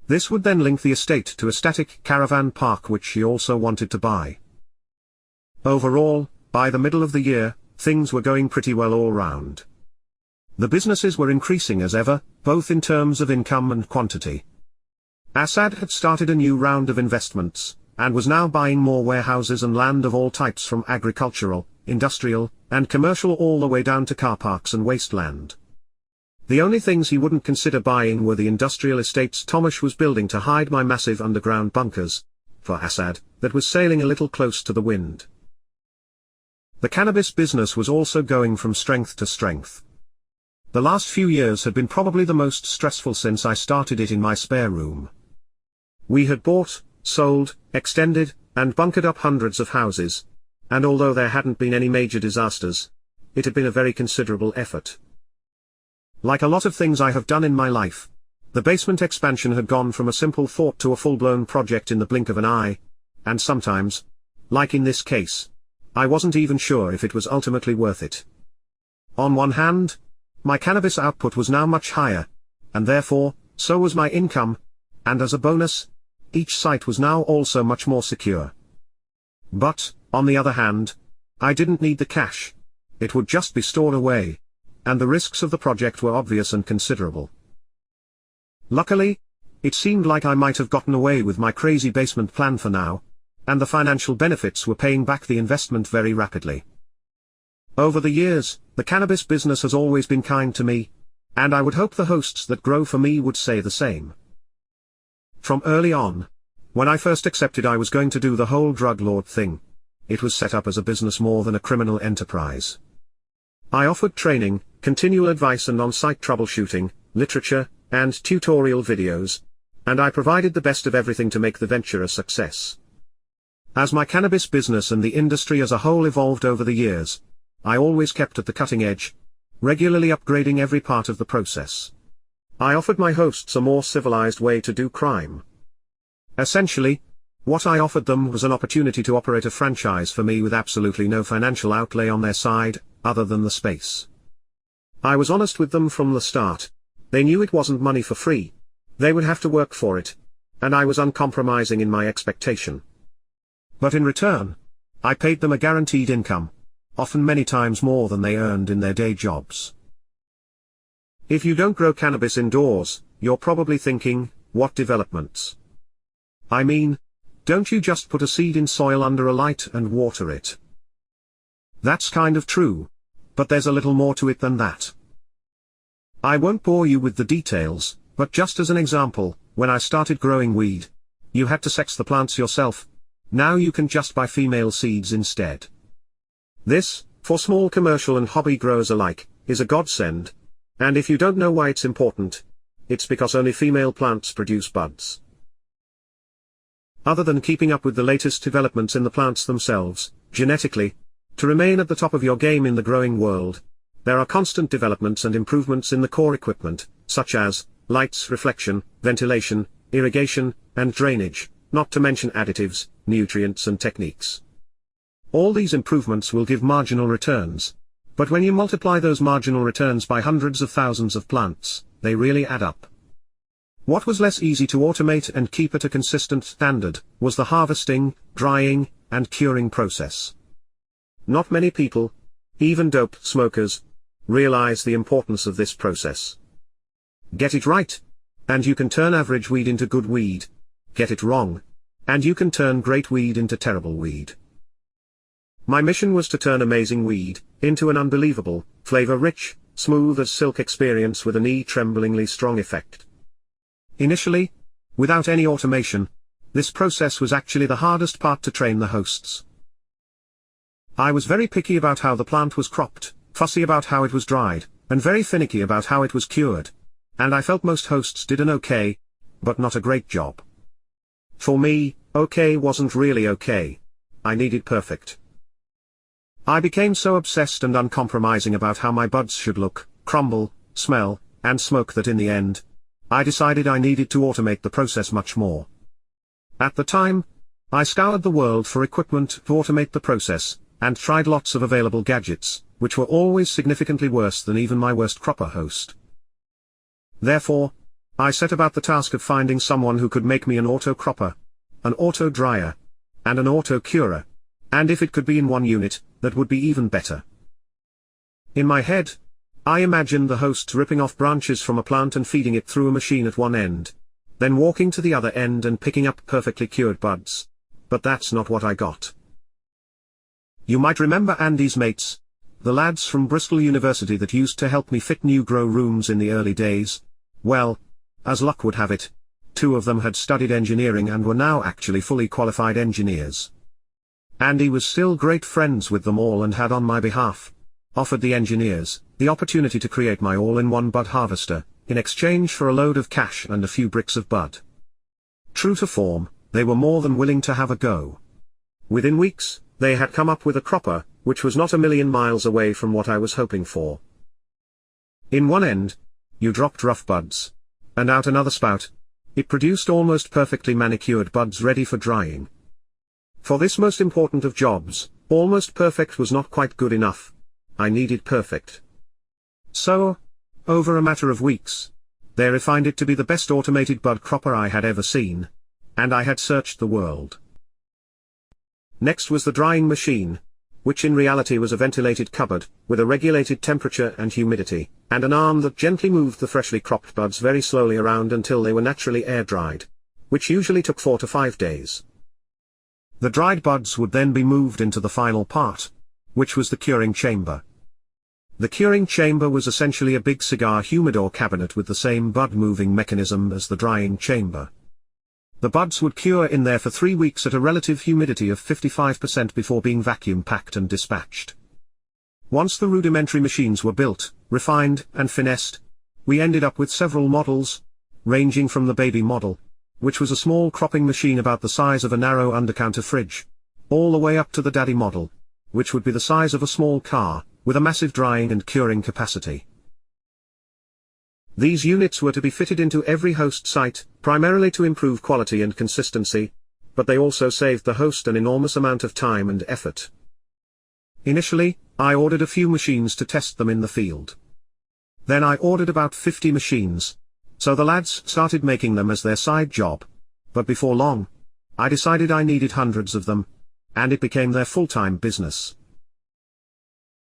This would then link the estate to a static caravan park which she also wanted to buy. Overall, by the middle of the year, things were going pretty well all round. The businesses were increasing as ever, both in terms of income and quantity. Assad had started a new round of investments, and was now buying more warehouses and land of all types from agricultural, industrial, and commercial all the way down to car parks and wasteland. The only things he wouldn't consider buying were the industrial estates Tomash was building to hide my massive underground bunkers, for Assad, that was sailing a little close to the wind. The cannabis business was also going from strength to strength. The last few years had been probably the most stressful since I started it in my spare room. We had bought, sold, extended, and bunkered up hundreds of houses, and although there hadn't been any major disasters, it had been a very considerable effort. Like a lot of things I have done in my life, the basement expansion had gone from a simple thought to a full-blown project in the blink of an eye, and sometimes, like in this case, I wasn't even sure if it was ultimately worth it. On one hand, my cannabis output was now much higher, and therefore, so was my income, and as a bonus, each site was now also much more secure. But, on the other hand, I didn't need the cash. It would just be stored away, and the risks of the project were obvious and considerable. Luckily, it seemed like I might have gotten away with my crazy basement plan for now, and the financial benefits were paying back the investment very rapidly. Over the years, the cannabis business has always been kind to me, and I would hope the hosts that grow for me would say the same. From early on, when I first accepted I was going to do the whole drug lord thing, it was set up as a business more than a criminal enterprise. I offered training, continual advice and on-site troubleshooting, literature, and tutorial videos, and I provided the best of everything to make the venture a success. As my cannabis business and the industry as a whole evolved over the years, I always kept at the cutting edge, regularly upgrading every part of the process. I offered my hosts a more civilized way to do crime. Essentially, what I offered them was an opportunity to operate a franchise for me with absolutely no financial outlay on their side, other than the space. I was honest with them from the start. They knew it wasn't money for free. They would have to work for it. And I was uncompromising in my expectation. But in return, I paid them a guaranteed income, often many times more than they earned in their day jobs. If you don't grow cannabis indoors, you're probably thinking, what developments? I mean, don't you just put a seed in soil under a light and water it? That's kind of true, but there's a little more to it than that. I won't bore you with the details, but just as an example, when I started growing weed, you had to sex the plants yourself. Now you can just buy female seeds instead. This, for small commercial and hobby growers alike, is a godsend. And if you don't know why it's important, it's because only female plants produce buds. Other than keeping up with the latest developments in the plants themselves, genetically, to remain at the top of your game in the growing world, there are constant developments and improvements in the core equipment, such as lights, reflection, ventilation, irrigation, and drainage, not to mention additives, nutrients and techniques. All these improvements will give marginal returns, but when you multiply those marginal returns by hundreds of thousands of plants, they really add up. What was less easy to automate and keep at a consistent standard, was the harvesting, drying, and curing process. Not many people, even dope smokers, realize the importance of this process. Get it right, and you can turn average weed into good weed. Get it wrong, and you can turn great weed into terrible weed. My mission was to turn amazing weed into an unbelievable, flavor-rich, smooth as silk experience with a knee-tremblingly strong effect. Initially, without any automation, this process was actually the hardest part to train the hosts. I was very picky about how the plant was cropped, fussy about how it was dried, and very finicky about how it was cured. And I felt most hosts did an okay, but not a great job. For me, okay wasn't really okay. I needed perfect. I became so obsessed and uncompromising about how my buds should look, crumble, smell, and smoke that in the end, I decided I needed to automate the process much more. At the time, I scoured the world for equipment to automate the process, and tried lots of available gadgets, which were always significantly worse than even my worst cropper host. Therefore, I set about the task of finding someone who could make me an auto-cropper, an auto-dryer, and an auto-curer, and if it could be in one unit, that would be even better. In my head, I imagined the hosts ripping off branches from a plant and feeding it through a machine at one end, then walking to the other end and picking up perfectly cured buds. But that's not what I got. You might remember Andy's mates, the lads from Bristol University that used to help me fit new grow rooms in the early days. Well, as luck would have it, two of them had studied engineering and were now actually fully qualified engineers. Andy was still great friends with them all and had on my behalf offered the engineers the opportunity to create my all-in-one bud harvester, in exchange for a load of cash and a few bricks of bud. True to form, they were more than willing to have a go. Within weeks, they had come up with a cropper, which was not a million miles away from what I was hoping for. In one end, you dropped rough buds, and out another spout, it produced almost perfectly manicured buds ready for drying. For this most important of jobs, almost perfect was not quite good enough. I needed perfect. So, over a matter of weeks, they refined it to be the best automated bud cropper I had ever seen, and I had searched the world. Next was the drying machine, which in reality was a ventilated cupboard, with a regulated temperature and humidity, and an arm that gently moved the freshly cropped buds very slowly around until they were naturally air-dried, which usually took 4 to 5 days. The dried buds would then be moved into the final part, which was the curing chamber. The curing chamber was essentially a big cigar humidor cabinet with the same bud-moving mechanism as the drying chamber. The buds would cure in there for 3 weeks at a relative humidity of 55% before being vacuum-packed and dispatched. Once the rudimentary machines were built, refined, and finessed, we ended up with several models, ranging from the baby model, which was a small cropping machine about the size of a narrow undercounter fridge, all the way up to the daddy model, which would be the size of a small car, with a massive drying and curing capacity. These units were to be fitted into every host site, primarily to improve quality and consistency, but they also saved the host an enormous amount of time and effort. Initially, I ordered a few machines to test them in the field. Then I ordered about 50 machines, so the lads started making them as their side job, but before long, I decided I needed hundreds of them, and it became their full-time business.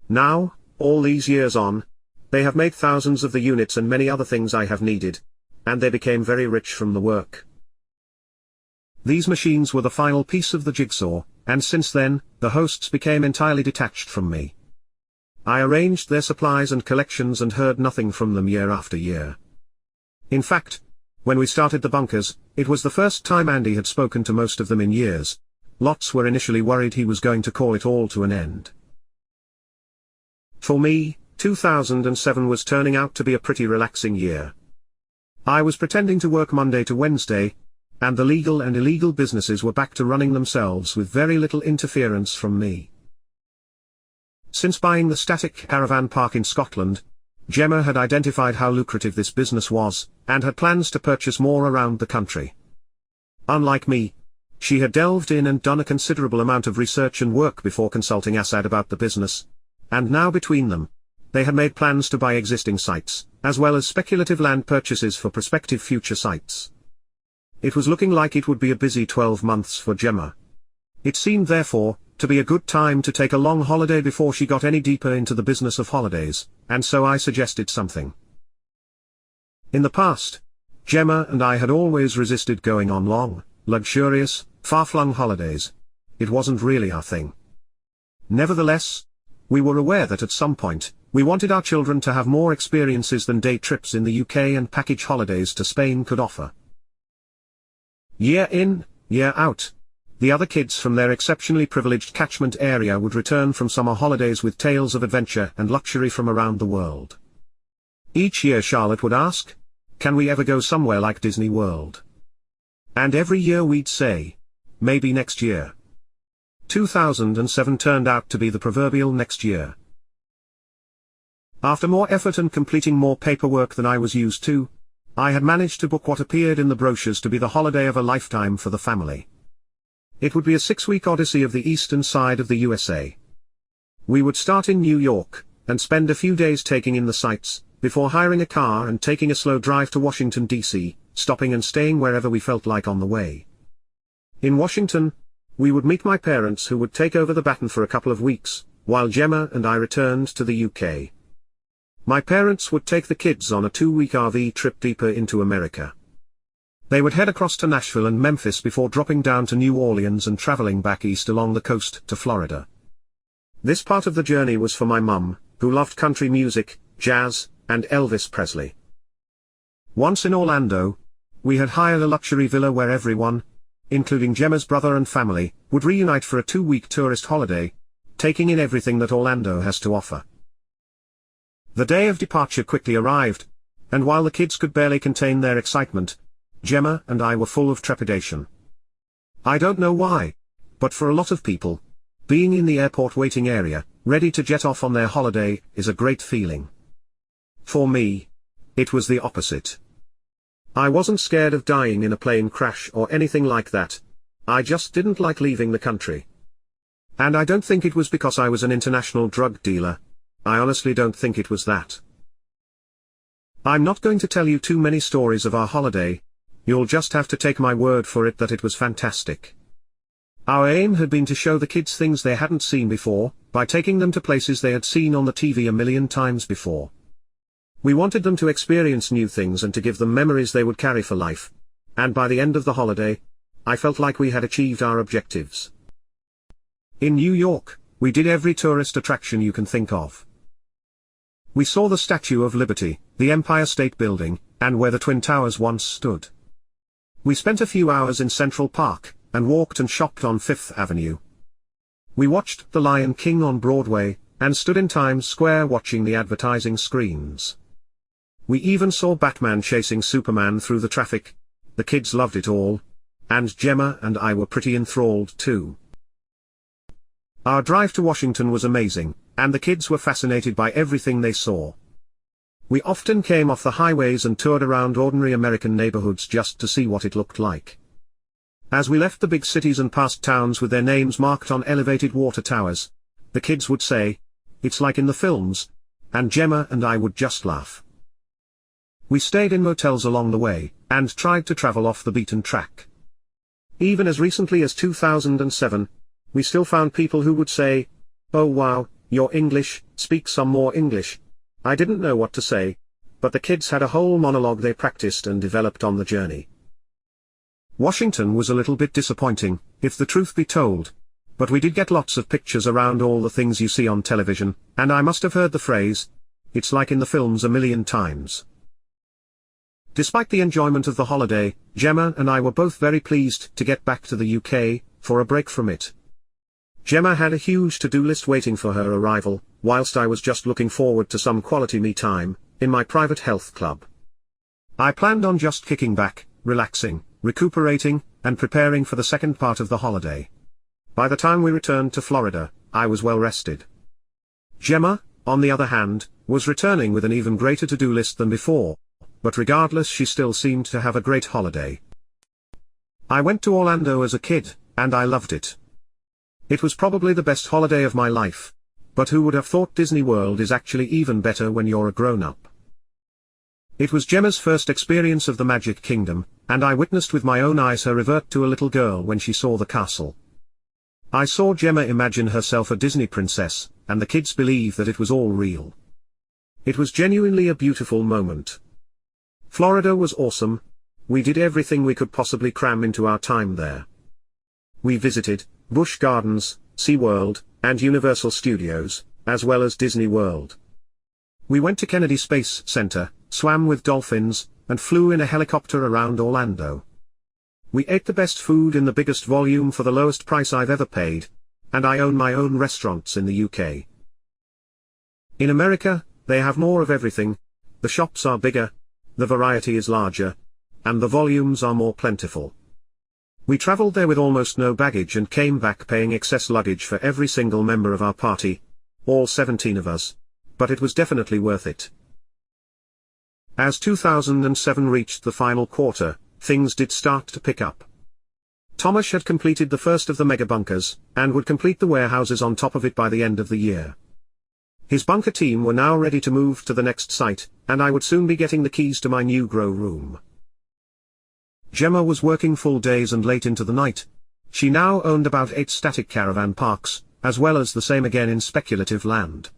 Now, all these years on, they have made thousands of the units and many other things I have needed, and they became very rich from the work. These machines were the final piece of the jigsaw, and since then, the hosts became entirely detached from me. I arranged their supplies and collections and heard nothing from them year after year. In fact, when we started the bunkers, it was the first time Andy had spoken to most of them in years. Lots were initially worried he was going to call it all to an end. For me, 2007 was turning out to be a pretty relaxing year. I was pretending to work Monday to Wednesday, and the legal and illegal businesses were back to running themselves with very little interference from me. Since buying the static caravan park in Scotland, Gemma had identified how lucrative this business was, and had plans to purchase more around the country. Unlike me, she had delved in and done a considerable amount of research and work before consulting Assad about the business, and now between them, they had made plans to buy existing sites, as well as speculative land purchases for prospective future sites. It was looking like it would be a busy 12 months for Gemma. It seemed therefore, to be a good time to take a long holiday before she got any deeper into the business of holidays, and so I suggested something. In the past, Gemma and I had always resisted going on long, luxurious, far-flung holidays. It wasn't really our thing. Nevertheless, we were aware that at some point, we wanted our children to have more experiences than day trips in the UK and package holidays to Spain could offer. Year in, year out, the other kids from their exceptionally privileged catchment area would return from summer holidays with tales of adventure and luxury from around the world. Each year Charlotte would ask, "Can we ever go somewhere like Disney World?" And every year we'd say, "Maybe next year." 2007 turned out to be the proverbial next year. After more effort and completing more paperwork than I was used to, I had managed to book what appeared in the brochures to be the holiday of a lifetime for the family. It would be a 6-week odyssey of the eastern side of the USA. We would start in New York, and spend a few days taking in the sights, before hiring a car and taking a slow drive to Washington, D.C., stopping and staying wherever we felt like on the way. In Washington, we would meet my parents who would take over the baton for a couple of weeks, while Gemma and I returned to the UK. My parents would take the kids on a 2-week RV trip deeper into America. They would head across to Nashville and Memphis before dropping down to New Orleans and traveling back east along the coast to Florida. This part of the journey was for my mum, who loved country music, jazz, and Elvis Presley. Once in Orlando, we had hired a luxury villa where everyone, including Gemma's brother and family, would reunite for a 2-week tourist holiday, taking in everything that Orlando has to offer. The day of departure quickly arrived, and while the kids could barely contain their excitement, Gemma and I were full of trepidation. I don't know why, but for a lot of people, being in the airport waiting area, ready to jet off on their holiday, is a great feeling. For me, it was the opposite. I wasn't scared of dying in a plane crash or anything like that. I just didn't like leaving the country. And I don't think it was because I was an international drug dealer. I honestly don't think it was that. I'm not going to tell you too many stories of our holiday. You'll just have to take my word for it that it was fantastic. Our aim had been to show the kids things they hadn't seen before, by taking them to places they had seen on the TV a million times before. We wanted them to experience new things and to give them memories they would carry for life. And by the end of the holiday, I felt like we had achieved our objectives. In New York, we did every tourist attraction you can think of. We saw the Statue of Liberty, the Empire State Building, and where the Twin Towers once stood. We spent a few hours in Central Park, and walked and shopped on Fifth Avenue. We watched The Lion King on Broadway, and stood in Times Square watching the advertising screens. We even saw Batman chasing Superman through the traffic. The kids loved it all. And Gemma and I were pretty enthralled too. Our drive to Washington was amazing, and the kids were fascinated by everything they saw. We often came off the highways and toured around ordinary American neighborhoods just to see what it looked like. As we left the big cities and passed towns with their names marked on elevated water towers, the kids would say, "It's like in the films," and Gemma and I would just laugh. We stayed in motels along the way, and tried to travel off the beaten track. Even as recently as 2007, we still found people who would say, "Oh wow, you're English, speak some more English." I didn't know what to say, but the kids had a whole monologue they practiced and developed on the journey. Washington was a little bit disappointing, if the truth be told, but we did get lots of pictures around all the things you see on television, and I must have heard the phrase, "It's like in the films" a million times. Despite the enjoyment of the holiday, Gemma and I were both very pleased to get back to the UK, for a break from it. Gemma had a huge to-do list waiting for her arrival, whilst I was just looking forward to some quality me time, in my private health club. I planned on just kicking back, relaxing, recuperating, and preparing for the second part of the holiday. By the time we returned to Florida, I was well rested. Gemma, on the other hand, was returning with an even greater to-do list than before, but regardless she still seemed to have a great holiday. I went to Orlando as a kid, and I loved it. It was probably the best holiday of my life, but who would have thought Disney World is actually even better when you're a grown-up? It was Gemma's first experience of the Magic Kingdom, and I witnessed with my own eyes her revert to a little girl when she saw the castle. I saw Gemma imagine herself a Disney princess, and the kids believe that it was all real. It was genuinely a beautiful moment. Florida was awesome. We did everything we could possibly cram into our time there. We visited Busch Gardens, SeaWorld, and Universal Studios, as well as Disney World. We went to Kennedy Space Center, swam with dolphins, and flew in a helicopter around Orlando. We ate the best food in the biggest volume for the lowest price I've ever paid, and I own my own restaurants in the UK. In America, they have more of everything, the shops are bigger, the variety is larger, and the volumes are more plentiful. We traveled there with almost no baggage and came back paying excess luggage for every single member of our party, all 17 of us, but it was definitely worth it. As 2007 reached the final quarter, things did start to pick up. Thomas had completed the first of the mega bunkers, and would complete the warehouses on top of it by the end of the year. His bunker team were now ready to move to the next site, and I would soon be getting the keys to my new grow room. Gemma was working full days and late into the night. She now owned about 8 static caravan parks, as well as the same again in speculative land.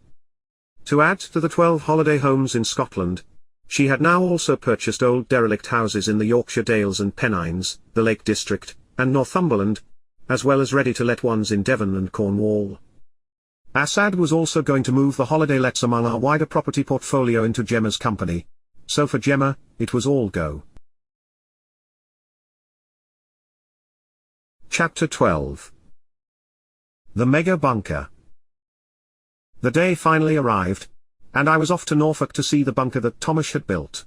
To add to the 12 holiday homes in Scotland, she had now also purchased old derelict houses in the Yorkshire Dales and Pennines, the Lake District, and Northumberland, as well as ready-to-let ones in Devon and Cornwall. Assad was also going to move the holiday lets among our wider property portfolio into Gemma's company, so for Gemma, it was all go. Chapter 12. The Mega Bunker. The day finally arrived, and I was off to Norfolk to see the bunker that Thomas had built.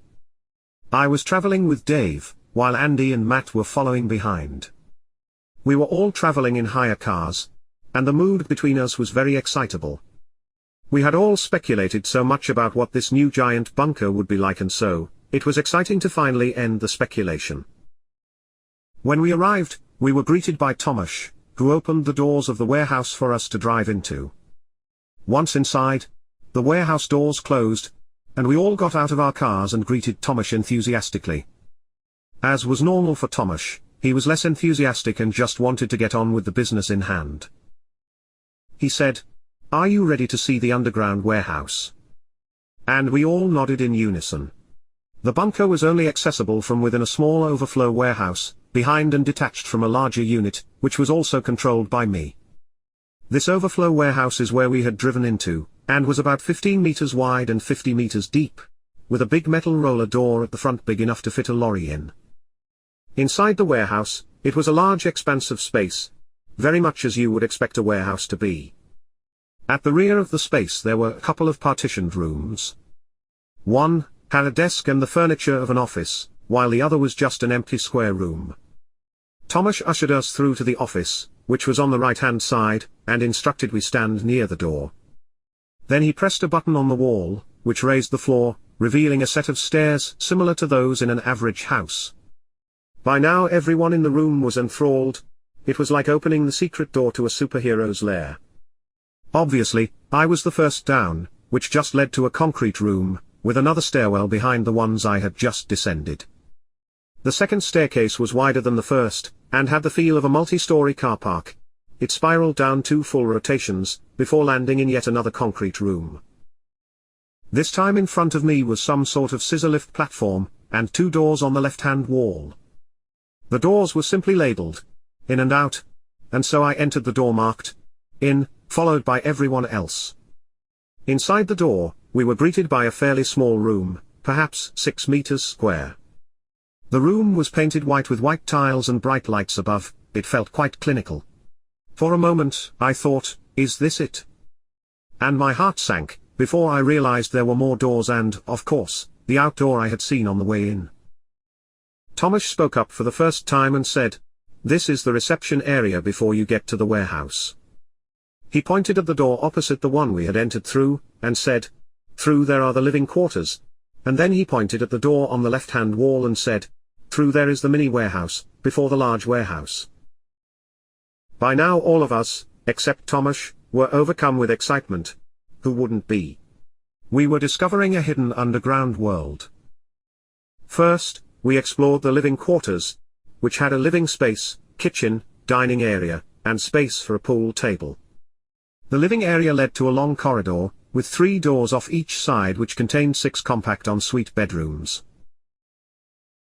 I was traveling with Dave, while Andy and Matt were following behind. We were all traveling in hire cars, and the mood between us was very excitable. We had all speculated so much about what this new giant bunker would be like, and so, it was exciting to finally end the speculation. When we arrived, we were greeted by Thomas, who opened the doors of the warehouse for us to drive into. Once inside, the warehouse doors closed, and we all got out of our cars and greeted Thomas enthusiastically. As was normal for Thomas, he was less enthusiastic and just wanted to get on with the business in hand. He said, "Are you ready to see the underground warehouse?" And we all nodded in unison. The bunker was only accessible from within a small overflow warehouse, behind and detached from a larger unit, which was also controlled by me. This overflow warehouse is where we had driven into, and was about 15 meters wide and 50 meters deep, with a big metal roller door at the front big enough to fit a lorry in. Inside the warehouse, it was a large expanse of space, very much as you would expect a warehouse to be. At the rear of the space there were a couple of partitioned rooms. One had a desk and the furniture of an office, while the other was just an empty square room. Thomas ushered us through to the office, which was on the right-hand side, and instructed we stand near the door. Then he pressed a button on the wall, which raised the floor, revealing a set of stairs similar to those in an average house. By now everyone in the room was enthralled. It was like opening the secret door to a superhero's lair. Obviously, I was the first down, which just led to a concrete room, with another stairwell behind the ones I had just descended. The second staircase was wider than the first, and had the feel of a multi-story car park. It spiraled down 2 full rotations, before landing in yet another concrete room. This time in front of me was some sort of scissor lift platform, and 2 doors on the left-hand wall. The doors were simply labeled, in and out, and so I entered the door marked, in, followed by everyone else. Inside the door, we were greeted by a fairly small room, perhaps 6 meters square. The room was painted white with white tiles and bright lights above. It felt quite clinical. For a moment, I thought, is this it? And my heart sank, before I realized there were more doors and, of course, the outdoor I had seen on the way in. Thomas spoke up for the first time and said, "This is the reception area before you get to the warehouse." He pointed at the door opposite the one we had entered through, and said, "Through there are the living quarters." And then he pointed at the door on the left-hand wall and said, "Through there is the mini warehouse, before the large warehouse." By now all of us, except Thomas, were overcome with excitement. Who wouldn't be? We were discovering a hidden underground world. First, we explored the living quarters, which had a living space, kitchen, dining area, and space for a pool table. The living area led to a long corridor, with 3 doors off each side which contained 6 compact ensuite bedrooms.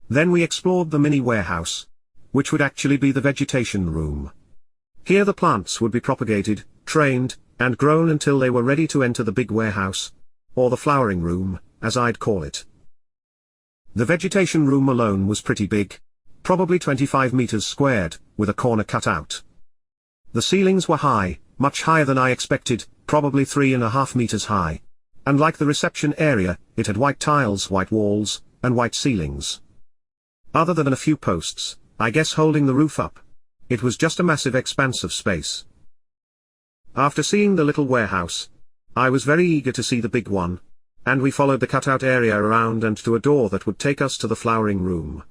Then we explored the mini warehouse, which would actually be the vegetation room. Here the plants would be propagated, trained, and grown until they were ready to enter the big warehouse, or the flowering room, as I'd call it. The vegetation room alone was pretty big, probably 25 meters squared, with a corner cut out. The ceilings were high, much higher than I expected, probably 3.5 meters high. And like the reception area, it had white tiles, white walls, and white ceilings. Other than a few posts, I guess holding the roof up, it was just a massive expanse of space. After seeing the little warehouse, I was very eager to see the big one, and we followed the cutout area around and to a door that would take us to the flowering room.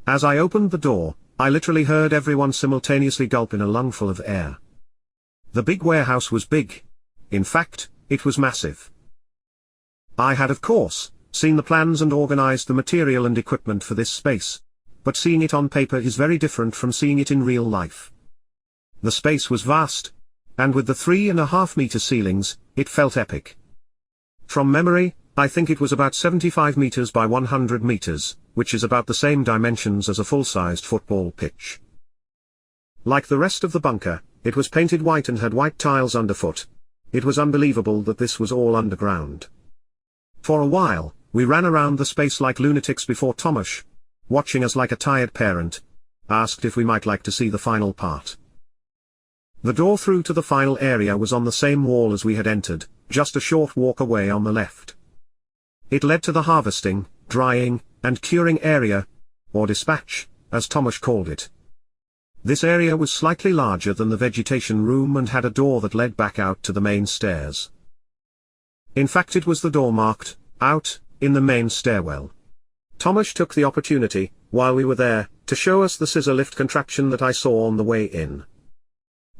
As I opened the door, I literally heard everyone simultaneously gulp in a lungful of air. The big warehouse was big. In fact, it was massive. I had of course seen the plans and organized the material and equipment for this space, but seeing it on paper is very different from seeing it in real life. The space was vast, and with the 3.5-meter ceilings, it felt epic. From memory, I think it was about 75 meters by 100 meters, which is about the same dimensions as a full-sized football pitch. Like the rest of the bunker, it was painted white and had white tiles underfoot. It was unbelievable that this was all underground. For a while, we ran around the space like lunatics before Thomas, watching us like a tired parent, asked if we might like to see the final part. The door through to the final area was on the same wall as we had entered, just a short walk away on the left. It led to the harvesting, drying, and curing area, or dispatch, as Thomas called it. This area was slightly larger than the vegetation room and had a door that led back out to the main stairs. In fact, it was the door marked, out, in the main stairwell. Thomas took the opportunity, while we were there, to show us the scissor lift contraption that I saw on the way in.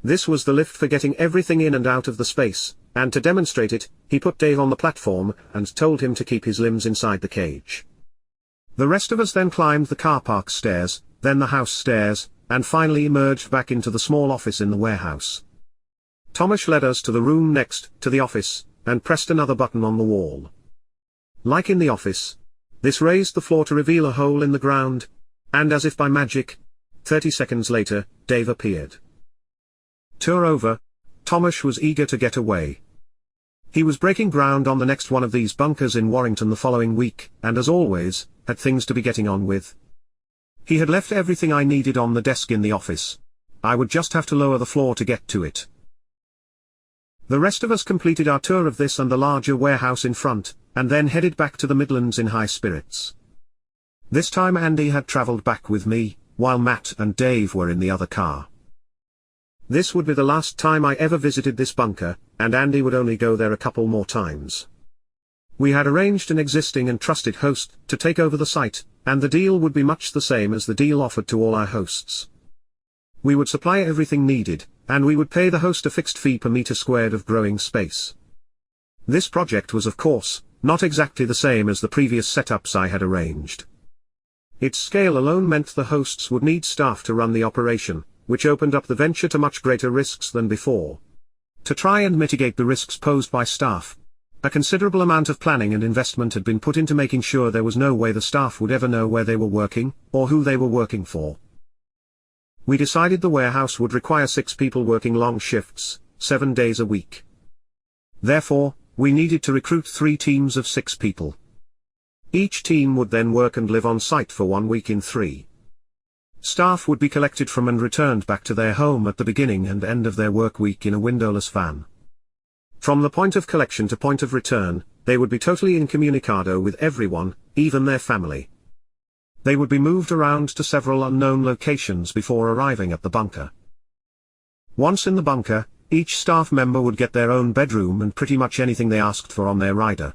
This was the lift for getting everything in and out of the space, and to demonstrate it, he put Dave on the platform and told him to keep his limbs inside the cage. The rest of us then climbed the car park stairs, then the house stairs, and finally emerged back into the small office in the warehouse. Thomas led us to the room next to the office, and pressed another button on the wall. Like in the office, this raised the floor to reveal a hole in the ground, and as if by magic, 30 seconds later, Dave appeared. Tour over, Thomas was eager to get away. He was breaking ground on the next one of these bunkers in Warrington the following week, and as always, had things to be getting on with. He had left everything I needed on the desk in the office. I would just have to lower the floor to get to it. The rest of us completed our tour of this and the larger warehouse in front, and then headed back to the Midlands in high spirits. This time Andy had travelled back with me, while Matt and Dave were in the other car. This would be the last time I ever visited this bunker, and Andy would only go there a couple more times. We had arranged an existing and trusted host to take over the site, and the deal would be much the same as the deal offered to all our hosts. We would supply everything needed, and we would pay the host a fixed fee per meter squared of growing space. This project was of course, not exactly the same as the previous setups I had arranged. Its scale alone meant the hosts would need staff to run the operation, which opened up the venture to much greater risks than before. To try and mitigate the risks posed by staff, a considerable amount of planning and investment had been put into making sure there was no way the staff would ever know where they were working, or who they were working for. We decided the warehouse would require 6 people working long shifts, 7 days a week. Therefore, we needed to recruit 3 teams of 6 people. Each team would then work and live on site for 1 week in 3. Staff would be collected from and returned back to their home at the beginning and end of their work week in a windowless van. From the point of collection to point of return, they would be totally incommunicado with everyone, even their family. They would be moved around to several unknown locations before arriving at the bunker. Once in the bunker, each staff member would get their own bedroom and pretty much anything they asked for on their rider.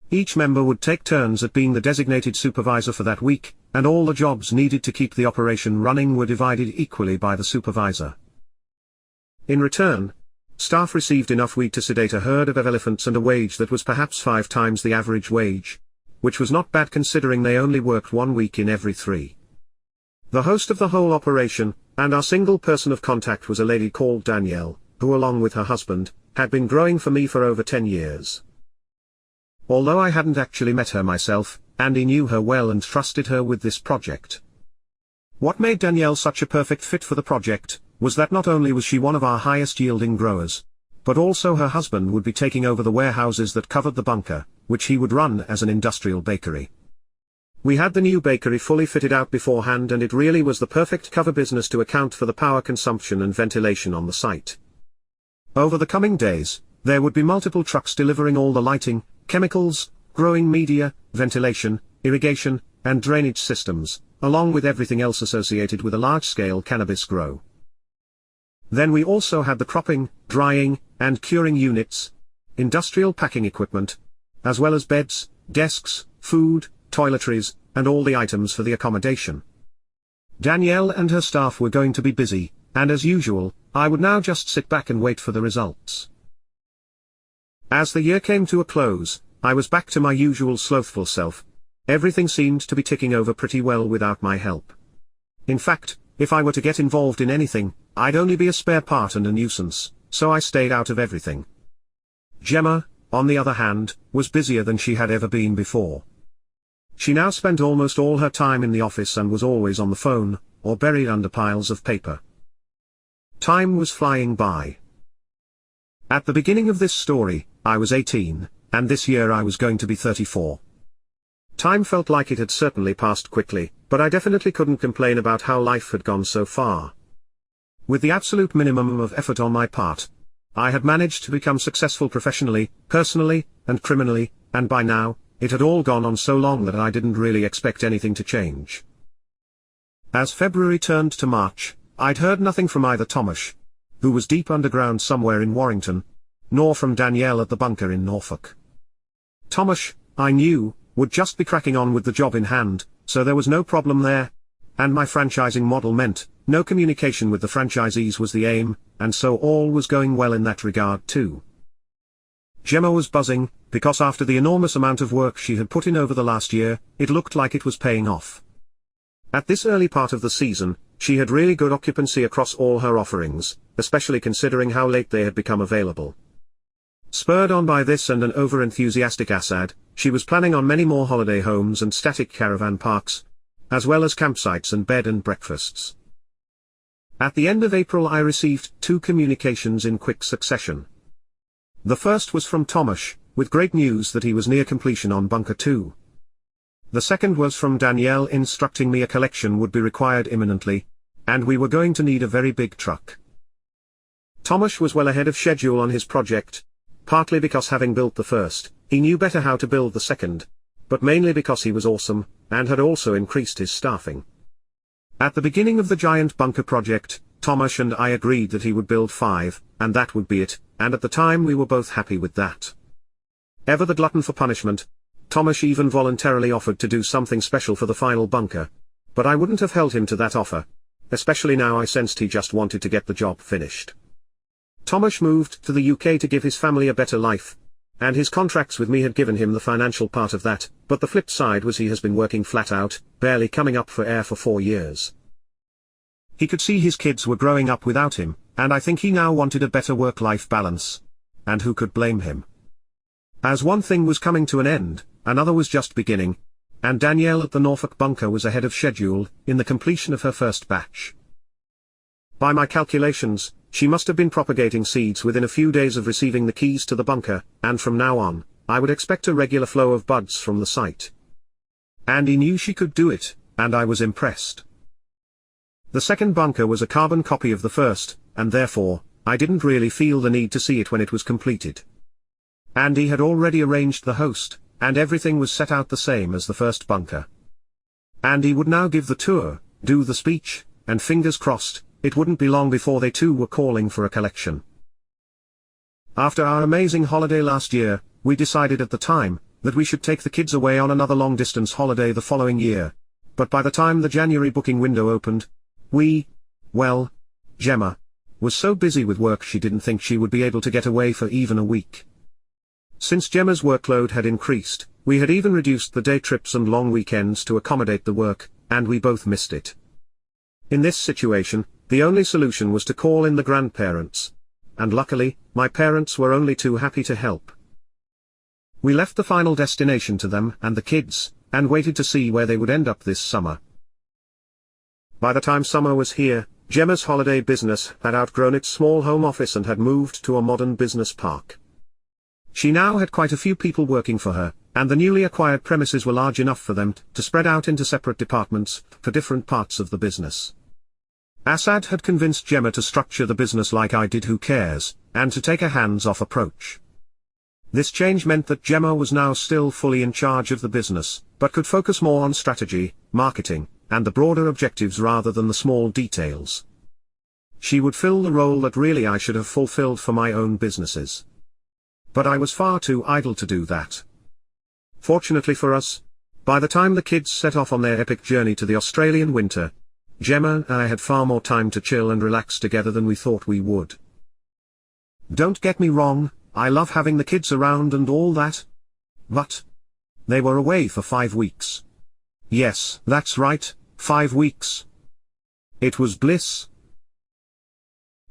Each member would take turns at being the designated supervisor for that week, and all the jobs needed to keep the operation running were divided equally by the supervisor. In return, staff received enough weed to sedate a herd of elephants and a wage that was perhaps 5 times the average wage, which was not bad considering they only worked 1 week in every 3. The host of the whole operation, and our single person of contact was a lady called Danielle, who along with her husband, had been growing for me for over 10 years. Although I hadn't actually met her myself, Andy knew her well and trusted her with this project. What made Danielle such a perfect fit for the project, was that not only was she one of our highest yielding growers, but also her husband would be taking over the warehouses that covered the bunker, which he would run as an industrial bakery. We had the new bakery fully fitted out beforehand and it really was the perfect cover business to account for the power consumption and ventilation on the site. Over the coming days, there would be multiple trucks delivering all the lighting, chemicals, growing media, ventilation, irrigation, and drainage systems, along with everything else associated with a large-scale cannabis grow. Then we also had the cropping, drying, and curing units, industrial packing equipment, as well as beds, desks, food, toiletries, and all the items for the accommodation. Danielle and her staff were going to be busy, and as usual, I would now just sit back and wait for the results. As the year came to a close, I was back to my usual slothful self. Everything seemed to be ticking over pretty well without my help. In fact, if I were to get involved in anything, I'd only be a spare part and a nuisance, so I stayed out of everything. Gemma, on the other hand, was busier than she had ever been before. She now spent almost all her time in the office and was always on the phone, or buried under piles of paper. Time was flying by. At the beginning of this story, I was 18, and this year I was going to be 34. Time felt like it had certainly passed quickly, but I definitely couldn't complain about how life had gone so far. With the absolute minimum of effort on my part, I had managed to become successful professionally, personally, and criminally, and by now, it had all gone on so long that I didn't really expect anything to change. As February turned to March, I'd heard nothing from either Thomas, who was deep underground somewhere in Warrington, nor from Danielle at the bunker in Norfolk. Thomas, I knew, would just be cracking on with the job in hand, so there was no problem there, and my franchising model meant, no communication with the franchisees was the aim, and so all was going well in that regard too. Gemma was buzzing, because after the enormous amount of work she had put in over the last year, it looked like it was paying off. At this early part of the season, she had really good occupancy across all her offerings, especially considering how late they had become available. Spurred on by this and an over-enthusiastic Assad, she was planning on many more holiday homes and static caravan parks, as well as campsites and bed and breakfasts. At the end of April I received 2 communications in quick succession. The first was from Thomas, with great news that he was near completion on Bunker 2. The second was from Danielle instructing me a collection would be required imminently, and we were going to need a very big truck. Thomas was well ahead of schedule on his project, partly because having built the first, he knew better how to build the second, but mainly because he was awesome, and had also increased his staffing. At the beginning of the giant bunker project, Thomas and I agreed that he would build 5, and that would be it, and at the time we were both happy with that. Ever the glutton for punishment, Thomas even voluntarily offered to do something special for the final bunker. But I wouldn't have held him to that offer. Especially now I sensed he just wanted to get the job finished. Thomas moved to the UK to give his family a better life. And his contracts with me had given him the financial part of that, but the flip side was he has been working flat out, barely coming up for air for 4 years. He could see his kids were growing up without him, and I think he now wanted a better work-life balance. And who could blame him? As one thing was coming to an end, another was just beginning. And Danielle at the Norfolk bunker was ahead of schedule, in the completion of her first batch. By my calculations, she must have been propagating seeds within a few days of receiving the keys to the bunker, and from now on, I would expect a regular flow of buds from the site. Andy knew she could do it, and I was impressed. The second bunker was a carbon copy of the first, and therefore, I didn't really feel the need to see it when it was completed. Andy had already arranged the host, and everything was set out the same as the first bunker. Andy would now give the tour, do the speech, and fingers crossed, it wouldn't be long before they too were calling for a collection. After our amazing holiday last year, we decided at the time, that we should take the kids away on another long-distance holiday the following year. But by the time the January booking window opened, Gemma, was so busy with work she didn't think she would be able to get away for even a week. Since Gemma's workload had increased, we had even reduced the day trips and long weekends to accommodate the work, and we both missed it. In this situation, the only solution was to call in the grandparents. And luckily, my parents were only too happy to help. We left the final destination to them and the kids, and waited to see where they would end up this summer. By the time summer was here, Gemma's holiday business had outgrown its small home office and had moved to a modern business park. She now had quite a few people working for her, and the newly acquired premises were large enough for them to spread out into separate departments, for different parts of the business. Assad had convinced Gemma to structure the business like I did Who Cares, and to take a hands-off approach. This change meant that Gemma was now still fully in charge of the business, but could focus more on strategy, marketing, and the broader objectives rather than the small details. She would fill the role that really I should have fulfilled for my own businesses. But I was far too idle to do that. Fortunately for us, by the time the kids set off on their epic journey to the Australian winter, Gemma and I had far more time to chill and relax together than we thought we would. Don't get me wrong, I love having the kids around and all that. But they were away for 5 weeks. Yes, that's right, 5 weeks. It was bliss.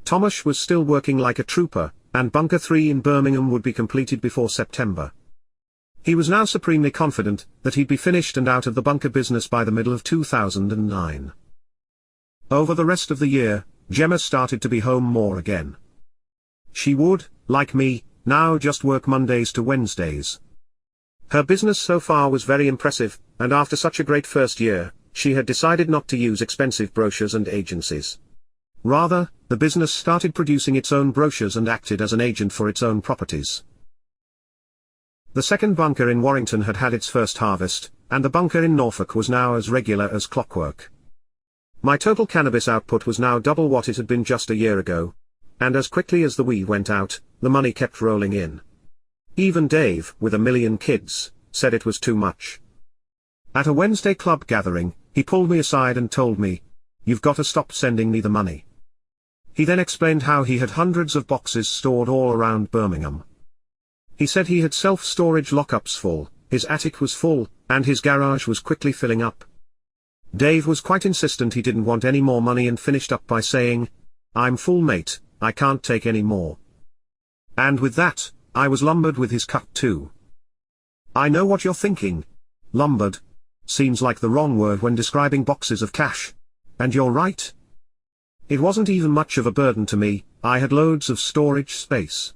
Thomas was still working like a trooper, and Bunker 3 in Birmingham would be completed before September. He was now supremely confident that he'd be finished and out of the bunker business by the middle of 2009. Over the rest of the year, Gemma started to be home more again. She would, like me, now just work Mondays to Wednesdays. Her business so far was very impressive, and after such a great first year, she had decided not to use expensive brochures and agencies. Rather, the business started producing its own brochures and acted as an agent for its own properties. The second bunker in Warrington had had its first harvest, and the bunker in Norfolk was now as regular as clockwork. My total cannabis output was now double what it had been just a year ago. And as quickly as the weed went out, the money kept rolling in. Even Dave, with 1 million kids, said it was too much. At a Wednesday club gathering, he pulled me aside and told me, "You've got to stop sending me the money." He then explained how he had hundreds of boxes stored all around Birmingham. He said he had self-storage lockups full, his attic was full, and his garage was quickly filling up. Dave was quite insistent he didn't want any more money and finished up by saying, "I'm full, mate, I can't take any more." And with that, I was lumbered with his cut too. I know what you're thinking. Lumbered seems like the wrong word when describing boxes of cash. And you're right. It wasn't even much of a burden to me, I had loads of storage space.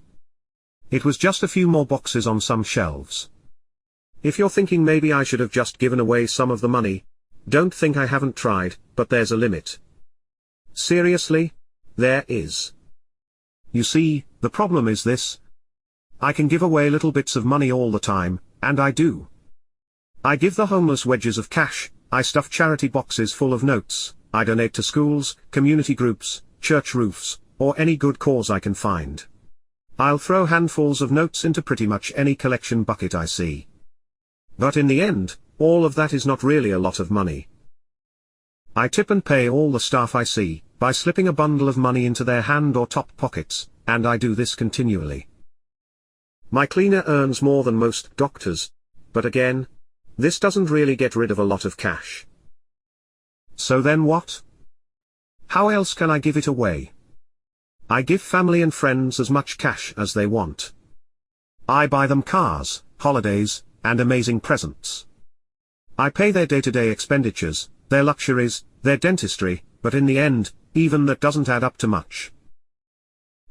It was just a few more boxes on some shelves. If you're thinking maybe I should have just given away some of the money, don't think I haven't tried, but there's a limit. Seriously? There is. You see, the problem is this. I can give away little bits of money all the time, and I do. I give the homeless wedges of cash, I stuff charity boxes full of notes, I donate to schools, community groups, church roofs, or any good cause I can find. I'll throw handfuls of notes into pretty much any collection bucket I see. But in the end, all of that is not really a lot of money. I tip and pay all the staff I see, by slipping a bundle of money into their hand or top pockets, and I do this continually. My cleaner earns more than most doctors, but again, this doesn't really get rid of a lot of cash. So then what? How else can I give it away? I give family and friends as much cash as they want. I buy them cars, holidays, and amazing presents. I pay their day-to-day expenditures, their luxuries, their dentistry, but in the end, even that doesn't add up to much.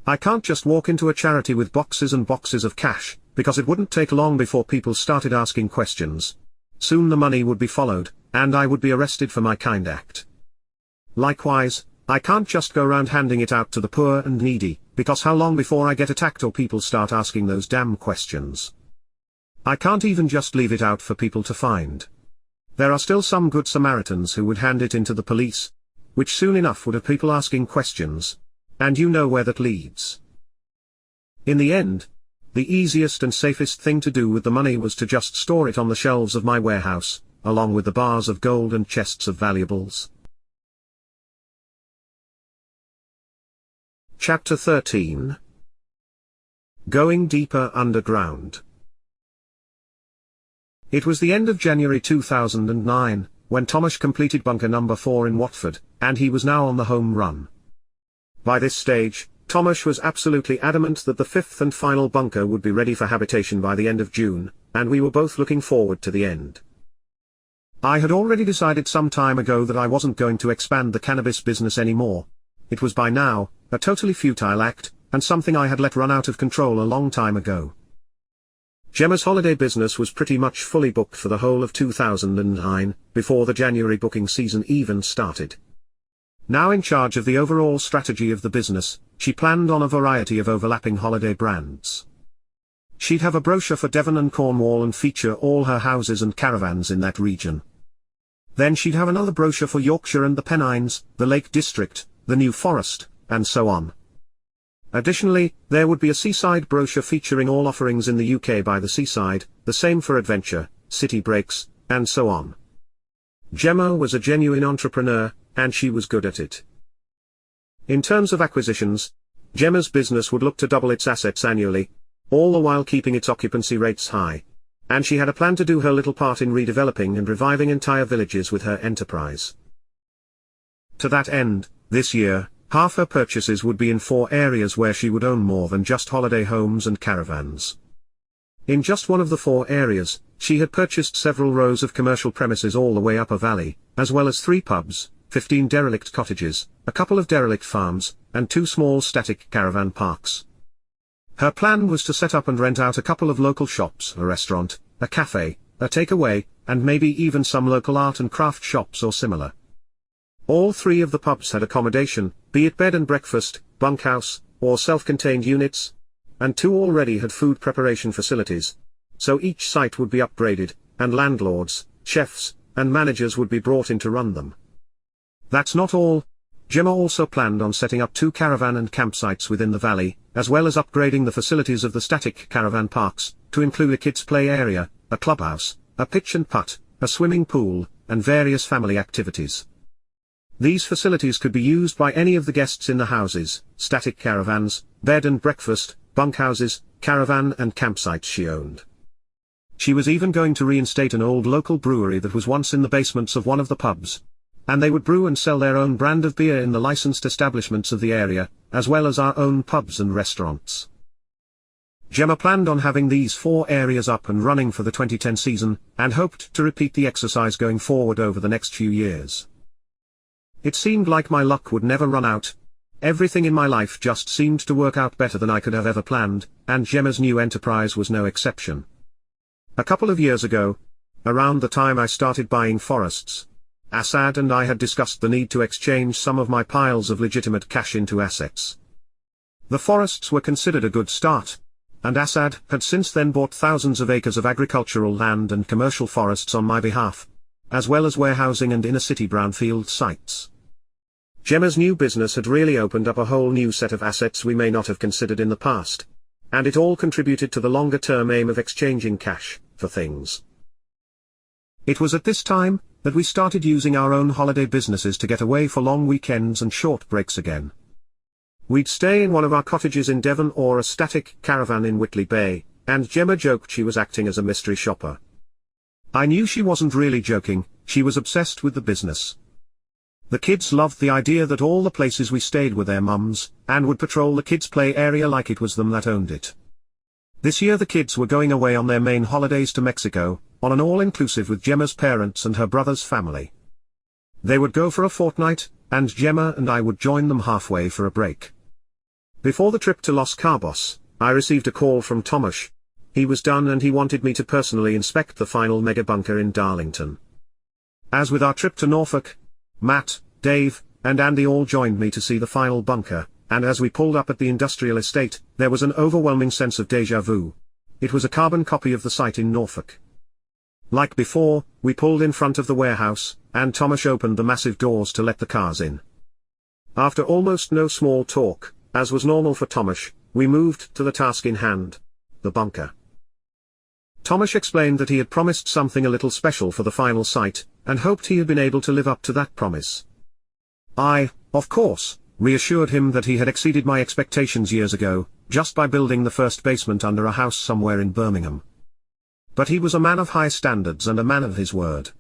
I can't just walk into a charity with boxes and boxes of cash, because it wouldn't take long before people started asking questions. Soon the money would be followed, and I would be arrested for my kind act. Likewise, I can't just go around handing it out to the poor and needy, because how long before I get attacked or people start asking those damn questions? I can't even just leave it out for people to find. There are still some good Samaritans who would hand it into the police, which soon enough would have people asking questions, and you know where that leads. In the end, the easiest and safest thing to do with the money was to just store it on the shelves of my warehouse, along with the bars of gold and chests of valuables. Chapter 13. Going Deeper Underground. It was the end of January 2009, when Tomasz completed bunker number 4 in Watford, and he was now on the home run. By this stage, Tomasz was absolutely adamant that the 5th and final bunker would be ready for habitation by the end of June, and we were both looking forward to the end. I had already decided some time ago that I wasn't going to expand the cannabis business anymore. It was by now a totally futile act, and something I had let run out of control a long time ago. Gemma's holiday business was pretty much fully booked for the whole of 2009, before the January booking season even started. Now in charge of the overall strategy of the business, she planned on a variety of overlapping holiday brands. She'd have a brochure for Devon and Cornwall and feature all her houses and caravans in that region. Then she'd have another brochure for Yorkshire and the Pennines, the Lake District, the New Forest, and so on. Additionally, there would be a seaside brochure featuring all offerings in the UK by the seaside, the same for adventure, city breaks, and so on. Gemma was a genuine entrepreneur, and she was good at it. In terms of acquisitions, Gemma's business would look to double its assets annually, all the while keeping its occupancy rates high. And she had a plan to do her little part in redeveloping and reviving entire villages with her enterprise. To that end, this year, half her purchases would be in 4 areas where she would own more than just holiday homes and caravans. In just one of the 4 areas, she had purchased several rows of commercial premises all the way up a valley, as well as 3 pubs, 15 derelict cottages, a couple of derelict farms, and 2 small static caravan parks. Her plan was to set up and rent out a couple of local shops, a restaurant, a cafe, a takeaway, and maybe even some local art and craft shops or similar. All 3 of the pubs had accommodation, be it bed and breakfast, bunkhouse, or self-contained units, and 2 already had food preparation facilities. So each site would be upgraded, and landlords, chefs, and managers would be brought in to run them. That's not all. Gemma also planned on setting up 2 caravan and campsites within the valley, as well as upgrading the facilities of the static caravan parks, to include a kids' play area, a clubhouse, a pitch and putt, a swimming pool, and various family activities. These facilities could be used by any of the guests in the houses, static caravans, bed and breakfast, bunkhouses, caravan and campsites she owned. She was even going to reinstate an old local brewery that was once in the basements of one of the pubs. And they would brew and sell their own brand of beer in the licensed establishments of the area, as well as our own pubs and restaurants. Gemma planned on having these 4 areas up and running for the 2010 season, and hoped to repeat the exercise going forward over the next few years. It seemed like my luck would never run out. Everything in my life just seemed to work out better than I could have ever planned, and Gemma's new enterprise was no exception. A couple of years ago, around the time I started buying forests, Assad and I had discussed the need to exchange some of my piles of legitimate cash into assets. The forests were considered a good start, and Assad had since then bought thousands of acres of agricultural land and commercial forests on my behalf, as well as warehousing and inner-city brownfield sites. Gemma's new business had really opened up a whole new set of assets we may not have considered in the past. And it all contributed to the longer-term aim of exchanging cash for things. It was at this time that we started using our own holiday businesses to get away for long weekends and short breaks again. We'd stay in one of our cottages in Devon or a static caravan in Whitley Bay, and Gemma joked she was acting as a mystery shopper. I knew she wasn't really joking, she was obsessed with the business. The kids loved the idea that all the places we stayed were their mums, and would patrol the kids' play area like it was them that owned it. This year the kids were going away on their main holidays to Mexico, on an all-inclusive with Gemma's parents and her brother's family. They would go for a fortnight, and Gemma and I would join them halfway for a break. Before the trip to Los Cabos, I received a call from Tomasz. He was done and he wanted me to personally inspect the final mega bunker in Darlington. As with our trip to Norfolk, Matt, Dave, and Andy all joined me to see the final bunker, and as we pulled up at the industrial estate, there was an overwhelming sense of déjà vu. It was a carbon copy of the site in Norfolk. Like before, we pulled in front of the warehouse, and Tomasz opened the massive doors to let the cars in. After almost no small talk, as was normal for Tomasz, we moved to the task in hand, the bunker. Tomasz explained that he had promised something a little special for the final site, and hoped he had been able to live up to that promise. I, of course, reassured him that he had exceeded my expectations years ago, just by building the first basement under a house somewhere in Birmingham. But he was a man of high standards and a man of his word.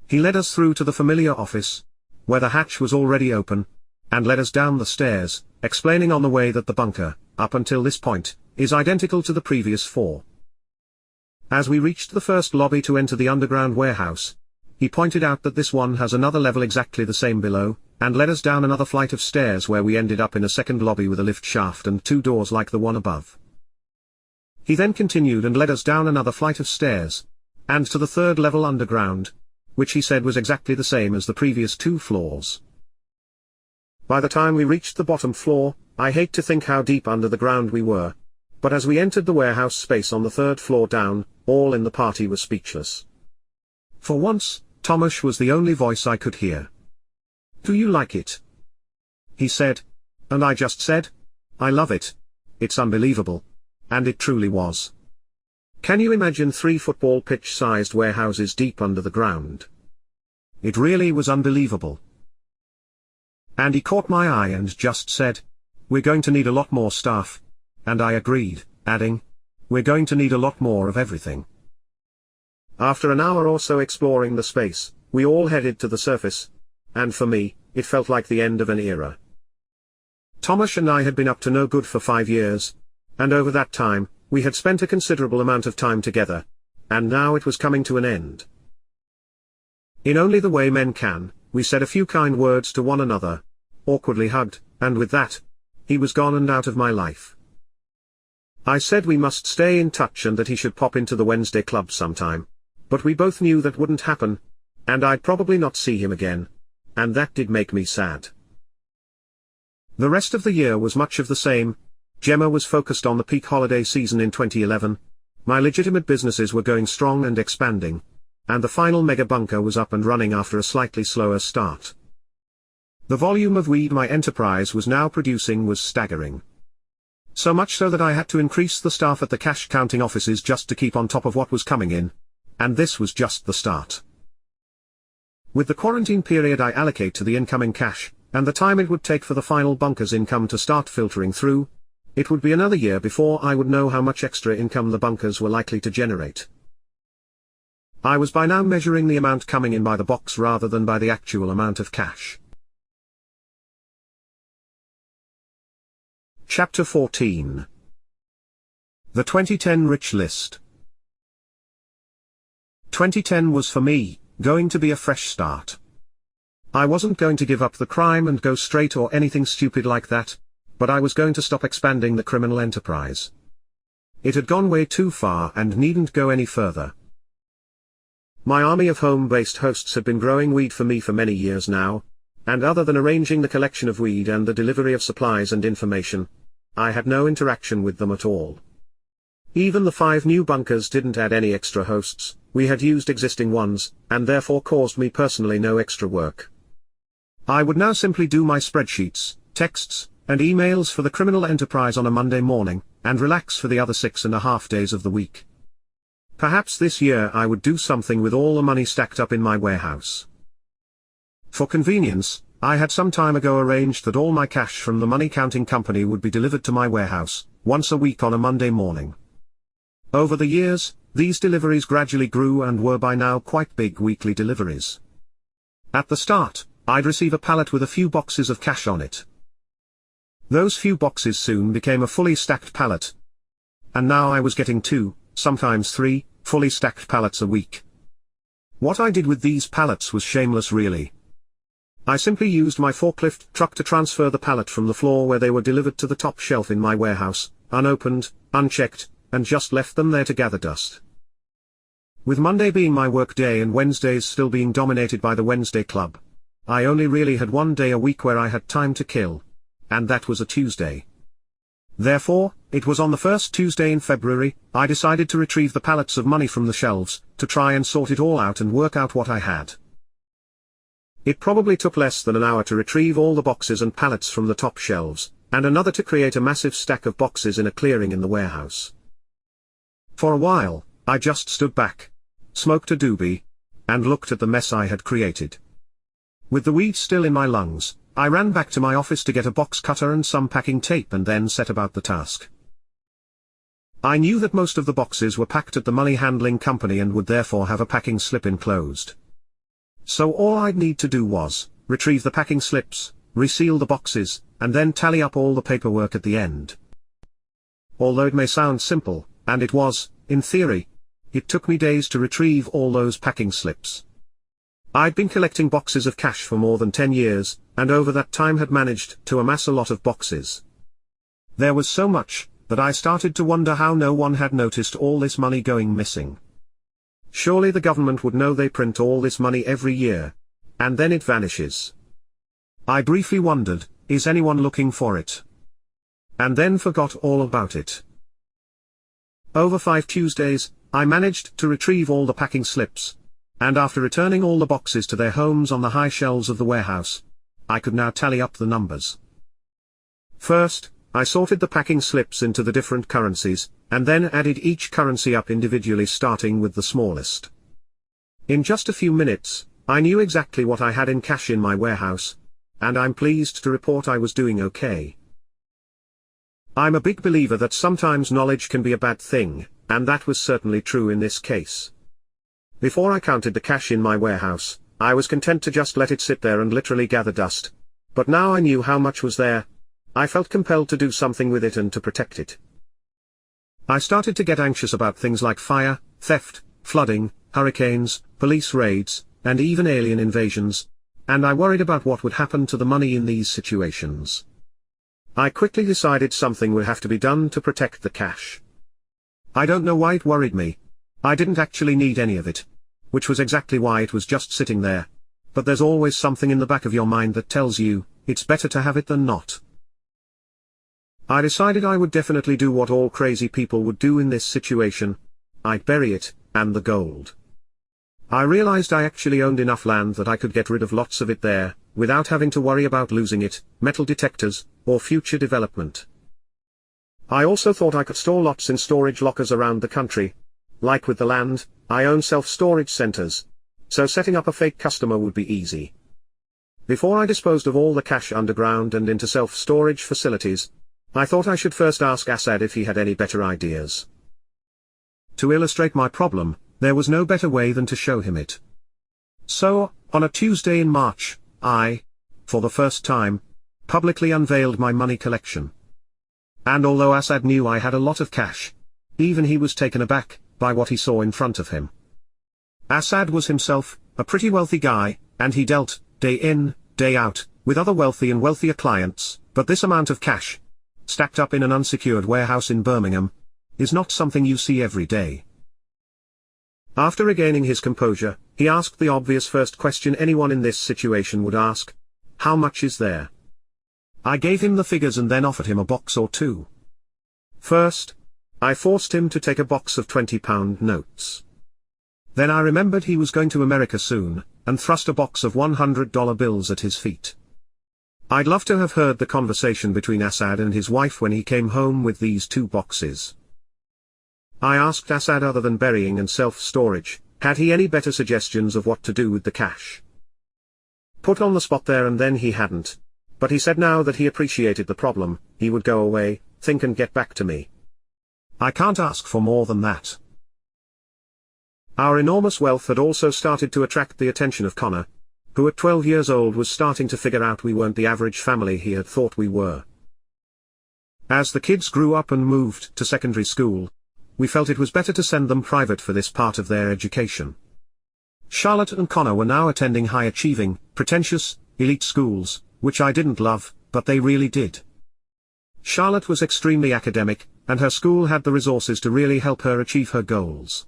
He led us through to the familiar office, where the hatch was already open, and led us down the stairs, explaining on the way that the bunker, up until this point, is identical to the previous 4. As we reached the first lobby to enter the underground warehouse, he pointed out that this one has another level exactly the same below, and led us down another flight of stairs where we ended up in a second lobby with a lift shaft and 2 doors like the one above. He then continued and led us down another flight of stairs, and to the 3rd level underground, which he said was exactly the same as the previous 2 floors. By the time we reached the bottom floor, I hate to think how deep under the ground we were, but as we entered the warehouse space on the 3rd floor down, all in the party were speechless. For once, Tomasz was the only voice I could hear. "Do you like it?" he said. And I just said, "I love it. It's unbelievable." And it truly was. Can you imagine 3 football pitch-sized warehouses deep under the ground? It really was unbelievable. And he caught my eye and just said, "We're going to need a lot more staff." And I agreed, adding, "We're going to need a lot more of everything." After an hour or so exploring the space, we all headed to the surface, and for me, it felt like the end of an era. Tomasz and I had been up to no good for 5 years, and over that time, we had spent a considerable amount of time together, and now it was coming to an end. In only the way men can, we said a few kind words to one another, awkwardly hugged, and with that, he was gone and out of my life. I said we must stay in touch and that he should pop into the Wednesday club sometime, but we both knew that wouldn't happen, and I'd probably not see him again, and that did make me sad. The rest of the year was much of the same. Gemma was focused on the peak holiday season in 2011, my legitimate businesses were going strong and expanding, and the final mega bunker was up and running after a slightly slower start. The volume of weed my enterprise was now producing was staggering. So much so that I had to increase the staff at the cash counting offices just to keep on top of what was coming in, and this was just the start. With the quarantine period I allocate to the incoming cash, and the time it would take for the final bunker's income to start filtering through, it would be another year before I would know how much extra income the bunkers were likely to generate. I was by now measuring the amount coming in by the box rather than by the actual amount of cash. Chapter 14. The 2010 Rich List. 2010 was for me going to be a fresh start. I wasn't going to give up the crime and go straight or anything stupid like that, but I was going to stop expanding the criminal enterprise. It had gone way too far and needn't go any further. My army of home-based hosts had been growing weed for me for many years now, and other than arranging the collection of weed and the delivery of supplies and information, I had no interaction with them at all. Even the 5 new bunkers didn't add any extra hosts, we had used existing ones, and therefore caused me personally no extra work. I would now simply do my spreadsheets, texts, and emails for the criminal enterprise on a Monday morning, and relax for the other 6.5 days of the week. Perhaps this year I would do something with all the money stacked up in my warehouse. For convenience, I had some time ago arranged that all my cash from the money counting company would be delivered to my warehouse, once a week on a Monday morning. Over the years, these deliveries gradually grew and were by now quite big weekly deliveries. At the start, I'd receive a pallet with a few boxes of cash on it. Those few boxes soon became a fully stacked pallet. And now I was getting 2, sometimes 3, fully stacked pallets a week. What I did with these pallets was shameless really. I simply used my forklift truck to transfer the pallet from the floor where they were delivered to the top shelf in my warehouse, unopened, unchecked, and just left them there to gather dust. With Monday being my work day and Wednesdays still being dominated by the Wednesday Club, I only really had one day a week where I had time to kill. And that was a Tuesday. Therefore, it was on the first Tuesday in February, I decided to retrieve the pallets of money from the shelves, to try and sort it all out and work out what I had. It probably took less than an hour to retrieve all the boxes and pallets from the top shelves, and another to create a massive stack of boxes in a clearing in the warehouse. For a while, I just stood back, smoked a doobie, and looked at the mess I had created. With the weed still in my lungs, I ran back to my office to get a box cutter and some packing tape and then set about the task. I knew that most of the boxes were packed at the money handling company and would therefore have a packing slip enclosed. So all I'd need to do was, retrieve the packing slips, reseal the boxes, and then tally up all the paperwork at the end. Although it may sound simple, and it was, in theory, it took me days to retrieve all those packing slips. I'd been collecting boxes of cash for more than 10 years, and over that time had managed to amass a lot of boxes. There was so much, that I started to wonder how no one had noticed all this money going missing. Surely the government would know they print all this money every year, and then it vanishes. I briefly wondered, is anyone looking for it? And then forgot all about it. Over 5 Tuesdays, I managed to retrieve all the packing slips, and after returning all the boxes to their homes on the high shelves of the warehouse, I could now tally up the numbers. First, I sorted the packing slips into the different currencies, and then added each currency up individually starting with the smallest. In just a few minutes, I knew exactly what I had in cash in my warehouse, and I'm pleased to report I was doing okay. I'm a big believer that sometimes knowledge can be a bad thing, and that was certainly true in this case. Before I counted the cash in my warehouse, I was content to just let it sit there and literally gather dust. But now I knew how much was there. I felt compelled to do something with it and to protect it. I started to get anxious about things like fire, theft, flooding, hurricanes, police raids, and even alien invasions, and I worried about what would happen to the money in these situations. I quickly decided something would have to be done to protect the cash. I don't know why it worried me. I didn't actually need any of it, which was exactly why it was just sitting there. But there's always something in the back of your mind that tells you, it's better to have it than not. I decided I would definitely do what all crazy people would do in this situation. I'd bury it, and the gold. I realized I actually owned enough land that I could get rid of lots of it there, without having to worry about losing it, metal detectors, or future development. I also thought I could store lots in storage lockers around the country. Like with the land, I own self-storage centers, so setting up a fake customer would be easy. Before I disposed of all the cash underground and into self-storage facilities, I thought I should first ask Assad if he had any better ideas. To illustrate my problem, there was no better way than to show him it. So, on a Tuesday in March, I, for the first time, publicly unveiled my money collection. And although Assad knew I had a lot of cash, even he was taken aback by what he saw in front of him. Assad was himself a pretty wealthy guy, and he dealt, day in, day out, with other wealthy and wealthier clients, but this amount of cash, stacked up in an unsecured warehouse in Birmingham, is not something you see every day. After regaining his composure, he asked the obvious first question anyone in this situation would ask: how much is there? I gave him the figures and then offered him a box or two. First, I forced him to take a box of £20 notes. Then I remembered he was going to America soon, and thrust a box of $100 bills at his feet. I'd love to have heard the conversation between Asad and his wife when he came home with these 2 boxes. I asked Asad, other than burying and self-storage, had he any better suggestions of what to do with the cash. Put on the spot there and then he hadn't, but he said now that he appreciated the problem, he would go away, think and get back to me. I can't ask for more than that. Our enormous wealth had also started to attract the attention of Connor, who at 12 years old was starting to figure out we weren't the average family he had thought we were. As the kids grew up and moved to secondary school, we felt it was better to send them private for this part of their education. Charlotte and Connor were now attending high-achieving, pretentious, elite schools, which I didn't love, but they really did. Charlotte was extremely academic, and her school had the resources to really help her achieve her goals.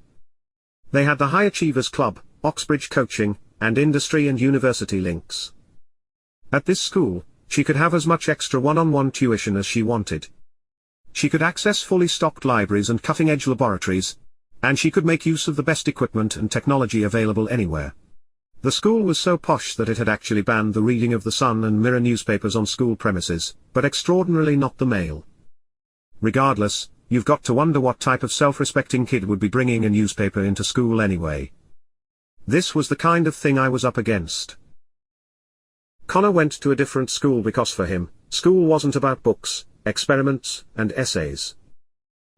They had the High Achievers Club, Oxbridge coaching, and industry and university links. At this school, she could have as much extra one-on-one tuition as she wanted. She could access fully stocked libraries and cutting-edge laboratories, and she could make use of the best equipment and technology available anywhere. The school was so posh that it had actually banned the reading of the Sun and Mirror newspapers on school premises, but extraordinarily not the Mail. Regardless, you've got to wonder what type of self-respecting kid would be bringing a newspaper into school anyway. This was the kind of thing I was up against. Connor went to a different school because for him, school wasn't about books, experiments, and essays.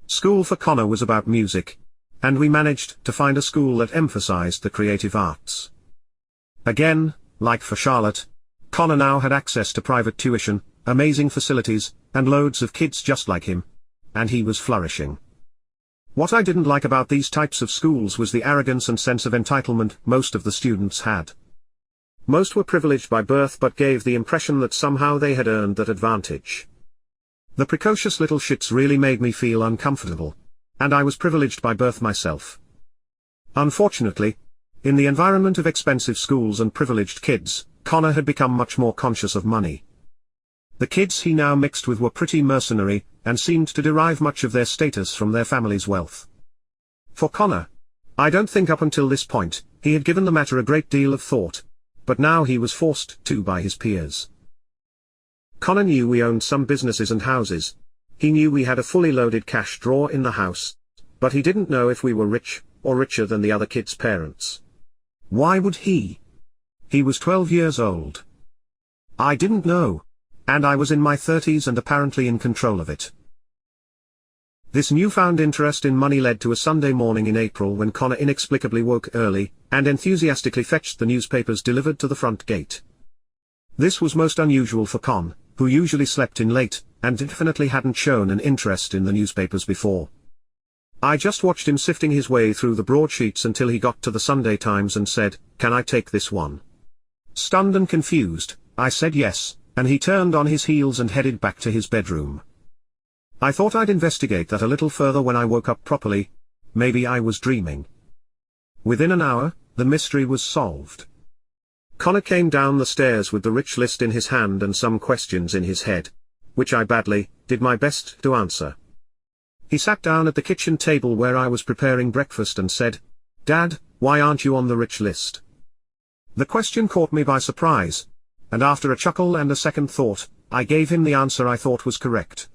School for Connor was about music, and we managed to find a school that emphasized the creative arts. Again, like for Charlotte, Connor now had access to private tuition, amazing facilities, and loads of kids just like him, and he was flourishing. What I didn't like about these types of schools was the arrogance and sense of entitlement most of the students had. Most were privileged by birth but gave the impression that somehow they had earned that advantage. The precocious little shits really made me feel uncomfortable, and I was privileged by birth myself. Unfortunately, in the environment of expensive schools and privileged kids, Connor had become much more conscious of money. The kids he now mixed with were pretty mercenary, and seemed to derive much of their status from their family's wealth. For Connor, I don't think up until this point, he had given the matter a great deal of thought, but now he was forced to by his peers. Connor knew we owned some businesses and houses. He knew we had a fully loaded cash drawer in the house, but he didn't know if we were rich, or richer than the other kids' parents. Why would he? He was 12 years old. I didn't know, and I was in my 30s and apparently in control of it. This newfound interest in money led to a Sunday morning in April when Connor inexplicably woke early, and enthusiastically fetched the newspapers delivered to the front gate. This was most unusual for Con, who usually slept in late, and definitely hadn't shown an interest in the newspapers before. I just watched him sifting his way through the broadsheets until he got to the Sunday Times and said, "Can I take this one?" Stunned and confused, I said yes, and he turned on his heels and headed back to his bedroom. I thought I'd investigate that a little further when I woke up properly. Maybe I was dreaming. Within an hour, the mystery was solved. Connor came down the stairs with the rich list in his hand and some questions in his head, which I badly did my best to answer. He sat down at the kitchen table where I was preparing breakfast and said, "Dad, why aren't you on the rich list?" The question caught me by surprise, and after a chuckle and a second thought, I gave him the answer I thought was correct.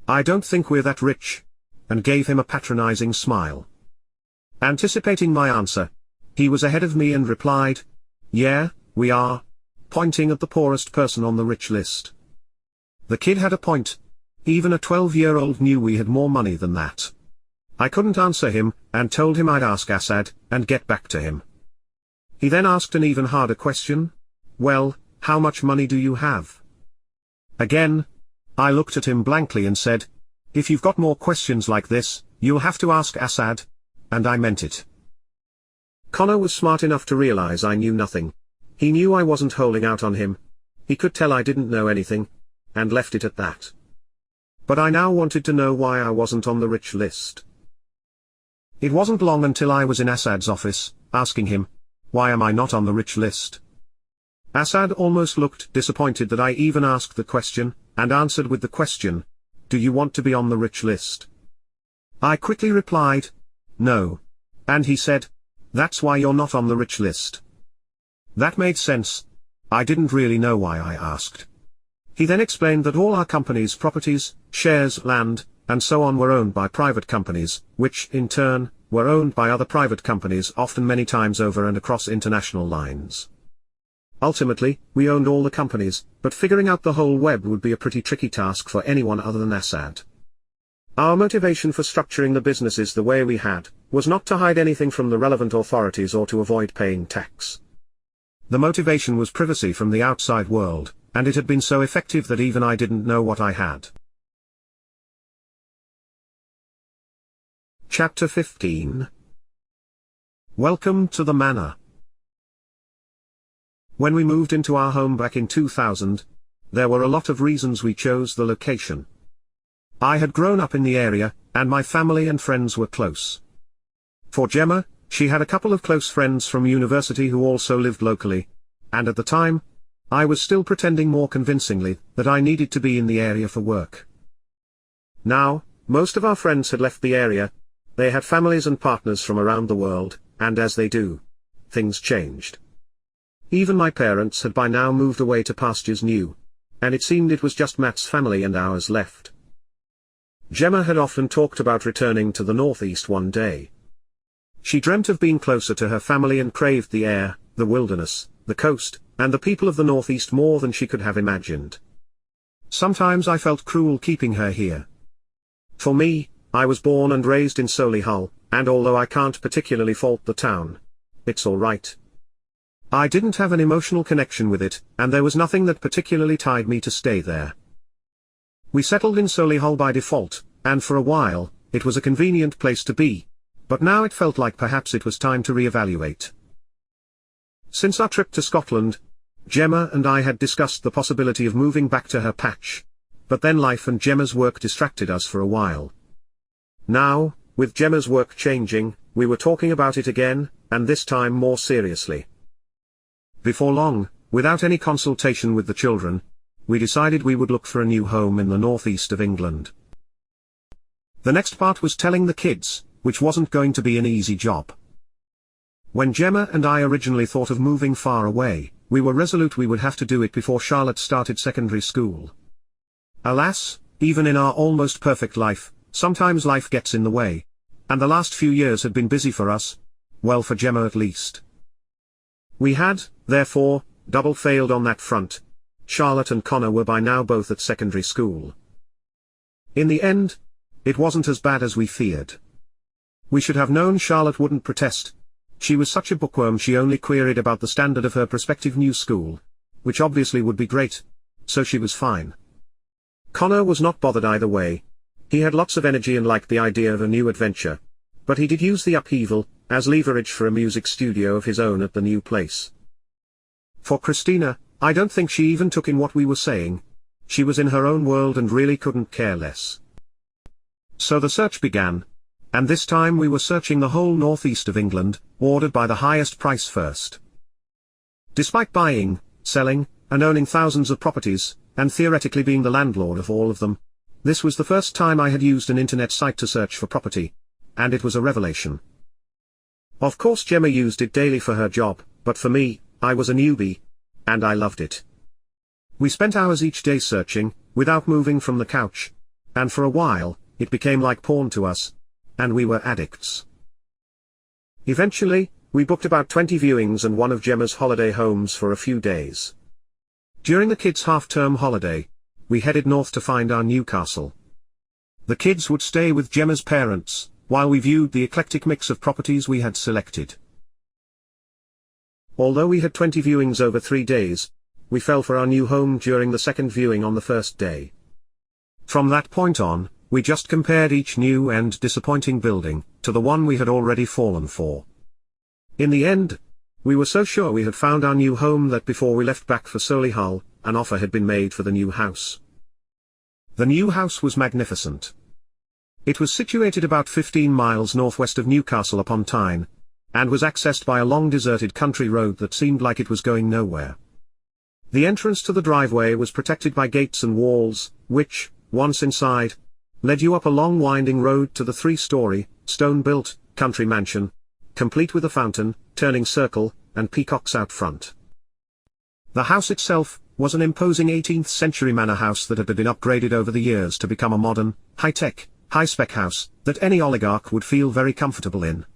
"I don't think we're that rich," and gave him a patronizing smile. Anticipating my answer, he was ahead of me and replied, "Yeah, we are," pointing at the poorest person on the rich list. The kid had a point. Even a 12-year-old knew we had more money than that. I couldn't answer him, and told him I'd ask Asad, and get back to him. He then asked an even harder question. "Well, how much money do you have?" Again, I looked at him blankly and said, "If you've got more questions like this, you'll have to ask Asad," and I meant it. Connor was smart enough to realize I knew nothing. He knew I wasn't holding out on him. He could tell I didn't know anything, and left it at that. But I now wanted to know why I wasn't on the rich list. It wasn't long until I was in Asad's office, asking him, "Why am I not on the rich list?" Asad almost looked disappointed that I even asked the question, and answered with the question, "Do you want to be on the rich list?" I quickly replied, "No." And he said, That's why you're not on the rich list." That made sense. I didn't really know why I asked. He then explained that all our company's properties, shares, land, and so on were owned by private companies, which, in turn, were owned by other private companies often many times over and across international lines. Ultimately, we owned all the companies, but figuring out the whole web would be a pretty tricky task for anyone other than Assad. Our motivation for structuring the businesses the way we had, was not to hide anything from the relevant authorities or to avoid paying tax. The motivation was privacy from the outside world, and it had been so effective that even I didn't know what I had. Chapter 15. Welcome to the Manor. When we moved into our home back in 2000, there were a lot of reasons we chose the location. I had grown up in the area, and my family and friends were close. For Gemma, she had a couple of close friends from university who also lived locally, and at the time, I was still pretending more convincingly that I needed to be in the area for work. Now, most of our friends had left the area. They had families and partners from around the world, and as they do, things changed. Even my parents had by now moved away to pastures new, and it seemed it was just Matt's family and ours left. Gemma had often talked about returning to the Northeast one day. She dreamt of being closer to her family and craved the air, the wilderness, the coast, and the people of the Northeast more than she could have imagined. Sometimes I felt cruel keeping her here. For me, I was born and raised in Solihull, and although I can't particularly fault the town, it's all right. I didn't have an emotional connection with it, and there was nothing that particularly tied me to stay there. We settled in Solihull by default, and for a while, it was a convenient place to be, but now it felt like perhaps it was time to reevaluate. Since our trip to Scotland, Gemma and I had discussed the possibility of moving back to her patch, but then life and Gemma's work distracted us for a while. Now, with Gemma's work changing, we were talking about it again, and this time more seriously. Before long, without any consultation with the children, we decided we would look for a new home in the northeast of England. The next part was telling the kids, which wasn't going to be an easy job. When Gemma and I originally thought of moving far away, we were resolute we would have to do it before Charlotte started secondary school. Alas, even in our almost perfect life, sometimes life gets in the way, and the last few years had been busy for us, well for Gemma at least. We had, therefore, double failed on that front. Charlotte and Connor were by now both at secondary school. In the end, it wasn't as bad as we feared. We should have known Charlotte wouldn't protest. She was such a bookworm, she only queried about the standard of her prospective new school, which obviously would be great, so she was fine. Connor was not bothered either way. He had lots of energy and liked the idea of a new adventure, but he did use the upheaval as leverage for a music studio of his own at the new place. For Christina, I don't think she even took in what we were saying. She was in her own world and really couldn't care less. So the search began, and this time we were searching the whole northeast of England, ordered by the highest price first. Despite buying, selling, and owning thousands of properties, and theoretically being the landlord of all of them, this was the first time I had used an internet site to search for property, and it was a revelation. Of course Gemma used it daily for her job, but for me, I was a newbie, and I loved it. We spent hours each day searching, without moving from the couch, and for a while, it became like porn to us, and we were addicts. Eventually, we booked about 20 viewings and one of Gemma's holiday homes for a few days. During the kids' half-term holiday, we headed north to find our new castle. The kids would stay with Gemma's parents, while we viewed the eclectic mix of properties we had selected. Although we had 20 viewings over 3 days, we fell for our new home during the second viewing on the first day. From that point on, we just compared each new and disappointing building to the one we had already fallen for. In the end, we were so sure we had found our new home that before we left back for Solihull, an offer had been made for the new house. The new house was magnificent. It was situated about 15 miles northwest of Newcastle upon Tyne, and was accessed by a long deserted country road that seemed like it was going nowhere. The entrance to the driveway was protected by gates and walls, which, once inside, led you up a long winding road to the 3-story, stone-built, country mansion, complete with a fountain, turning circle, and peacocks out front. The house itself was an imposing 18th-century manor house that had been upgraded over the years to become a modern, high-tech, high-spec house that any oligarch would feel very comfortable in.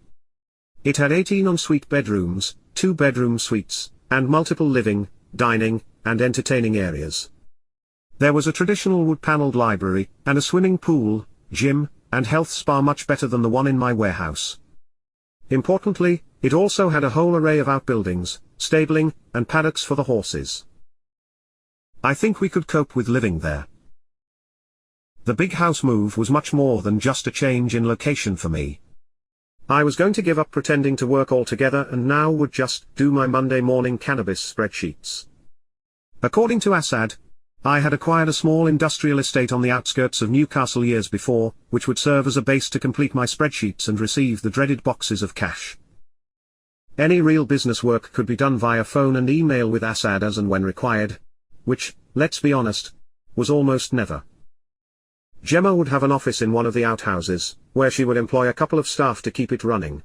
It had 18 ensuite bedrooms, 2-bedroom suites, and multiple living, dining, and entertaining areas. There was a traditional wood-paneled library, and a swimming pool, gym, and health spa much better than the one in my warehouse. Importantly, it also had a whole array of outbuildings, stabling, and paddocks for the horses. I think we could cope with living there. The big house move was much more than just a change in location for me. I was going to give up pretending to work altogether and now would just do my Monday morning cannabis spreadsheets. According to Assad, I had acquired a small industrial estate on the outskirts of Newcastle years before, which would serve as a base to complete my spreadsheets and receive the dreaded boxes of cash. Any real business work could be done via phone and email with Assad as and when required, which, let's be honest, was almost never. Gemma would have an office in one of the outhouses, where she would employ a couple of staff to keep it running.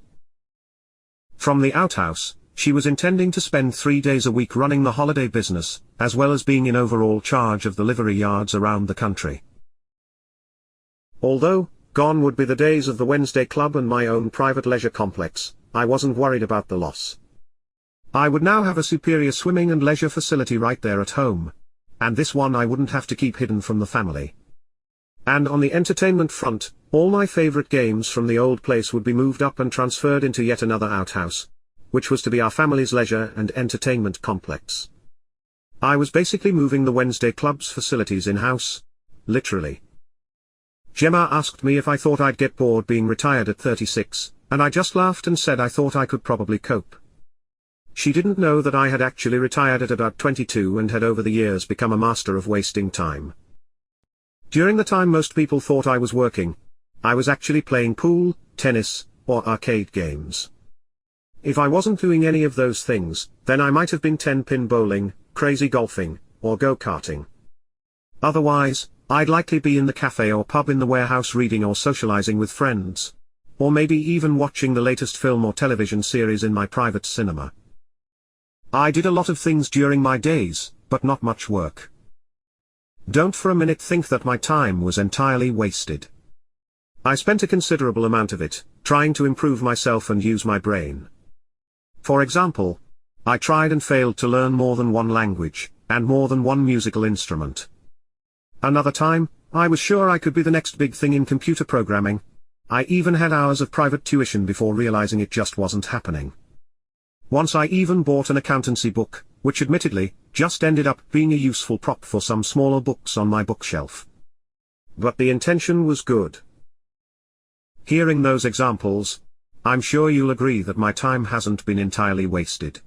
From the outhouse, she was intending to spend 3 days a week running the holiday business, as well as being in overall charge of the livery yards around the country. Although, gone would be the days of the Wednesday Club and my own private leisure complex, I wasn't worried about the loss. I would now have a superior swimming and leisure facility right there at home. And this one I wouldn't have to keep hidden from the family. And on the entertainment front, all my favorite games from the old place would be moved up and transferred into yet another outhouse, which was to be our family's leisure and entertainment complex. I was basically moving the Wednesday Club's facilities in-house, literally. Gemma asked me if I thought I'd get bored being retired at 36, and I just laughed and said I thought I could probably cope. She didn't know that I had actually retired at about 22 and had over the years become a master of wasting time. During the time most people thought I was working, I was actually playing pool, tennis, or arcade games. If I wasn't doing any of those things, then I might have been 10-pin bowling, crazy golfing, or go-karting. Otherwise, I'd likely be in the cafe or pub in the warehouse reading or socializing with friends. Or maybe even watching the latest film or television series in my private cinema. I did a lot of things during my days, but not much work. Don't for a minute think that my time was entirely wasted. I spent a considerable amount of it, trying to improve myself and use my brain. For example, I tried and failed to learn more than one language, and more than one musical instrument. Another time, I was sure I could be the next big thing in computer programming. I even had hours of private tuition before realizing it just wasn't happening. Once I even bought an accountancy book, which admittedly, just ended up being a useful prop for some smaller books on my bookshelf. But the intention was good. Hearing those examples, I'm sure you'll agree that my time hasn't been entirely wasted.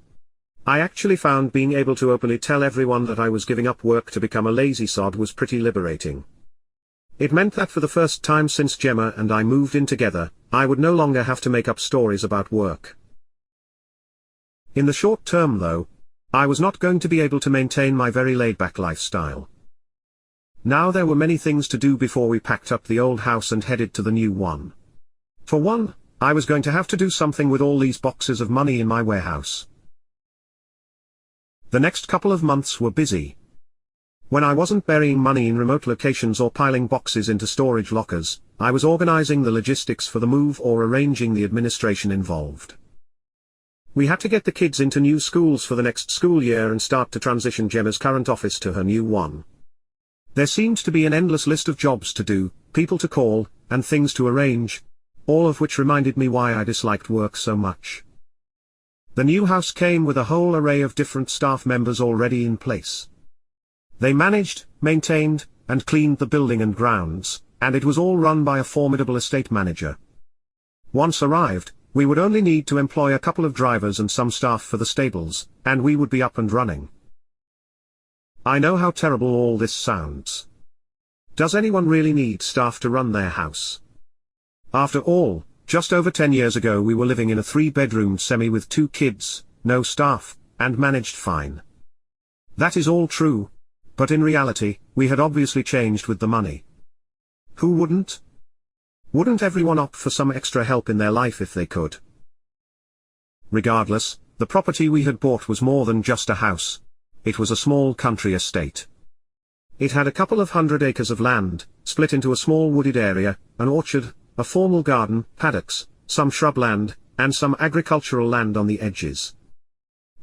I actually found being able to openly tell everyone that I was giving up work to become a lazy sod was pretty liberating. It meant that for the first time since Gemma and I moved in together, I would no longer have to make up stories about work. In the short term though, I was not going to be able to maintain my very laid-back lifestyle. Now there were many things to do before we packed up the old house and headed to the new one. For one, I was going to have to do something with all these boxes of money in my warehouse. The next couple of months were busy. When I wasn't burying money in remote locations or piling boxes into storage lockers, I was organizing the logistics for the move or arranging the administration involved. We had to get the kids into new schools for the next school year and start to transition Gemma's current office to her new one. There seemed to be an endless list of jobs to do, people to call, and things to arrange, all of which reminded me why I disliked work so much. The new house came with a whole array of different staff members already in place. They managed, maintained, and cleaned the building and grounds, and it was all run by a formidable estate manager. Once arrived, we would only need to employ a couple of drivers and some staff for the stables, and we would be up and running. I know how terrible all this sounds. Does anyone really need staff to run their house? After all, just over 10 years ago we were living in a 3-bedroom semi with 2 kids, no staff, and managed fine. That is all true, but in reality, we had obviously changed with the money. Who wouldn't? Wouldn't everyone opt for some extra help in their life if they could? Regardless, the property we had bought was more than just a house. It was a small country estate. It had a couple of 100 acres of land, split into a small wooded area, an orchard, a formal garden, paddocks, some shrubland, and some agricultural land on the edges.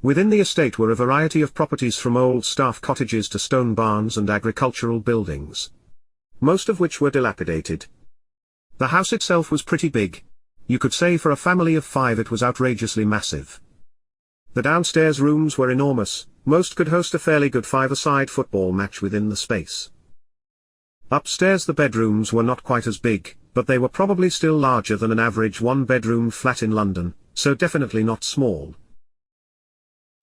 Within the estate were a variety of properties from old staff cottages to stone barns and agricultural buildings, most of which were dilapidated. The house itself was pretty big. You could say for a family of 5 it was outrageously massive. The downstairs rooms were enormous, most could host a fairly good 5-a-side football match within the space. Upstairs the bedrooms were not quite as big, but they were probably still larger than an average 1-bedroom flat in London, so definitely not small.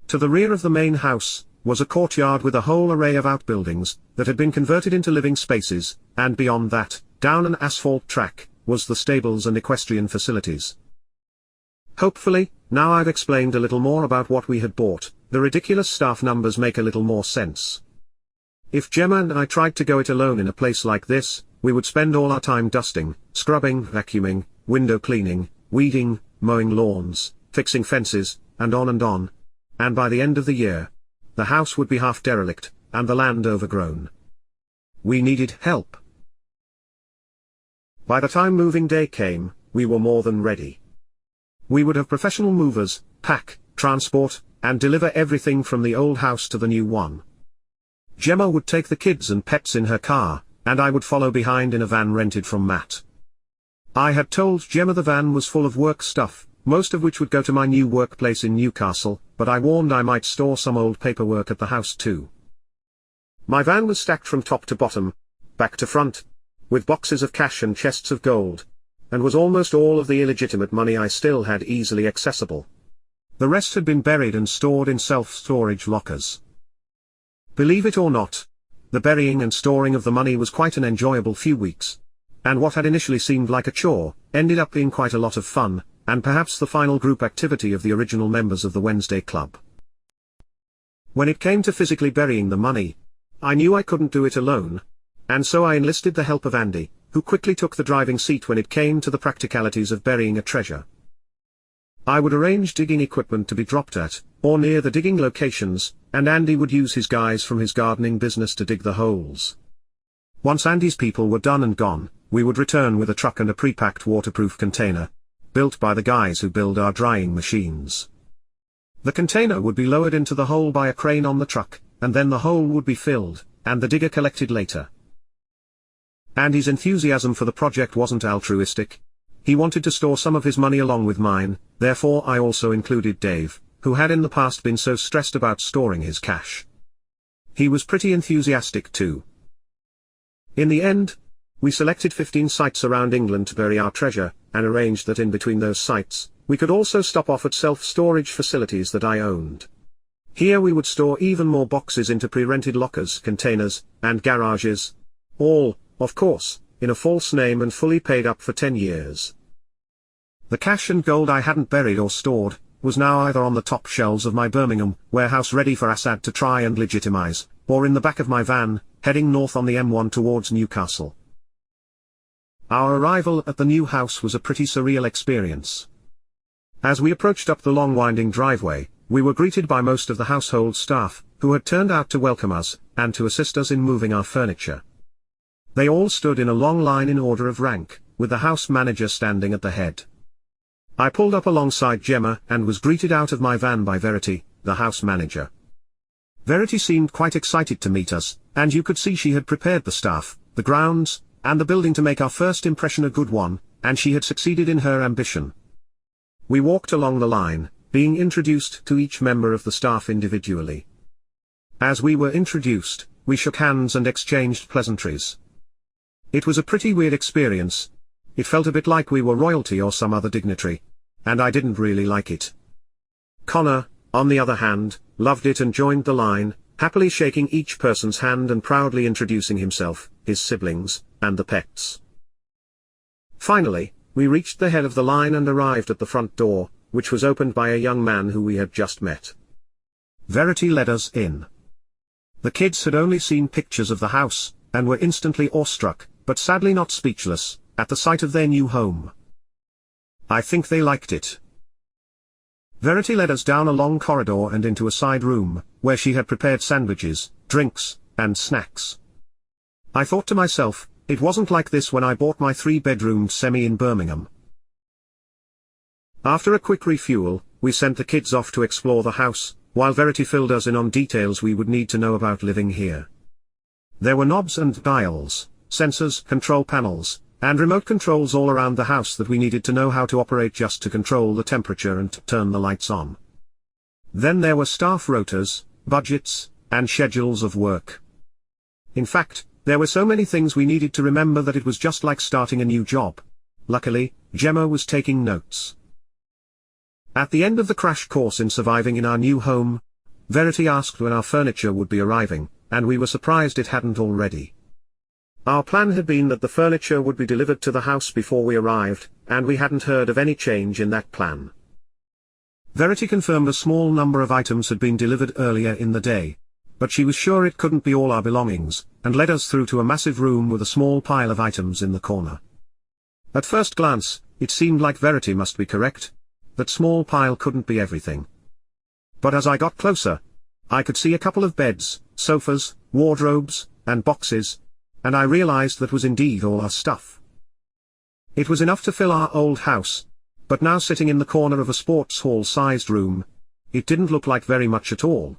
To the rear of the main house was a courtyard with a whole array of outbuildings that had been converted into living spaces, and beyond that, down an asphalt track, was the stables and equestrian facilities. Hopefully, now I've explained a little more about what we had bought, the ridiculous staff numbers make a little more sense. If Gemma and I tried to go it alone in a place like this, we would spend all our time dusting, scrubbing, vacuuming, window cleaning, weeding, mowing lawns, fixing fences, and on, and by the end of the year, the house would be half derelict, and the land overgrown. We needed help. By the time moving day came, we were more than ready. We would have professional movers, pack, transport, and deliver everything from the old house to the new one. Gemma would take the kids and pets in her car, and I would follow behind in a van rented from Matt. I had told Gemma the van was full of work stuff, most of which would go to my new workplace in Newcastle, but I warned I might store some old paperwork at the house too. My van was stacked from top to bottom, back to front, with boxes of cash and chests of gold, and was almost all of the illegitimate money I still had easily accessible. The rest had been buried and stored in self-storage lockers. Believe it or not, the burying and storing of the money was quite an enjoyable few weeks, and what had initially seemed like a chore, ended up being quite a lot of fun, and perhaps the final group activity of the original members of the Wednesday Club. When it came to physically burying the money, I knew I couldn't do it alone, and so I enlisted the help of Andy, who quickly took the driving seat when it came to the practicalities of burying a treasure. I would arrange digging equipment to be dropped at, or near the digging locations, and Andy would use his guys from his gardening business to dig the holes. Once Andy's people were done and gone, we would return with a truck and a pre-packed waterproof container, built by the guys who build our drying machines. The container would be lowered into the hole by a crane on the truck, and then the hole would be filled, and the digger collected later. Andy's enthusiasm for the project wasn't altruistic. He wanted to store some of his money along with mine, therefore I also included Dave, who had in the past been so stressed about storing his cash. He was pretty enthusiastic too. In the end, we selected 15 sites around England to bury our treasure, and arranged that in between those sites, we could also stop off at self-storage facilities that I owned. Here we would store even more boxes into pre-rented lockers, containers, and garages. All, of course, in a false name and fully paid up for 10 years. The cash and gold I hadn't buried or stored, was now either on the top shelves of my Birmingham warehouse ready for Assad to try and legitimize, or in the back of my van, heading north on the M1 towards Newcastle. Our arrival at the new house was a pretty surreal experience. As we approached up the long winding driveway, we were greeted by most of the household staff, who had turned out to welcome us, and to assist us in moving our furniture. They all stood in a long line in order of rank, with the house manager standing at the head. I pulled up alongside Gemma and was greeted out of my van by Verity, the house manager. Verity seemed quite excited to meet us, and you could see she had prepared the staff, the grounds, and the building to make our first impression a good one, and she had succeeded in her ambition. We walked along the line, being introduced to each member of the staff individually. As we were introduced, we shook hands and exchanged pleasantries. It was a pretty weird experience. It felt a bit like we were royalty or some other dignitary, and I didn't really like it. Connor, on the other hand, loved it and joined the line, happily shaking each person's hand and proudly introducing himself, his siblings, and the pets. Finally, we reached the head of the line and arrived at the front door, which was opened by a young man who we had just met. Verity led us in. The kids had only seen pictures of the house, and were instantly awestruck, but sadly not speechless, at the sight of their new home. I think they liked it. Verity led us down a long corridor and into a side room, where she had prepared sandwiches, drinks, and snacks. I thought to myself, it wasn't like this when I bought my 3-bedroomed semi in Birmingham. After a quick refuel, we sent the kids off to explore the house, while Verity filled us in on details we would need to know about living here. There were knobs and dials, sensors, control panels, and remote controls all around the house that we needed to know how to operate just to control the temperature and to turn the lights on. Then there were staff rotas, budgets, and schedules of work. In fact, there were so many things we needed to remember that it was just like starting a new job. Luckily, Gemma was taking notes. At the end of the crash course in surviving in our new home, Verity asked when our furniture would be arriving, and we were surprised it hadn't already. Our plan had been that the furniture would be delivered to the house before we arrived, and we hadn't heard of any change in that plan. Verity confirmed a small number of items had been delivered earlier in the day, but she was sure it couldn't be all our belongings, and led us through to a massive room with a small pile of items in the corner. At first glance, it seemed like Verity must be correct. That small pile couldn't be everything. But as I got closer, I could see a couple of beds, sofas, wardrobes, and boxes, and I realized that was indeed all our stuff. It was enough to fill our old house, but now sitting in the corner of a sports hall-sized room, it didn't look like very much at all.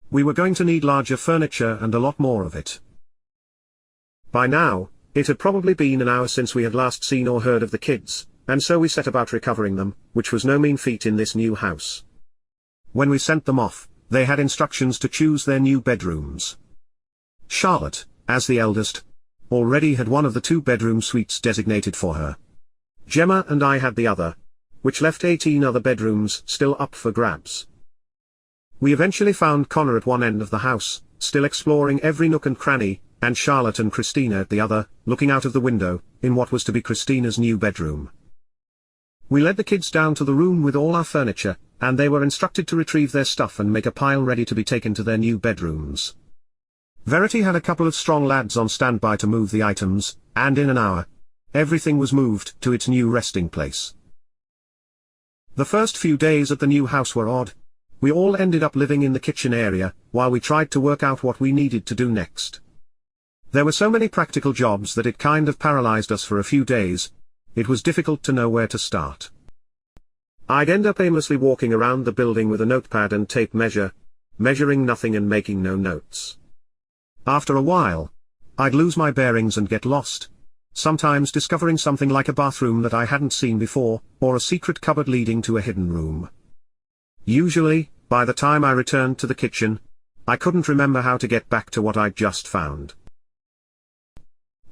We were going to need larger furniture and a lot more of it. By now, it had probably been an hour since we had last seen or heard of the kids, and so we set about recovering them, which was no mean feat in this new house. When we sent them off, they had instructions to choose their new bedrooms. Charlotte, as the eldest, already had one of the 2-bedroom suites designated for her. Gemma and I had the other, which left 18 other bedrooms still up for grabs. We eventually found Connor at one end of the house, still exploring every nook and cranny, and Charlotte and Christina at the other, looking out of the window, in what was to be Christina's new bedroom. We led the kids down to the room with all our furniture, and they were instructed to retrieve their stuff and make a pile ready to be taken to their new bedrooms. Verity had a couple of strong lads on standby to move the items, and in an hour, everything was moved to its new resting place. The first few days at the new house were odd. We all ended up living in the kitchen area, while we tried to work out what we needed to do next. There were so many practical jobs that it kind of paralyzed us for a few days. It was difficult to know where to start. I'd end up aimlessly walking around the building with a notepad and tape measure, measuring nothing and making no notes. After a while, I'd lose my bearings and get lost, sometimes discovering something like a bathroom that I hadn't seen before, or a secret cupboard leading to a hidden room. Usually, by the time I returned to the kitchen, I couldn't remember how to get back to what I'd just found.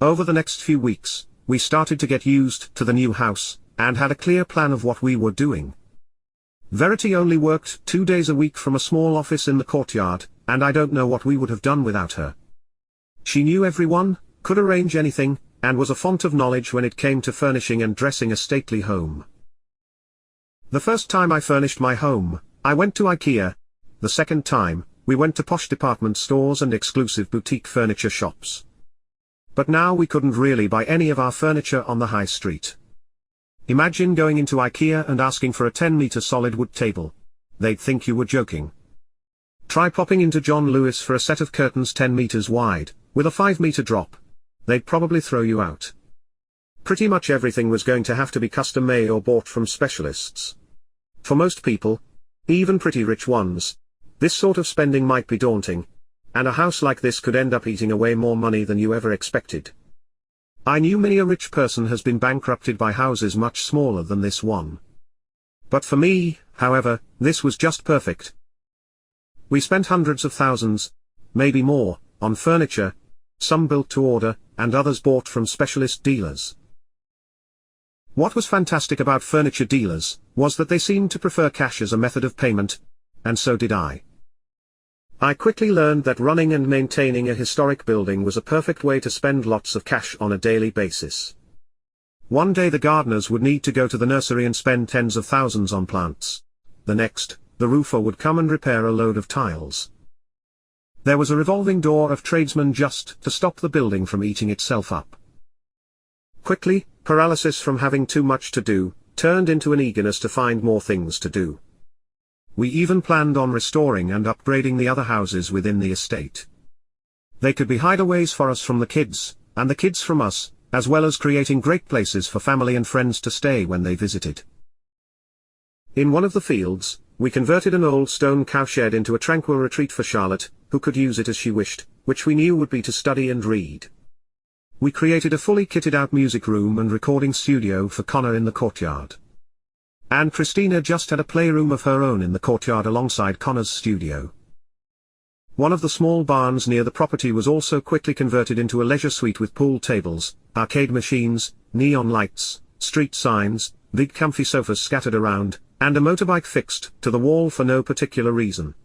Over the next few weeks, we started to get used to the new house, and had a clear plan of what we were doing. Verity only worked 2 days a week from a small office in the courtyard, and I don't know what we would have done without her. She knew everyone, could arrange anything, and was a font of knowledge when it came to furnishing and dressing a stately home. The first time I furnished my home, I went to IKEA. The second time, we went to posh department stores and exclusive boutique furniture shops. But now we couldn't really buy any of our furniture on the high street. Imagine going into IKEA and asking for a 10-meter solid wood table. They'd think you were joking. Try popping into John Lewis for a set of curtains 10 meters wide, with a 5-meter drop. They'd probably throw you out. Pretty much everything was going to have to be custom-made or bought from specialists. For most people, even pretty rich ones, this sort of spending might be daunting, and a house like this could end up eating away more money than you ever expected. I knew many a rich person has been bankrupted by houses much smaller than this one. But for me, however, this was just perfect. We spent hundreds of thousands, maybe more, on furniture, some built to order, and others bought from specialist dealers. What was fantastic about furniture dealers, was that they seemed to prefer cash as a method of payment, and so did I. I quickly learned that running and maintaining a historic building was a perfect way to spend lots of cash on a daily basis. One day the gardeners would need to go to the nursery and spend tens of thousands on plants. The next, the roofer would come and repair a load of tiles. There was a revolving door of tradesmen just to stop the building from eating itself up. Quickly, paralysis from having too much to do, turned into an eagerness to find more things to do. We even planned on restoring and upgrading the other houses within the estate. They could be hideaways for us from the kids, and the kids from us, as well as creating great places for family and friends to stay when they visited. In one of the fields, we converted an old stone cowshed into a tranquil retreat for Charlotte, who could use it as she wished, which we knew would be to study and read. We created a fully kitted out music room and recording studio for Connor in the courtyard. And Christina just had a playroom of her own in the courtyard alongside Connor's studio. One of the small barns near the property was also quickly converted into a leisure suite with pool tables, arcade machines, neon lights, street signs, big comfy sofas scattered around, and a motorbike fixed to the wall for no particular reason.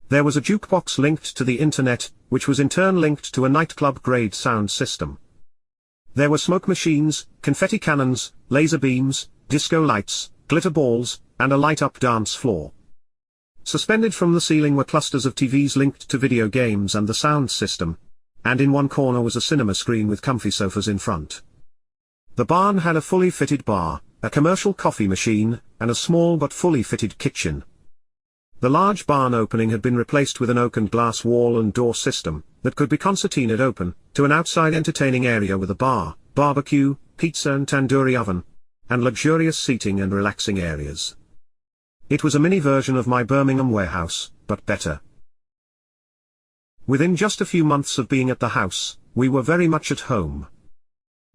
There was a jukebox linked to the internet, which was in turn linked to a nightclub-grade sound system. There were smoke machines, confetti cannons, laser beams, disco lights, glitter balls, and a light-up dance floor. Suspended from the ceiling were clusters of TVs linked to video games and the sound system, and in one corner was a cinema screen with comfy sofas in front. The barn had a fully fitted bar, a commercial coffee machine, and a small but fully fitted kitchen. The large barn opening had been replaced with an oak and glass wall and door system, that could be concertinaed open, to an outside entertaining area with a bar, barbecue, pizza and tandoori oven, and luxurious seating and relaxing areas. It was a mini version of my Birmingham warehouse, but better. Within just a few months of being at the house, we were very much at home.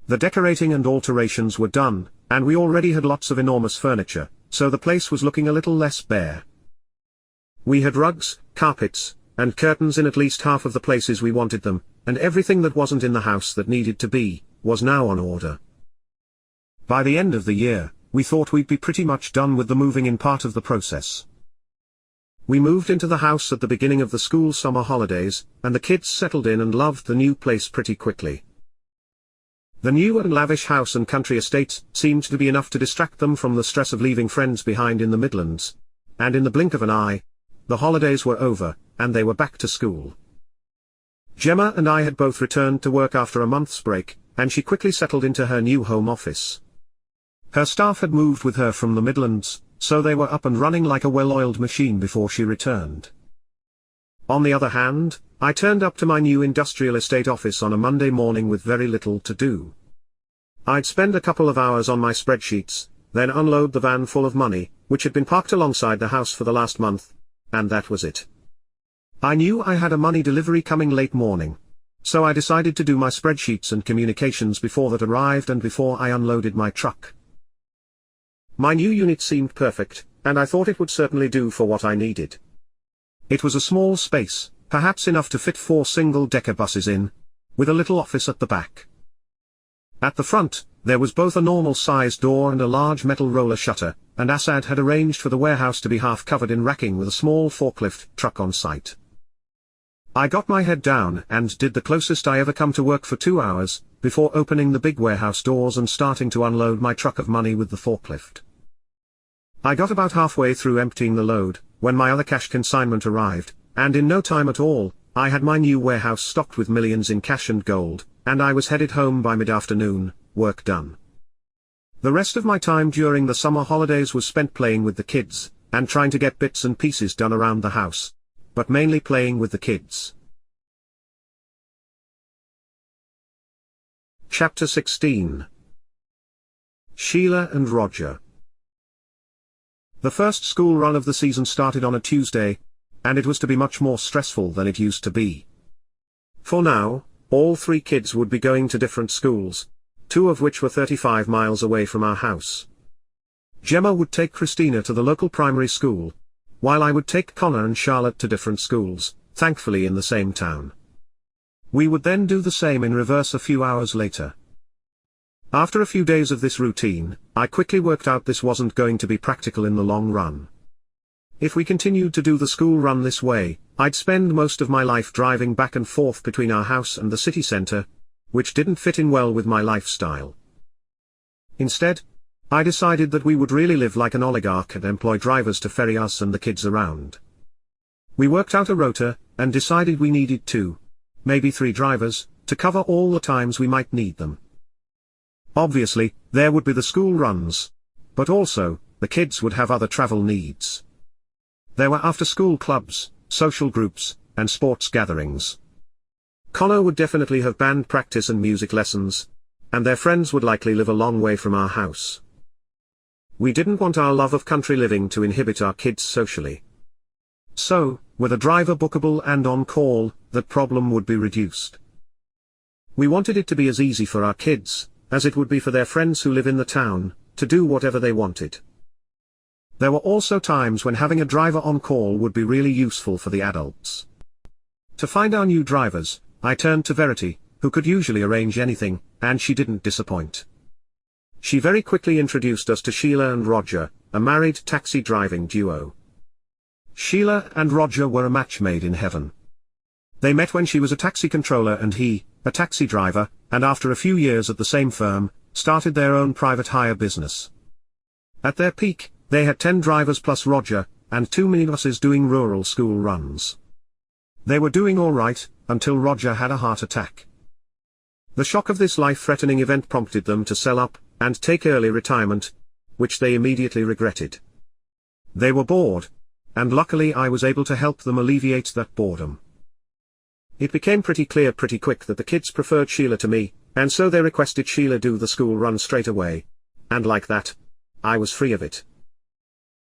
The decorating and alterations were done, and we already had lots of enormous furniture, so the place was looking a little less bare. We had rugs, carpets, and curtains in at least half of the places we wanted them, and everything that wasn't in the house that needed to be, was now on order. By the end of the year, we thought we'd be pretty much done with the moving in part of the process. We moved into the house at the beginning of the school summer holidays, and the kids settled in and loved the new place pretty quickly. The new and lavish house and country estate seemed to be enough to distract them from the stress of leaving friends behind in the Midlands, and in the blink of an eye, the holidays were over, and they were back to school. Gemma and I had both returned to work after a month's break, and she quickly settled into her new home office. Her staff had moved with her from the Midlands, so they were up and running like a well-oiled machine before she returned. On the other hand, I turned up to my new industrial estate office on a Monday morning with very little to do. I'd spend a couple of hours on my spreadsheets, then unload the van full of money, which had been parked alongside the house for the last month, and that was it. I knew I had a money delivery coming late morning, so I decided to do my spreadsheets and communications before that arrived and before I unloaded my truck. My new unit seemed perfect, and I thought it would certainly do for what I needed. It was a small space, perhaps enough to fit 4 single-decker buses in, with a little office at the back. At the front, there was both a normal-sized door and a large metal roller shutter, and Assad had arranged for the warehouse to be half covered in racking with a small forklift truck on site. I got my head down and did the closest I ever come to work for 2 hours, before opening the big warehouse doors and starting to unload my truck of money with the forklift. I got about halfway through emptying the load, when my other cash consignment arrived, and in no time at all, I had my new warehouse stocked with millions in cash and gold, and I was headed home by mid-afternoon, work done. The rest of my time during the summer holidays was spent playing with the kids, and trying to get bits and pieces done around the house, but mainly playing with the kids. Chapter 16. Sheila and Roger. The first school run of the season started on a Tuesday, and it was to be much more stressful than it used to be. For now, all 3 kids would be going to different schools, 2 of which were 35 miles away from our house. Gemma would take Christina to the local primary school, while I would take Connor and Charlotte to different schools, thankfully in the same town. We would then do the same in reverse a few hours later. After a few days of this routine, I quickly worked out this wasn't going to be practical in the long run. If we continued to do the school run this way, I'd spend most of my life driving back and forth between our house and the city centre, which didn't fit in well with my lifestyle. Instead, I decided that we would really live like an oligarch and employ drivers to ferry us and the kids around. We worked out a rota, and decided we needed 2, maybe 3 drivers, to cover all the times we might need them. Obviously, there would be the school runs, But also, the kids would have other travel needs. There were after-school clubs, social groups, and sports gatherings. Connor would definitely have band practice and music lessons, and their friends would likely live a long way from our house. We didn't want our love of country living to inhibit our kids socially. So, with a driver bookable and on call, that problem would be reduced. We wanted it to be as easy for our kids, as it would be for their friends who live in the town, to do whatever they wanted. There were also times when having a driver on call would be really useful for the adults. To find our new drivers, I turned to Verity, who could usually arrange anything, and she didn't disappoint. She very quickly introduced us to Sheila and Roger, a married taxi driving duo. Sheila and Roger were a match made in heaven. They met when she was a taxi controller and he, a taxi driver, and after a few years at the same firm, started their own private hire business. At their peak, they had 10 drivers plus Roger, and 2 minibuses doing rural school runs. They were doing all right, until Roger had a heart attack. The shock of this life-threatening event prompted them to sell up, and take early retirement, which they immediately regretted. They were bored, and luckily I was able to help them alleviate that boredom. It became pretty clear pretty quick that the kids preferred Sheila to me, and so they requested Sheila do the school run straight away. And like that, I was free of it.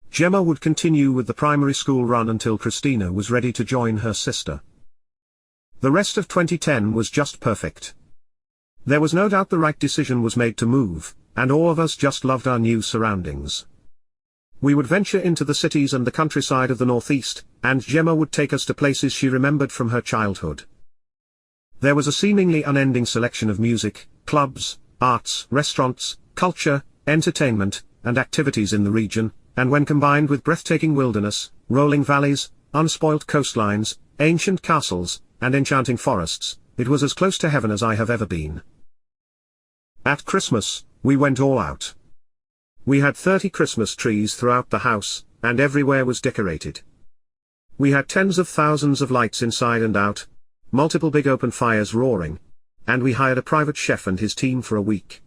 Gemma would continue with the primary school run until Christina was ready to join her sister. The rest of 2010 was just perfect. There was no doubt the right decision was made to move, and all of us just loved our new surroundings. We would venture into the cities and the countryside of the Northeast, and Gemma would take us to places she remembered from her childhood. There was a seemingly unending selection of music, clubs, arts, restaurants, culture, entertainment, and activities in the region, and when combined with breathtaking wilderness, rolling valleys, unspoilt coastlines, ancient castles, and enchanting forests, it was as close to heaven as I have ever been. At Christmas, we went all out. We had 30 Christmas trees throughout the house, and everywhere was decorated. We had tens of thousands of lights inside and out, multiple big open fires roaring, and we hired a private chef and his team for a week.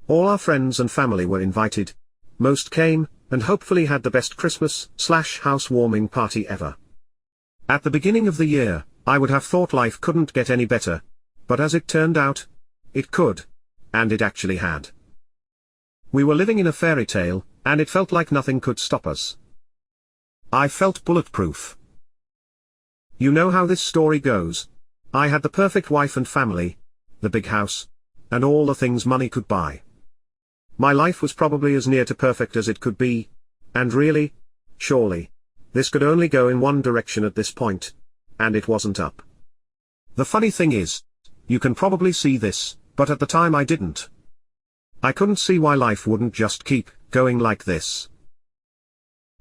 All our friends and family were invited. Most came, and hopefully had the best Christmas/housewarming party ever. At the beginning of the year, I would have thought life couldn't get any better, but as it turned out, it could, and it actually had. We were living in a fairy tale, and it felt like nothing could stop us. I felt bulletproof. You know how this story goes. I had the perfect wife and family, the big house, and all the things money could buy. My life was probably as near to perfect as it could be, and really, surely, this could only go in one direction at this point, and it wasn't up. The funny thing is, you can probably see this, but at the time I didn't. I couldn't see why life wouldn't just keep going like this.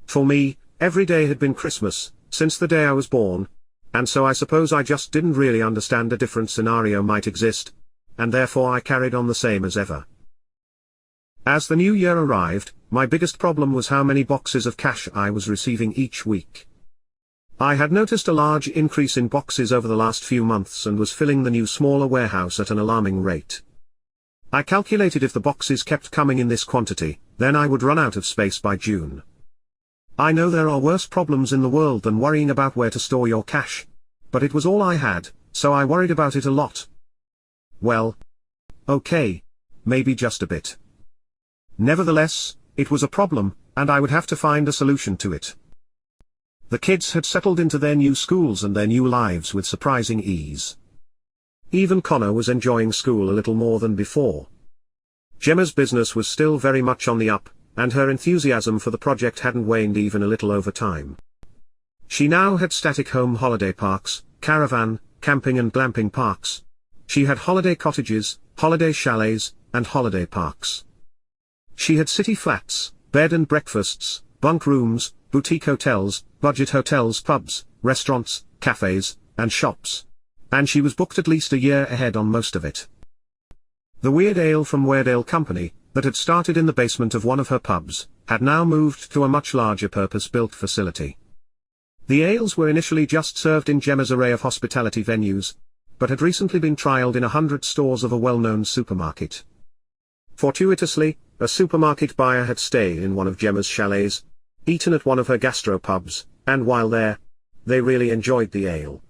For me, every day had been Christmas, since the day I was born, and so I suppose I just didn't really understand a different scenario might exist, and therefore I carried on the same as ever. As the new year arrived, my biggest problem was how many boxes of cash I was receiving each week. I had noticed a large increase in boxes over the last few months and was filling the new smaller warehouse at an alarming rate. I calculated if the boxes kept coming in this quantity, then I would run out of space by June. I know there are worse problems in the world than worrying about where to store your cash, but it was all I had, so I worried about it a lot. Well, okay, maybe just a bit. Nevertheless, it was a problem, and I would have to find a solution to it. The kids had settled into their new schools and their new lives with surprising ease. Even Connor was enjoying school a little more than before. Gemma's business was still very much on the up, and her enthusiasm for the project hadn't waned even a little over time. She now had static home holiday parks, caravan, camping and glamping parks. She had holiday cottages, holiday chalets, and holiday parks. She had city flats, bed and breakfasts, bunk rooms, boutique hotels, budget hotels, pubs, restaurants, cafes, and shops. And she was booked at least a year ahead on most of it. The Weird Ale from Weardale Company, that had started in the basement of one of her pubs, had now moved to a much larger purpose-built facility. The ales were initially just served in Gemma's array of hospitality venues, but had recently been trialed in 100 stores of a well-known supermarket. Fortuitously, a supermarket buyer had stayed in one of Gemma's chalets, eaten at one of her gastropubs, and while there, they really enjoyed the ale.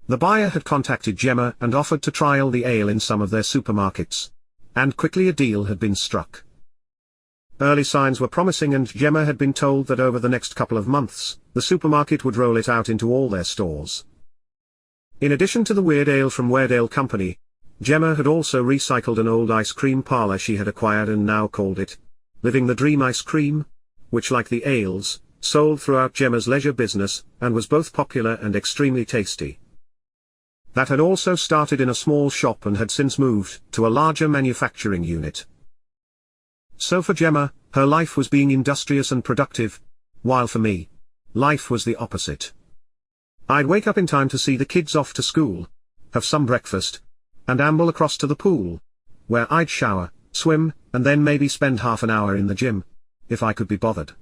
The buyer had contacted Gemma and offered to trial the ale in some of their supermarkets, and quickly a deal had been struck. Early signs were promising, and Gemma had been told that over the next couple of months, the supermarket would roll it out into all their stores. In addition to the Weird Ale from Weird Ale Company, Gemma had also recycled an old ice cream parlor she had acquired and now called it Living the Dream Ice Cream, which, like the ales, sold throughout Gemma's leisure business, and was both popular and extremely tasty. That had also started in a small shop and had since moved to a larger manufacturing unit. So for Gemma, her life was being industrious and productive, while for me, life was the opposite. I'd wake up in time to see the kids off to school, have some breakfast, and amble across to the pool, where I'd shower, swim, and then maybe spend half an hour in the gym, if I could be bothered.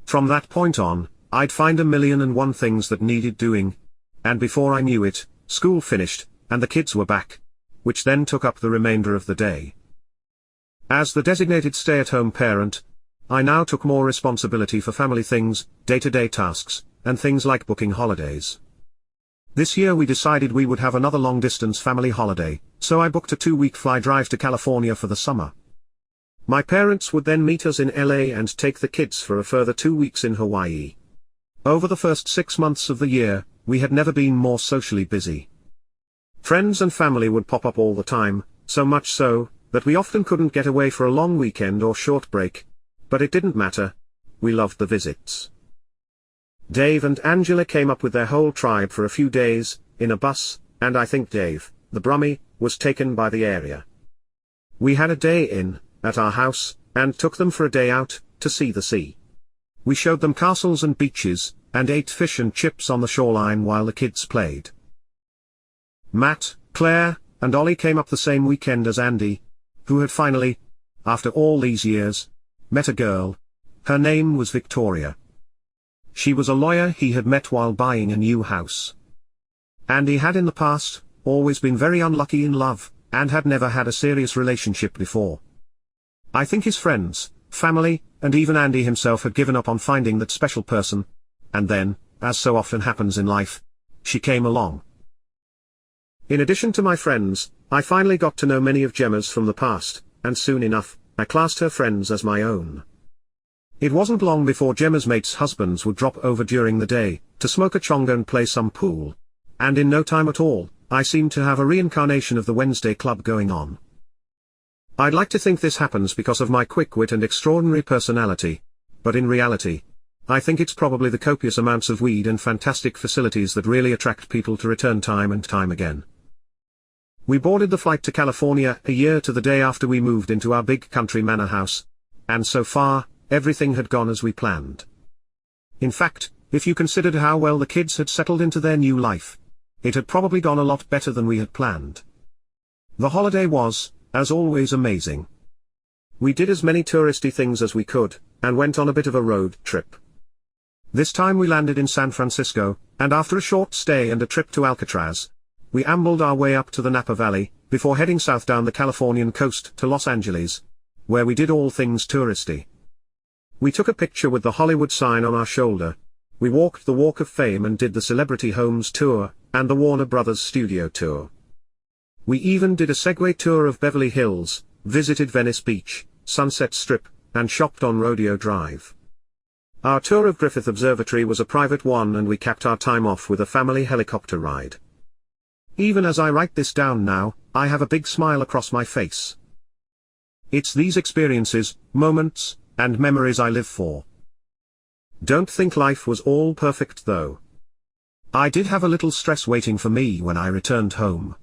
From that point on, I'd find 1,000,001 things that needed doing, and before I knew it, school finished, and the kids were back, which then took up the remainder of the day. As the designated stay-at-home parent, I now took more responsibility for family things, day-to-day tasks, and things like booking holidays. This year we decided we would have another long-distance family holiday, so I booked a 2-week fly drive to California for the summer. My parents would then meet us in LA and take the kids for a further 2 weeks in Hawaii. Over the first 6 months of the year, we had never been more socially busy. Friends and family would pop up all the time, so much so, that we often couldn't get away for a long weekend or short break. But it didn't matter. We loved the visits. Dave and Angela came up with their whole tribe for a few days, in a bus, and I think Dave, the Brummie, was taken by the area. We had a day in, at our house, and took them for a day out, to see the sea. We showed them castles and beaches, and ate fish and chips on the shoreline while the kids played. Matt, Claire, and Ollie came up the same weekend as Andy, who had finally, after all these years, met a girl. Her name was Victoria. She was a lawyer he had met while buying a new house. Andy had in the past, always been very unlucky in love, and had never had a serious relationship before. I think his friends, family, and even Andy himself had given up on finding that special person, and then, as so often happens in life, she came along. In addition to my friends, I finally got to know many of Gemma's from the past, and soon enough, I classed her friends as my own. It wasn't long before Gemma's mates' husbands would drop over during the day, to smoke a chonga and play some pool. And in no time at all, I seemed to have a reincarnation of the Wednesday Club going on. I'd like to think this happens because of my quick wit and extraordinary personality, but in reality, I think it's probably the copious amounts of weed and fantastic facilities that really attract people to return time and time again. We boarded the flight to California a year to the day after we moved into our big country manor house, and so far, everything had gone as we planned. In fact, if you considered how well the kids had settled into their new life, it had probably gone a lot better than we had planned. The holiday was, as always, amazing. We did as many touristy things as we could, and went on a bit of a road trip. This time we landed in San Francisco, and after a short stay and a trip to Alcatraz, we ambled our way up to the Napa Valley, before heading south down the Californian coast to Los Angeles, where we did all things touristy. We took a picture with the Hollywood sign on our shoulder. We walked the Walk of Fame and did the Celebrity Homes tour, and the Warner Brothers studio tour. We even did a Segway tour of Beverly Hills, visited Venice Beach, Sunset Strip, and shopped on Rodeo Drive. Our tour of Griffith Observatory was a private one, and we capped our time off with a family helicopter ride. Even as I write this down now, I have a big smile across my face. It's these experiences, moments, and memories I live for. Don't think life was all perfect though. I did have a little stress waiting for me when I returned home.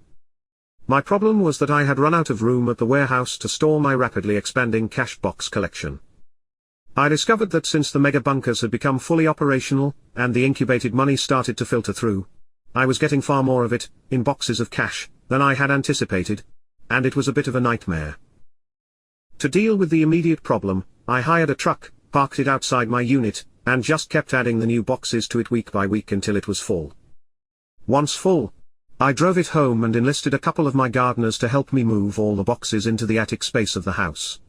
My problem was that I had run out of room at the warehouse to store my rapidly expanding cash box collection. I discovered that since the mega bunkers had become fully operational, and the incubated money started to filter through, I was getting far more of it, in boxes of cash, than I had anticipated, and it was a bit of a nightmare. To deal with the immediate problem, I hired a truck, parked it outside my unit, and just kept adding the new boxes to it week by week until it was full. Once full, I drove it home and enlisted a couple of my gardeners to help me move all the boxes into the attic space of the house.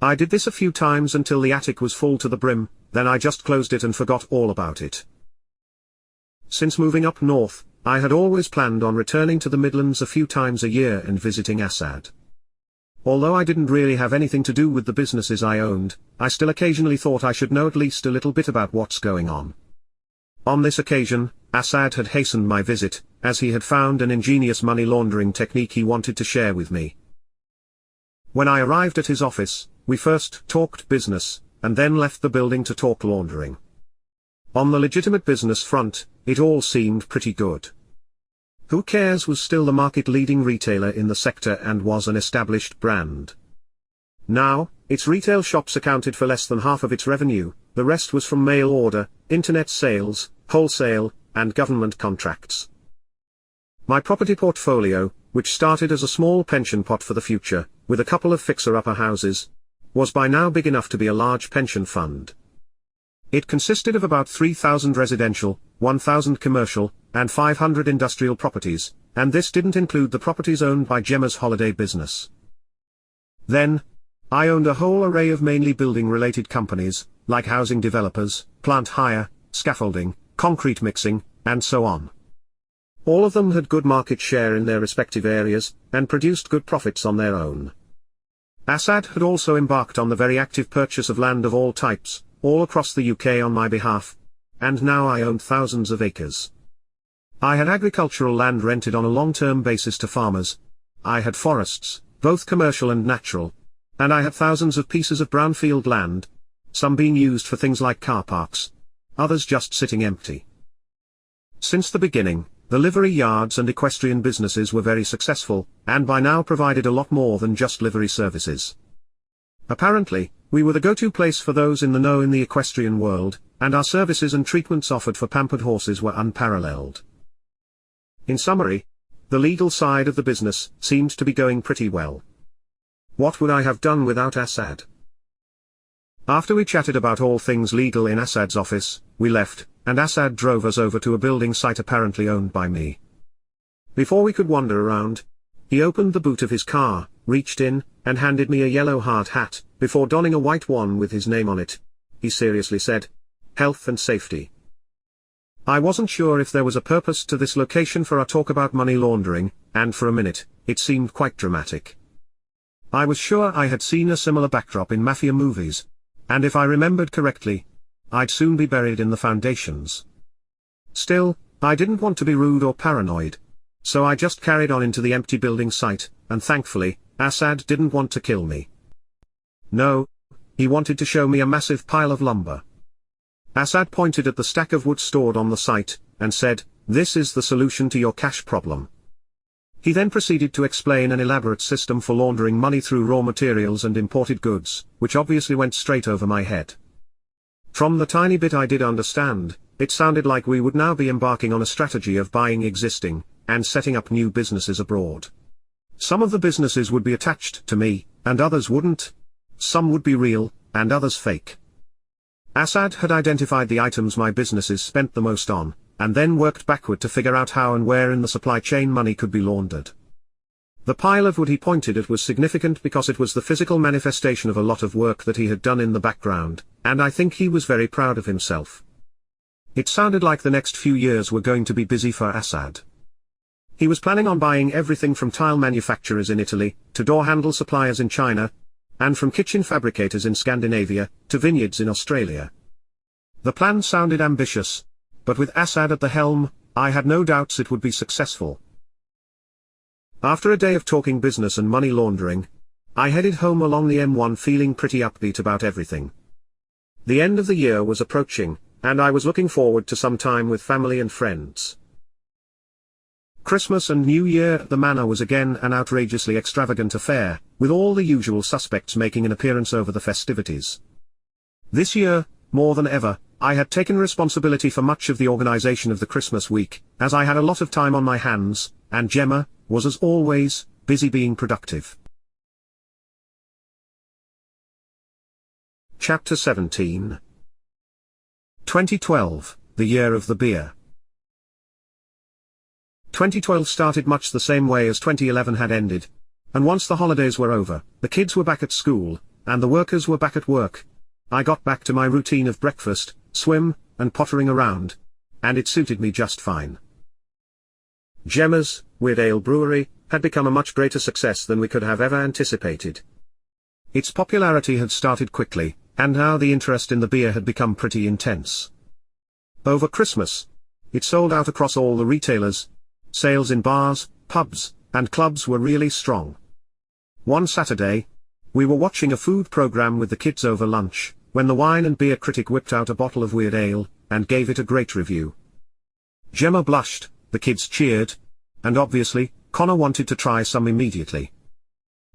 I did this a few times until the attic was full to the brim, then I just closed it and forgot all about it. Since moving up north, I had always planned on returning to the Midlands a few times a year and visiting Assad. Although I didn't really have anything to do with the businesses I owned, I still occasionally thought I should know at least a little bit about what's going on. On this occasion, Assad had hastened my visit, as he had found an ingenious money laundering technique he wanted to share with me. When I arrived at his office, we first talked business, and then left the building to talk laundering. On the legitimate business front, it all seemed pretty good. Who Cares was still the market-leading retailer in the sector and was an established brand. Now, its retail shops accounted for less than half of its revenue, the rest was from mail order, internet sales, wholesale, and government contracts. My property portfolio, which started as a small pension pot for the future, with a couple of fixer-upper houses, was by now big enough to be a large pension fund. It consisted of about 3,000 residential, 1,000 commercial, and 500 industrial properties, and this didn't include the properties owned by Gemma's holiday business. Then, I owned a whole array of mainly building-related companies, like housing developers, plant hire, scaffolding, concrete mixing, and so on. All of them had good market share in their respective areas, and produced good profits on their own. Assad had also embarked on the very active purchase of land of all types, all across the UK on my behalf, and now I owned thousands of acres. I had agricultural land rented on a long-term basis to farmers. I had forests, both commercial and natural, and I had thousands of pieces of brownfield land, some being used for things like car parks, others just sitting empty. Since the beginning, the livery yards and equestrian businesses were very successful, and by now provided a lot more than just livery services. Apparently, we were the go-to place for those in the know in the equestrian world, and our services and treatments offered for pampered horses were unparalleled. In summary, the legal side of the business seemed to be going pretty well. What would I have done without Assad? After we chatted about all things legal in Assad's office, we left, and Assad drove us over to a building site apparently owned by me. Before we could wander around, he opened the boot of his car, reached in, and handed me a yellow hard hat, before donning a white one with his name on it. He seriously said, "Health and safety." I wasn't sure if there was a purpose to this location for our talk about money laundering, and for a minute, it seemed quite dramatic. I was sure I had seen a similar backdrop in mafia movies, and if I remembered correctly, I'd soon be buried in the foundations. Still, I didn't want to be rude or paranoid, so I just carried on into the empty building site, and thankfully, Assad didn't want to kill me. No, he wanted to show me a massive pile of lumber. Assad pointed at the stack of wood stored on the site, and said, "This is the solution to your cash problem." He then proceeded to explain an elaborate system for laundering money through raw materials and imported goods, which obviously went straight over my head. From the tiny bit I did understand, it sounded like we would now be embarking on a strategy of buying existing, and setting up new businesses abroad. Some of the businesses would be attached to me, and others wouldn't. Some would be real, and others fake. Assad had identified the items my businesses spent the most on, and then worked backward to figure out how and where in the supply chain money could be laundered. The pile of wood he pointed at was significant because it was the physical manifestation of a lot of work that he had done in the background, and I think he was very proud of himself. It sounded like the next few years were going to be busy for Assad. He was planning on buying everything from tile manufacturers in Italy, to door handle suppliers in China, and from kitchen fabricators in Scandinavia, to vineyards in Australia. The plan sounded ambitious, but with Assad at the helm, I had no doubts it would be successful. After a day of talking business and money laundering, I headed home along the M1 feeling pretty upbeat about everything. The end of the year was approaching, and I was looking forward to some time with family and friends. Christmas and New Year at the Manor was again an outrageously extravagant affair, with all the usual suspects making an appearance over the festivities. This year, more than ever, I had taken responsibility for much of the organization of the Christmas week, as I had a lot of time on my hands, and Gemma was as always, busy being productive. Chapter 17 2012, the year of the beer. 2012 started much the same way as 2011 had ended, and once the holidays were over, the kids were back at school, and the workers were back at work. I got back to my routine of breakfast, swim, and pottering around, and it suited me just fine. Gemma's Weird Ale Brewery had become a much greater success than we could have ever anticipated. Its popularity had started quickly, and now the interest in the beer had become pretty intense. Over Christmas, it sold out across all the retailers. Sales in bars, pubs, and clubs were really strong. One Saturday, we were watching a food program with the kids over lunch, when the wine and beer critic whipped out a bottle of Weird Ale, and gave it a great review. Gemma blushed, the kids cheered, and obviously, Connor wanted to try some immediately.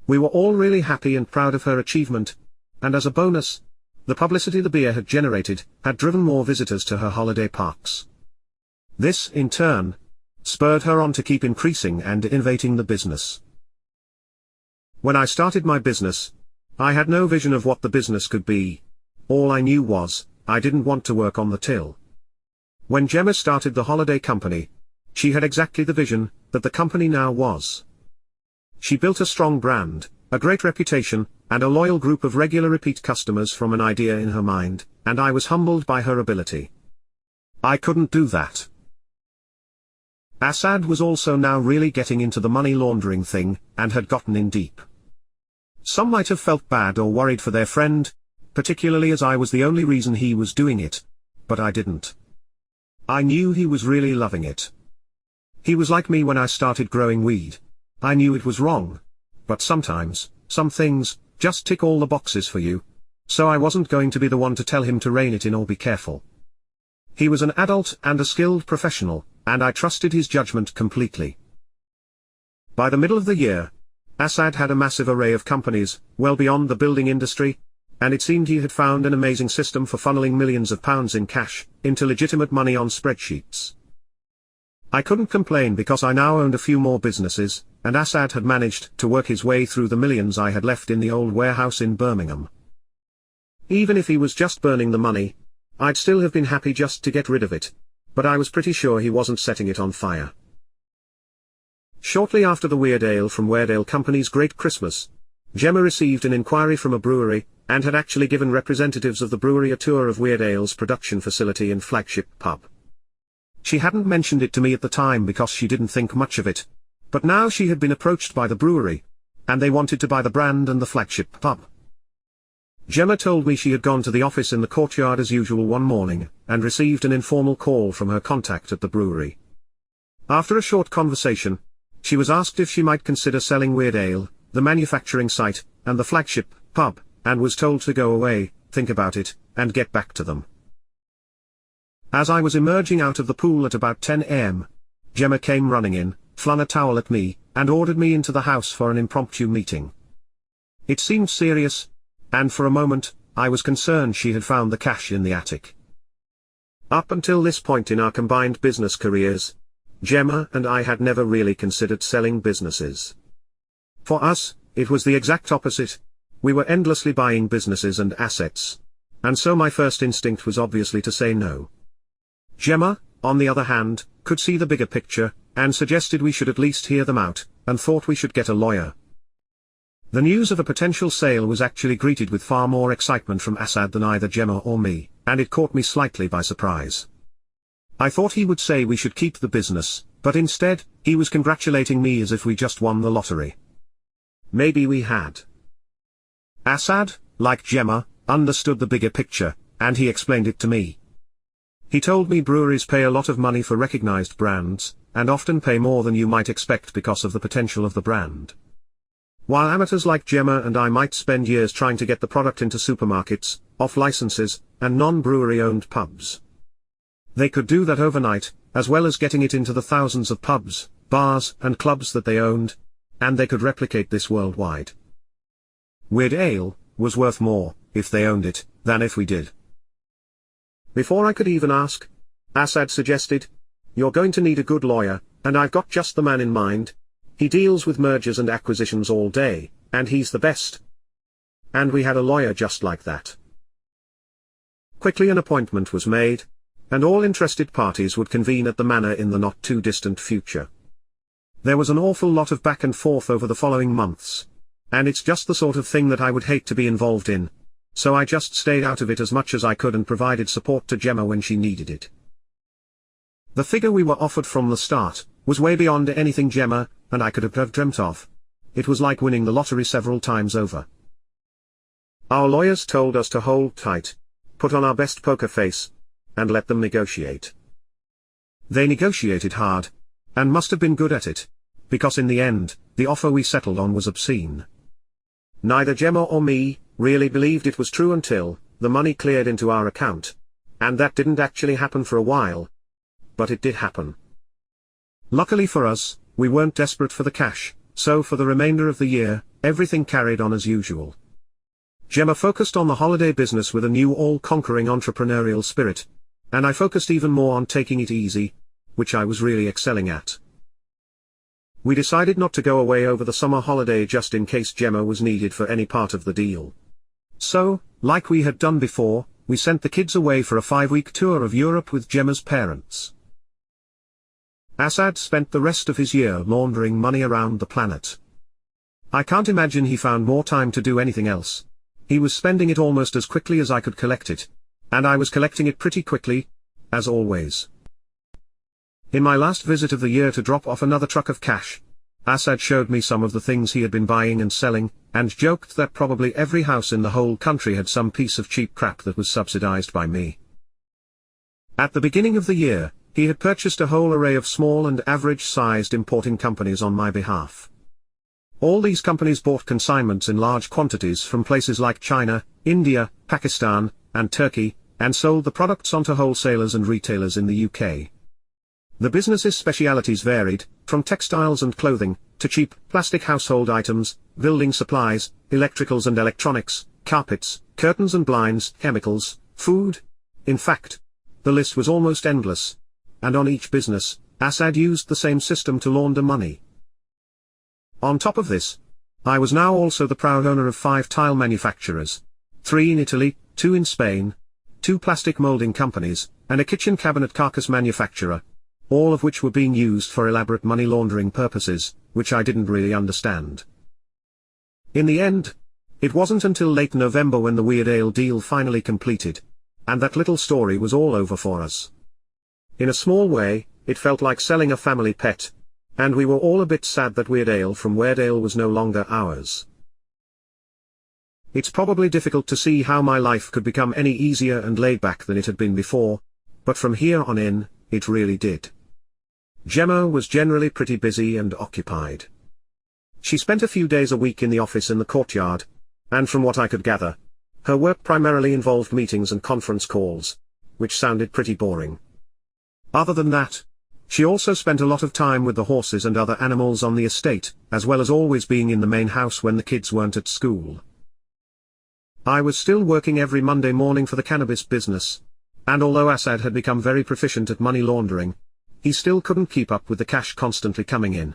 We were all really happy and proud of her achievement, and as a bonus, the publicity the beer had generated had driven more visitors to her holiday parks. This, in turn, spurred her on to keep increasing and innovating the business. When I started my business, I had no vision of what the business could be. All I knew was, I didn't want to work on the till. When Gemma started the holiday company, she had exactly the vision that the company now was. She built a strong brand, a great reputation, and a loyal group of regular repeat customers from an idea in her mind, and I was humbled by her ability. I couldn't do that. Assad was also now really getting into the money laundering thing, and had gotten in deep. Some might have felt bad or worried for their friend, particularly as I was the only reason he was doing it, but I didn't. I knew he was really loving it. He was like me when I started growing weed. I knew it was wrong, but sometimes, some things just tick all the boxes for you, so I wasn't going to be the one to tell him to rein it in or be careful. He was an adult and a skilled professional, and I trusted his judgment completely. By the middle of the year, Assad had a massive array of companies, well beyond the building industry, and it seemed he had found an amazing system for funneling millions of pounds in cash into legitimate money on spreadsheets. I couldn't complain because I now owned a few more businesses, and Assad had managed to work his way through the millions I had left in the old warehouse in Birmingham. Even if he was just burning the money, I'd still have been happy just to get rid of it, but I was pretty sure he wasn't setting it on fire. Shortly after the Weird Ale from Weird Ale Company's Great Christmas, Gemma received an inquiry from a brewery, and had actually given representatives of the brewery a tour of Weird Ale's production facility and flagship pub. She hadn't mentioned it to me at the time because she didn't think much of it, but now she had been approached by the brewery, and they wanted to buy the brand and the flagship pub. Gemma told me she had gone to the office in the courtyard as usual one morning, and received an informal call from her contact at the brewery. After a short conversation, she was asked if she might consider selling Weird Ale, the manufacturing site, and the flagship pub, and was told to go away, think about it, and get back to them. As I was emerging out of the pool at about 10 a.m., Gemma came running in, flung a towel at me, and ordered me into the house for an impromptu meeting. It seemed serious, and for a moment, I was concerned she had found the cash in the attic. Up until this point in our combined business careers, Gemma and I had never really considered selling businesses. For us, it was the exact opposite. We were endlessly buying businesses and assets, and so my first instinct was obviously to say no. Gemma, on the other hand, could see the bigger picture, and suggested we should at least hear them out, and thought we should get a lawyer. The news of a potential sale was actually greeted with far more excitement from Assad than either Gemma or me, and it caught me slightly by surprise. I thought he would say we should keep the business, but instead, he was congratulating me as if we just won the lottery. Maybe we had. Assad, like Gemma, understood the bigger picture, and he explained it to me. He told me breweries pay a lot of money for recognized brands, and often pay more than you might expect because of the potential of the brand. While amateurs like Gemma and I might spend years trying to get the product into supermarkets, off-licenses, and non-brewery owned pubs. They could do that overnight, as well as getting it into the thousands of pubs, bars, and clubs that they owned, and they could replicate this worldwide. Weird Ale was worth more, if they owned it, than if we did. Before I could even ask, Assad suggested, "You're going to need a good lawyer, and I've got just the man in mind. He deals with mergers and acquisitions all day, and he's the best." And we had a lawyer just like that. Quickly an appointment was made, and all interested parties would convene at the Manor in the not-too-distant future. There was an awful lot of back and forth over the following months. And it's just the sort of thing that I would hate to be involved in. So I just stayed out of it as much as I could and provided support to Gemma when she needed it. The figure we were offered from the start was way beyond anything Gemma and I could have dreamt of. It was like winning the lottery several times over. Our lawyers told us to hold tight, put on our best poker face, and let them negotiate. They negotiated hard, and must have been good at it, because in the end, the offer we settled on was obscene. Neither Gemma or me really believed it was true until the money cleared into our account. And that didn't actually happen for a while. But it did happen. Luckily for us, we weren't desperate for the cash, so for the remainder of the year, everything carried on as usual. Gemma focused on the holiday business with a new all-conquering entrepreneurial spirit, and I focused even more on taking it easy, which I was really excelling at. We decided not to go away over the summer holiday just in case Gemma was needed for any part of the deal. So, like we had done before, we sent the kids away for a 5-week tour of Europe with Gemma's parents. Asad spent the rest of his year laundering money around the planet. I can't imagine he found more time to do anything else. He was spending it almost as quickly as I could collect it. And I was collecting it pretty quickly, as always. In my last visit of the year to drop off another truck of cash, Asad showed me some of the things he had been buying and selling, and joked that probably every house in the whole country had some piece of cheap crap that was subsidized by me. At the beginning of the year, he had purchased a whole array of small and average-sized importing companies on my behalf. All these companies bought consignments in large quantities from places like China, India, Pakistan, and Turkey, and sold the products onto wholesalers and retailers in the UK. The business's specialities varied, from textiles and clothing, to cheap, plastic household items, building supplies, electricals and electronics, carpets, curtains and blinds, chemicals, food. In fact, the list was almost endless. And on each business, Asad used the same system to launder money. On top of this, I was now also the proud owner of 5 tile manufacturers, 3 in Italy, 2 in Spain, 2 plastic molding companies, and a kitchen cabinet carcass manufacturer, all of which were being used for elaborate money laundering purposes, which I didn't really understand. In the end, it wasn't until late November when the Weird Ale deal finally completed, and that little story was all over for us. In a small way, it felt like selling a family pet, and we were all a bit sad that Weird Ale from Weardale was no longer ours. It's probably difficult to see how my life could become any easier and laid back than it had been before, but from here on in, it really did. Gemma was generally pretty busy and occupied. She spent a few days a week in the office in the courtyard, and from what I could gather, her work primarily involved meetings and conference calls, which sounded pretty boring. Other than that, she also spent a lot of time with the horses and other animals on the estate, as well as always being in the main house when the kids weren't at school. I was still working every Monday morning for the cannabis business, and although Asad had become very proficient at money laundering, he still couldn't keep up with the cash constantly coming in.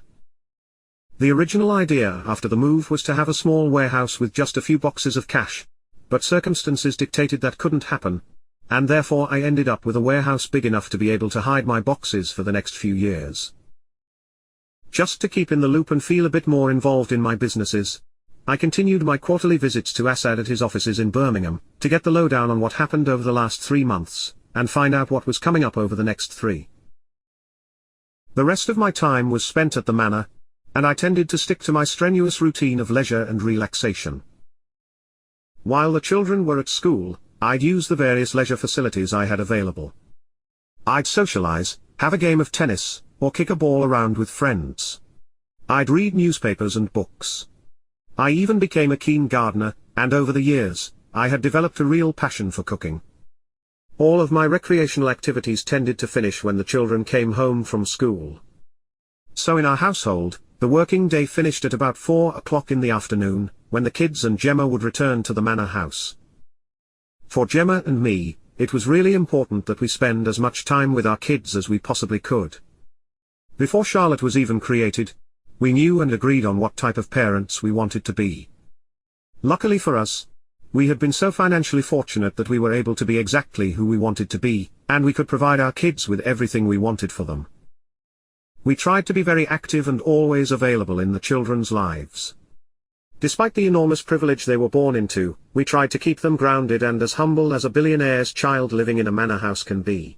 The original idea after the move was to have a small warehouse with just a few boxes of cash, but circumstances dictated that couldn't happen, and therefore I ended up with a warehouse big enough to be able to hide my boxes for the next few years. Just to keep in the loop and feel a bit more involved in my businesses, I continued my quarterly visits to Asad at his offices in Birmingham, to get the lowdown on what happened over the last 3 months, and find out what was coming up over the next 3. The rest of my time was spent at the Manor, and I tended to stick to my strenuous routine of leisure and relaxation. While the children were at school, I'd use the various leisure facilities I had available. I'd socialize, have a game of tennis, or kick a ball around with friends. I'd read newspapers and books. I even became a keen gardener, and over the years, I had developed a real passion for cooking. All of my recreational activities tended to finish when the children came home from school. So in our household, the working day finished at about 4 o'clock in the afternoon, when the kids and Gemma would return to the Manor house. For Gemma and me, it was really important that we spend as much time with our kids as we possibly could. Before Charlotte was even created, we knew and agreed on what type of parents we wanted to be. Luckily for us, we had been so financially fortunate that we were able to be exactly who we wanted to be, and we could provide our kids with everything we wanted for them. We tried to be very active and always available in the children's lives. Despite the enormous privilege they were born into, we tried to keep them grounded and as humble as a billionaire's child living in a manor house can be.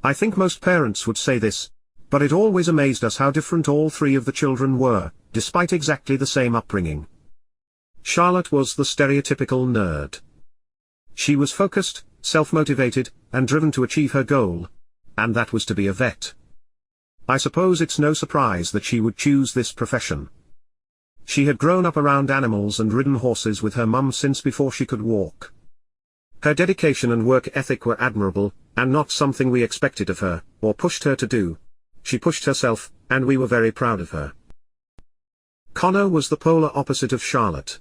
I think most parents would say this, but it always amazed us how different all three of the children were, despite exactly the same upbringing. Charlotte was the stereotypical nerd. She was focused, self-motivated, and driven to achieve her goal, and that was to be a vet. I suppose it's no surprise that she would choose this profession. She had grown up around animals and ridden horses with her mum since before she could walk. Her dedication and work ethic were admirable, and not something we expected of her, or pushed her to do. She pushed herself, and we were very proud of her. Connor was the polar opposite of Charlotte.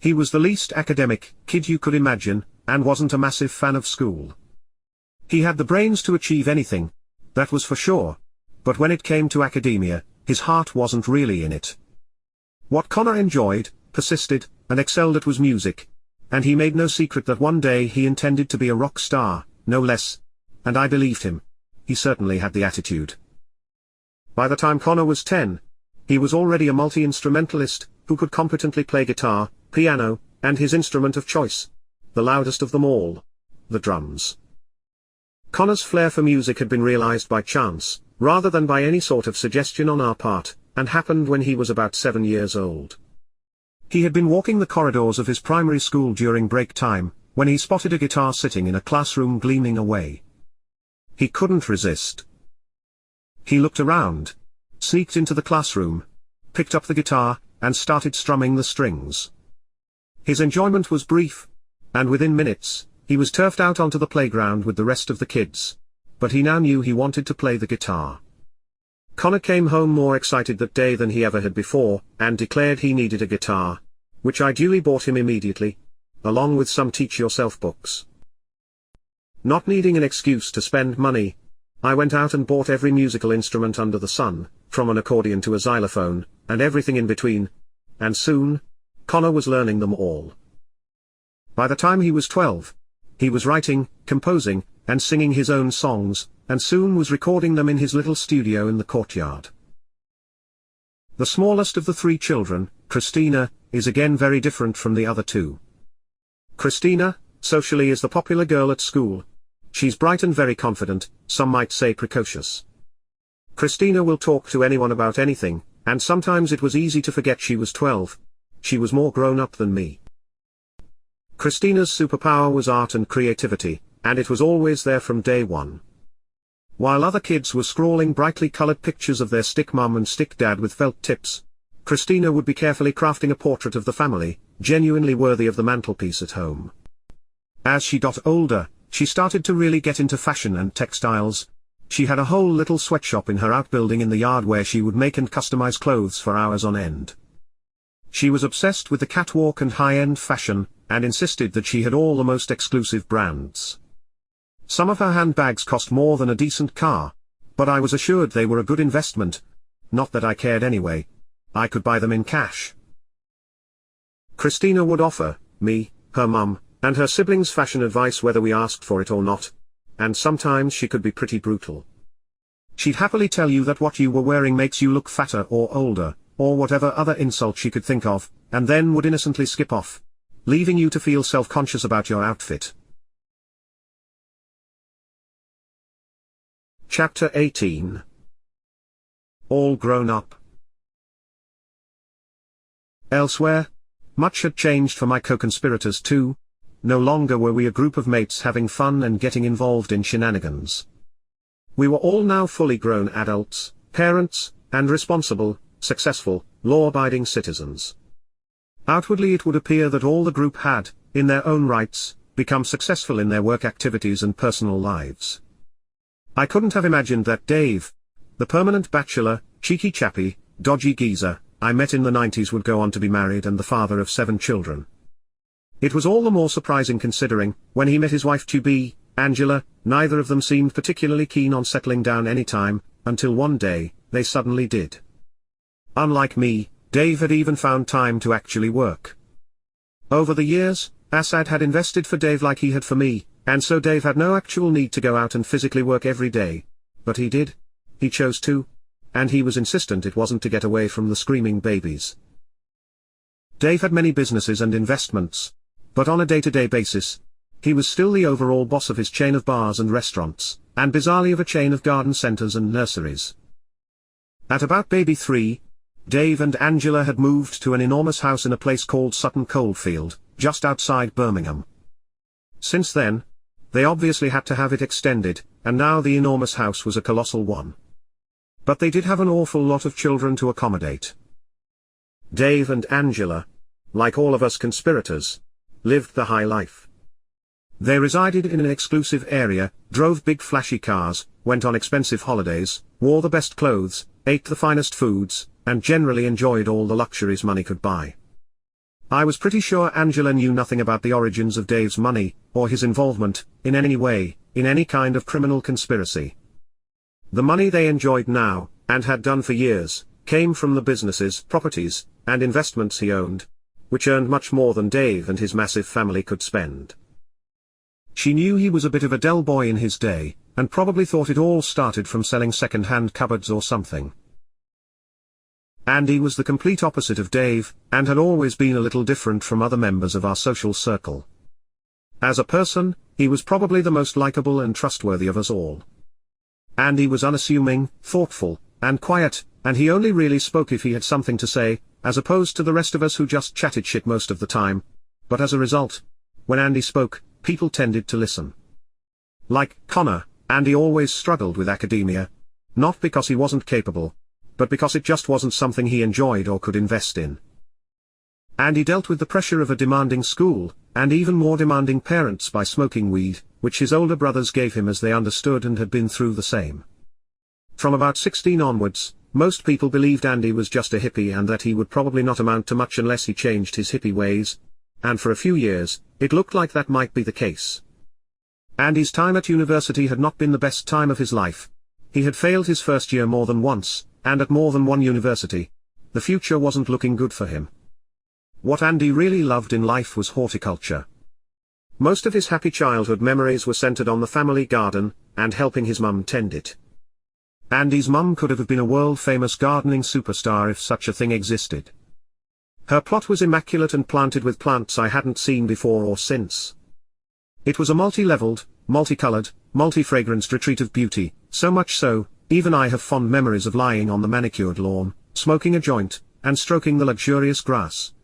He was the least academic kid you could imagine, and wasn't a massive fan of school. He had the brains to achieve anything, that was for sure, but when it came to academia, his heart wasn't really in it. What Connor enjoyed, persisted, and excelled at was music, and he made no secret that one day he intended to be a rock star, no less, and I believed him. He certainly had the attitude. By the time Connor was 10, he was already a multi-instrumentalist, who could competently play guitar, piano, and his instrument of choice, the loudest of them all, the drums. Connor's flair for music had been realized by chance, rather than by any sort of suggestion on our part, and happened when he was about 7 years old. He had been walking the corridors of his primary school during break time, when he spotted a guitar sitting in a classroom gleaming away. He couldn't resist. He looked around, sneaked into the classroom, picked up the guitar, and started strumming the strings. His enjoyment was brief, and within minutes, he was turfed out onto the playground with the rest of the kids. But he now knew he wanted to play the guitar. Connor came home more excited that day than he ever had before, and declared he needed a guitar, which I duly bought him immediately, along with some teach-yourself books. Not needing an excuse to spend money, I went out and bought every musical instrument under the sun, from an accordion to a xylophone, and everything in between, and soon, Connor was learning them all. By the time he was 12, he was writing, composing, and singing his own songs, and soon was recording them in his little studio in the courtyard. The smallest of the three children, Christina, is again very different from the other two. Christina, socially, is the popular girl at school. She's bright and very confident, some might say precocious. Christina will talk to anyone about anything, and sometimes it was easy to forget she was 12. She was more grown up than me. Christina's superpower was art and creativity, and it was always there from day one. While other kids were scrawling brightly colored pictures of their stick mum and stick dad with felt tips, Christina would be carefully crafting a portrait of the family, genuinely worthy of the mantelpiece at home. As she got older, she started to really get into fashion and textiles. She had a whole little sweatshop in her outbuilding in the yard where she would make and customize clothes for hours on end. She was obsessed with the catwalk and high-end fashion, and insisted that she had all the most exclusive brands. Some of her handbags cost more than a decent car, but I was assured they were a good investment. Not that I cared anyway. I could buy them in cash. Christina would offer me, her mum, and her siblings fashion advice whether we asked for it or not, and sometimes she could be pretty brutal. She'd happily tell you that what you were wearing makes you look fatter or older, or whatever other insult she could think of, and then would innocently skip off, leaving you to feel self-conscious about your outfit. Chapter 18. All grown up. Elsewhere, much had changed for my co-conspirators too. No longer were we a group of mates having fun and getting involved in shenanigans. We were all now fully grown adults, parents, and responsible, successful, law-abiding citizens. Outwardly it would appear that all the group had, in their own rights, become successful in their work activities and personal lives. I couldn't have imagined that Dave, the permanent bachelor, cheeky chappy, dodgy geezer, I met in the 90s would go on to be married and the father of 7 children. It was all the more surprising considering, when he met his wife-to-be, Angela, neither of them seemed particularly keen on settling down any time, until one day, they suddenly did. Unlike me, Dave had even found time to actually work. Over the years, Assad had invested for Dave like he had for me, and so Dave had no actual need to go out and physically work every day. But he did. He chose to. And he was insistent it wasn't to get away from the screaming babies. Dave had many businesses and investments, but on a day-to-day basis, he was still the overall boss of his chain of bars and restaurants, and bizarrely of a chain of garden centers and nurseries. At about baby 3, Dave and Angela had moved to an enormous house in a place called Sutton Coldfield, just outside Birmingham. Since then, they obviously had to have it extended, and now the enormous house was a colossal one. But they did have an awful lot of children to accommodate. Dave and Angela, like all of us conspirators, lived the high life. They resided in an exclusive area, drove big flashy cars, went on expensive holidays, wore the best clothes, ate the finest foods, and generally enjoyed all the luxuries money could buy. I was pretty sure Angela knew nothing about the origins of Dave's money, or his involvement, in any way, in any kind of criminal conspiracy. The money they enjoyed now, and had done for years, came from the businesses, properties, and investments he owned, which earned much more than Dave and his massive family could spend. She knew he was a bit of a dull boy in his day, and probably thought it all started from selling second-hand cupboards or something. Andy was the complete opposite of Dave, and had always been a little different from other members of our social circle. As a person, he was probably the most likable and trustworthy of us all. Andy was unassuming, thoughtful, and quiet, and he only really spoke if he had something to say, as opposed to the rest of us who just chatted shit most of the time. But as a result, when Andy spoke, people tended to listen. Like Connor, Andy always struggled with academia. Not because he wasn't capable, but because it just wasn't something he enjoyed or could invest in. Andy dealt with the pressure of a demanding school, and even more demanding parents by smoking weed, which his older brothers gave him as they understood and had been through the same. From about 16 onwards, most people believed Andy was just a hippie and that he would probably not amount to much unless he changed his hippie ways, and for a few years, it looked like that might be the case. Andy's time at university had not been the best time of his life. He had failed his first year more than once, and at more than one university. The future wasn't looking good for him. What Andy really loved in life was horticulture. Most of his happy childhood memories were centered on the family garden, and helping his mum tend it. Andy's mum could have been a world-famous gardening superstar if such a thing existed. Her plot was immaculate and planted with plants I hadn't seen before or since. It was a multi-leveled, multicolored, multi-fragranced retreat of beauty, so much so, even I have fond memories of lying on the manicured lawn, smoking a joint, and stroking the luxurious grass.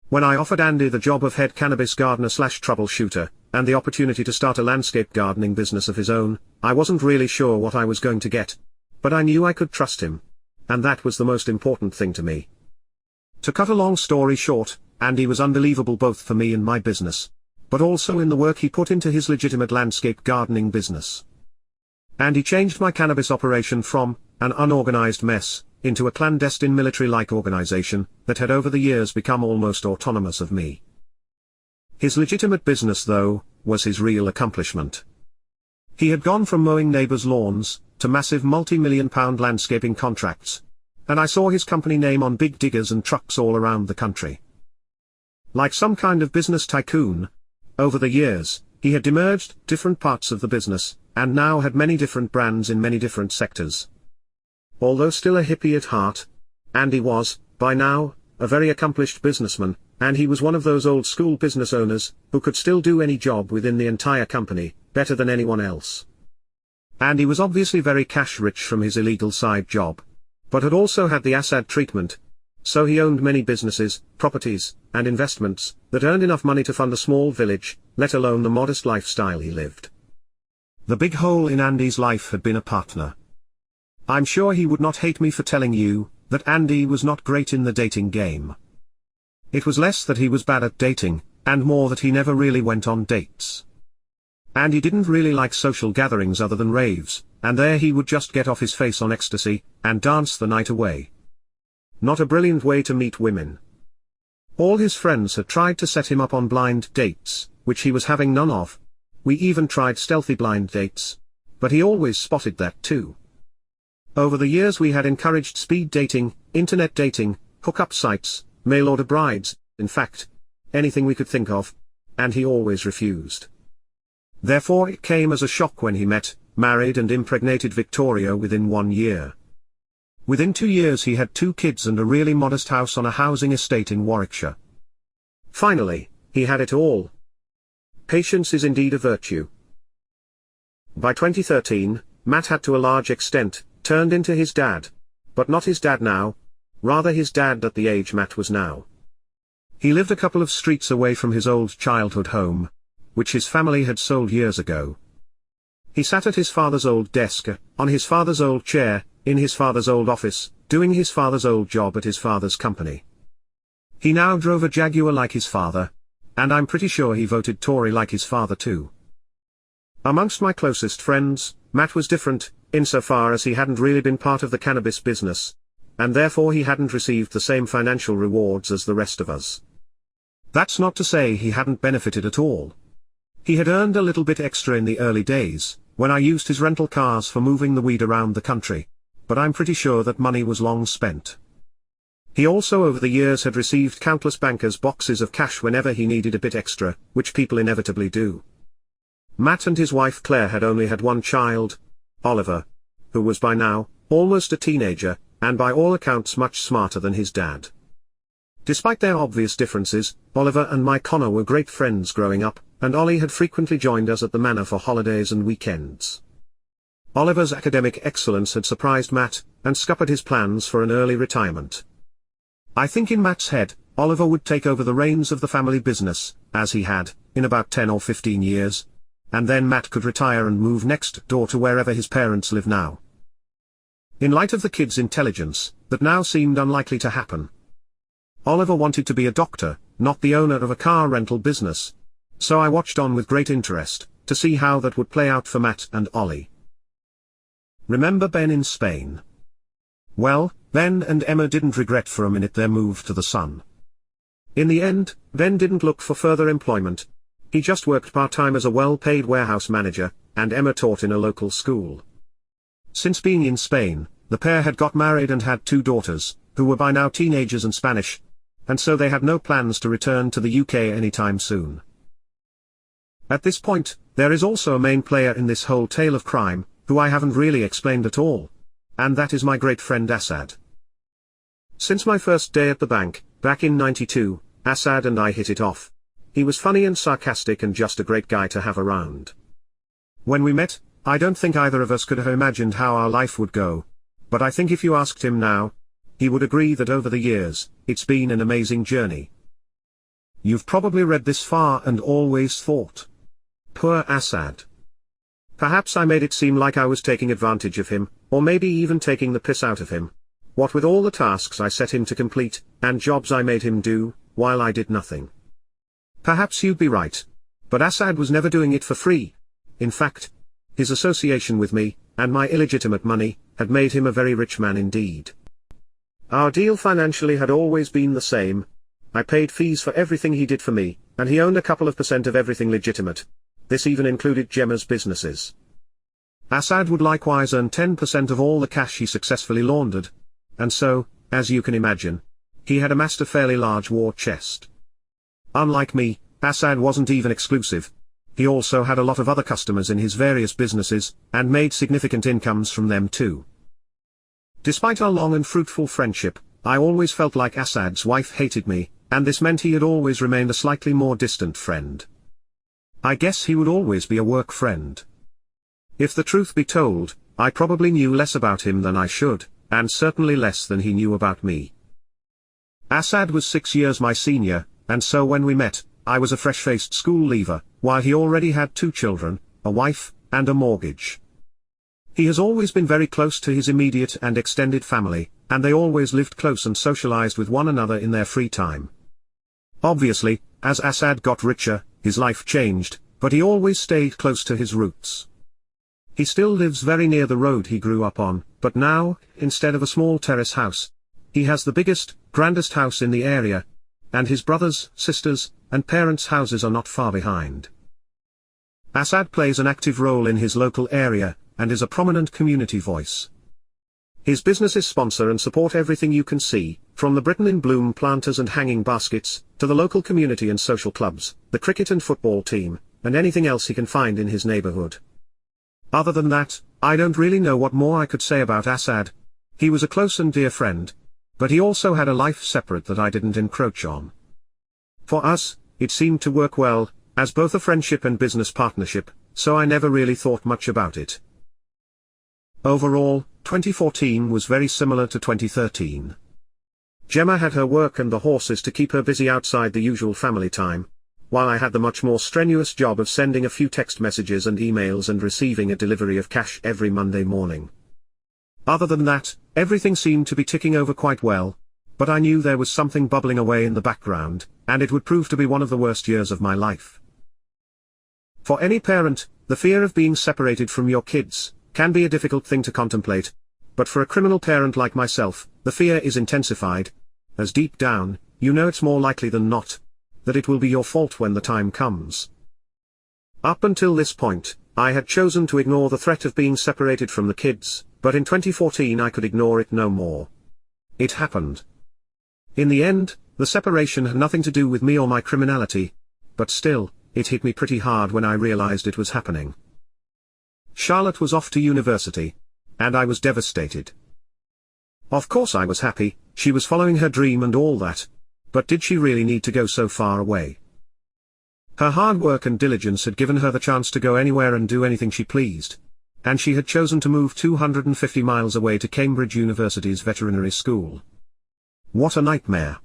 When I offered Andy the job of head cannabis gardener/troubleshooter, and the opportunity to start a landscape gardening business of his own, I wasn't really sure what I was going to get. But I knew I could trust him. And that was the most important thing to me. To cut a long story short, Andy was unbelievable both for me and my business, but also in the work he put into his legitimate landscape gardening business. Andy changed my cannabis operation from an unorganized mess into a clandestine military-like organization that had over the years become almost autonomous of me. His legitimate business, though, was his real accomplishment. He had gone from mowing neighbors' lawns to massive multi-million-pound landscaping contracts, and I saw his company name on big diggers and trucks all around the country. Like some kind of business tycoon, over the years, he had demerged different parts of the business, and now had many different brands in many different sectors. Although still a hippie at heart, Andy was, by now, a very accomplished businessman, and he was one of those old-school business owners who could still do any job within the entire company better than anyone else. Andy was obviously very cash-rich from his illegal side job, but had also had the Assad treatment, so he owned many businesses, properties, and investments that earned enough money to fund a small village, let alone the modest lifestyle he lived. The big hole in Andy's life had been a partner. I'm sure he would not hate me for telling you that Andy was not great in the dating game. It was less that he was bad at dating, and more that he never really went on dates. Andy didn't really like social gatherings other than raves, and there he would just get off his face on ecstasy, and dance the night away. Not a brilliant way to meet women. All his friends had tried to set him up on blind dates, which he was having none of. We even tried stealthy blind dates, but he always spotted that too. Over the years we had encouraged speed dating, internet dating, hookup sites, mail-order brides, in fact, anything we could think of, and he always refused. Therefore it came as a shock when he met, married and impregnated Victoria within 1 year. Within 2 years he had 2 kids and a really modest house on a housing estate in Warwickshire. Finally, he had it all. Patience is indeed a virtue. By 2013, Matt had to a large extent turned into his dad. But not his dad now. Rather his dad at the age Matt was now. He lived a couple of streets away from his old childhood home, which his family had sold years ago. He sat at his father's old desk, on his father's old chair, in his father's old office, doing his father's old job at his father's company. He now drove a Jaguar like his father, and I'm pretty sure he voted Tory like his father too. Amongst my closest friends, Matt was different, insofar as he hadn't really been part of the cannabis business, and therefore he hadn't received the same financial rewards as the rest of us. That's not to say he hadn't benefited at all. He had earned a little bit extra in the early days, when I used his rental cars for moving the weed around the country, but I'm pretty sure that money was long spent. He also over the years had received countless bankers' boxes of cash whenever he needed a bit extra, which people inevitably do. Matt and his wife Claire had only had one child, Oliver, who was by now almost a teenager, and by all accounts much smarter than his dad. Despite their obvious differences, Oliver and my Connor were great friends growing up, and Ollie had frequently joined us at the Manor for holidays and weekends. Oliver's academic excellence had surprised Matt, and scuppered his plans for an early retirement. I think in Matt's head, Oliver would take over the reins of the family business, as he had, in about 10 or 15 years, and then Matt could retire and move next door to wherever his parents live now. In light of the kid's intelligence, that now seemed unlikely to happen. Oliver wanted to be a doctor, not the owner of a car rental business, so I watched on with great interest, to see how that would play out for Matt and Ollie. Remember Ben in Spain? Well, Ben and Emma didn't regret for a minute their move to the sun. In the end, Ben didn't look for further employment. He just worked part-time as a well-paid warehouse manager, and Emma taught in a local school. Since being in Spain, the pair had got married and had 2 daughters, who were by now teenagers and Spanish, and so they had no plans to return to the UK anytime soon. At this point, there is also a main player in this whole tale of crime, who I haven't really explained at all, and that is my great friend Asad. Since my first day at the bank, back in '92, Asad and I hit it off. He was funny and sarcastic and just a great guy to have around. When we met, I don't think either of us could have imagined how our life would go, but I think if you asked him now, he would agree that over the years, it's been an amazing journey. You've probably read this far and always thought, poor Asad. Perhaps I made it seem like I was taking advantage of him, or maybe even taking the piss out of him. What with all the tasks I set him to complete, and jobs I made him do, while I did nothing. Perhaps you'd be right. But Asad was never doing it for free. In fact, his association with me, and my illegitimate money, had made him a very rich man indeed. Our deal financially had always been the same. I paid fees for everything he did for me, and he owned a couple of % of everything legitimate. This even included Gemma's businesses. Asad would likewise earn 10% of all the cash he successfully laundered. And so, as you can imagine, he had amassed a fairly large war chest. Unlike me, Asad wasn't even exclusive. He also had a lot of other customers in his various businesses, and made significant incomes from them too. Despite our long and fruitful friendship, I always felt like Asad's wife hated me, and this meant he had always remained a slightly more distant friend. I guess he would always be a work friend. If the truth be told, I probably knew less about him than I should, and certainly less than he knew about me. Asad was 6 years my senior, and so when we met, I was a fresh-faced school leaver, while he already had 2 children, a wife, and a mortgage. He has always been very close to his immediate and extended family, and they always lived close and socialized with one another in their free time. Obviously, as Asad got richer, his life changed, but he always stayed close to his roots. He still lives very near the road he grew up on, but now, instead of a small terrace house, he has the biggest, grandest house in the area, and his brothers, sisters, and parents' houses are not far behind. Asad plays an active role in his local area, and is a prominent community voice. His businesses sponsor and support everything you can see, from the Britain in Bloom planters and hanging baskets, to the local community and social clubs, the cricket and football team, and anything else he can find in his neighborhood. Other than that, I don't really know what more I could say about Asad. He was a close and dear friend, but he also had a life separate that I didn't encroach on. For us, it seemed to work well, as both a friendship and business partnership, so I never really thought much about it. Overall, 2014 was very similar to 2013. Gemma had her work and the horses to keep her busy outside the usual family time, while I had the much more strenuous job of sending a few text messages and emails and receiving a delivery of cash every Monday morning. Other than that, everything seemed to be ticking over quite well, but I knew there was something bubbling away in the background, and it would prove to be one of the worst years of my life. For any parent, the fear of being separated from your kids can be a difficult thing to contemplate, but for a criminal parent like myself, the fear is intensified, as deep down, you know it's more likely than not that it will be your fault when the time comes. Up until this point, I had chosen to ignore the threat of being separated from the kids, but in 2014 I could ignore it no more. It happened. In the end, the separation had nothing to do with me or my criminality, but still, it hit me pretty hard when I realized it was happening. Charlotte was off to university, and I was devastated. Of course I was happy, she was following her dream and all that, but did she really need to go so far away? Her hard work and diligence had given her the chance to go anywhere and do anything she pleased, and she had chosen to move 250 miles away to Cambridge University's veterinary school. What a nightmare.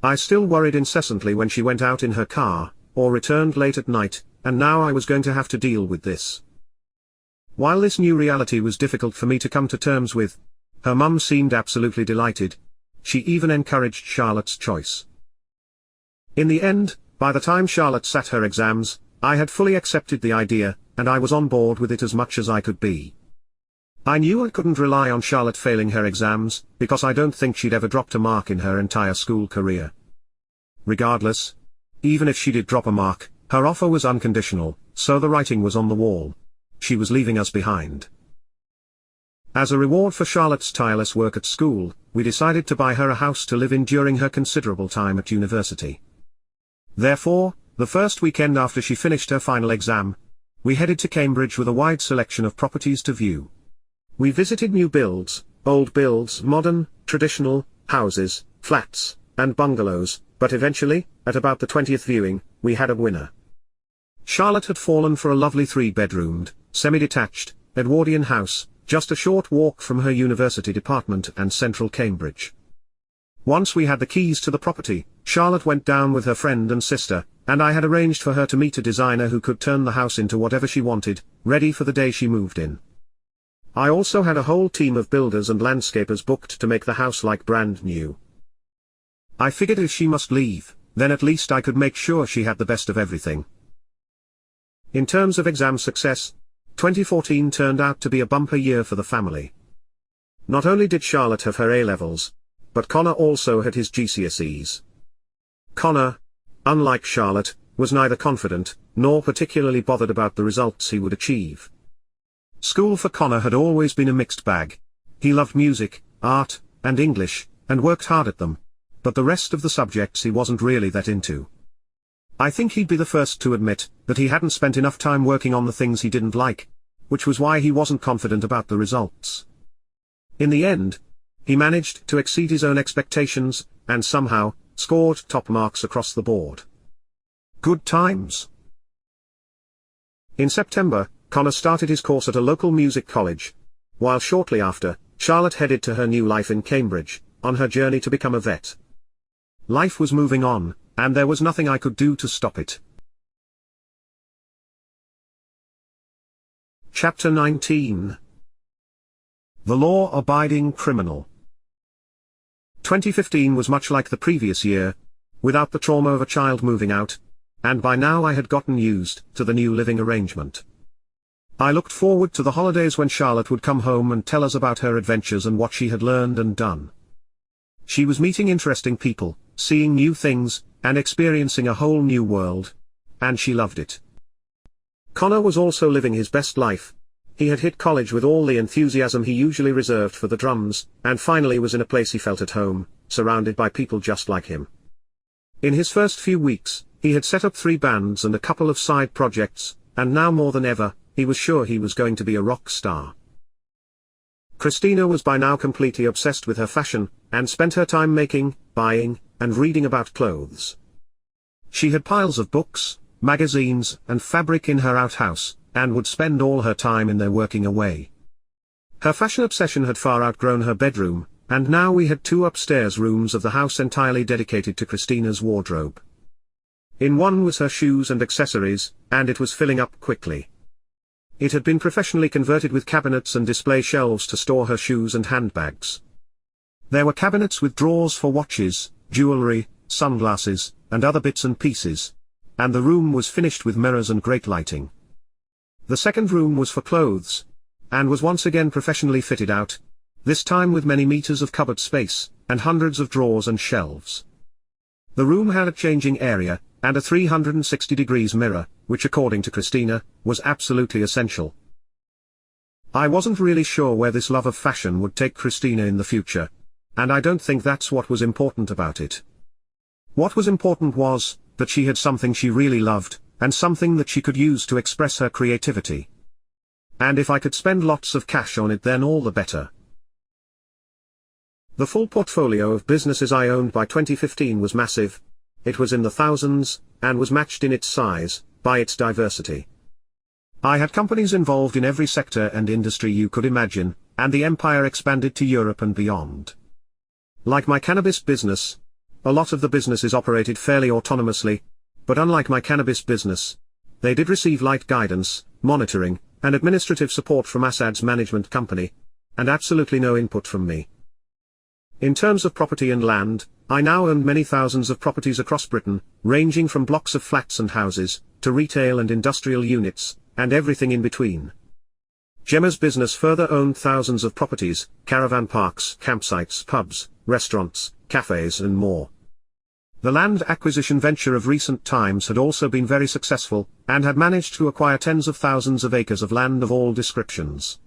I still worried incessantly when she went out in her car, or returned late at night, and now I was going to have to deal with this. While this new reality was difficult for me to come to terms with, her mum seemed absolutely delighted. She even encouraged Charlotte's choice. In the end, by the time Charlotte sat her exams, I had fully accepted the idea, and I was on board with it as much as I could be. I knew I couldn't rely on Charlotte failing her exams, because I don't think she'd ever dropped a mark in her entire school career. Regardless, even if she did drop a mark, her offer was unconditional, so the writing was on the wall. She was leaving us behind. As a reward for Charlotte's tireless work at school, we decided to buy her a house to live in during her considerable time at university. Therefore, the first weekend after she finished her final exam, we headed to Cambridge with a wide selection of properties to view. We visited new builds, old builds, modern, traditional, houses, flats, and bungalows, but eventually, at about the 20th viewing, we had a winner. Charlotte had fallen for a lovely 3-bedroomed, semi-detached, Edwardian house, just a short walk from her university department and central Cambridge. Once we had the keys to the property, Charlotte went down with her friend and sister, and I had arranged for her to meet a designer who could turn the house into whatever she wanted, ready for the day she moved in. I also had a whole team of builders and landscapers booked to make the house like brand new. I figured if she must leave, then at least I could make sure she had the best of everything. In terms of exam success, 2014 turned out to be a bumper year for the family. Not only did Charlotte have her A-levels, but Connor also had his GCSEs. Connor, unlike Charlotte, was neither confident, nor particularly bothered about the results he would achieve. School for Connor had always been a mixed bag. He loved music, art, and English, and worked hard at them, but the rest of the subjects he wasn't really that into. I think he'd be the first to admit that he hadn't spent enough time working on the things he didn't like, which was why he wasn't confident about the results. In the end, he managed to exceed his own expectations, and somehow, scored top marks across the board. Good times. In September, Connor started his course at a local music college, while shortly after, Charlotte headed to her new life in Cambridge, on her journey to become a vet. Life was moving on, and there was nothing I could do to stop it. Chapter 19. The Law-Abiding Criminal. 2015 was much like the previous year, without the trauma of a child moving out, and by now I had gotten used to the new living arrangement. I looked forward to the holidays when Charlotte would come home and tell us about her adventures and what she had learned and done. She was meeting interesting people, seeing new things, and experiencing a whole new world, and she loved it. Connor was also living his best life. He had hit college with all the enthusiasm he usually reserved for the drums, and finally was in a place he felt at home, surrounded by people just like him. In his first few weeks, he had set up 3 bands and a couple of side projects, and now more than ever, he was sure he was going to be a rock star. Christina was by now completely obsessed with her fashion, and spent her time making, buying, and reading about clothes. She had piles of books, magazines, and fabric in her outhouse, and would spend all her time in there working away. Her fashion obsession had far outgrown her bedroom, and now we had 2 upstairs rooms of the house entirely dedicated to Christina's wardrobe. In one was her shoes and accessories, and it was filling up quickly. It had been professionally converted with cabinets and display shelves to store her shoes and handbags. There were cabinets with drawers for watches, jewelry, sunglasses, and other bits and pieces, and the room was finished with mirrors and great lighting. The second room was for clothes, and was once again professionally fitted out, this time with many meters of cupboard space, and hundreds of drawers and shelves. The room had a changing area, and a 360 degrees mirror, which according to Christina, was absolutely essential. I wasn't really sure where this love of fashion would take Christina in the future, and I don't think that's what was important about it. What was important was, that she had something she really loved, and something that she could use to express her creativity. And if I could spend lots of cash on it, then all the better. The full portfolio of businesses I owned by 2015 was massive. It was in the thousands, and was matched in its size, by its diversity. I had companies involved in every sector and industry you could imagine, and the empire expanded to Europe and beyond. Like my cannabis business, a lot of the businesses operated fairly autonomously, but unlike my cannabis business, they did receive light guidance, monitoring, and administrative support from Assad's management company, and absolutely no input from me. In terms of property and land, I now owned many thousands of properties across Britain, ranging from blocks of flats and houses, to retail and industrial units, and everything in between. Gemma's business further owned thousands of properties, caravan parks, campsites, pubs, restaurants, cafes and more. The land acquisition venture of recent times had also been very successful, and had managed to acquire tens of thousands of acres of land of all descriptions.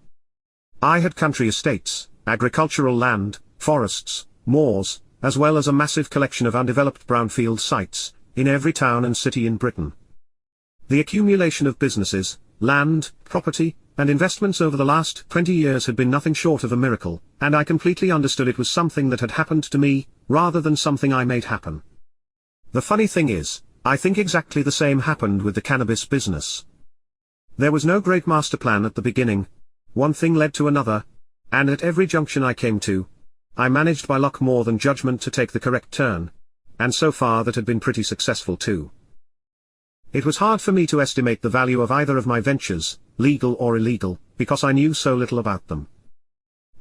I had country estates, agricultural land, forests, moors, as well as a massive collection of undeveloped brownfield sites, in every town and city in Britain. The accumulation of businesses, land, property, and investments over the last 20 years had been nothing short of a miracle, and I completely understood it was something that had happened to me, rather than something I made happen. The funny thing is, I think exactly the same happened with the cannabis business. There was no great master plan at the beginning. One thing led to another, and at every junction I came to, I managed by luck more than judgment to take the correct turn, and so far that had been pretty successful too. It was hard for me to estimate the value of either of my ventures, legal or illegal, because I knew so little about them.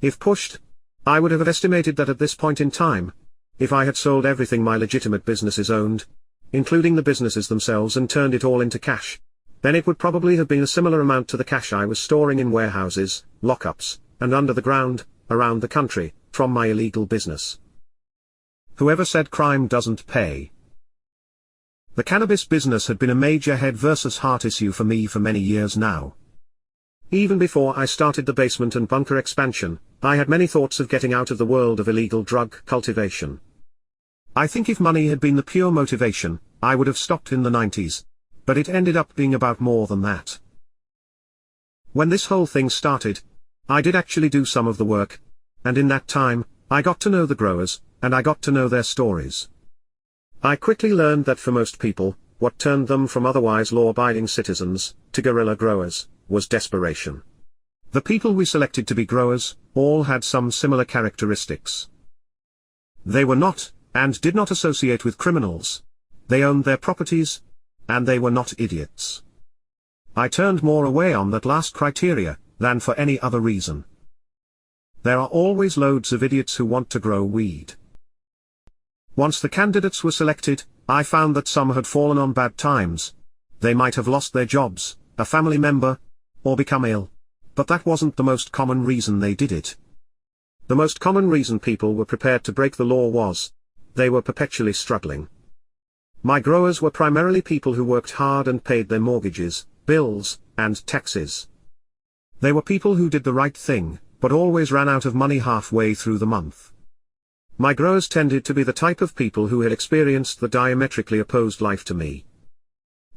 If pushed, I would have estimated that at this point in time, if I had sold everything my legitimate businesses owned, including the businesses themselves, and turned it all into cash, then it would probably have been a similar amount to the cash I was storing in warehouses, lockups, and under the ground, around the country, from my illegal business. Whoever said crime doesn't pay? The cannabis business had been a major head versus heart issue for me for many years now. Even before I started the basement and bunker expansion, I had many thoughts of getting out of the world of illegal drug cultivation. I think if money had been the pure motivation, I would have stopped in the 90s, but it ended up being about more than that. When this whole thing started, I did actually do some of the work, and in that time, I got to know the growers, and I got to know their stories. I quickly learned that for most people, what turned them from otherwise law-abiding citizens, to guerrilla growers, was desperation. The people we selected to be growers, all had some similar characteristics. They were not, and did not associate with criminals. They owned their properties, and they were not idiots. I turned more away on that last criteria, than for any other reason. There are always loads of idiots who want to grow weed. Once the candidates were selected, I found that some had fallen on bad times. They might have lost their jobs, a family member, or become ill. But that wasn't the most common reason they did it. The most common reason people were prepared to break the law was, they were perpetually struggling. My growers were primarily people who worked hard and paid their mortgages, bills, and taxes. They were people who did the right thing, but always ran out of money halfway through the month. My growers tended to be the type of people who had experienced the diametrically opposed life to me.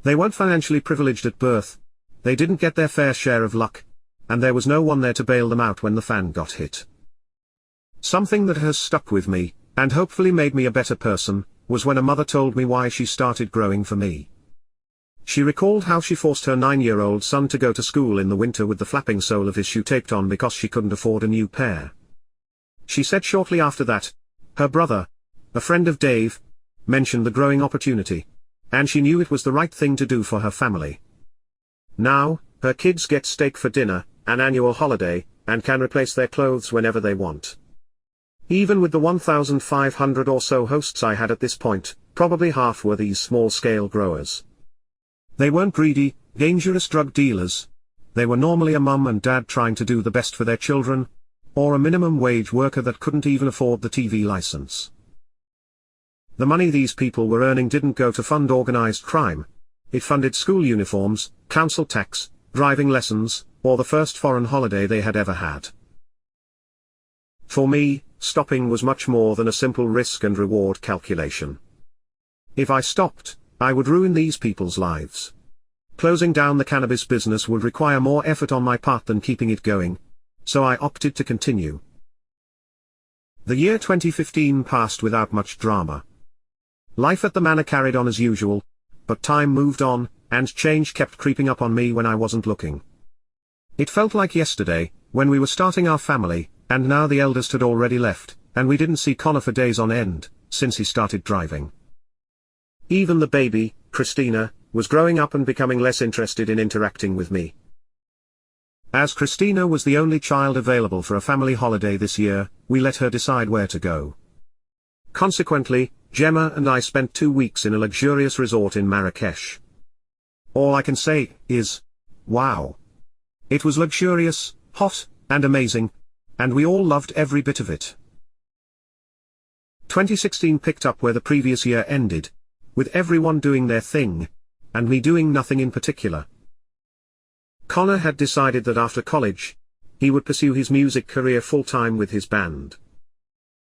They weren't financially privileged at birth. They didn't get their fair share of luck. and there was no one there to bail them out when the fan got hit. Something that has stuck with me, and hopefully made me a better person, was when a mother told me why she started growing for me. She recalled how she forced her 9-year-old son to go to school in the winter with the flapping sole of his shoe taped on because she couldn't afford a new pair. She said shortly after that, her brother, a friend of Dave, mentioned the growing opportunity, and she knew it was the right thing to do for her family. Now, her kids get steak for dinner, an annual holiday, and can replace their clothes whenever they want. Even with the 1,500 or so hosts I had at this point, probably half were these small-scale growers. They weren't greedy, dangerous drug dealers. They were normally a mum and dad trying to do the best for their children, or a minimum wage worker that couldn't even afford the TV license. The money these people were earning didn't go to fund organized crime. It funded school uniforms, council tax, driving lessons, or the first foreign holiday they had ever had. For me, stopping was much more than a simple risk and reward calculation. If I stopped, I would ruin these people's lives. Closing down the cannabis business would require more effort on my part than keeping it going, so I opted to continue. The year 2015 passed without much drama. Life at the manor carried on as usual, but time moved on, and change kept creeping up on me when I wasn't looking. It felt like yesterday, when we were starting our family, and now the eldest had already left, and we didn't see Connor for days on end, since he started driving. Even the baby, Christina, was growing up and becoming less interested in interacting with me. As Christina was the only child available for a family holiday this year, we let her decide where to go. Consequently, Gemma and I spent 2 weeks in a luxurious resort in Marrakesh. All I can say is, wow. It was luxurious, hot, and amazing, and we all loved every bit of it. 2016 picked up where the previous year ended, with everyone doing their thing, and me doing nothing in particular. Connor had decided that after college, he would pursue his music career full-time with his band.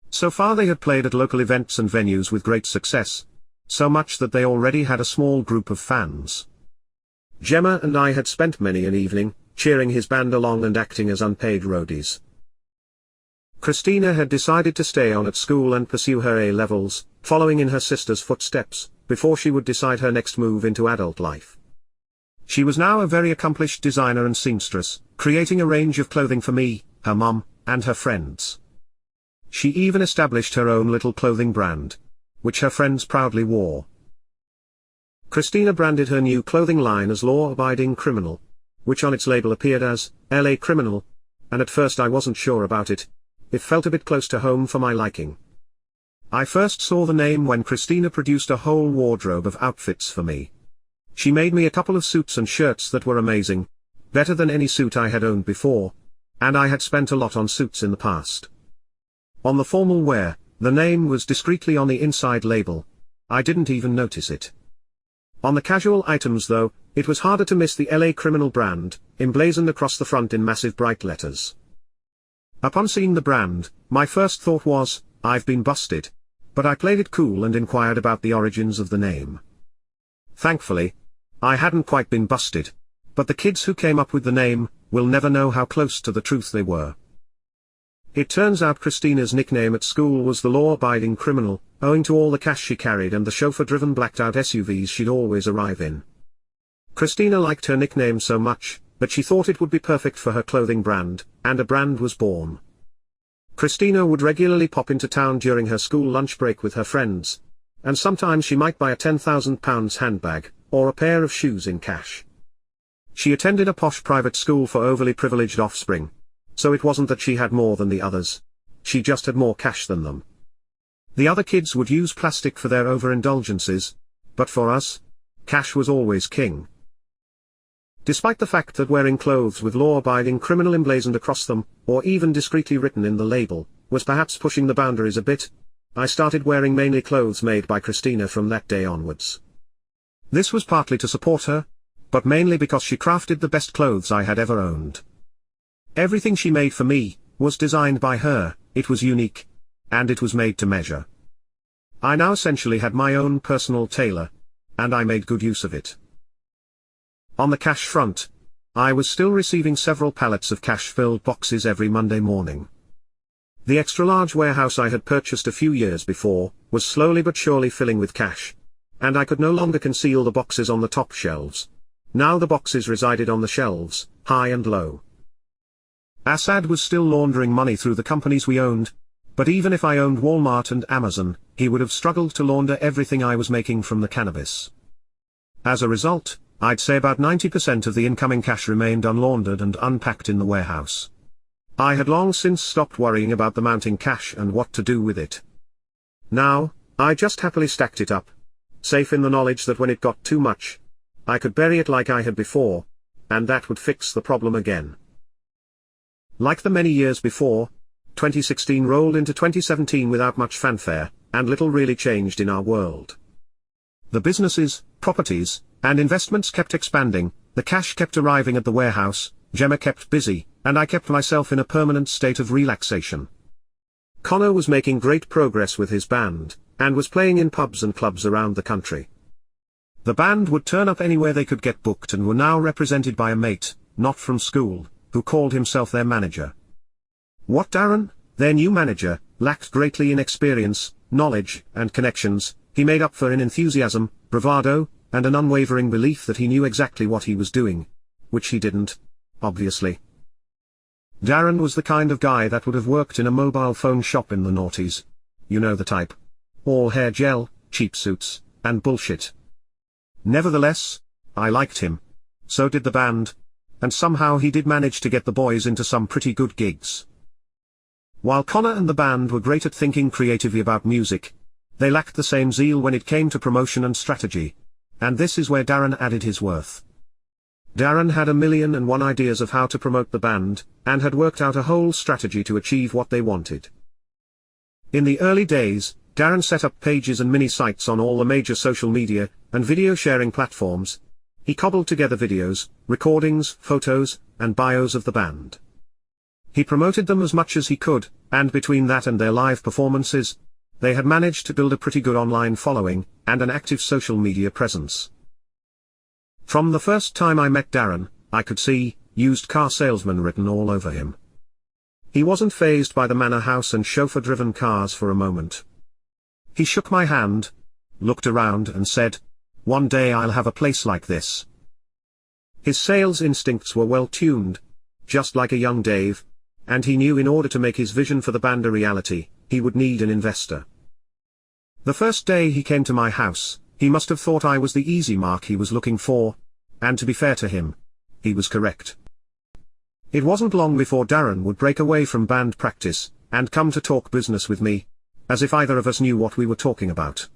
So far they had played at local events and venues with great success, so much that they already had a small group of fans. Gemma and I had spent many an evening, cheering his band along and acting as unpaid roadies. Christina had decided to stay on at school and pursue her A-levels, following in her sister's footsteps, before she would decide her next move into adult life. She was now a very accomplished designer and seamstress, creating a range of clothing for me, her mum, and her friends. She even established her own little clothing brand, which her friends proudly wore. Christina branded her new clothing line as Law-Abiding Criminal, which on its label appeared as LA Criminal, and at first I wasn't sure about it. It felt a bit close to home for my liking. I first saw the name when Christina produced a whole wardrobe of outfits for me. She made me a couple of suits and shirts that were amazing, better than any suit I had owned before, and I had spent a lot on suits in the past. On the formal wear, the name was discreetly on the inside label. I didn't even notice it. On the casual items though, it was harder to miss the LA Criminal brand, emblazoned across the front in massive bright letters. Upon seeing the brand, my first thought was, I've been busted. But I played it cool and inquired about the origins of the name. Thankfully, I hadn't quite been busted. But the kids who came up with the name will never know how close to the truth they were. It turns out Christina's nickname at school was the Law-Abiding Criminal, owing to all the cash she carried and the chauffeur-driven blacked-out SUVs she'd always arrive in. Christina liked her nickname so much, that she thought it would be perfect for her clothing brand, and a brand was born. Christina would regularly pop into town during her school lunch break with her friends, and sometimes she might buy a £10,000 handbag, or a pair of shoes in cash. She attended a posh private school for overly privileged offspring, so it wasn't that she had more than the others, she just had more cash than them. The other kids would use plastic for their overindulgences, but for us, cash was always king. Despite the fact that wearing clothes with Law-Abiding Criminal emblazoned across them, or even discreetly written in the label, was perhaps pushing the boundaries a bit, I started wearing mainly clothes made by Christina from that day onwards. This was partly to support her, but mainly because she crafted the best clothes I had ever owned. Everything she made for me was designed by her, it was unique, and it was made to measure. I now essentially had my own personal tailor, and I made good use of it. On the cash front, I was still receiving several pallets of cash-filled boxes every Monday morning. The extra-large warehouse I had purchased a few years before, was slowly but surely filling with cash. And I could no longer conceal the boxes on the top shelves. Now the boxes resided on the shelves, high and low. Assad was still laundering money through the companies we owned, but even if I owned Walmart and Amazon, he would have struggled to launder everything I was making from the cannabis. As a result, I'd say about 90% of the incoming cash remained unlaundered and unpacked in the warehouse. I had long since stopped worrying about the mounting cash and what to do with it. Now, I just happily stacked it up, safe in the knowledge that when it got too much, I could bury it like I had before, and that would fix the problem again. Like the many years before, 2016 rolled into 2017 without much fanfare, and little really changed in our world. The businesses, properties, and investments kept expanding, the cash kept arriving at the warehouse, Gemma kept busy, and I kept myself in a permanent state of relaxation. Connor was making great progress with his band, and was playing in pubs and clubs around the country. The band would turn up anywhere they could get booked and were now represented by a mate, not from school, who called himself their manager. What Darren, their new manager, lacked greatly in experience, knowledge, and connections, he made up for in enthusiasm, bravado, and an unwavering belief that he knew exactly what he was doing. Which he didn't, obviously. Darren was the kind of guy that would have worked in a mobile phone shop in the noughties. You know the type. All hair gel, cheap suits, and bullshit. Nevertheless, I liked him. So did the band. And somehow he did manage to get the boys into some pretty good gigs. While Connor and the band were great at thinking creatively about music, they lacked the same zeal when it came to promotion and strategy. And this is where Darren added his worth. Darren had 1,000,001 ideas of how to promote the band, and had worked out a whole strategy to achieve what they wanted. In the early days, Darren set up pages and mini-sites on all the major social media and video sharing platforms. He cobbled together videos, recordings, photos, and bios of the band. He promoted them as much as he could, and between that and their live performances, they had managed to build a pretty good online following, and an active social media presence. From the first time I met Darren, I could see, used car salesman written all over him. He wasn't fazed by the manor house and chauffeur-driven cars for a moment. He shook my hand, looked around and said, "One day I'll have a place like this." His sales instincts were well tuned, just like a young Dave, and he knew in order to make his vision for the band a reality, he would need an investor. The first day he came to my house, he must have thought I was the easy mark he was looking for, and to be fair to him, he was correct. It wasn't long before Darren would break away from band practice, and come to talk business with me, as if either of us knew what we were talking about.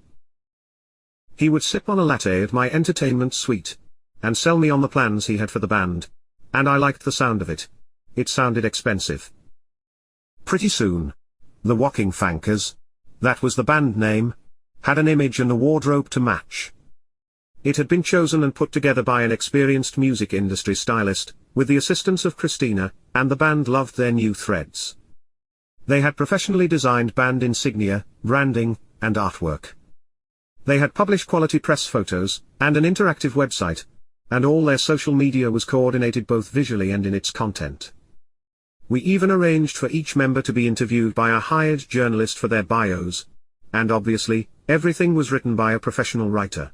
He would sip on a latte at my entertainment suite, and sell me on the plans he had for the band, and I liked the sound of it. It sounded expensive. Pretty soon, the Walking Fankers, that was the band name, had an image and a wardrobe to match. It had been chosen and put together by an experienced music industry stylist, with the assistance of Christina, and the band loved their new threads. They had professionally designed band insignia, branding, and artwork. They had published quality press photos, and an interactive website, and all their social media was coordinated both visually and in its content. We even arranged for each member to be interviewed by a hired journalist for their bios, and obviously, everything was written by a professional writer.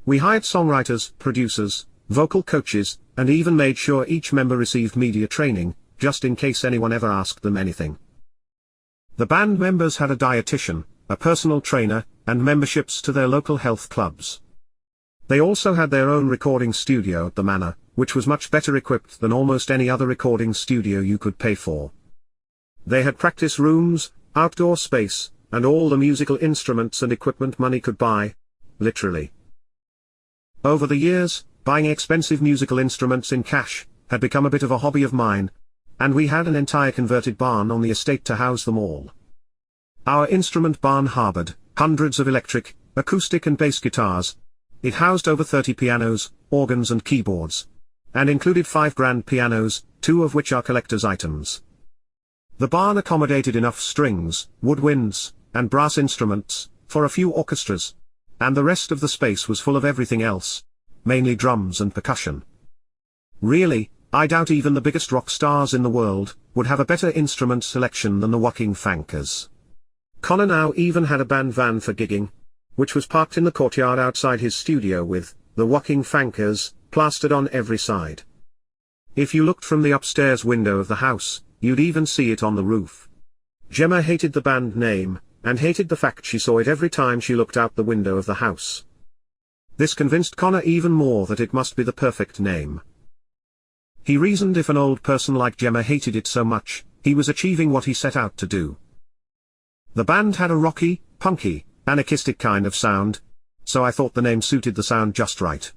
We hired songwriters, producers, vocal coaches, and even made sure each member received media training, just in case anyone ever asked them anything. The band members had a dietitian, a personal trainer, and memberships to their local health clubs. They also had their own recording studio at the Manor, which was much better equipped than almost any other recording studio you could pay for. They had practice rooms, outdoor space, and all the musical instruments and equipment money could buy, literally. Over the years, buying expensive musical instruments in cash had become a bit of a hobby of mine, and we had an entire converted barn on the estate to house them all. Our instrument barn harbored hundreds of electric, acoustic and bass guitars. It housed over 30 pianos, organs and keyboards, and included 5 grand pianos, 2 of which are collector's items. The barn accommodated enough strings, woodwinds, and brass instruments, for a few orchestras, and the rest of the space was full of everything else, mainly drums and percussion. Really, I doubt even the biggest rock stars in the world would have a better instrument selection than the Walking Fankers. Connor now even had a band van for gigging, which was parked in the courtyard outside his studio with the Walking Fankers plastered on every side. If you looked from the upstairs window of the house, you'd even see it on the roof. Gemma hated the band name, and hated the fact she saw it every time she looked out the window of the house. This convinced Connor even more that it must be the perfect name. He reasoned if an old person like Gemma hated it so much, he was achieving what he set out to do. The band had a rocky, punky, anarchistic kind of sound, so I thought the name suited the sound just right.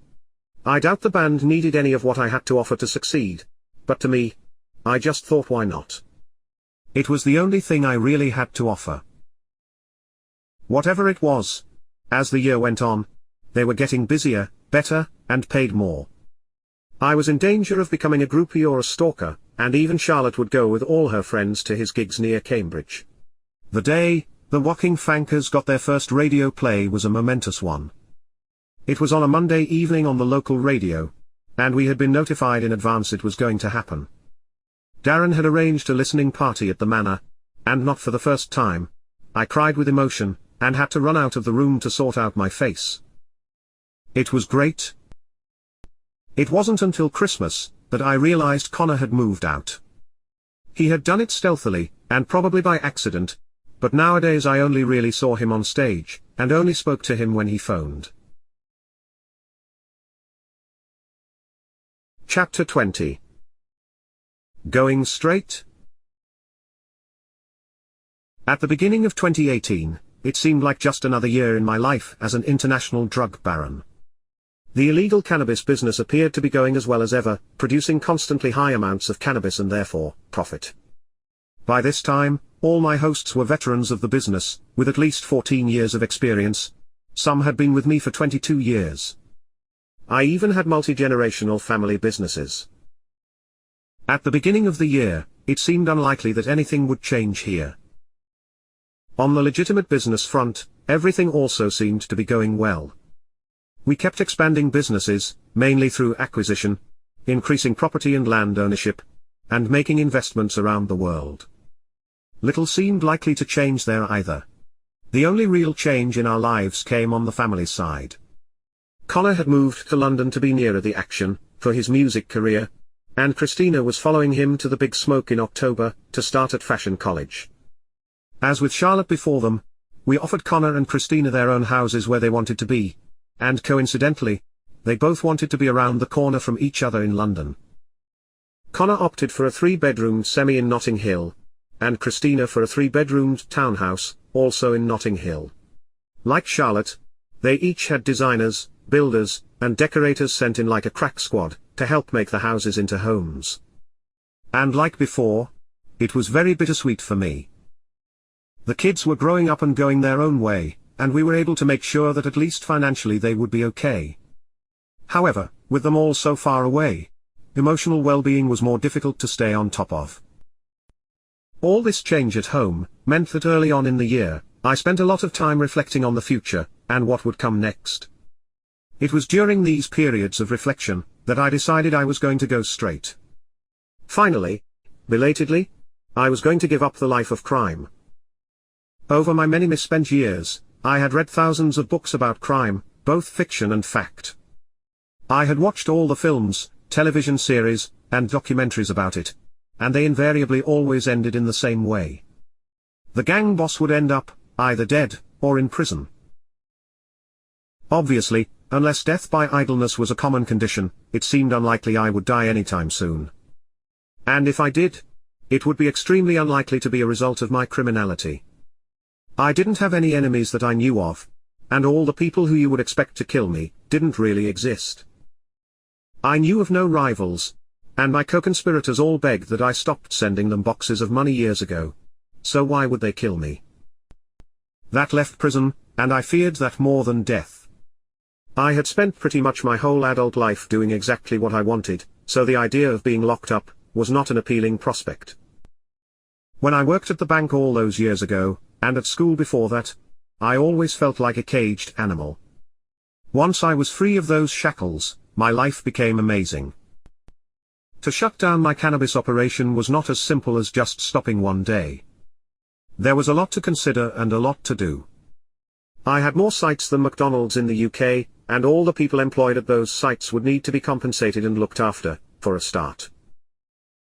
I doubt the band needed any of what I had to offer to succeed, but to me, I just thought why not. It was the only thing I really had to offer. Whatever it was, as the year went on, they were getting busier, better, and paid more. I was in danger of becoming a groupie or a stalker, and even Charlotte would go with all her friends to his gigs near Cambridge. The day the Walking Fankers got their first radio play was a momentous one. It was on a Monday evening on the local radio, and we had been notified in advance it was going to happen. Darren had arranged a listening party at the Manor, and not for the first time, I cried with emotion, and had to run out of the room to sort out my face. It was great. It wasn't until Christmas that I realized Connor had moved out. He had done it stealthily, and probably by accident, but nowadays I only really saw him on stage, and only spoke to him when he phoned. Chapter 20. Going straight? At the beginning of 2018, it seemed like just another year in my life as an international drug baron. The illegal cannabis business appeared to be going as well as ever, producing constantly high amounts of cannabis and therefore, profit. By this time, all my hosts were veterans of the business, with at least 14 years of experience. Some had been with me for 22 years. I even had multi-generational family businesses. At the beginning of the year, it seemed unlikely that anything would change here. On the legitimate business front, everything also seemed to be going well. We kept expanding businesses, mainly through acquisition, increasing property and land ownership, and making investments around the world. Little seemed likely to change there either. The only real change in our lives came on the family side. Connor had moved to London to be nearer the action, for his music career, and Christina was following him to the Big Smoke in October, to start at Fashion College. As with Charlotte before them, we offered Connor and Christina their own houses where they wanted to be, and coincidentally, they both wanted to be around the corner from each other in London. Connor opted for a 3-bedroomed semi in Notting Hill, and Christina for a 3-bedroomed townhouse, also in Notting Hill. Like Charlotte, they each had designers, builders, and decorators sent in like a crack squad, to help make the houses into homes. And like before, it was very bittersweet for me. The kids were growing up and going their own way, and we were able to make sure that at least financially they would be okay. However, with them all so far away, emotional well-being was more difficult to stay on top of. All this change at home meant that early on in the year, I spent a lot of time reflecting on the future, and what would come next. It was during these periods of reflection that I decided I was going to go straight. Finally, belatedly, I was going to give up the life of crime. Over my many misspent years, I had read thousands of books about crime, both fiction and fact. I had watched all the films, television series, and documentaries about it, and they invariably always ended in the same way. The gang boss would end up, either dead, or in prison. Obviously, unless death by idleness was a common condition, it seemed unlikely I would die anytime soon. And if I did, it would be extremely unlikely to be a result of my criminality. I didn't have any enemies that I knew of, and all the people who you would expect to kill me, didn't really exist. I knew of no rivals, and my co-conspirators all begged that I stopped sending them boxes of money years ago. So why would they kill me? That left prison, and I feared that more than death. I had spent pretty much my whole adult life doing exactly what I wanted, so the idea of being locked up was not an appealing prospect. When I worked at the bank all those years ago, and at school before that, I always felt like a caged animal. Once I was free of those shackles, my life became amazing. To shut down my cannabis operation was not as simple as just stopping one day. There was a lot to consider and a lot to do. I had more sites than McDonald's in the UK, and all the people employed at those sites would need to be compensated and looked after, for a start.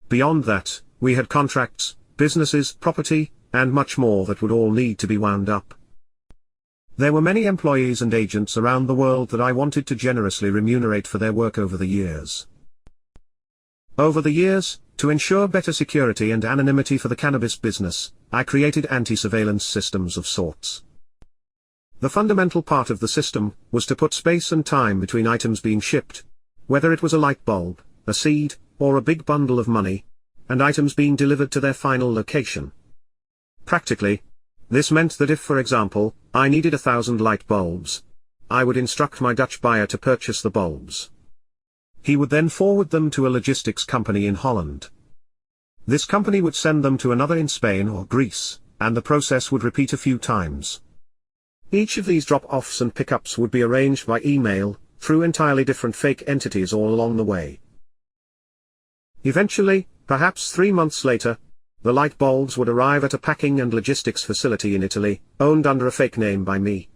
Beyond that, we had contracts, businesses, property, and much more that would all need to be wound up. There were many employees and agents around the world that I wanted to generously remunerate for their work over the years. Over the years, to ensure better security and anonymity for the cannabis business, I created anti-surveillance systems of sorts. The fundamental part of the system was to put space and time between items being shipped, whether it was a light bulb, a seed, or a big bundle of money, and items being delivered to their final location. Practically, this meant that if, for example, I needed 1,000 light bulbs, I would instruct my Dutch buyer to purchase the bulbs. He would then forward them to a logistics company in Holland. This company would send them to another in Spain or Greece, and the process would repeat a few times. Each of these drop-offs and pickups would be arranged by email, through entirely different fake entities all along the way. Eventually, perhaps 3 months later, the light bulbs would arrive at a packing and logistics facility in Italy, owned under a fake name by me.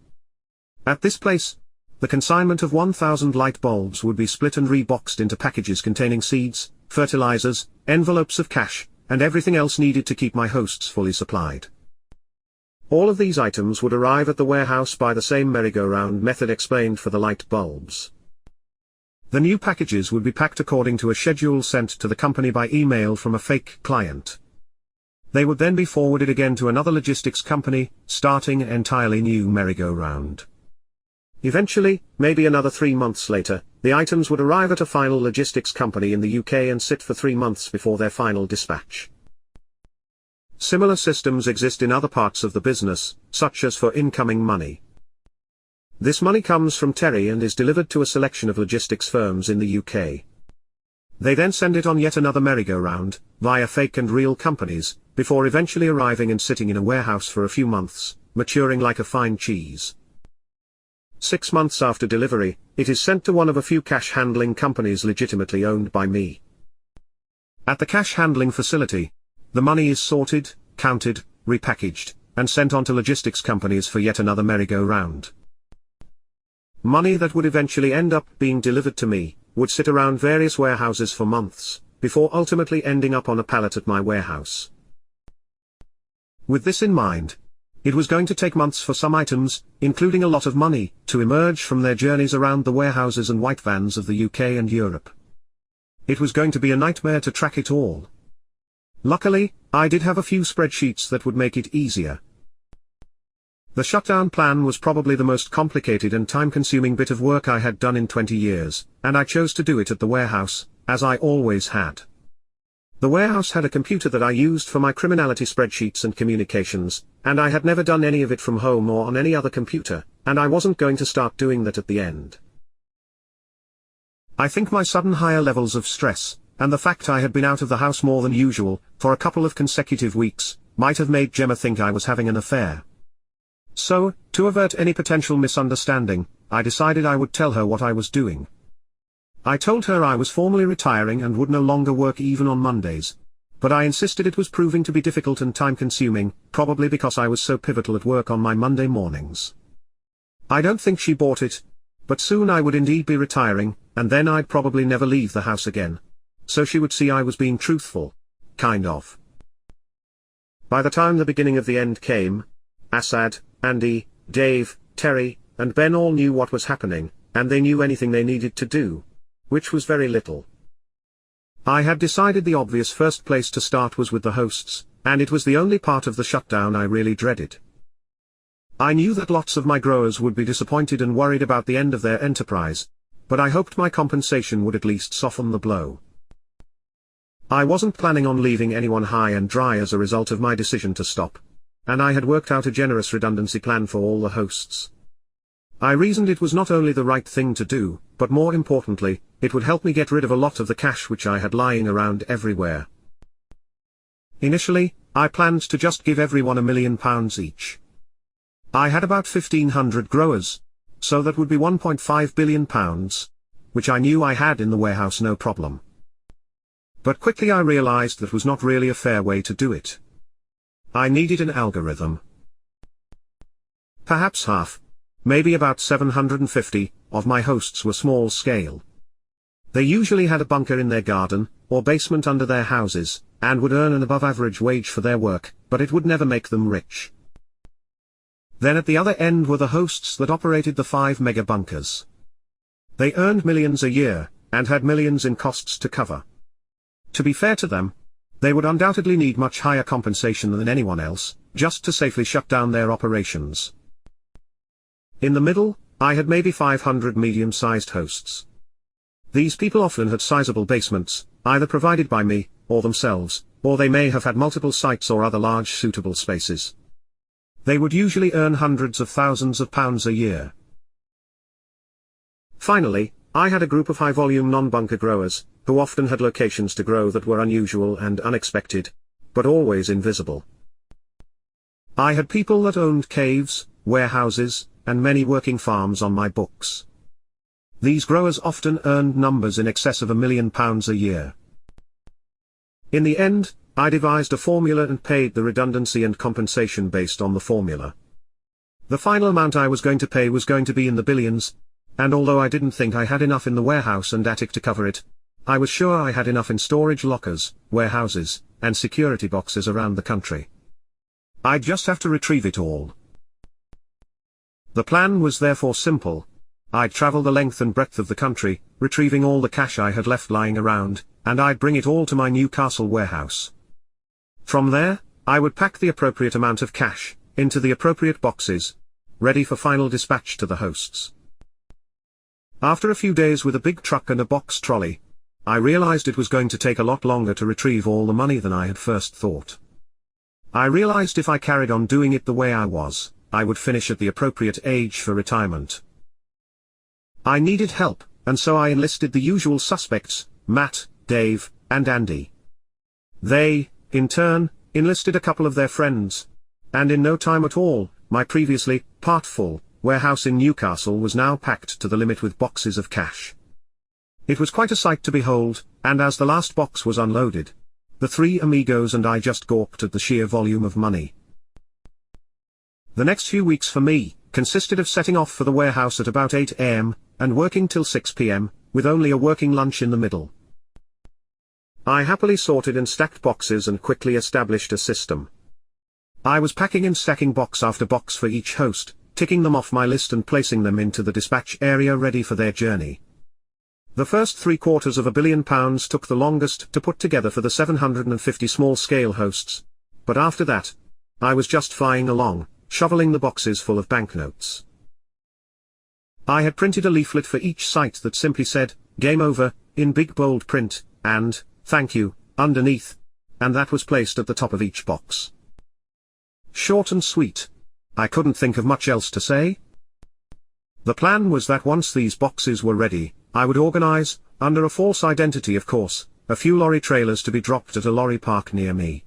At this place, the consignment of 1,000 light bulbs would be split and reboxed into packages containing seeds, fertilizers, envelopes of cash, and everything else needed to keep my hosts fully supplied. All of these items would arrive at the warehouse by the same merry-go-round method explained for the light bulbs. The new packages would be packed according to a schedule sent to the company by email from a fake client. They would then be forwarded again to another logistics company, starting an entirely new merry-go-round. Eventually, maybe another 3 months later, the items would arrive at a final logistics company in the UK and sit for 3 months before their final dispatch. Similar systems exist in other parts of the business, such as for incoming money. This money comes from Terry and is delivered to a selection of logistics firms in the UK. They then send it on yet another merry-go-round, via fake and real companies, before eventually arriving and sitting in a warehouse for a few months, maturing like a fine cheese. 6 months after delivery, it is sent to one of a few cash handling companies legitimately owned by me. At the cash handling facility, the money is sorted, counted, repackaged, and sent on to logistics companies for yet another merry-go-round. Money that would eventually end up being delivered to me, would sit around various warehouses for months, before ultimately ending up on a pallet at my warehouse. With this in mind, it was going to take months for some items, including a lot of money, to emerge from their journeys around the warehouses and white vans of the UK and Europe. It was going to be a nightmare to track it all. Luckily, I did have a few spreadsheets that would make it easier. The shutdown plan was probably the most complicated and time-consuming bit of work I had done in 20 years, and I chose to do it at the warehouse, as I always had. The warehouse had a computer that I used for my criminality spreadsheets and communications, and I had never done any of it from home or on any other computer, and I wasn't going to start doing that at the end. I think my sudden higher levels of stress, and the fact I had been out of the house more than usual, for a couple of consecutive weeks, might have made Gemma think I was having an affair. So, to avert any potential misunderstanding, I decided I would tell her what I was doing. I told her I was formally retiring and would no longer work even on Mondays. But I insisted it was proving to be difficult and time-consuming, probably because I was so pivotal at work on my Monday mornings. I don't think she bought it. But soon I would indeed be retiring, and then I'd probably never leave the house again. So she would see I was being truthful. Kind of. By the time the beginning of the end came, Assad, Andy, Dave, Terry, and Ben all knew what was happening, and they knew anything they needed to do. Which was very little. I had decided the obvious first place to start was with the hosts, and it was the only part of the shutdown I really dreaded. I knew that lots of my growers would be disappointed and worried about the end of their enterprise, but I hoped my compensation would at least soften the blow. I wasn't planning on leaving anyone high and dry as a result of my decision to stop, and I had worked out a generous redundancy plan for all the hosts. I reasoned it was not only the right thing to do, but more importantly, it would help me get rid of a lot of the cash which I had lying around everywhere. Initially, I planned to just give everyone £1 million each. I had about 1,500 growers, so that would be £1.5 billion, which I knew I had in the warehouse no problem. But quickly I realized that was not really a fair way to do it. I needed an algorithm. Perhaps half, maybe about 750, of my hosts were small scale. They usually had a bunker in their garden, or basement under their houses, and would earn an above-average wage for their work, but it would never make them rich. Then at the other end were the hosts that operated the 5 mega bunkers. They earned millions a year, and had millions in costs to cover. To be fair to them, they would undoubtedly need much higher compensation than anyone else, just to safely shut down their operations. In the middle, I had maybe 500 medium-sized hosts. These people often had sizable basements, either provided by me, or themselves, or they may have had multiple sites or other large suitable spaces. They would usually earn hundreds of thousands of pounds a year. Finally, I had a group of high-volume non-bunker growers, who often had locations to grow that were unusual and unexpected, but always invisible. I had people that owned caves, warehouses, and many working farms on my books. These growers often earned numbers in excess of £1 million a year. In the end, I devised a formula and paid the redundancy and compensation based on the formula. The final amount I was going to pay was going to be in the billions, and although I didn't think I had enough in the warehouse and attic to cover it, I was sure I had enough in storage lockers, warehouses, and security boxes around the country. I'd just have to retrieve it all. The plan was therefore simple. I'd travel the length and breadth of the country, retrieving all the cash I had left lying around, and I'd bring it all to my Newcastle warehouse. From there, I would pack the appropriate amount of cash into the appropriate boxes, ready for final dispatch to the hosts. After a few days with a big truck and a box trolley, I realized it was going to take a lot longer to retrieve all the money than I had first thought. I realized if I carried on doing it the way I was, I would finish at the appropriate age for retirement. I needed help, and so I enlisted the usual suspects, Matt, Dave, and Andy. They, in turn, enlisted a couple of their friends, and in no time at all, my previously part-full warehouse in Newcastle was now packed to the limit with boxes of cash. It was quite a sight to behold, and as the last box was unloaded, the 3 amigos and I just gawped at the sheer volume of money. The next few weeks for me consisted of setting off for the warehouse at about 8 a.m., and working till 6 p.m., with only a working lunch in the middle. I happily sorted and stacked boxes and quickly established a system. I was packing and stacking box after box for each host, ticking them off my list and placing them into the dispatch area ready for their journey. The first £750 million took the longest to put together for the 750 small-scale hosts, but after that, I was just flying along, shoveling the boxes full of banknotes. I had printed a leaflet for each site that simply said, "Game over," in big bold print, and, "Thank you," underneath, and that was placed at the top of each box. Short and sweet. I couldn't think of much else to say. The plan was that once these boxes were ready, I would organize, under a false identity of course, a few lorry trailers to be dropped at a lorry park near me.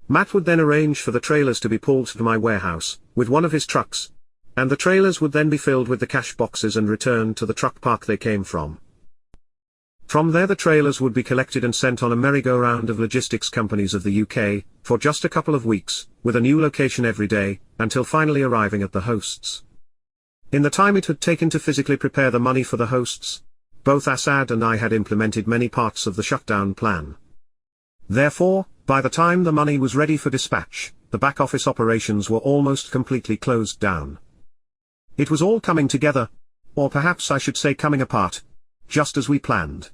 Matt would then arrange for the trailers to be pulled to my warehouse, with one of his trucks, and the trailers would then be filled with the cash boxes and returned to the truck park they came from. From there the trailers would be collected and sent on a merry-go-round of logistics companies of the UK, for just a couple of weeks, with a new location every day, until finally arriving at the hosts. In the time it had taken to physically prepare the money for the hosts, both Assad and I had implemented many parts of the shutdown plan. Therefore, by the time the money was ready for dispatch, the back-office operations were almost completely closed down. It was all coming together, or perhaps I should say coming apart, just as we planned.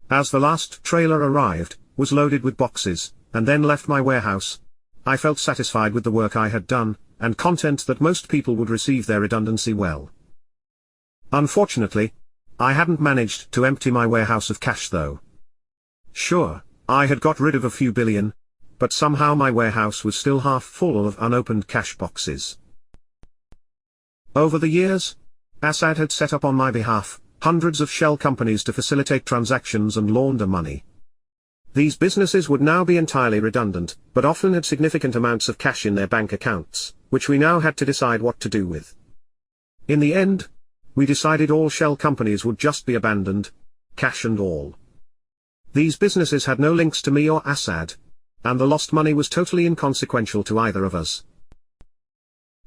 As the last trailer arrived, was loaded with boxes, and then left my warehouse, I felt satisfied with the work I had done, and content that most people would receive their redundancy well. Unfortunately, I hadn't managed to empty my warehouse of cash though. Sure, I had got rid of a few billion, but somehow my warehouse was still half full of unopened cash boxes. Over the years, Assad had set up on my behalf hundreds of shell companies to facilitate transactions and launder money. These businesses would now be entirely redundant, but often had significant amounts of cash in their bank accounts, which we now had to decide what to do with. In the end, we decided all shell companies would just be abandoned, cash and all. These businesses had no links to me or Assad, and the lost money was totally inconsequential to either of us.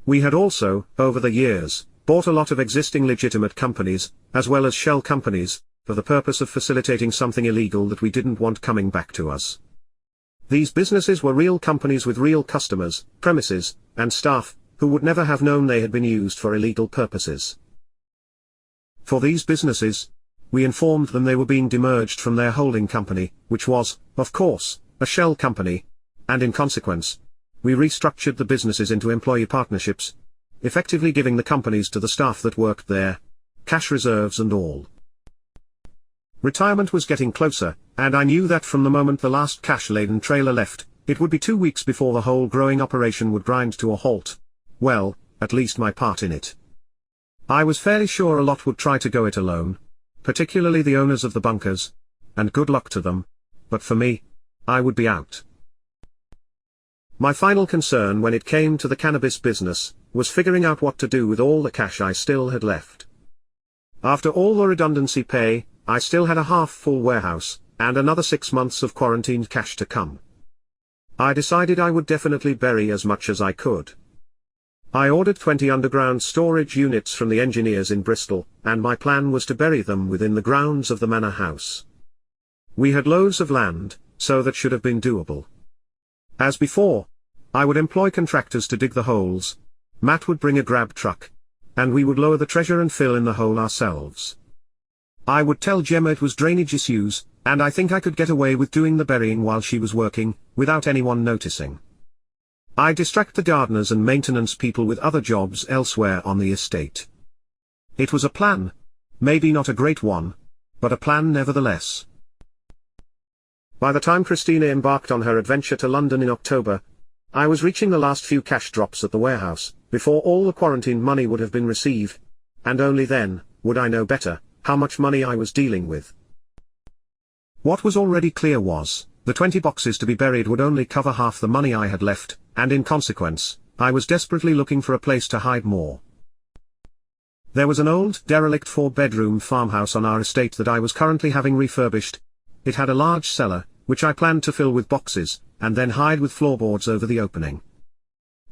We had also, over the years, bought a lot of existing legitimate companies, as well as shell companies, for the purpose of facilitating something illegal that we didn't want coming back to us. These businesses were real companies with real customers, premises, and staff, who would never have known they had been used for illegal purposes. For these businesses, we informed them they were being demerged from their holding company, which was, of course, a shell company, and in consequence, we restructured the businesses into employee partnerships, effectively giving the companies to the staff that worked there, cash reserves and all. Retirement was getting closer, and I knew that from the moment the last cash-laden trailer left, it would be 2 weeks before the whole growing operation would grind to a halt. Well, at least my part in it. I was fairly sure a lot would try to go it alone, particularly the owners of the bunkers, and good luck to them, but for me, I would be out. My final concern when it came to the cannabis business, was figuring out what to do with all the cash I still had left. After all the redundancy pay, I still had a half-full warehouse, and another 6 months of quarantined cash to come. I decided I would definitely bury as much as I could. I ordered 20 underground storage units from the engineers in Bristol, and my plan was to bury them within the grounds of the Manor house. We had loads of land, so that should have been doable. As before, I would employ contractors to dig the holes, Matt would bring a grab truck, and we would lower the treasure and fill in the hole ourselves. I would tell Gemma it was drainage issues, and I think I could get away with doing the burying while she was working, without anyone noticing. I'd distract the gardeners and maintenance people with other jobs elsewhere on the estate. It was a plan, maybe not a great one, but a plan nevertheless. By the time Christina embarked on her adventure to London in October, I was reaching the last few cash drops at the warehouse, before all the quarantine money would have been received, and only then would I know better how much money I was dealing with. What was already clear was, the 20 boxes to be buried would only cover half the money I had left, and in consequence, I was desperately looking for a place to hide more. There was an old, derelict 4-bedroom farmhouse on our estate that I was currently having refurbished. It had a large cellar, which I planned to fill with boxes, and then hide with floorboards over the opening.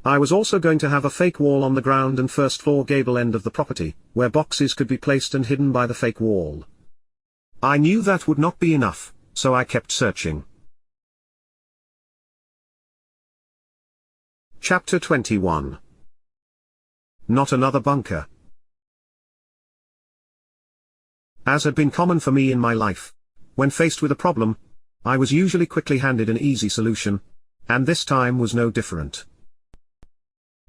I was also going to have a fake wall on the ground and first floor gable end of the property, where boxes could be placed and hidden by the fake wall. I knew that would not be enough, so I kept searching. Chapter 21. Not another bunker. As had been common for me in my life, when faced with a problem, I was usually quickly handed an easy solution, and this time was no different.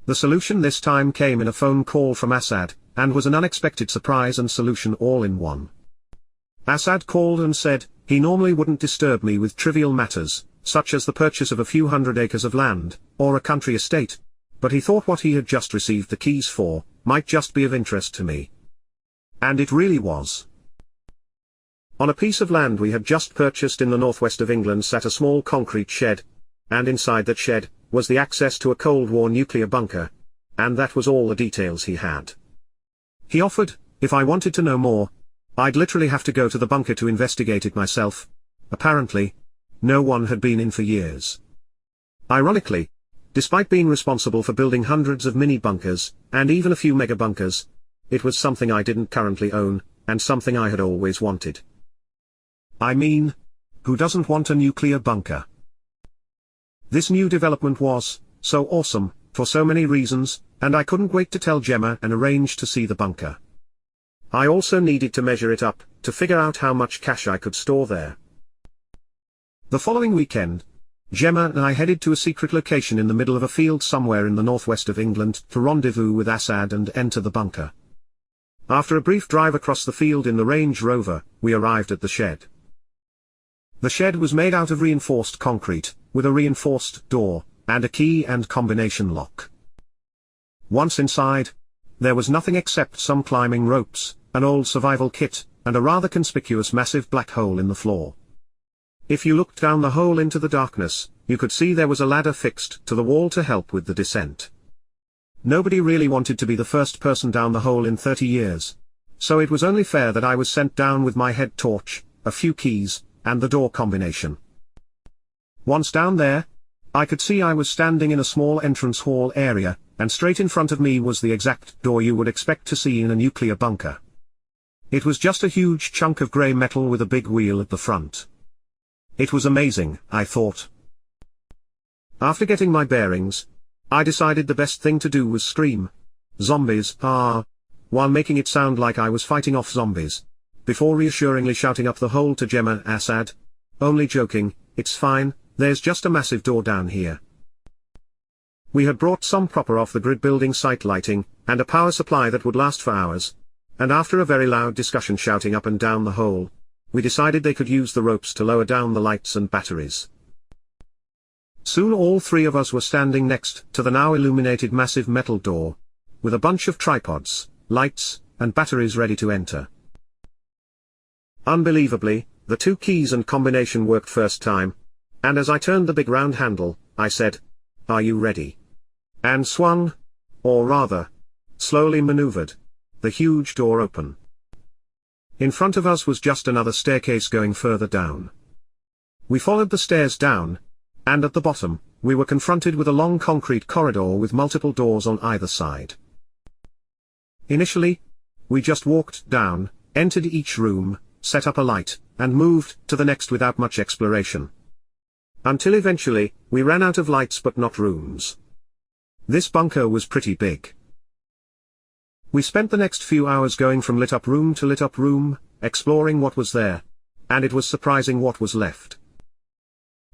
The solution this time came in a phone call from Assad, and was an unexpected surprise and solution all in one. Assad called and said, he normally wouldn't disturb me with trivial matters, such as the purchase of a few hundred acres of land, or a country estate, but he thought what he had just received the keys for, might just be of interest to me. And it really was. On a piece of land we had just purchased in the northwest of England sat a small concrete shed, and inside that shed, was the access to a Cold War nuclear bunker, and that was all the details he had. He offered, if I wanted to know more, I'd literally have to go to the bunker to investigate it myself. Apparently, no one had been in for years. Ironically, despite being responsible for building hundreds of mini bunkers, and even a few mega bunkers, it was something I didn't currently own, and something I had always wanted. I mean, who doesn't want a nuclear bunker? This new development was so awesome, for so many reasons, and I couldn't wait to tell Gemma and arrange to see the bunker. I also needed to measure it up, to figure out how much cash I could store there. The following weekend, Gemma and I headed to a secret location in the middle of a field somewhere in the northwest of England to rendezvous with Assad and enter the bunker. After a brief drive across the field in the Range Rover, we arrived at the shed. The shed was made out of reinforced concrete, with a reinforced door, and a key and combination lock. Once inside, there was nothing except some climbing ropes, an old survival kit, and a rather conspicuous massive black hole in the floor. If you looked down the hole into the darkness, you could see there was a ladder fixed to the wall to help with the descent. Nobody really wanted to be the first person down the hole in 30 years, so it was only fair that I was sent down with my head torch, a few keys, and the door combination. Once down there, I could see I was standing in a small entrance hall area, and straight in front of me was the exact door you would expect to see in a nuclear bunker. It was just a huge chunk of grey metal with a big wheel at the front. It was amazing, I thought. After getting my bearings, I decided the best thing to do was scream, "Zombies, ah!" while making it sound like I was fighting off zombies, before reassuringly shouting up the hole to Gemma Assad, "Only joking, it's fine, there's just a massive door down here." We had brought some proper off-the-grid building site lighting, and a power supply that would last for hours, and after a very loud discussion shouting up and down the hole, we decided they could use the ropes to lower down the lights and batteries. Soon all three of us were standing next to the now illuminated massive metal door, with a bunch of tripods, lights, and batteries ready to enter. Unbelievably, the 2 keys and combination worked first time, and as I turned the big round handle, I said, "Are you ready?" and swung, or rather, slowly maneuvered, the huge door open. In front of us was just another staircase going further down. We followed the stairs down, and at the bottom, we were confronted with a long concrete corridor with multiple doors on either side. Initially, we just walked down, entered each room, set up a light, and moved to the next without much exploration. Until eventually, we ran out of lights but not rooms. This bunker was pretty big. We spent the next few hours going from lit-up room to lit-up room, exploring what was there, and it was surprising what was left.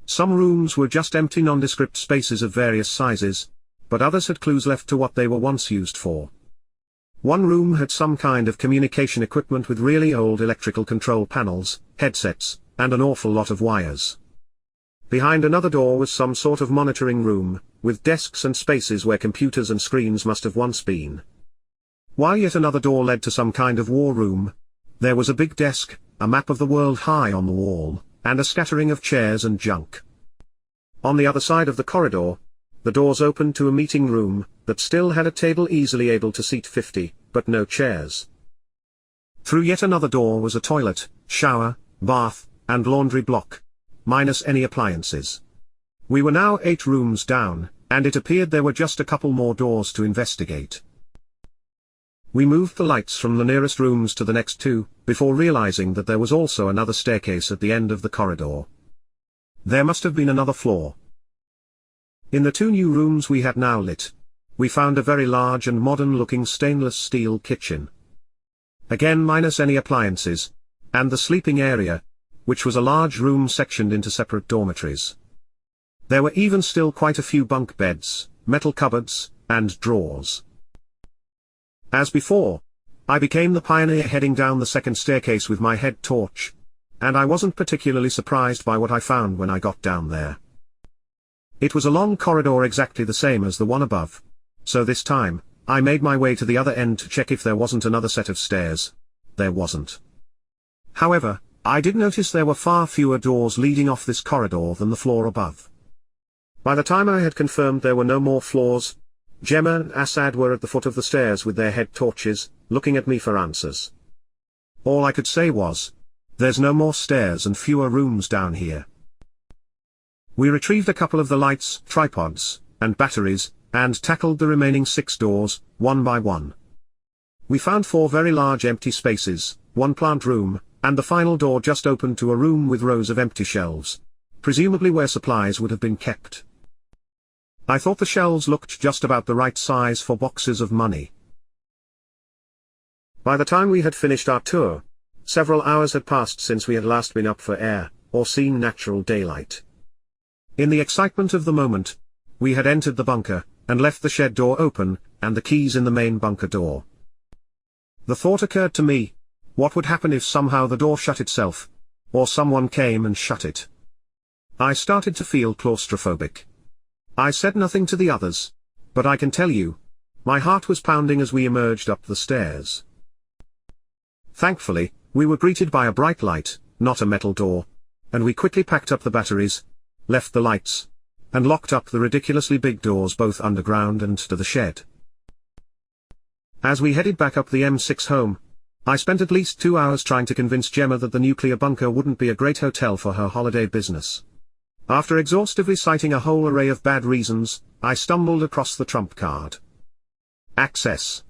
Some rooms were just empty nondescript spaces of various sizes, but others had clues left to what they were once used for. One room had some kind of communication equipment with really old electrical control panels, headsets, and an awful lot of wires. Behind another door was some sort of monitoring room, with desks and spaces where computers and screens must have once been. While yet another door led to some kind of war room, there was a big desk, a map of the world high on the wall, and a scattering of chairs and junk. On the other side of the corridor, the doors opened to a meeting room, that still had a table easily able to seat 50, but no chairs. Through yet another door was a toilet, shower, bath, and laundry block, minus any appliances. We were now 8 rooms down, and it appeared there were just a couple more doors to investigate. We moved the lights from the nearest rooms to the next 2, before realizing that there was also another staircase at the end of the corridor. There must have been another floor. In the 2 new rooms we had now lit, we found a very large and modern-looking stainless steel kitchen. Again minus any appliances, and the sleeping area, which was a large room sectioned into separate dormitories. There were even still quite a few bunk beds, metal cupboards, and drawers. As before, I became the pioneer heading down the second staircase with my head torch, and I wasn't particularly surprised by what I found when I got down there. It was a long corridor exactly the same as the one above, so this time, I made my way to the other end to check if there wasn't another set of stairs. There wasn't. However, I did notice there were far fewer doors leading off this corridor than the floor above. By the time I had confirmed there were no more floors, Gemma and Assad were at the foot of the stairs with their head torches, looking at me for answers. All I could say was, "There's no more stairs and fewer rooms down here." We retrieved a couple of the lights, tripods, and batteries, and tackled the remaining 6 doors, one by one. We found 4 very large empty spaces, 1 plant room, and the final door just opened to a room with rows of empty shelves, presumably where supplies would have been kept. I thought the shelves looked just about the right size for boxes of money. By the time we had finished our tour, several hours had passed since we had last been up for air, or seen natural daylight. In the excitement of the moment, we had entered the bunker, and left the shed door open, and the keys in the main bunker door. The thought occurred to me, what would happen if somehow the door shut itself, or someone came and shut it? I started to feel claustrophobic. I said nothing to the others, but I can tell you, my heart was pounding as we emerged up the stairs. Thankfully, we were greeted by a bright light, not a metal door, and we quickly packed up the batteries, left the lights, and locked up the ridiculously big doors both underground and to the shed. As we headed back up the M6 home, I spent at least 2 hours trying to convince Gemma that the nuclear bunker wouldn't be a great hotel for her holiday business. After exhaustively citing a whole array of bad reasons, I stumbled across the trump card. Access.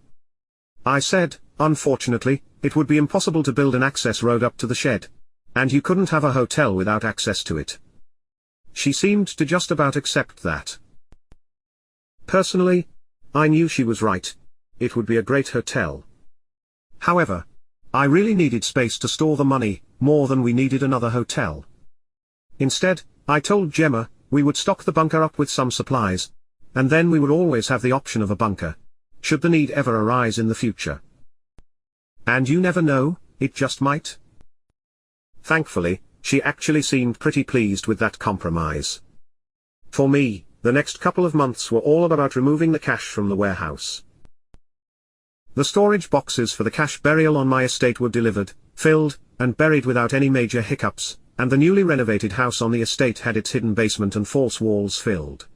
I said, unfortunately, it would be impossible to build an access road up to the shed. And you couldn't have a hotel without access to it. She seemed to just about accept that. Personally, I knew she was right. It would be a great hotel. However, I really needed space to store the money, more than we needed another hotel. Instead, I told Gemma, we would stock the bunker up with some supplies, and then we would always have the option of a bunker, should the need ever arise in the future. And you never know, it just might. Thankfully, she actually seemed pretty pleased with that compromise. For me, the next couple of months were all about removing the cash from the warehouse. The storage boxes for the cash burial on my estate were delivered, filled, and buried without any major hiccups, and the newly renovated house on the estate had its hidden basement and false walls filled.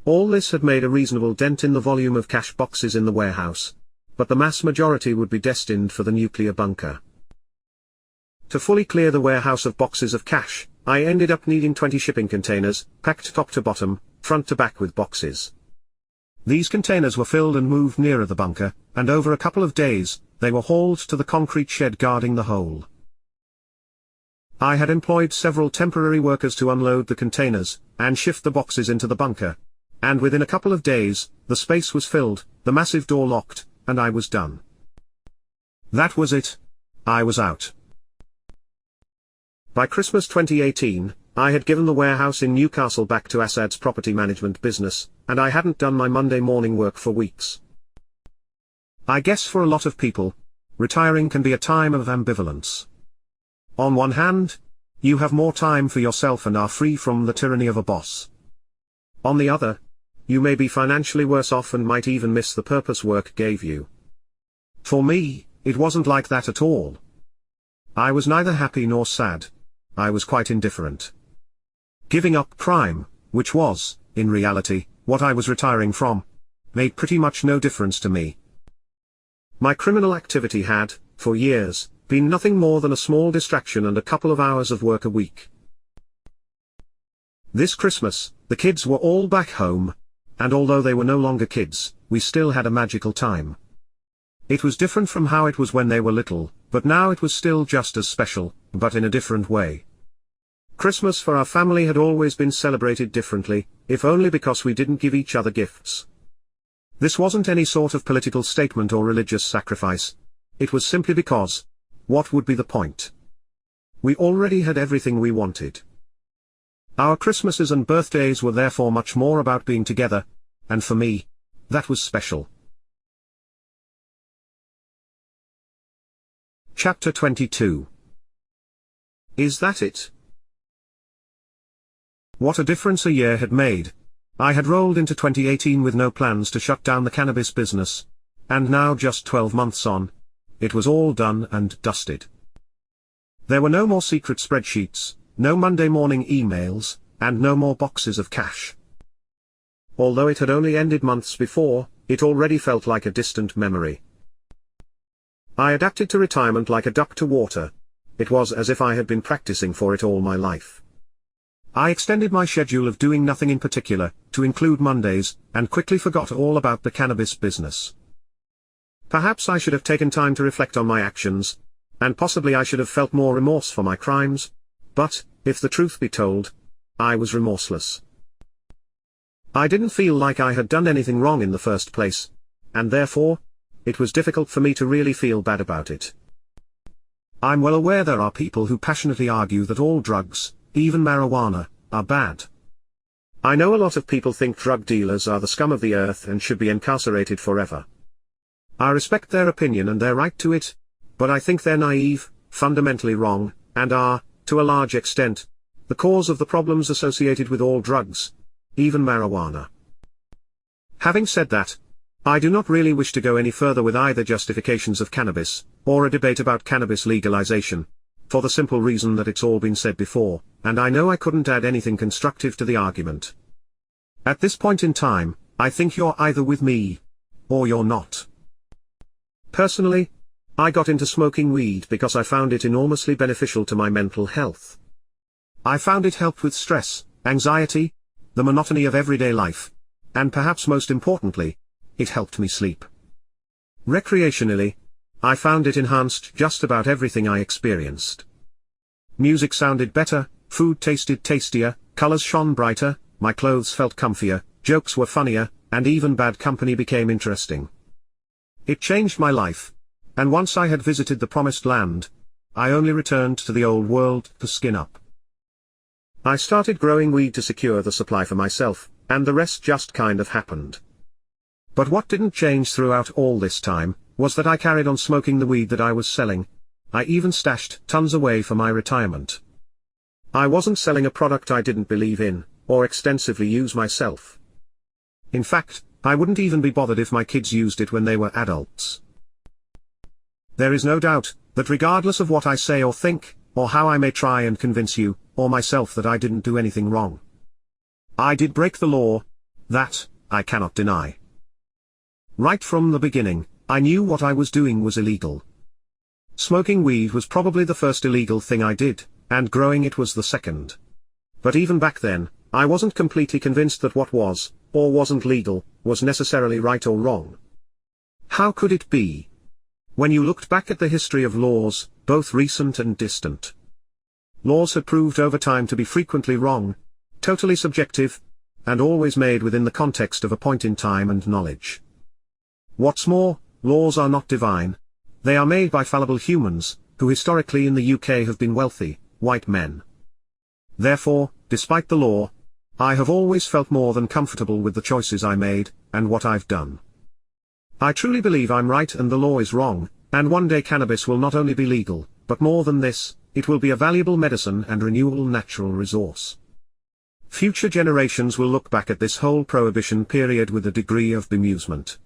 All this had made a reasonable dent in the volume of cash boxes in the warehouse, but the mass majority would be destined for the nuclear bunker. To fully clear the warehouse of boxes of cash, I ended up needing 20 shipping containers, packed top to bottom, front to back with boxes. These containers were filled and moved nearer the bunker, and over a couple of days, they were hauled to the concrete shed guarding the hole. I had employed several temporary workers to unload the containers, and shift the boxes into the bunker. And within a couple of days, the space was filled, the massive door locked, and I was done. That was it. I was out. By Christmas 2018, I had given the warehouse in Newcastle back to Assad's property management business, and I hadn't done my Monday morning work for weeks. I guess for a lot of people, retiring can be a time of ambivalence. On one hand, you have more time for yourself and are free from the tyranny of a boss. On the other, you may be financially worse off and might even miss the purpose work gave you. For me, it wasn't like that at all. I was neither happy nor sad. I was quite indifferent. Giving up crime, which was, in reality, what I was retiring from, made pretty much no difference to me. My criminal activity had, for years, been nothing more than a small distraction and a couple of hours of work a week. This Christmas, the kids were all back home, and although they were no longer kids, we still had a magical time. It was different from how it was when they were little, but now it was still just as special, but in a different way. Christmas for our family had always been celebrated differently, if only because we didn't give each other gifts. This wasn't any sort of political statement or religious sacrifice. It was simply because, what would be the point? We already had everything we wanted. Our Christmases and birthdays were therefore much more about being together, and for me, that was special. Chapter 22. Is that it? What a difference a year had made. I had rolled into 2018 with no plans to shut down the cannabis business. And now just 12 months on, it was all done and dusted. There were no more secret spreadsheets, no Monday morning emails, and no more boxes of cash. Although it had only ended months before, it already felt like a distant memory. I adapted to retirement like a duck to water. It was as if I had been practicing for it all my life. I extended my schedule of doing nothing in particular, to include Mondays, and quickly forgot all about the cannabis business. Perhaps I should have taken time to reflect on my actions, and possibly I should have felt more remorse for my crimes, but, if the truth be told, I was remorseless. I didn't feel like I had done anything wrong in the first place, and therefore, it was difficult for me to really feel bad about it. I'm well aware there are people who passionately argue that all drugs, even marijuana, are bad. I know a lot of people think drug dealers are the scum of the earth and should be incarcerated forever. I respect their opinion and their right to it, but I think they're naive, fundamentally wrong, and are, to a large extent, the cause of the problems associated with all drugs, even marijuana. Having said that, I do not really wish to go any further with either justifications of cannabis, or a debate about cannabis legalization, for the simple reason that it's all been said before, and I know I couldn't add anything constructive to the argument. At this point in time, I think you're either with me, or you're not. Personally, I got into smoking weed because I found it enormously beneficial to my mental health. I found it helped with stress, anxiety, the monotony of everyday life, and perhaps most importantly, it helped me sleep. Recreationally, I found it enhanced just about everything I experienced. Music sounded better, food tasted tastier, colors shone brighter, my clothes felt comfier, jokes were funnier, and even bad company became interesting. It changed my life, and once I had visited the promised land, I only returned to the old world to skin up. I started growing weed to secure the supply for myself, and the rest just kind of happened. But what didn't change throughout all this time, was that I carried on smoking the weed that I was selling. I even stashed tons away for my retirement. I wasn't selling a product I didn't believe in, or extensively use myself. In fact, I wouldn't even be bothered if my kids used it when they were adults. There is no doubt, that regardless of what I say or think, or how I may try and convince you, or myself that I didn't do anything wrong. I did break the law, that, I cannot deny. Right from the beginning, I knew what I was doing was illegal. Smoking weed was probably the first illegal thing I did, and growing it was the second. But even back then, I wasn't completely convinced that what was, or wasn't legal, was necessarily right or wrong. How could it be? When you looked back at the history of laws, both recent and distant, laws had proved over time to be frequently wrong, totally subjective, and always made within the context of a point in time and knowledge. What's more, laws are not divine. They are made by fallible humans, who historically in the UK have been wealthy, white men. Therefore, despite the law, I have always felt more than comfortable with the choices I made, and what I've done. I truly believe I'm right and the law is wrong, and one day cannabis will not only be legal, but more than this, it will be a valuable medicine and renewable natural resource. Future generations will look back at this whole prohibition period with a degree of bemusement.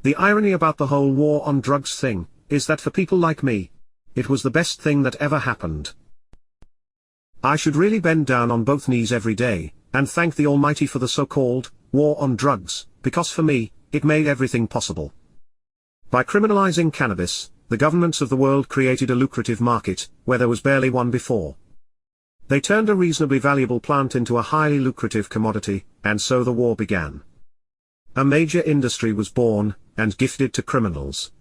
The irony about the whole war on drugs thing, is that for people like me, it was the best thing that ever happened. I should really bend down on both knees every day, and thank the Almighty for the so-called war on drugs, because for me, it made everything possible. By criminalizing cannabis, the governments of the world created a lucrative market, where there was barely one before. They turned a reasonably valuable plant into a highly lucrative commodity, and so the war began. A major industry was born, and gifted to criminals.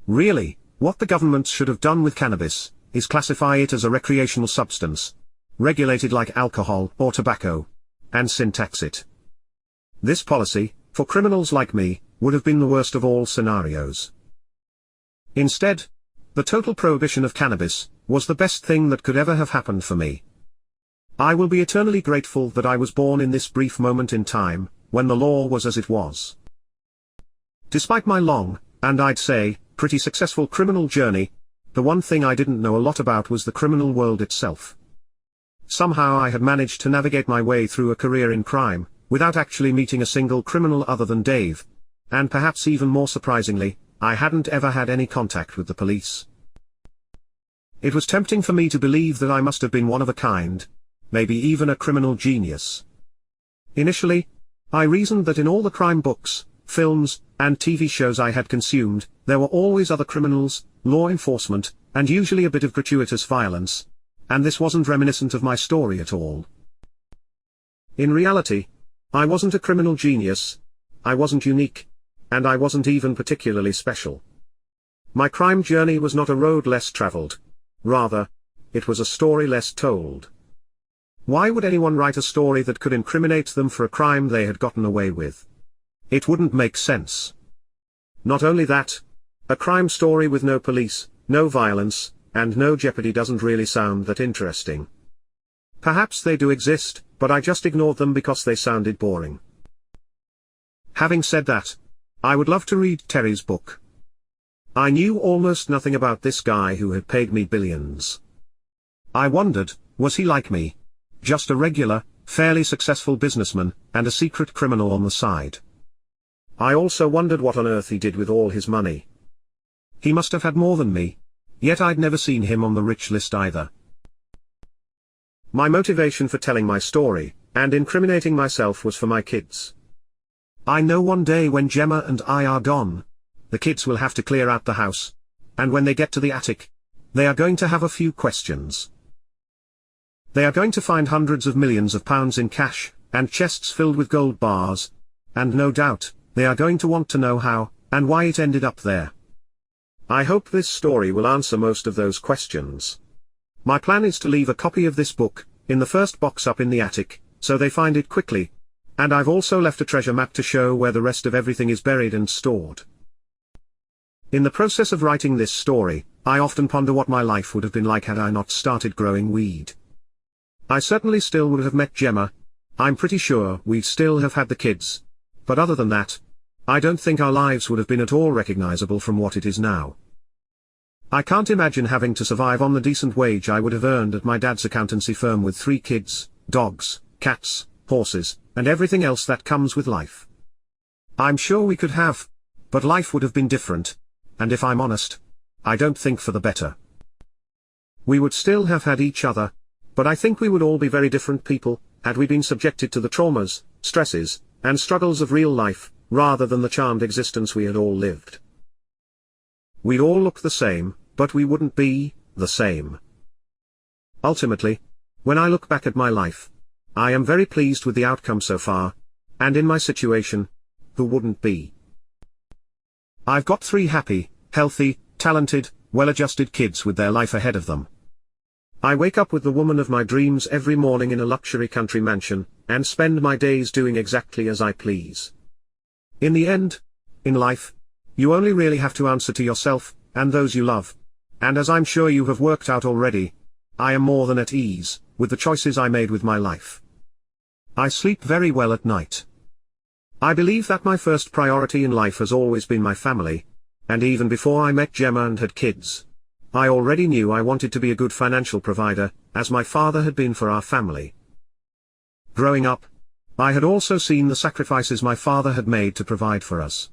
Really, what the governments should have done with cannabis, is classify it as a recreational substance, regulated like alcohol or tobacco, and sin tax it. This policy, for criminals like me, would have been the worst of all scenarios. Instead, the total prohibition of cannabis, was the best thing that could ever have happened for me. I will be eternally grateful that I was born in this brief moment in time, when the law was as it was. Despite my long, and I'd say, pretty successful criminal journey, the one thing I didn't know a lot about was the criminal world itself. Somehow I had managed to navigate my way through a career in crime, without actually meeting a single criminal other than Dave, and perhaps even more surprisingly, I hadn't ever had any contact with the police. It was tempting for me to believe that I must have been one of a kind, maybe even a criminal genius. Initially, I reasoned that in all the crime books, films, and TV shows I had consumed, there were always other criminals, law enforcement, and usually a bit of gratuitous violence, and this wasn't reminiscent of my story at all. In reality, I wasn't a criminal genius, I wasn't unique, and I wasn't even particularly special. My crime journey was not a road less traveled. Rather, it was a story less told. Why would anyone write a story that could incriminate them for a crime they had gotten away with? It wouldn't make sense. Not only that, a crime story with no police, no violence, and no jeopardy doesn't really sound that interesting. Perhaps they do exist, but I just ignored them because they sounded boring. Having said that, I would love to read Terry's book. I knew almost nothing about this guy who had paid me billions. I wondered, was he like me? Just a regular, fairly successful businessman, and a secret criminal on the side. I also wondered what on earth he did with all his money. He must have had more than me, yet I'd never seen him on the rich list either. My motivation for telling my story, and incriminating myself was for my kids. I know one day when Gemma and I are gone, the kids will have to clear out the house. And when they get to the attic, they are going to have a few questions. They are going to find hundreds of millions of pounds in cash, and chests filled with gold bars. And no doubt, they are going to want to know how, and why it ended up there. I hope this story will answer most of those questions. My plan is to leave a copy of this book, in the first box up in the attic, so they find it quickly. And I've also left a treasure map to show where the rest of everything is buried and stored. In the process of writing this story, I often ponder what my life would have been like had I not started growing weed. I certainly still would have met Gemma. I'm pretty sure we'd still have had the kids. But other than that, I don't think our lives would have been at all recognizable from what it is now. I can't imagine having to survive on the decent wage I would have earned at my dad's accountancy firm with 3 kids, dogs, cats, horses, and everything else that comes with life. I'm sure we could have, but life would have been different, and if I'm honest, I don't think for the better. We would still have had each other, but I think we would all be very different people, had we been subjected to the traumas, stresses, and struggles of real life, rather than the charmed existence we had all lived. We'd all look the same, but we wouldn't be the same. Ultimately, when I look back at my life, I am very pleased with the outcome so far, and in my situation, who wouldn't be? I've got 3 happy, healthy, talented, well-adjusted kids with their life ahead of them. I wake up with the woman of my dreams every morning in a luxury country mansion, and spend my days doing exactly as I please. In the end, in life, you only really have to answer to yourself, and those you love. And as I'm sure you have worked out already, I am more than at ease with the choices I made with my life. I sleep very well at night. I believe that my first priority in life has always been my family, and even before I met Gemma and had kids, I already knew I wanted to be a good financial provider, as my father had been for our family. Growing up, I had also seen the sacrifices my father had made to provide for us.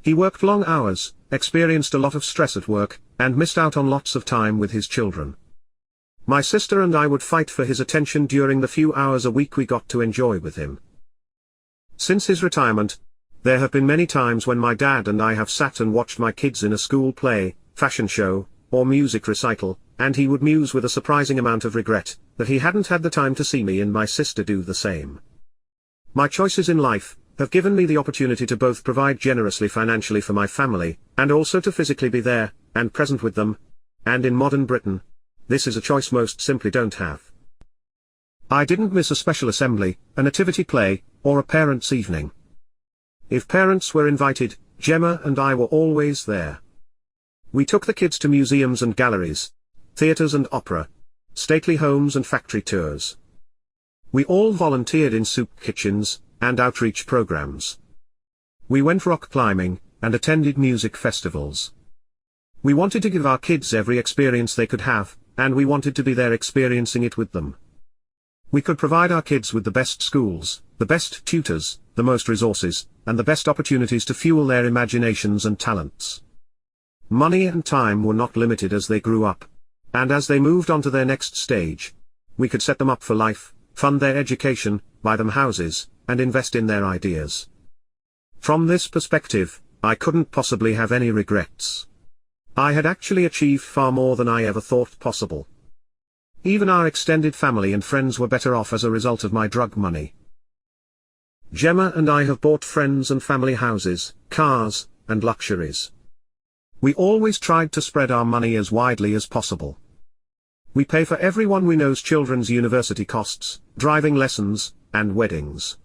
He worked long hours, experienced a lot of stress at work, and missed out on lots of time with his children. My sister and I would fight for his attention during the few hours a week we got to enjoy with him. Since his retirement, there have been many times when my dad and I have sat and watched my kids in a school play, fashion show, or music recital, and he would muse with a surprising amount of regret that he hadn't had the time to see me and my sister do the same. My choices in life have given me the opportunity to both provide generously financially for my family, and also to physically be there, and present with them. And in modern Britain, this is a choice most simply don't have. I didn't miss a special assembly, a nativity play, or a parents' evening. If parents were invited, Gemma and I were always there. We took the kids to museums and galleries, theatres and opera, stately homes and factory tours. We all volunteered in soup kitchens, and outreach programs. We went rock climbing, and attended music festivals. We wanted to give our kids every experience they could have, and we wanted to be there experiencing it with them. We could provide our kids with the best schools, the best tutors, the most resources, and the best opportunities to fuel their imaginations and talents. Money and time were not limited as they grew up. And as they moved on to their next stage, we could set them up for life, fund their education, buy them houses, and invest in their ideas. From this perspective, I couldn't possibly have any regrets. I had actually achieved far more than I ever thought possible. Even our extended family and friends were better off as a result of my drug money. Gemma and I have bought friends and family houses, cars, and luxuries. We always tried to spread our money as widely as possible. We pay for everyone we know's children's university costs, driving lessons, and weddings.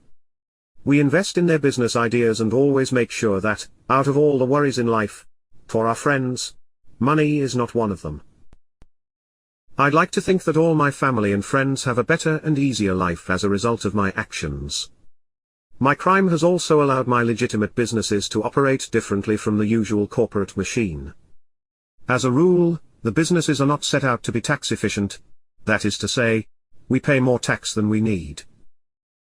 We invest in their business ideas and always make sure that, out of all the worries in life, for our friends, money is not one of them. I'd like to think that all my family and friends have a better and easier life as a result of my actions. My crime has also allowed my legitimate businesses to operate differently from the usual corporate machine. As a rule, the businesses are not set out to be tax efficient. That is to say, we pay more tax than we need.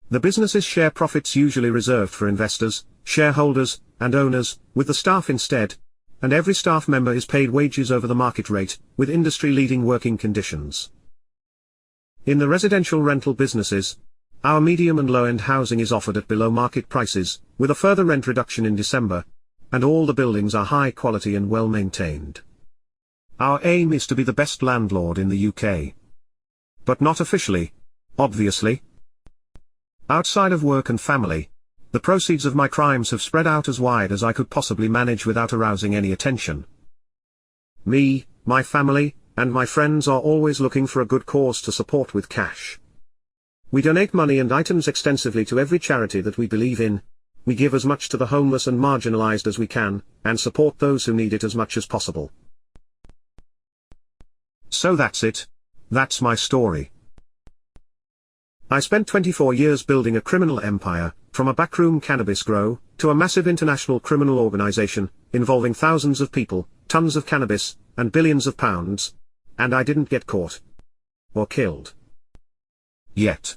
The businesses share profits usually reserved for investors, shareholders, and owners, with the staff instead, and every staff member is paid wages over the market rate, with industry-leading working conditions. In the residential rental businesses, our medium and low-end housing is offered at below market prices, with a further rent reduction in December, and all the buildings are high quality and well maintained. Our aim is to be the best landlord in the UK. But not officially, obviously. Outside of work and family, the proceeds of my crimes have spread out as wide as I could possibly manage without arousing any attention. Me, my family, and my friends are always looking for a good cause to support with cash. We donate money and items extensively to every charity that we believe in. We give as much to the homeless and marginalized as we can, and support those who need it as much as possible. So that's it. That's my story. I spent 24 years building a criminal empire, from a backroom cannabis grow, to a massive international criminal organization, involving thousands of people, tons of cannabis, and billions of pounds. And I didn't get caught. Or killed. Yet.